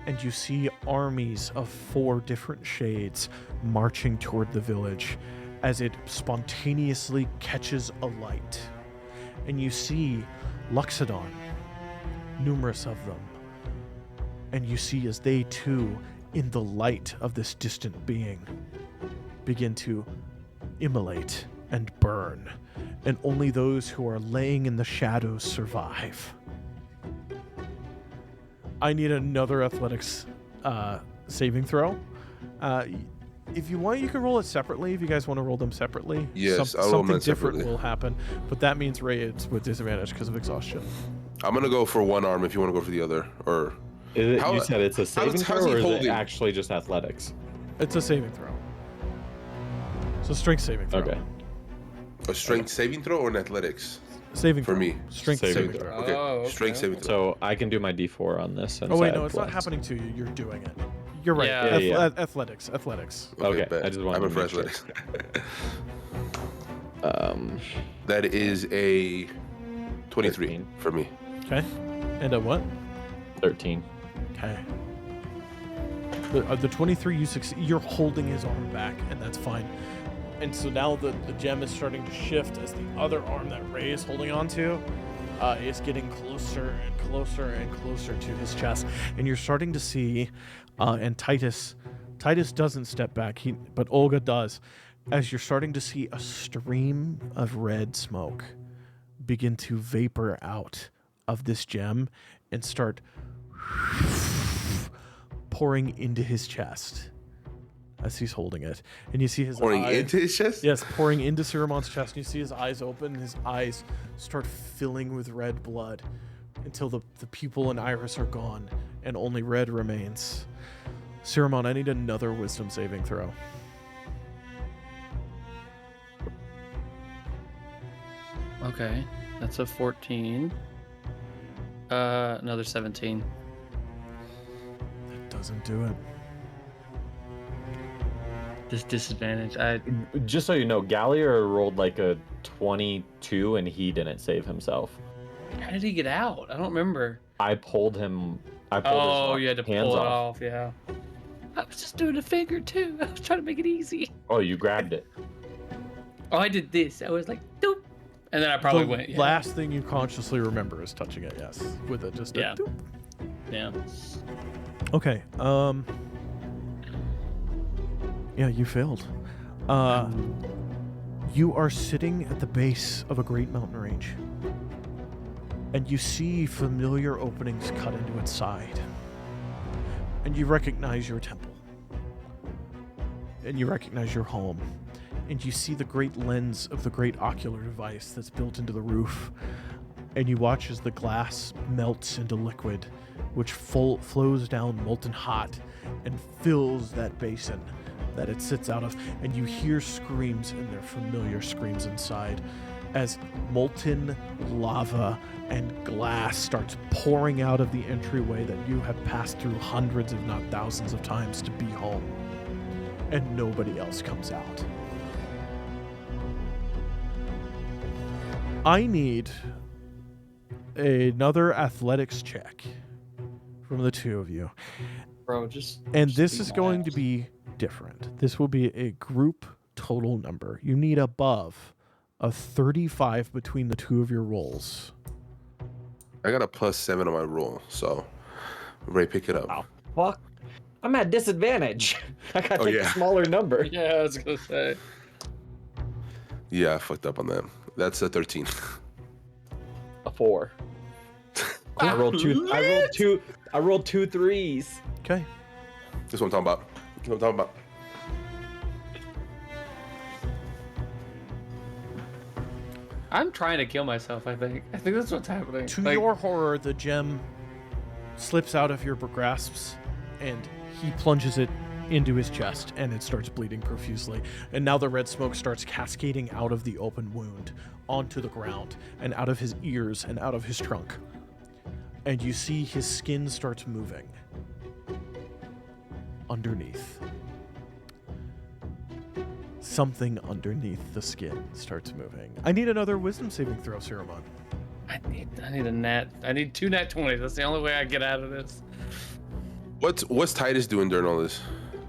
and you see armies of 4 different shades marching toward the village as it spontaneously catches alight. And you see Luxodon, numerous of them. And you see as they too, in the light of this distant being, begin to immolate and burn. And only those who are laying in the shadows survive. I need another athletics saving throw. If you want, you can roll it separately. If you guys want to roll them separately, Yes, I'll roll something mine different separately. will happen. But that means Ray, it's with disadvantage because of exhaustion. I'm gonna go for one arm if you want to go for the other, or Is it, How- you said it's a saving how's throw, he or is it holding? actually just athletics? It's a saving throw. So strength saving throw. Okay. a strength saving throw or an athletics Saving for throw. me. Strength Saving saving throw. throw. Okay, Oh, okay. strength saving throw. So I can do my d4 on this. Since Oh wait, I no, have it's not blessed. happening to you. You're doing it. You're right. Yeah. Athletics. Okay, bet. I just wanted I'm to a make sure. athletics. That That is a 23 13. for me. Okay. And a what? 13. Okay. The 23 you succeed. You're holding his arm back, and that's fine. And so now the gem is starting to shift as the other arm that Rae is holding onto is getting closer and closer and closer to his chest. And you're starting to see, and Titus doesn't step back, but Olga does, as you're starting to see a stream of red smoke begin to vapor out of this gem and start pouring into his chest as he's holding it. And you see his Pouring eye, into his chest? yes, pouring into Siromon's chest. And you see his eyes open, and his eyes start filling with red blood until the pupil and iris are gone and only red remains. Siromon, I need another wisdom saving throw. Okay, that's a 14. Another 17. That doesn't do it. This disadvantage. Just so you know, Galliard rolled like a 22 and he didn't save himself. How did he get out? I don't remember. I pulled him. I pulled his You had to hands pull it off. off. Yeah. I was just doing a finger too. I was trying to make it easy. Oh, you grabbed it. Oh, I did this. I was like, doop. And then I probably The went. Yeah. last thing you consciously remember is touching it, yes. With it just a Yeah. doop. Yeah. Okay. Yeah, you failed. You are sitting at the base of a great mountain range, and you see familiar openings cut into its side, and you recognize your temple, and you recognize your home, and you see the great lens of the great ocular device that's built into the roof, and you watch as the glass melts into liquid, which flows down molten hot and fills that basin that it sits out of, and you hear screams, and they're familiar screams inside, as molten lava and glass starts pouring out of the entryway that you have passed through hundreds, if not thousands of times to be home, and nobody else comes out. I need another athletics check from the two of you. Bro, just. And just this be is going to mad. be different. This will be a group total number. You need above a 35 between the two of your rolls. I got a +7 on my roll, so Rae, pick it up. Oh, fuck. I'm at disadvantage. I gotta take yeah. a smaller number. Yeah, I was gonna say. Yeah, I fucked up on that. That's a 13. A 4. I rolled two threes. Okay. That's what I'm talking about. That's what I'm talking about. I'm trying to kill myself, I think. I think that's what's happening. To Like, your horror, the gem slips out of your grasps, and he plunges it into his chest, and it starts bleeding profusely. And now the red smoke starts cascading out of the open wound onto the ground, and out of his ears, and out of his trunk. And you see his skin starts moving underneath. Something underneath the skin starts moving. I need another wisdom saving throw, Siromon. I need a nat. I need 2 nat 20s. That's the only way I get out of this. What's Titus doing during all this?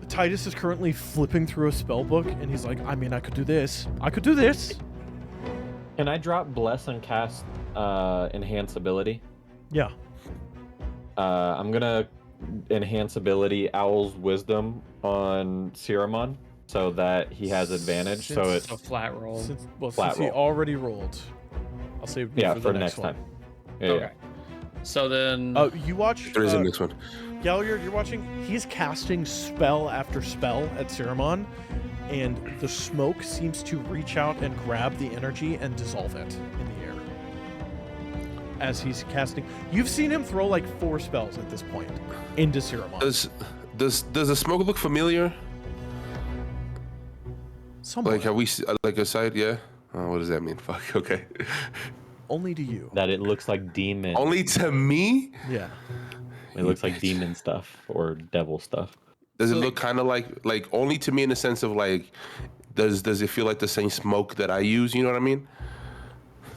Titus is currently flipping through a spell book, and he's like, I mean, I could do this. I could do this. Can I drop Bless and cast Enhance Ability? Yeah. I'm gonna enhance ability Owl's Wisdom on Siromon so that he has advantage. So Since- it's A flat roll. Flat Since he roll. already rolled, I'll save yeah for for the next one. time. Yeah, Okay. So then. You watch. There is a next one. Galliard, you're watching. He's casting spell after spell at Siromon, and the smoke seems to reach out and grab the energy and dissolve it in the air. As he's casting, you've seen him throw like 4 spells at this point into Siromon. Does the smoke look familiar? Somewhat. Like have we like aside? Yeah. What does that mean? Fuck. Okay. Only to you. That it looks like demon. Only to me? Yeah. It looks like demon stuff or devil stuff. Does it look kind of like only to me in the sense of like, does it feel like the same smoke that I use? You know what I mean?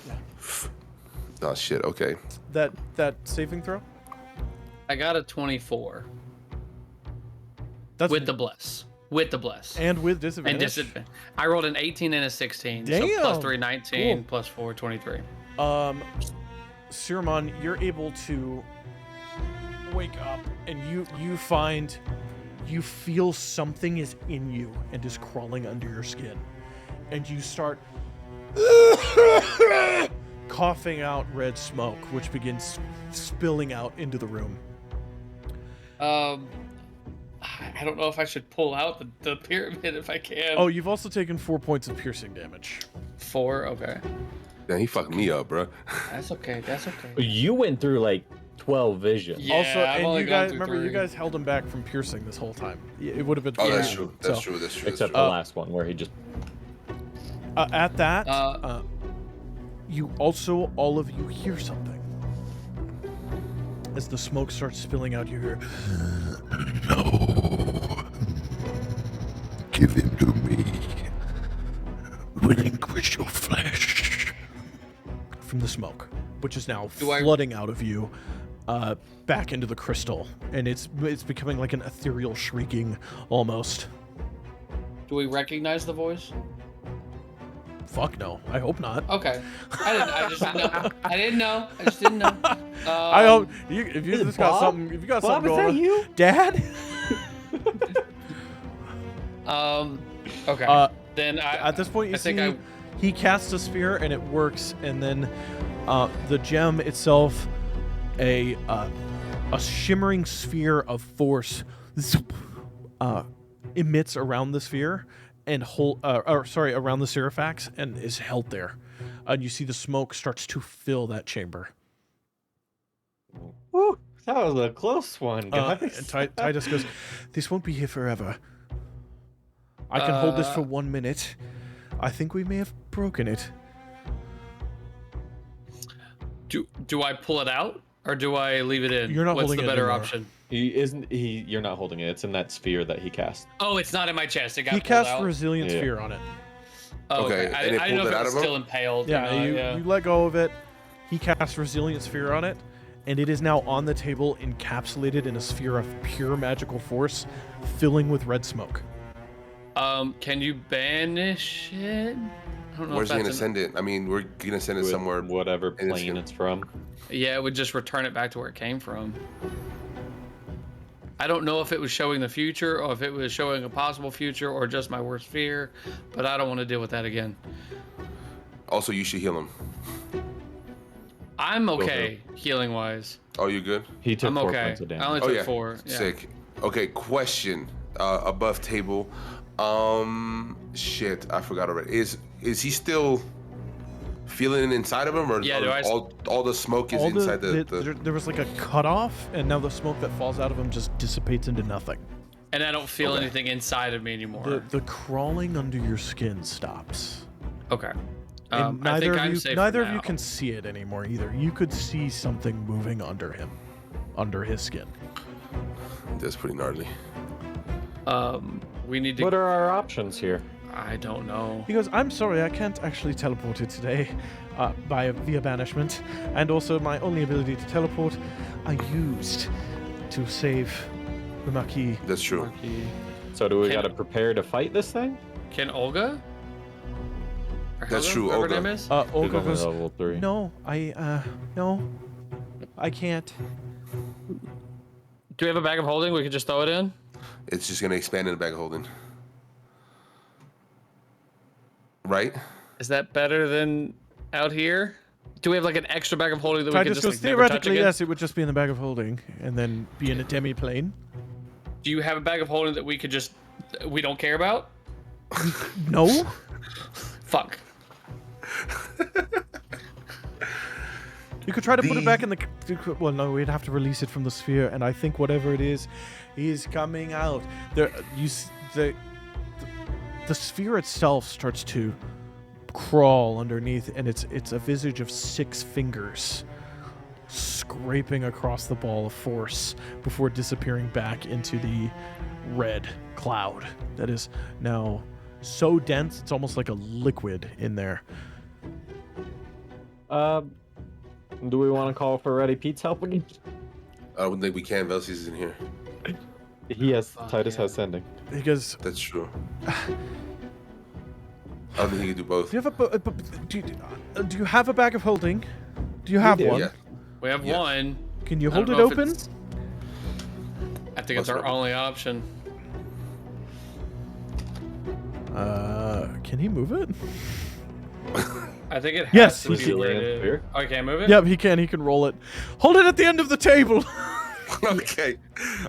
Yeah. Oh shit. Okay. That saving throw? I got a 24 That's with the bless. With the bless. and with disadvantage. And disadvantage. I rolled an 18 and a 16. Damn. So plus 3, 19, Cool. plus 4, 23. Siromon, you're able to wake up and you feel something is in you and is crawling under your skin. And you start coughing out red smoke, which begins spilling out into the room. I don't know if I should pull out the pyramid if I can. Oh, you've also taken 4 points of piercing damage. 4? Okay. Yeah, he fucked me up, bro. That's okay. That's okay. You went through like 12 vision. Yeah, Also, I've and only you gone guys through remember you 3. guys held him back from piercing this whole time. It would have been. Oh, that's fine. true. That's So, true. That's true. Except That's the last one where he just. At that, Uh, you also all of you hear something. As the smoke starts spilling out, you hear. No. Give him to me. Relinquish your flesh. From the smoke, which is now Do I- flooding out of you, back into the crystal, and it's becoming like an ethereal shrieking, almost. do we recognize the voice? Fuck no, I hope not. Okay. I just didn't know. I didn't know. I just didn't know. I hope if you Is it just got Bob? something, if you got Bob, something is going, that you? Dad. Okay. Then At this point, you I think see he casts a spear and it works, and then the gem itself, a shimmering sphere of force, emits around the sphere and around the Seraphax, and is held there. And you see the smoke starts to fill that chamber. Woo, that was a close one, guys. And Titus goes, "This won't be here forever. I can hold this for 1 minute. I think we may have broken it." do I pull it out or do I leave it in? You're not What's holding the it better anymore. option? You're not holding it. It's in that sphere that he cast. Oh, it's not in my chest. It got He pulled casts out. Resilient Yeah. Sphere on it. Oh, Okay, okay. I and it didn't know pulled if it it out was of him? still impaled. Yeah, or not, you let go of it. He casts Resilient Sphere on it, and it is now on the table, encapsulated in a sphere of pure magical force, filling with red smoke. Can you banish it? I don't know Where's if he that's gonna send it? I mean, we're gonna send it With somewhere. whatever and it's plane gonna- it's from. Yeah, it would just return it back to where it came from. I don't know if it was showing the future or if it was showing a possible future or just my worst fear, but I don't want to deal with that again. Also, you should heal him. I'm okay healing wise. Oh, you good? He took I'm 4 okay. points of damage. I only Oh took yeah. 4. Yeah. Sick. Okay, question. Above table. Shit, I forgot already. Is he still feeling it inside of him, or, Yeah, or do I s- all the smoke is All inside the? there was like a cutoff, and now the smoke that falls out of him just dissipates into nothing. And I don't feel Okay. anything inside of me anymore. The crawling under your skin stops. Okay. And I neither think of I'm you, safe neither for of you now. can see it anymore either. You could see something moving under him, under his skin. That's pretty gnarly. We need to. What are our options here? I don't know. He goes, "I'm sorry, I can't actually teleport it today, via banishment, and also my only ability to teleport, I used to save the Marquis." That's true. Marquis. So do we Can- gotta prepare to fight this thing? Can Olga? Or That's Helga, true, whatever Olga. her name is? She's Olga only goes, level 3. "No, no, I can't." Do we have a bag of holding? We could just throw it in. It's just gonna expand in the bag of holding. Right? Is that better than out here? Do we have like an extra bag of holding that we Titus can goes, just like, never touch "Theoretically, again? yes, it would just be in the bag of holding, and then be in a demi-plane." Do you have a bag of holding that we could just we don't care about? No? Fuck. You could try to put it back in the... Well, no, we'd have to release it from the sphere, and I think whatever it is coming out. The sphere itself starts to crawl underneath, and it's a visage of 6 fingers scraping across the ball of force before disappearing back into the red cloud that is now so dense it's almost like a liquid in there. Do we want to call for Ready Pete's help again? I don't think we can. Velsi's isn't here. Titus yeah. has sending. He goes, That's true. I don't think he can do both. do you have a bag of holding? Do you have do. one? Yeah. We have Yeah. one. Can you I hold don't it know if open? I think it's our only option. Can he move it? I think it has Yes, to he be can. rated. Oh, I can't move it? Yep, he can. He can roll it. Hold it at the end of the table. Okay.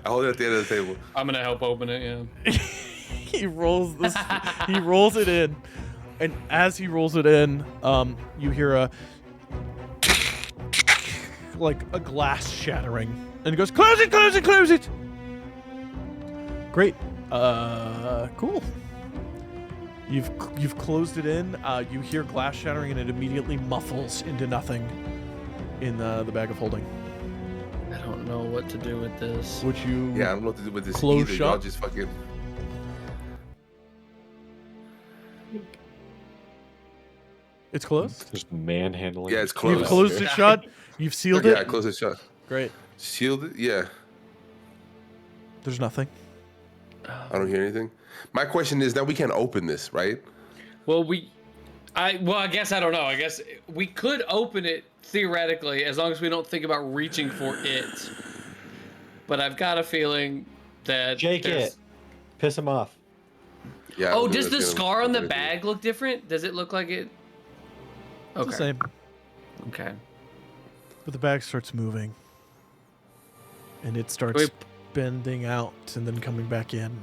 I hold it at the end of the table. I'm going to help open it, yeah. He rolls this. He rolls it in, and as he rolls it in, you hear a glass shattering, and he goes, "Close it! Close it! Close it!" Great. Cool. You've closed it in. You hear glass shattering, and it immediately muffles into nothing in the bag of holding. I don't know what to do with this. Would you? Yeah, I don't know what to do with this Close either. Y'all shop? just fucking... It's closed. Just manhandling. Yeah, it's You've closed. closed it shut. You've sealed Yeah, I it. closed it shut. Great. Sealed it? Yeah. There's nothing. I don't hear anything. My question is, now we can't open this, right? Well, I guess I don't know. I guess we could open it theoretically as long as we don't think about reaching for it. But I've got a feeling that Shake there's- it. Piss him off. Yeah. I Oh, don't think does the that's gonna scar on the open anything. bag look different? Does it look like it? It's Okay. the same. Okay. But the bag starts moving. And it starts Wait. bending out and then coming back in. need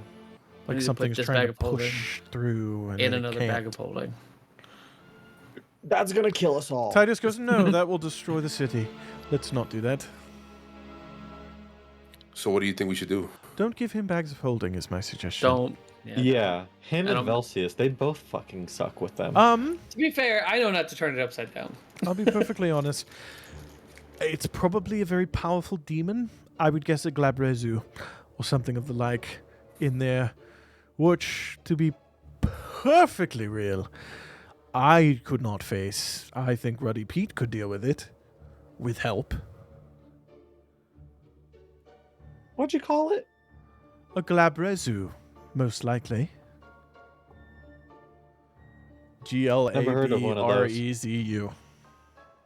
Like to something's put this trying bag to of holding push through. And In it another can't. bag of holding. That's gonna kill us all. Titus goes, no, that will destroy the city. Let's not do that. So what do you think we should do? Don't give him bags of holding is my suggestion. Don't. Yeah, him I and don't- Velsius, they both fucking suck with them. To be fair, I know not to turn it upside down. I'll be perfectly honest. It's probably a very powerful demon. I would guess a Glabrezu or something of the like in there, which, to be perfectly real, I could not face. I think Ruddy Pete could deal with it, with help. What'd you call it? A Glabrezu, most likely. Never heard of one of those. Glabrezu.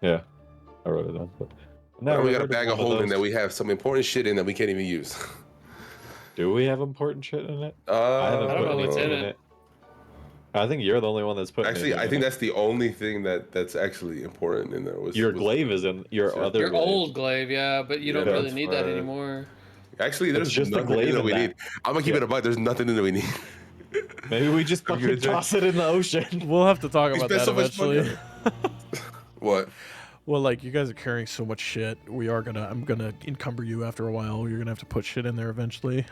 Yeah, I wrote it down. But Now we got a heard bag of one holding those. that we have some important shit in that we can't even use. Do we have important shit in it? I haven't I don't put know what's anything in it. I think you're the only one that's putting. Actually, anything I in think it. that's the only thing that's actually important in there. Your was- glaive is in your Sure. other. Your glaive. old glaive, yeah, but you don't Yeah, really that's need that fine. anymore. Actually, there's just a nothing glaive in that in we that. need. I'm gonna keep it a buck. There's nothing in that we need. Maybe we just I'm fucking good, Jay. toss it in the ocean. We'll have to talk We about spent that so much money eventually. on What? Well, like, you guys are carrying so much shit. I'm gonna encumber you after a while. You're gonna have to put shit in there eventually.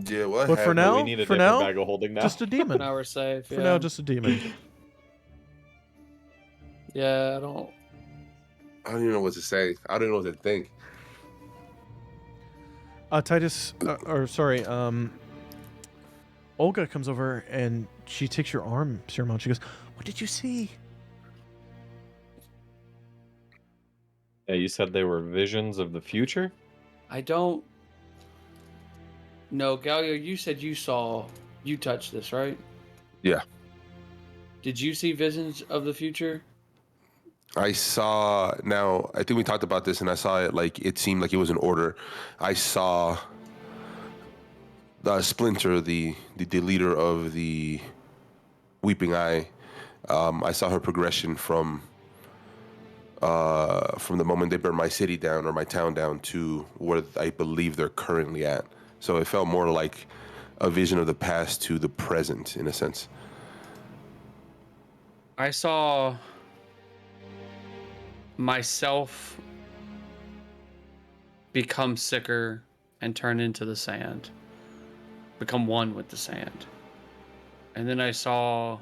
Yeah, well, I But have for no- now, we need a for different now, bag of holding now. just a demon. Now we're safe. For yeah. now, just a demon. Yeah, I don't. I don't even know what to say. I don't even know what to think. Titus, Olga comes over and she takes your arm, Siromon. She goes, "What did you see?" Yeah, you said they were visions of the future. I don't. No, Galliard, you said you touched this, right? Yeah. Did you see visions of the future? I saw. Now, I think we talked about this, and I saw it like it seemed like it was in order. I saw Splinter, the leader of the Weeping Eye. I saw her progression from the moment they burned my city down or my town down to where I believe they're currently at. So it felt more like a vision of the past to the present, in a sense. I saw myself become sicker and turn into the sand, become one with the sand. And then I saw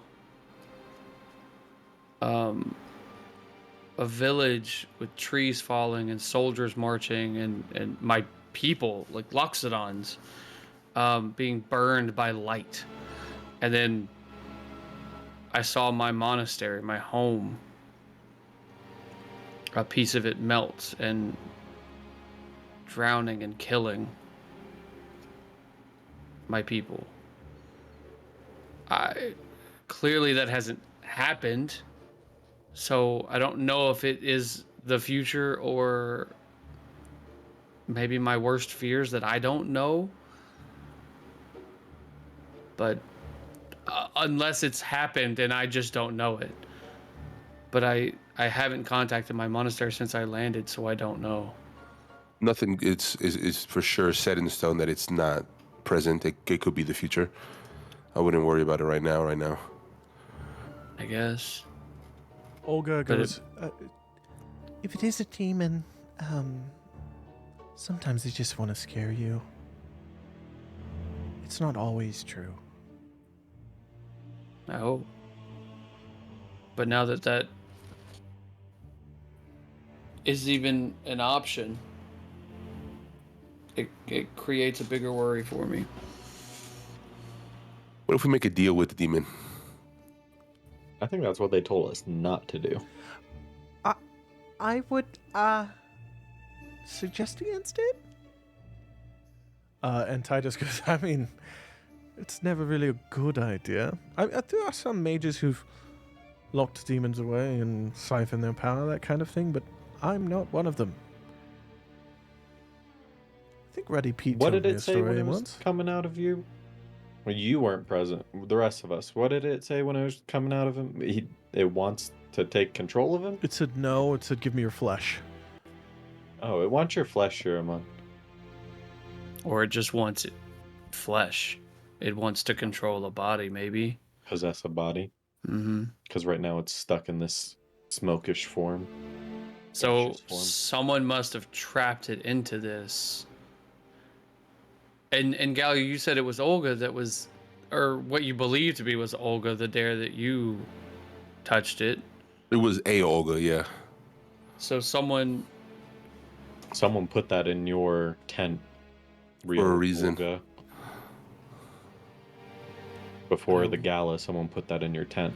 a village with trees falling and soldiers marching and my people, like Loxodons, being burned by light. And then I saw my monastery, my home, a piece of it melt and drowning and killing my people. Clearly that hasn't happened, so I don't know if it is the future or maybe my worst fears that I don't know. But unless it's happened and I just don't know it. But I haven't contacted my monastery since I landed, so I don't know. Nothing is for sure set in stone that it's not present. It could be the future. I wouldn't worry about it right now. I guess. Olga But goes, if it is a demon, sometimes they just want to scare you. It's not always true. I hope. But now that is even an option, it creates a bigger worry for me. What if we make a deal with the demon? I think that's what they told us not to do. I would, suggest against it? And Titus goes, I mean, it's never really a good idea. There are some mages who've locked demons away and siphoned their power, that kind of thing, but I'm not one of them. I think Ruddy Pete What told did me a it say story when it was once. coming out of you? Well, you weren't present. The rest of us. What did it say when it was coming out of him? It wants to take control of him? It said no, it said give me your flesh. Oh, it wants your flesh, Siromon. Or it just wants it flesh. It wants to control a body, maybe. Possess a body. Mm-hmm. Because right now it's stuck in this smokish form. So Gaseous form. someone must have trapped it into this. And Galliard, you said it was Olga that was, or what you believe to be was Olga the dare that you touched it. It was a Olga, yeah. So someone put that in your tent. For a reason. Olga. Before the gala, someone put that in your tent.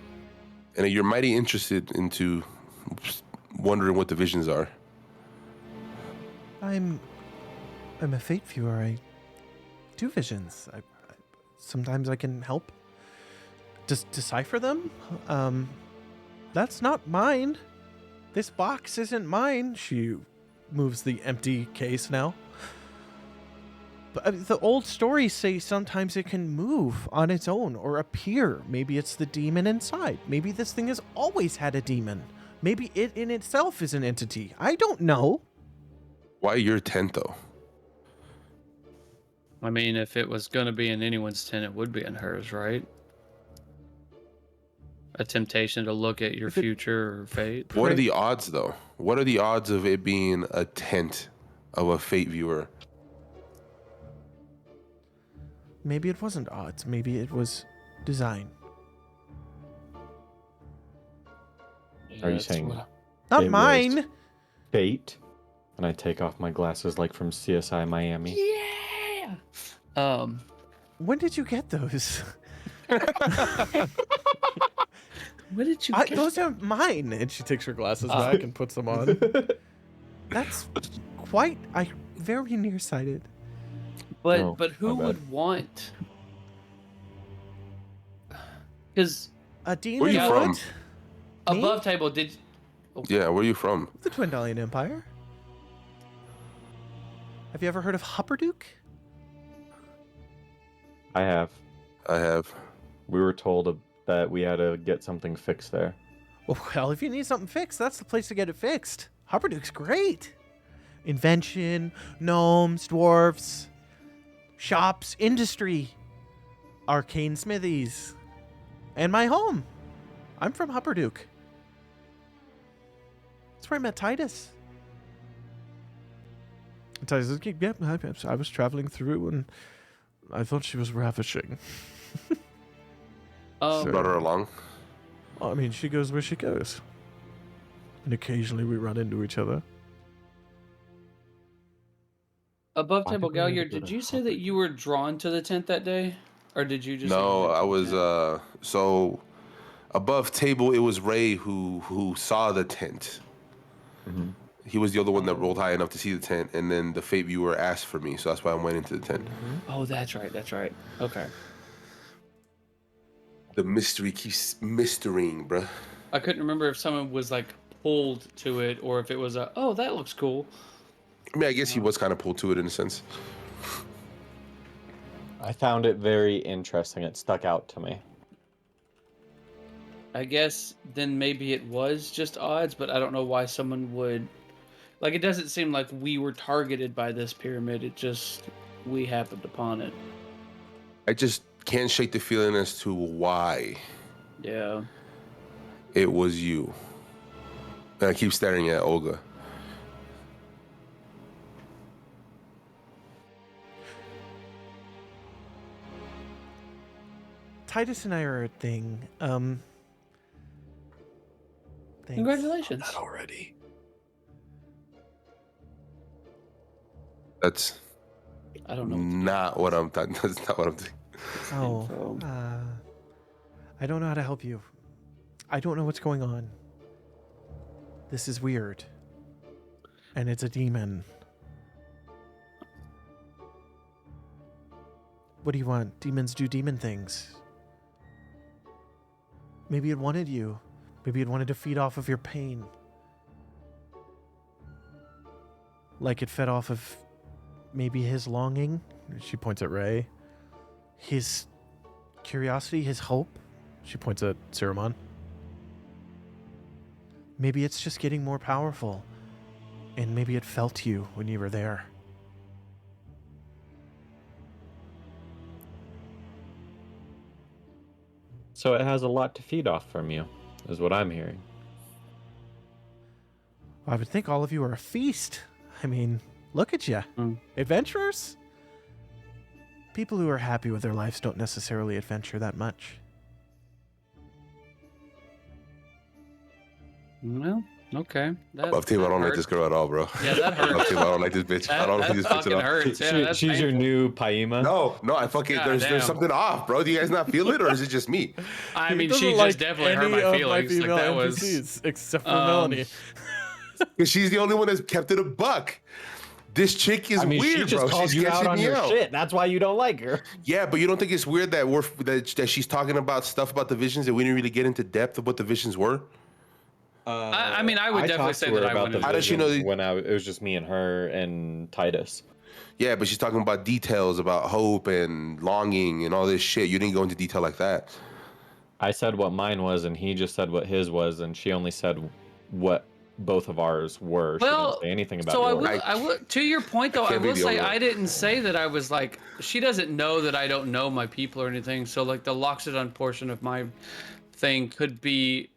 And you're mighty interested into wondering what the visions are. I'm a fate viewer. I do visions. Sometimes I can help decipher them. That's not mine. This box isn't mine. She moves the empty case now. But the old stories say sometimes it can move on its own or appear. Maybe it's the demon inside. Maybe this thing has always had a demon. Maybe it in itself is an entity. I don't know. Why your tent, though? I mean, if it was going to be in anyone's tent, it would be in hers, right? A temptation to look at your future or fate. What are the odds, though? What are the odds of it being a tent of a fate viewer? Maybe it wasn't odds. Maybe it was design. Are you saying Not It was. mine. fate? And I take off my glasses like from CSI Miami. Yeah. When did you get those? What did you get? Those are mine. And she takes her glasses back and puts them on. That's quite very nearsighted. Oh, But who my bad. would want? Because A demon Where you from? would? Me? above table did. Yeah, where are you from? The Twindalian Empire. Have you ever heard of Hupperduke? I have. I have. We were told that we had to get something fixed there. Well, if you need something fixed, that's the place to get it fixed. Hupperduke's great. Invention, gnomes, dwarves, shops, industry, arcane smithies, and my home. I'm from Hupperduke. That's where I met Titus. And Titus says, yeah, I was traveling through and I thought she was ravishing. Brought her along. Well, I mean, she goes where she goes. and occasionally we run into each other. Above Why table did we need to Galliard, go did to you say that you were drawn to the tent that day? Or did you just say you No, went to I the was tent? so above table. It was Ray who saw the tent. Mhm. He was the other one that rolled high enough to see the tent, and then the fate viewer asked for me, so that's why I went into the tent. Oh, that's right. Okay. The mystery keeps mysterying, bruh. I couldn't remember if someone was like pulled to it or if it was a, oh, that looks cool. I mean, I guess he was kind of pulled to it in a sense. I found it very interesting. It stuck out to me. I guess then maybe it was just odds, but I don't know why someone would. Like, it doesn't seem like we were targeted by this pyramid. It just, we happened upon it. I just can't shake the feeling as to why Yeah. it was you. And I keep staring at Olga. Titus and I are a thing. Thanks. Congratulations. Already. That's I don't know. What to do. not what I'm. That's not what I'm doing. Oh, Info. I don't know how to help you. I don't know what's going on. This is weird. And it's a demon. What do you want? Demons do demon things. Maybe it wanted you. Maybe it wanted to feed off of your pain. Like it fed off of maybe his longing. She points at Rae. His curiosity, his hope. She points at Siromon. Maybe it's just getting more powerful. And maybe it felt you when you were there. So it has a lot to feed off from you, is what I'm hearing. I would think all of you are a feast. I mean, look at you. Mm. Adventurers? People who are happy with their lives don't necessarily adventure that much. Well, okay. That, Above table, I don't like hurt. this girl at all, bro. Yeah, that Above hurts. table, I don't like this bitch. I don't like this bitch fucking at all. hurts. Yeah, that's She's your painful. new Paima? No, I fucking God there's damn. something off, bro. Do you guys not feel it, or is it just me? I He mean, doesn't she like just definitely hurt any my of feelings. Like female that NPCs, was. except for um, Melanie. Because she's the only one that's kept it a buck. This chick is I mean, weird, she just bro. called She's you out sketching on me your out. shit. That's why you don't like her. Yeah, but you don't think it's weird that that she's talking about stuff about the visions that we didn't really get into depth of what the visions were? I mean, I would definitely talked say to her that I about wanted the to- How does she know visions that- when it was just me and her and Titus. Yeah, but she's talking about details about hope and longing and all this shit. You didn't go into detail like that. I said what mine was, and he just said what his was, and she only said what both of ours were. She Well, didn't say anything about so yours. I will. To your point, though, I can't will believe say you I didn't say that I was like. She doesn't know that I don't know my people or anything. So like the Loxodon portion of my thing could be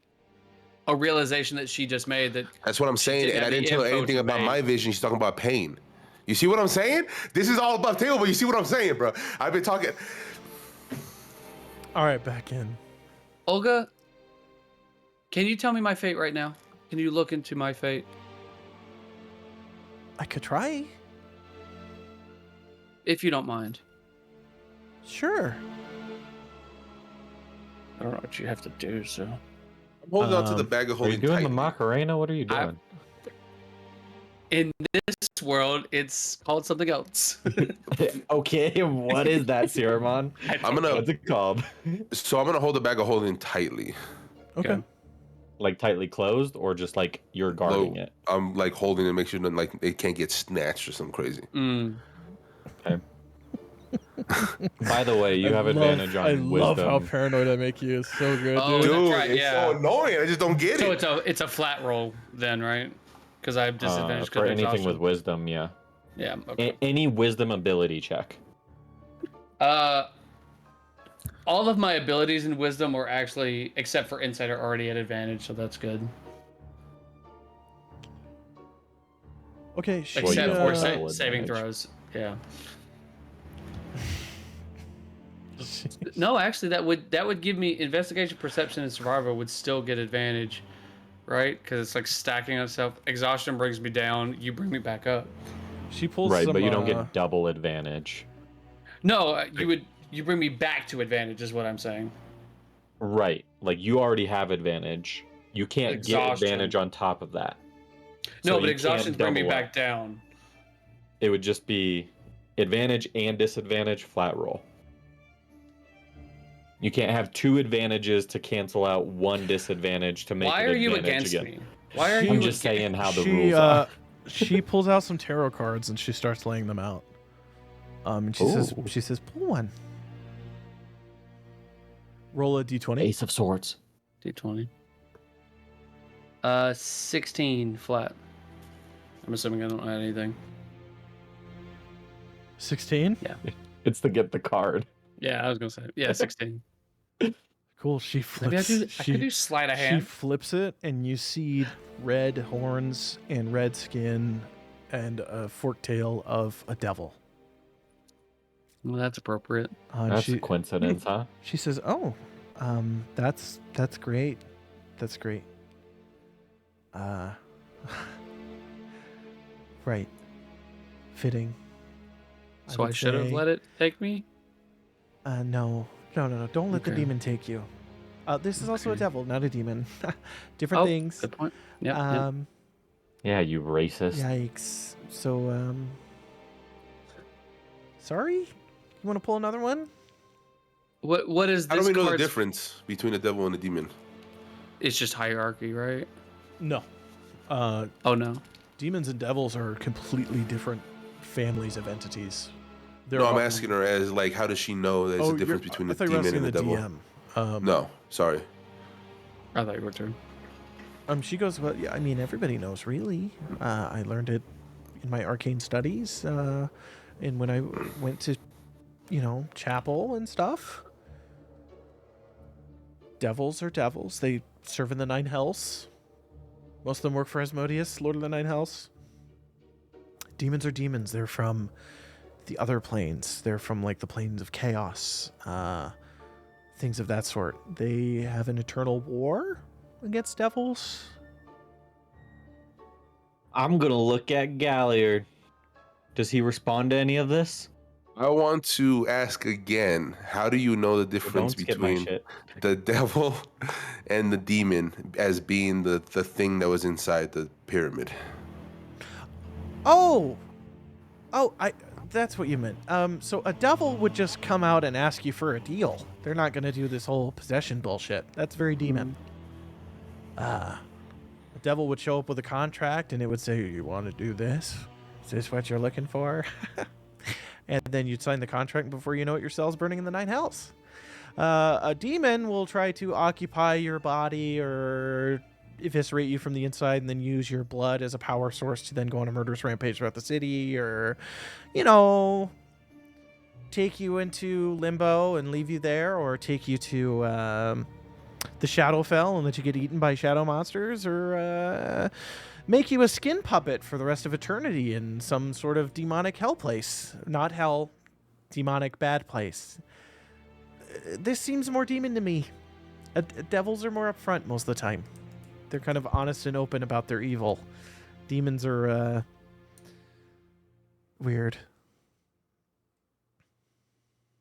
a realization that she just made that. That's what I'm saying. didn't And I have the didn't tell her info anything to about make. my vision. She's talking about pain. You see what I'm saying? This is all above table, but you see what I'm saying, bro. I've been talking. All right, back in. Olga, can you tell me my fate right now? Can you look into my fate? I could try. If you don't mind. Sure. I don't know what you have to do, so. I'm holding on to the bag of Are you holding doing tight. the Macarena? What are you doing? In this world, it's called something else. Okay, what is that, Siromon? I'm gonna. What's it called? So I'm gonna hold the bag of holding tightly. Okay. Like tightly closed, or just like you're guarding it? I'm like holding it, make sure that like it can't get snatched or something crazy. Mm. Okay. By the way, you have advantage on I wisdom. love how paranoid I make you. It's so good, Oh, dude. Dude, right, it's yeah. so annoying. I just don't get So it. it's a flat roll then, right? Because I have disadvantage. 'cause for of anything with exhaustion. wisdom, yeah. Yeah. Okay. Any wisdom ability check. All of my abilities in wisdom were actually, except for insight, are already at advantage, so that's good. Okay, she, Well, Except you for have double saving advantage. throws. Yeah. No, actually, that would give me investigation, perception, and survival would still get advantage. right? Because it's like stacking on itself. Exhaustion brings me down. You bring me back up. She pulls Right, some, but you don't get double advantage. No, you bring me back to advantage is what I'm saying. Right, like you already have advantage. You can't get Exhaustion. advantage on top of that. No, So but you exhaustion can't bring me double back up. down. It would just be advantage and disadvantage flat roll. You can't have 2 advantages to cancel out 1 disadvantage to make Why it are you advantage against again. me? Why are She- you I'm just aga- saying how the she, rules are. She pulls out some tarot cards and she starts laying them out. And she says, Ooh. pull one. Roll a d20. Ace of Swords. D20. 16 flat. I'm assuming I don't add anything. 16. It's to get the card. Yeah, I was gonna say. Yeah, 16. Cool. She Maybe flips. I could do sleight of She hand. flips it, and you see red horns and red skin and a forked tail of a devil. Well, that's appropriate. And That's a coincidence, huh? She says, "Oh, that's great. That's great. Right. Fitting. So I would should have say- let it take me. No. Don't let the Okay. demon take you. This is also a Okay. devil, not a demon. Different Oh, things. good point. Yeah. Yeah, you racist. Yikes. So, sorry? You want to pull another one? What is this? How do we know the card's- difference between a devil and a demon? It's just hierarchy, right? No. Oh no. Demons and devils are completely different families of entities. They're No, I'm all- asking her as like, how does she know there's a difference between I a thought you were demon and asking a the devil? DM. No, sorry. I thought you were too. She goes, well, yeah, I mean, everybody knows, really. I learned it in my arcane studies, and when I went to, chapel and stuff. Devils are devils. They serve in the 9 hells. Most of them work for Asmodeus, Lord of the 9 hells. Demons are demons. They're from the other planes. They're from, like, the planes of chaos, things of that sort. They have an eternal war against devils. I'm gonna look at Galliard. Does he respond to any of this? I want to ask again, how do you know the Or difference don't skip my between shit. the devil and the demon as being the thing that was inside the pyramid? That's what you meant. So a devil would just come out and ask you for a deal. They're not going to do this whole possession bullshit. That's very demon. A devil would show up with a contract and it would say, you want to do this? Is this what you're looking for? And then you'd sign the contract, and before you know it, your cell's burning in the 9 hells. A demon will try to occupy your body or eviscerate you from the inside and then use your blood as a power source to then go on a murderous rampage throughout the city, or, take you into limbo and leave you there, or take you to the Shadowfell and let you get eaten by shadow monsters, or make you a skin puppet for the rest of eternity in some sort of demonic hell place. Not hell, demonic bad place. This seems more demon to me. Devils are more upfront most of the time. They're kind of honest and open about their evil. Demons are weird.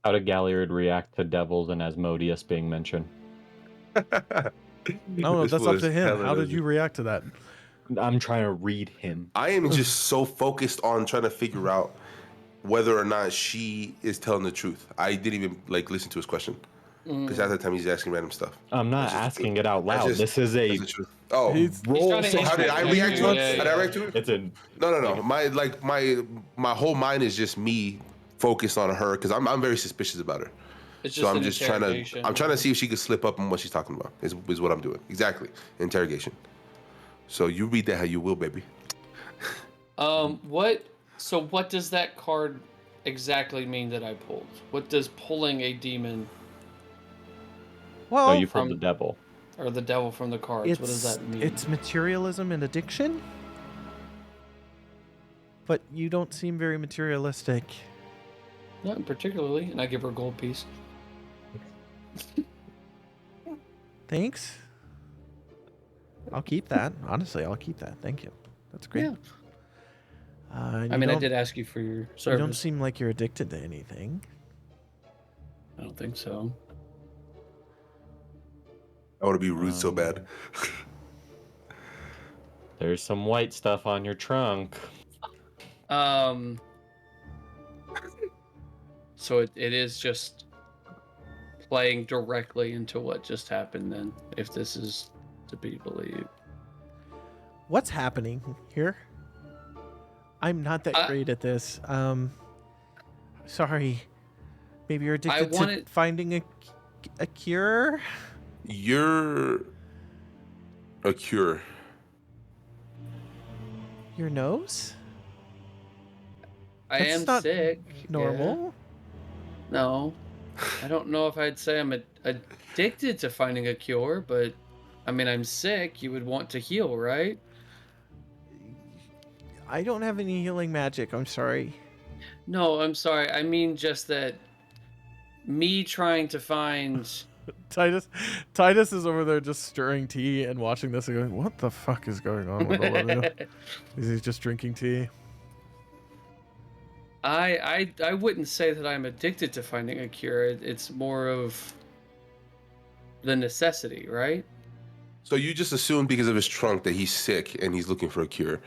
How did Galliard react to devils and Asmodeus being mentioned? No, This that's up was to him. hella How did legit. you react to that? I'm trying to read him. I am just so focused on trying to figure out whether or not she is telling the truth. I didn't even listen to his question because at the time he's asking random stuff. I'm not That's just asking the- it out that's loud. just- This is a That's the truth. Oh, He's roll. trying to So how did I Yeah, react to it? yeah, How did I react to it? it's a No. My whole mind is just me focused on her because I'm very suspicious about her. It's So just I'm an just trying interrogation. to see if she could slip up on what she's talking about. Is what I'm doing. Exactly. Interrogation. So you read that how you will, baby. What does that card exactly mean that I pulled? What does pulling a demon Well, Oh, you pulled from- the devil. or the devil from the cards? What does that mean? It's materialism and addiction. But you don't seem very materialistic. Not particularly, and I give her a gold piece. Thanks. I'll keep that. Honestly, I'll keep that. Thank you. That's great. Yeah. And I you mean, I don't- did ask you for your You service. don't seem like you're addicted to anything. I don't think so. I want to be rude so bad. There's some white stuff on your trunk. So it is just playing directly into what just happened then, if this is to be believed. What's happening here? I'm not that great at this. Sorry. Maybe you're addicted to finding a cure? You're a cure. Your nose? I That's am not sick. Normal? Yeah. No. I don't know if I'd say I'm addicted to finding a cure, but I mean, I'm sick. You would want to heal, right? I don't have any healing magic. I'm sorry. No, I'm sorry. I mean just that me trying to find... Titus is over there just stirring tea and watching this and going, what the fuck is going on with all of you? He's just drinking tea. I wouldn't say that I'm addicted to finding a cure. It's more of the necessity, right? So you just assumed because of his trunk that he's sick and he's looking for a cure.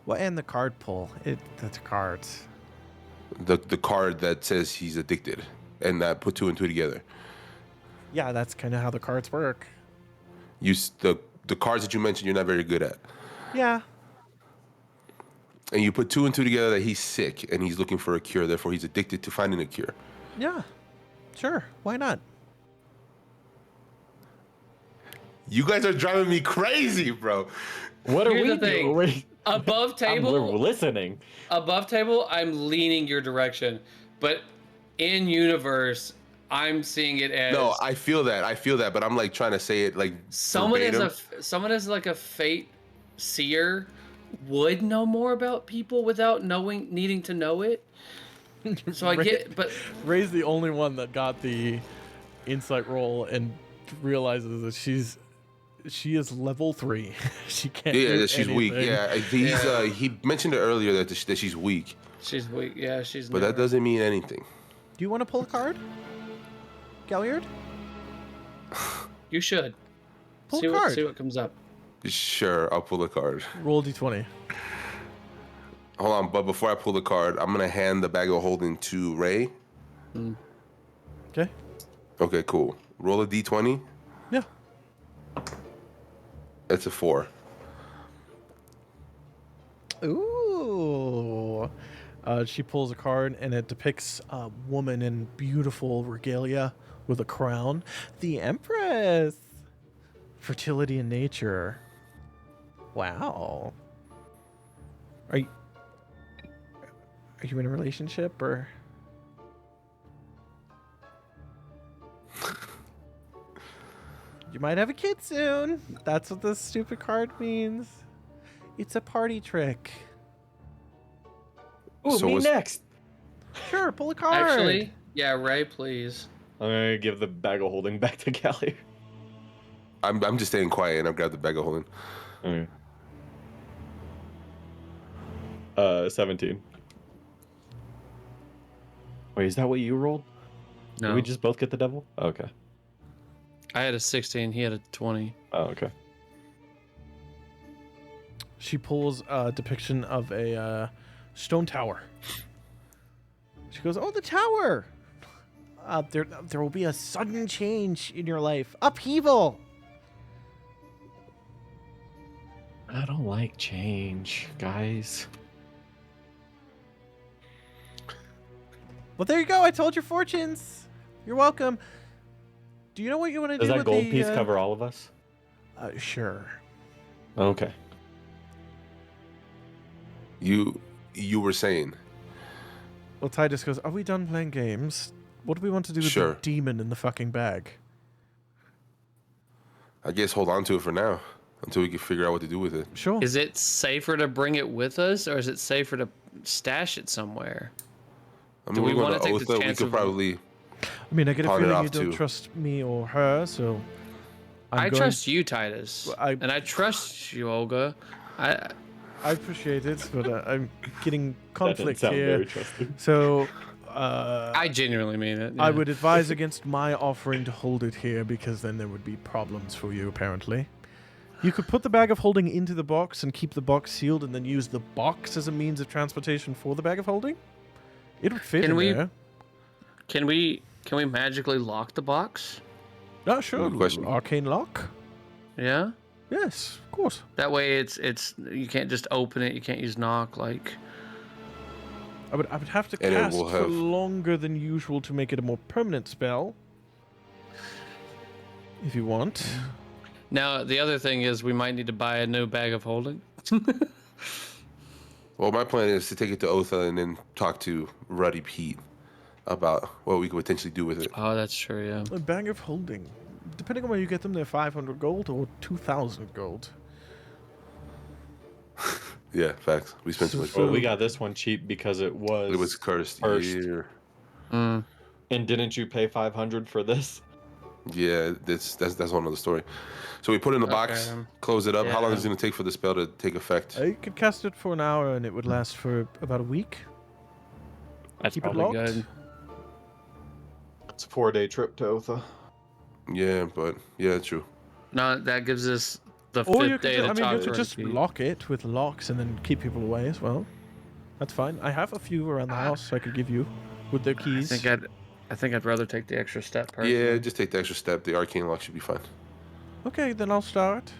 Well, and the card pull. That's cards. The card that says he's addicted, and that put two and two together. Yeah, that's kind of how the cards work. The cards that you mentioned, you're not very good at. Yeah. And you put two and two together that he's sick and he's looking for a cure, therefore he's addicted to finding a cure. Yeah. Sure. Why not? You guys are driving me crazy, bro. What are Here's we the thing. doing? Above We're table, listening. above table, I'm leaning your direction, but in universe, I'm seeing it as No, I feel that, but I'm like trying to say it like someone verbatim. is like a fate seer would know more about people without needing to know it. So I get, but Ray's the only one that got the insight roll and realizes that she is level 3. She can't. Yeah, do that she's weak. anything. Yeah, he mentioned it earlier that she's weak, she's weak. Yeah, she's. but that never- doesn't mean anything. Do you want to pull a card, Galliard? You should Pull see a card. see what comes up. Sure, I'll pull a card. Roll a d20. Hold on, but before I pull the card, I'm gonna hand the bag of holding to Rae. Okay. Okay, cool. Roll a d20. Yeah. It's a 4. Ooh. She pulls a card and it depicts a woman in beautiful regalia with a crown. The Empress. Fertility in nature. Wow. Are you in a relationship or? You might have a kid soon. That's what this stupid card means. It's a party trick. Ooh, So me what's- next. Sure, pull a card. Actually, yeah, Ray, please. I'm gonna give the bag of holding back to Galliard. I'm just staying quiet and I'll grab the bag of holding. Okay. 17. Wait, is that what you rolled? No, Did we just both get the devil? Okay. I had a 16. He had a 20. Oh, okay. She pulls a depiction of a stone tower. She goes, "Oh, the tower! There will be a sudden change in your life, upheaval." I don't like change, guys. Well, there you go. I told your fortunes. You're welcome. Do you know what you want to do Does that with gold the, piece cover all of us? Sure. Okay. You were saying. Well, Titus goes, "Are we done playing games? What do we want to do with Sure. the demon in the fucking bag?" I guess hold on to it for now until we can figure out what to do with it. Sure. Is it safer to bring it with us, or is it safer to stash it somewhere? I mean, Do we we're wanna going to take oath the it. We chance could of- probably. I mean, I get a pawn it feeling you off don't too. trust me or her, so I trust you, Titus, I- and I trust you, Olga. I appreciate it, but I'm getting That didn't conflict sound here. very trusting. So, I genuinely mean it. I yeah. would advise against my offering to hold it here because then there would be problems for you, apparently. You could put the bag of holding into the box and keep the box sealed and then use the box as a means of transportation for the bag of holding. It would fit in there. Can we magically lock the box? Oh, sure. Good question. Arcane lock? Yeah. Yes, of course. That way, it's you can't just open it. You can't use knock. Like, I would have to And it cast will for have- longer than usual to make it a more permanent spell. If you want. now the other thing is we might need to buy a new bag of holding. Well, my plan is to take it to Otha and then talk to Ruddy Pete about what we could potentially do with it. Oh, that's true. Yeah. A bag of holding. Depending on where you get them, they're 500 gold or 2,000 gold. Yeah, facts. We spent too much. Well, we got this one cheap because it was cursed. Cursed. Yeah. Mm. And didn't you pay 500 for this? Yeah, that's one other story. So we put it in the box, Okay. close it up. How long Yeah. is it going to take for the spell to take effect? You could cast it for an hour and it would last for about a week. That's Keep it probably locked. good. It's a 4-day trip to Otha. Yeah, but yeah, true. No, that gives us the Or you fifth could, day to I mean, talk you to could Ruddy just Pete. lock it with locks and then keep people away as well. That's fine. I have a few around the house I could give you with their keys. I think I'd rather take the extra step. Personally. Yeah, just take the extra step. The arcane lock should be fine. Okay, then I'll start.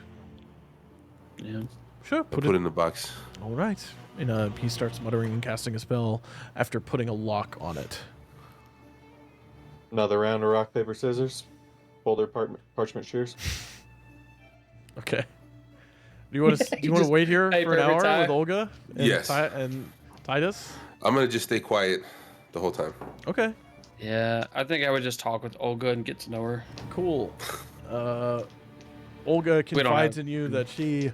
Yeah. Sure, I'll put put it. it in the box. All right. And he starts muttering and casting a spell after putting a lock on it. Another round of rock, paper, scissors. Folder parchment shears. Okay. Do you want to? Do you want to Just wait here paper for an every hour time. with Olga? And Yes. and Titus. I'm going to just stay quiet the whole time. Okay. Yeah, I think I would just talk with Olga and get to know her. Cool. Olga don't confides have- in you that she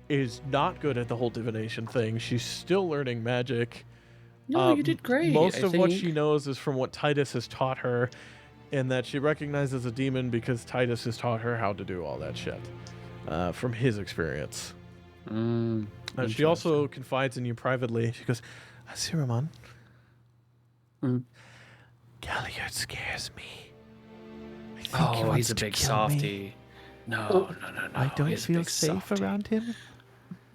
is not good at the whole divination thing. She's still learning magic. No, you did great. Most I of what think. she knows is from what Titus has taught her, and that she recognizes a demon because Titus has taught her how to do all that shit. From his experience. She also confides in you privately. She goes, Siromon, Mm. Galliard scares me. I think he Oh, wants he's a to big kill me. softy. No. I don't he's a feel big safe softy. around him.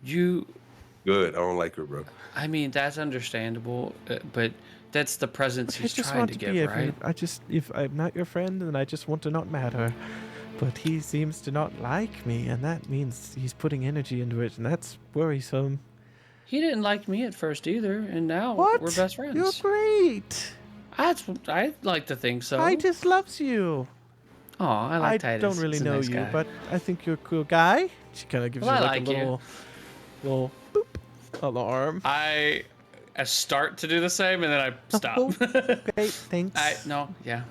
You, Good. I don't like her, bro. I mean, that's understandable, but that's the presence I he's just trying want to to give, be right? if I'm not your friend, then I just want to not matter. But he seems to not like me, and that means he's putting energy into it, and that's worrisome. He didn't like me at first either, and now What? we're best friends. You're great. I like to think so. Titus loves you. Oh, I like Titus. don't really He's a know nice you, guy. but I think you're a cool guy. She kind of gives Well, you I like a like you. little boop on the arm. I start to do the same, and then I stop. Oh, great, thanks. No, yeah.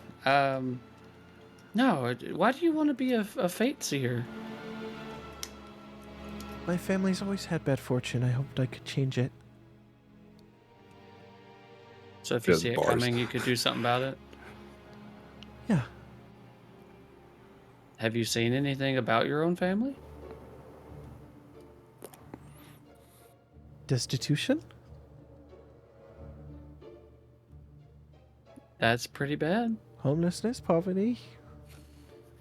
No, why do you want to be a fate seer? My family's always had bad fortune. I hoped I could change it. So if you Just see it bars. coming, you could do something about it. Yeah. Have you seen anything about your own family? Destitution? That's pretty bad. Homelessness, poverty,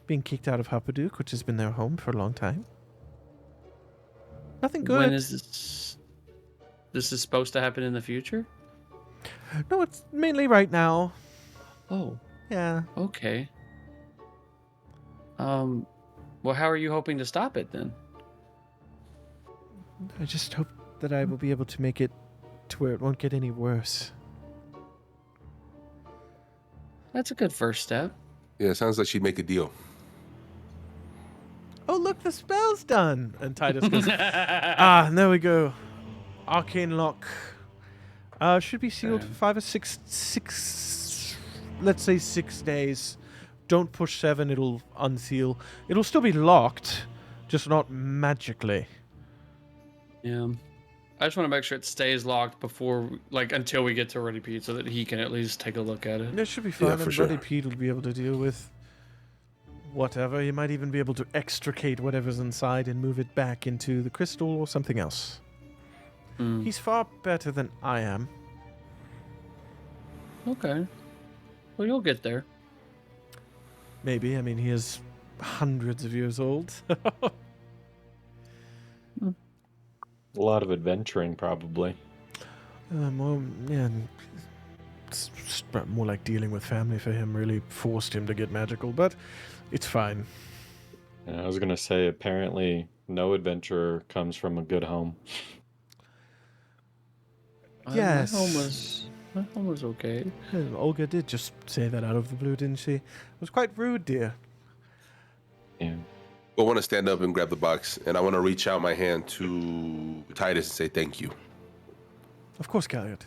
being kicked out of Hapadook, which has been their home for a long time. Nothing good. When is this? This is supposed to happen in the future? No, it's mainly right now. Oh, Yeah. okay. Well, how are you hoping to stop it then? I just hope that I will be able to make it to where it won't get any worse. That's a good first step. Yeah, it sounds like she'd make a deal. Oh, look, the spell's done. And Titus goes, and there we go. Arcane lock. Should be sealed for 5 or 6, let's say 6 days. Don't push 7, it'll unseal. It'll still be locked, just not magically. Yeah. I just want to make sure it stays locked before, until we get to Ruddy Pete, so that he can at least take a look at it. It should be fine. for and sure. Buddy Pete will be able to deal with whatever. He might even be able to extricate whatever's inside and move it back into the crystal or something else. He's far better than I am. Okay. Well, you'll get there. Maybe. I mean, he is hundreds of years old. A lot of adventuring, probably. Well, yeah. It's more like dealing with family for him. Really forced him to get magical, but it's fine. Yeah, I was gonna say, apparently, no adventurer comes from a good home. Yes. My home was okay. Olga did just say that out of the blue, didn't she? It was quite rude, dear. Yeah. I want to stand up and grab the box, and I want to reach out my hand to Titus and say thank you. Of course, Galliard.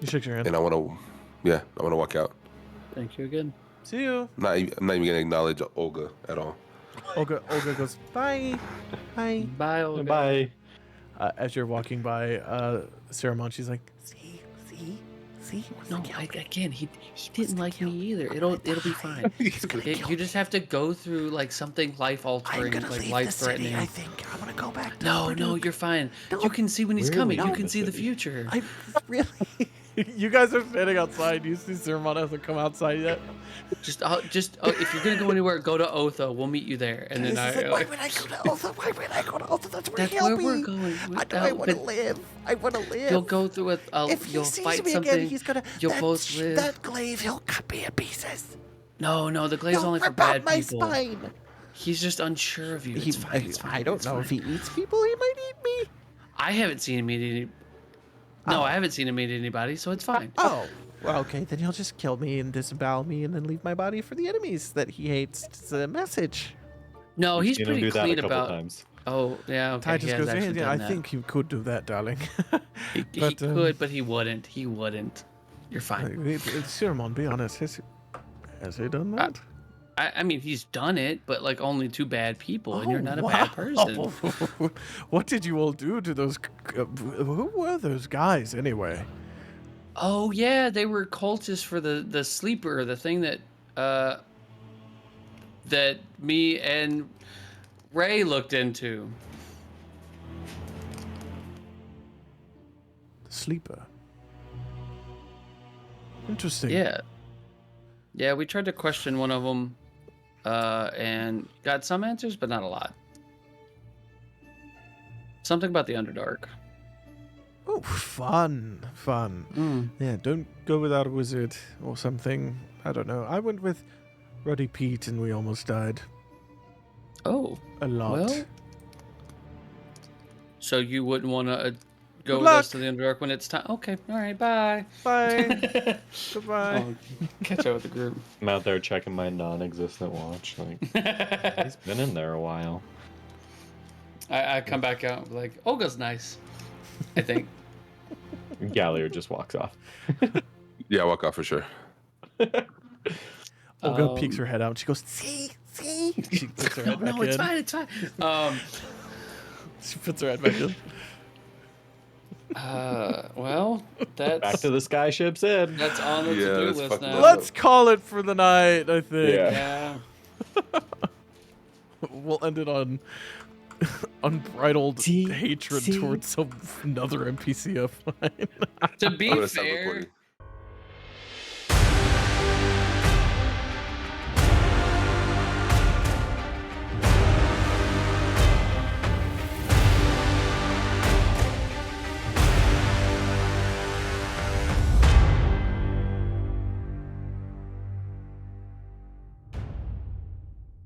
You shook your hand. And I want to walk out. Thank you again. See you. I'm not even gonna acknowledge Olga at all. Olga goes, bye. Bye. Bye, Olga. Bye. As you're walking by Siromon, she's like, see? No, again, he didn't like me either. It'll be fine. You just have to go through like something life altering, like life threatening. I think I'm gonna go back. To No, you're fine. You can see when he's coming. You can see the future. I really. You guys are standing outside. You see Siromon hasn't come outside yet. Just if you're gonna go anywhere, go to Otho. We'll meet you there. And then Why would I go to Otho? Why would I go to Otho? That's where that's he'll where be. we're going. I want to live. I want to live. You'll go through it. If he You'll sees fight me something. again, he's gonna. You'll both live. That glaive, he'll cut me to pieces. No, the glaive's He'll only for rip out bad my people. spine. He's just unsure of you. It's fine. It's fine. I don't it's know fine. if he eats people. He might eat me. I haven't seen him eat any. No, I haven't seen him eat anybody, so it's fine. Oh, well, okay. Then he'll just kill me and disembowel me, and then leave my body for the enemies that he hates. It's a message. No, he's Seen him pretty do that a clean couple about. times. Oh, yeah. Okay. Titus He has goes, actually yeah, I done that. think you could do that, darling. He but, could, but he wouldn't. He wouldn't. You're fine. Siromon, be honest. Has he done that? I mean, he's done it, but like only to bad people, and you're not a wow. bad person. What did you all do to those? Who were those guys anyway? Oh yeah, they were cultists for the sleeper, the thing that that me and Rae looked into. The sleeper. Interesting. Yeah, we tried to question one of them, and got some answers, but not a lot. Something about the Underdark. Oh, fun. Yeah, don't go without a wizard or something. I don't know. I went with Ruddy Pete and we almost died. Oh, A lot. well. So you wouldn't want to go Good with luck. us to the Underdark when it's time? Okay, all right, bye. Bye. Goodbye. Oh, catch up with the group. I'm out there checking my non-existent watch. Like, he's been in there a while. I come back out and be like, Olga's nice, I think. Galliard just walks off. Yeah, walk off for sure. Olga peeks her head out and she goes, see? She puts her head back No, in. it's fine. She puts her head back in. Well, Back that's to the skyship's in. that's on the Yeah, to-do let's list fucking now. go. Let's call it for the night, I think. Yeah. Yeah. We'll end it on unbridled hatred towards another NPC of mine. To I'm be gonna stop fair, recording.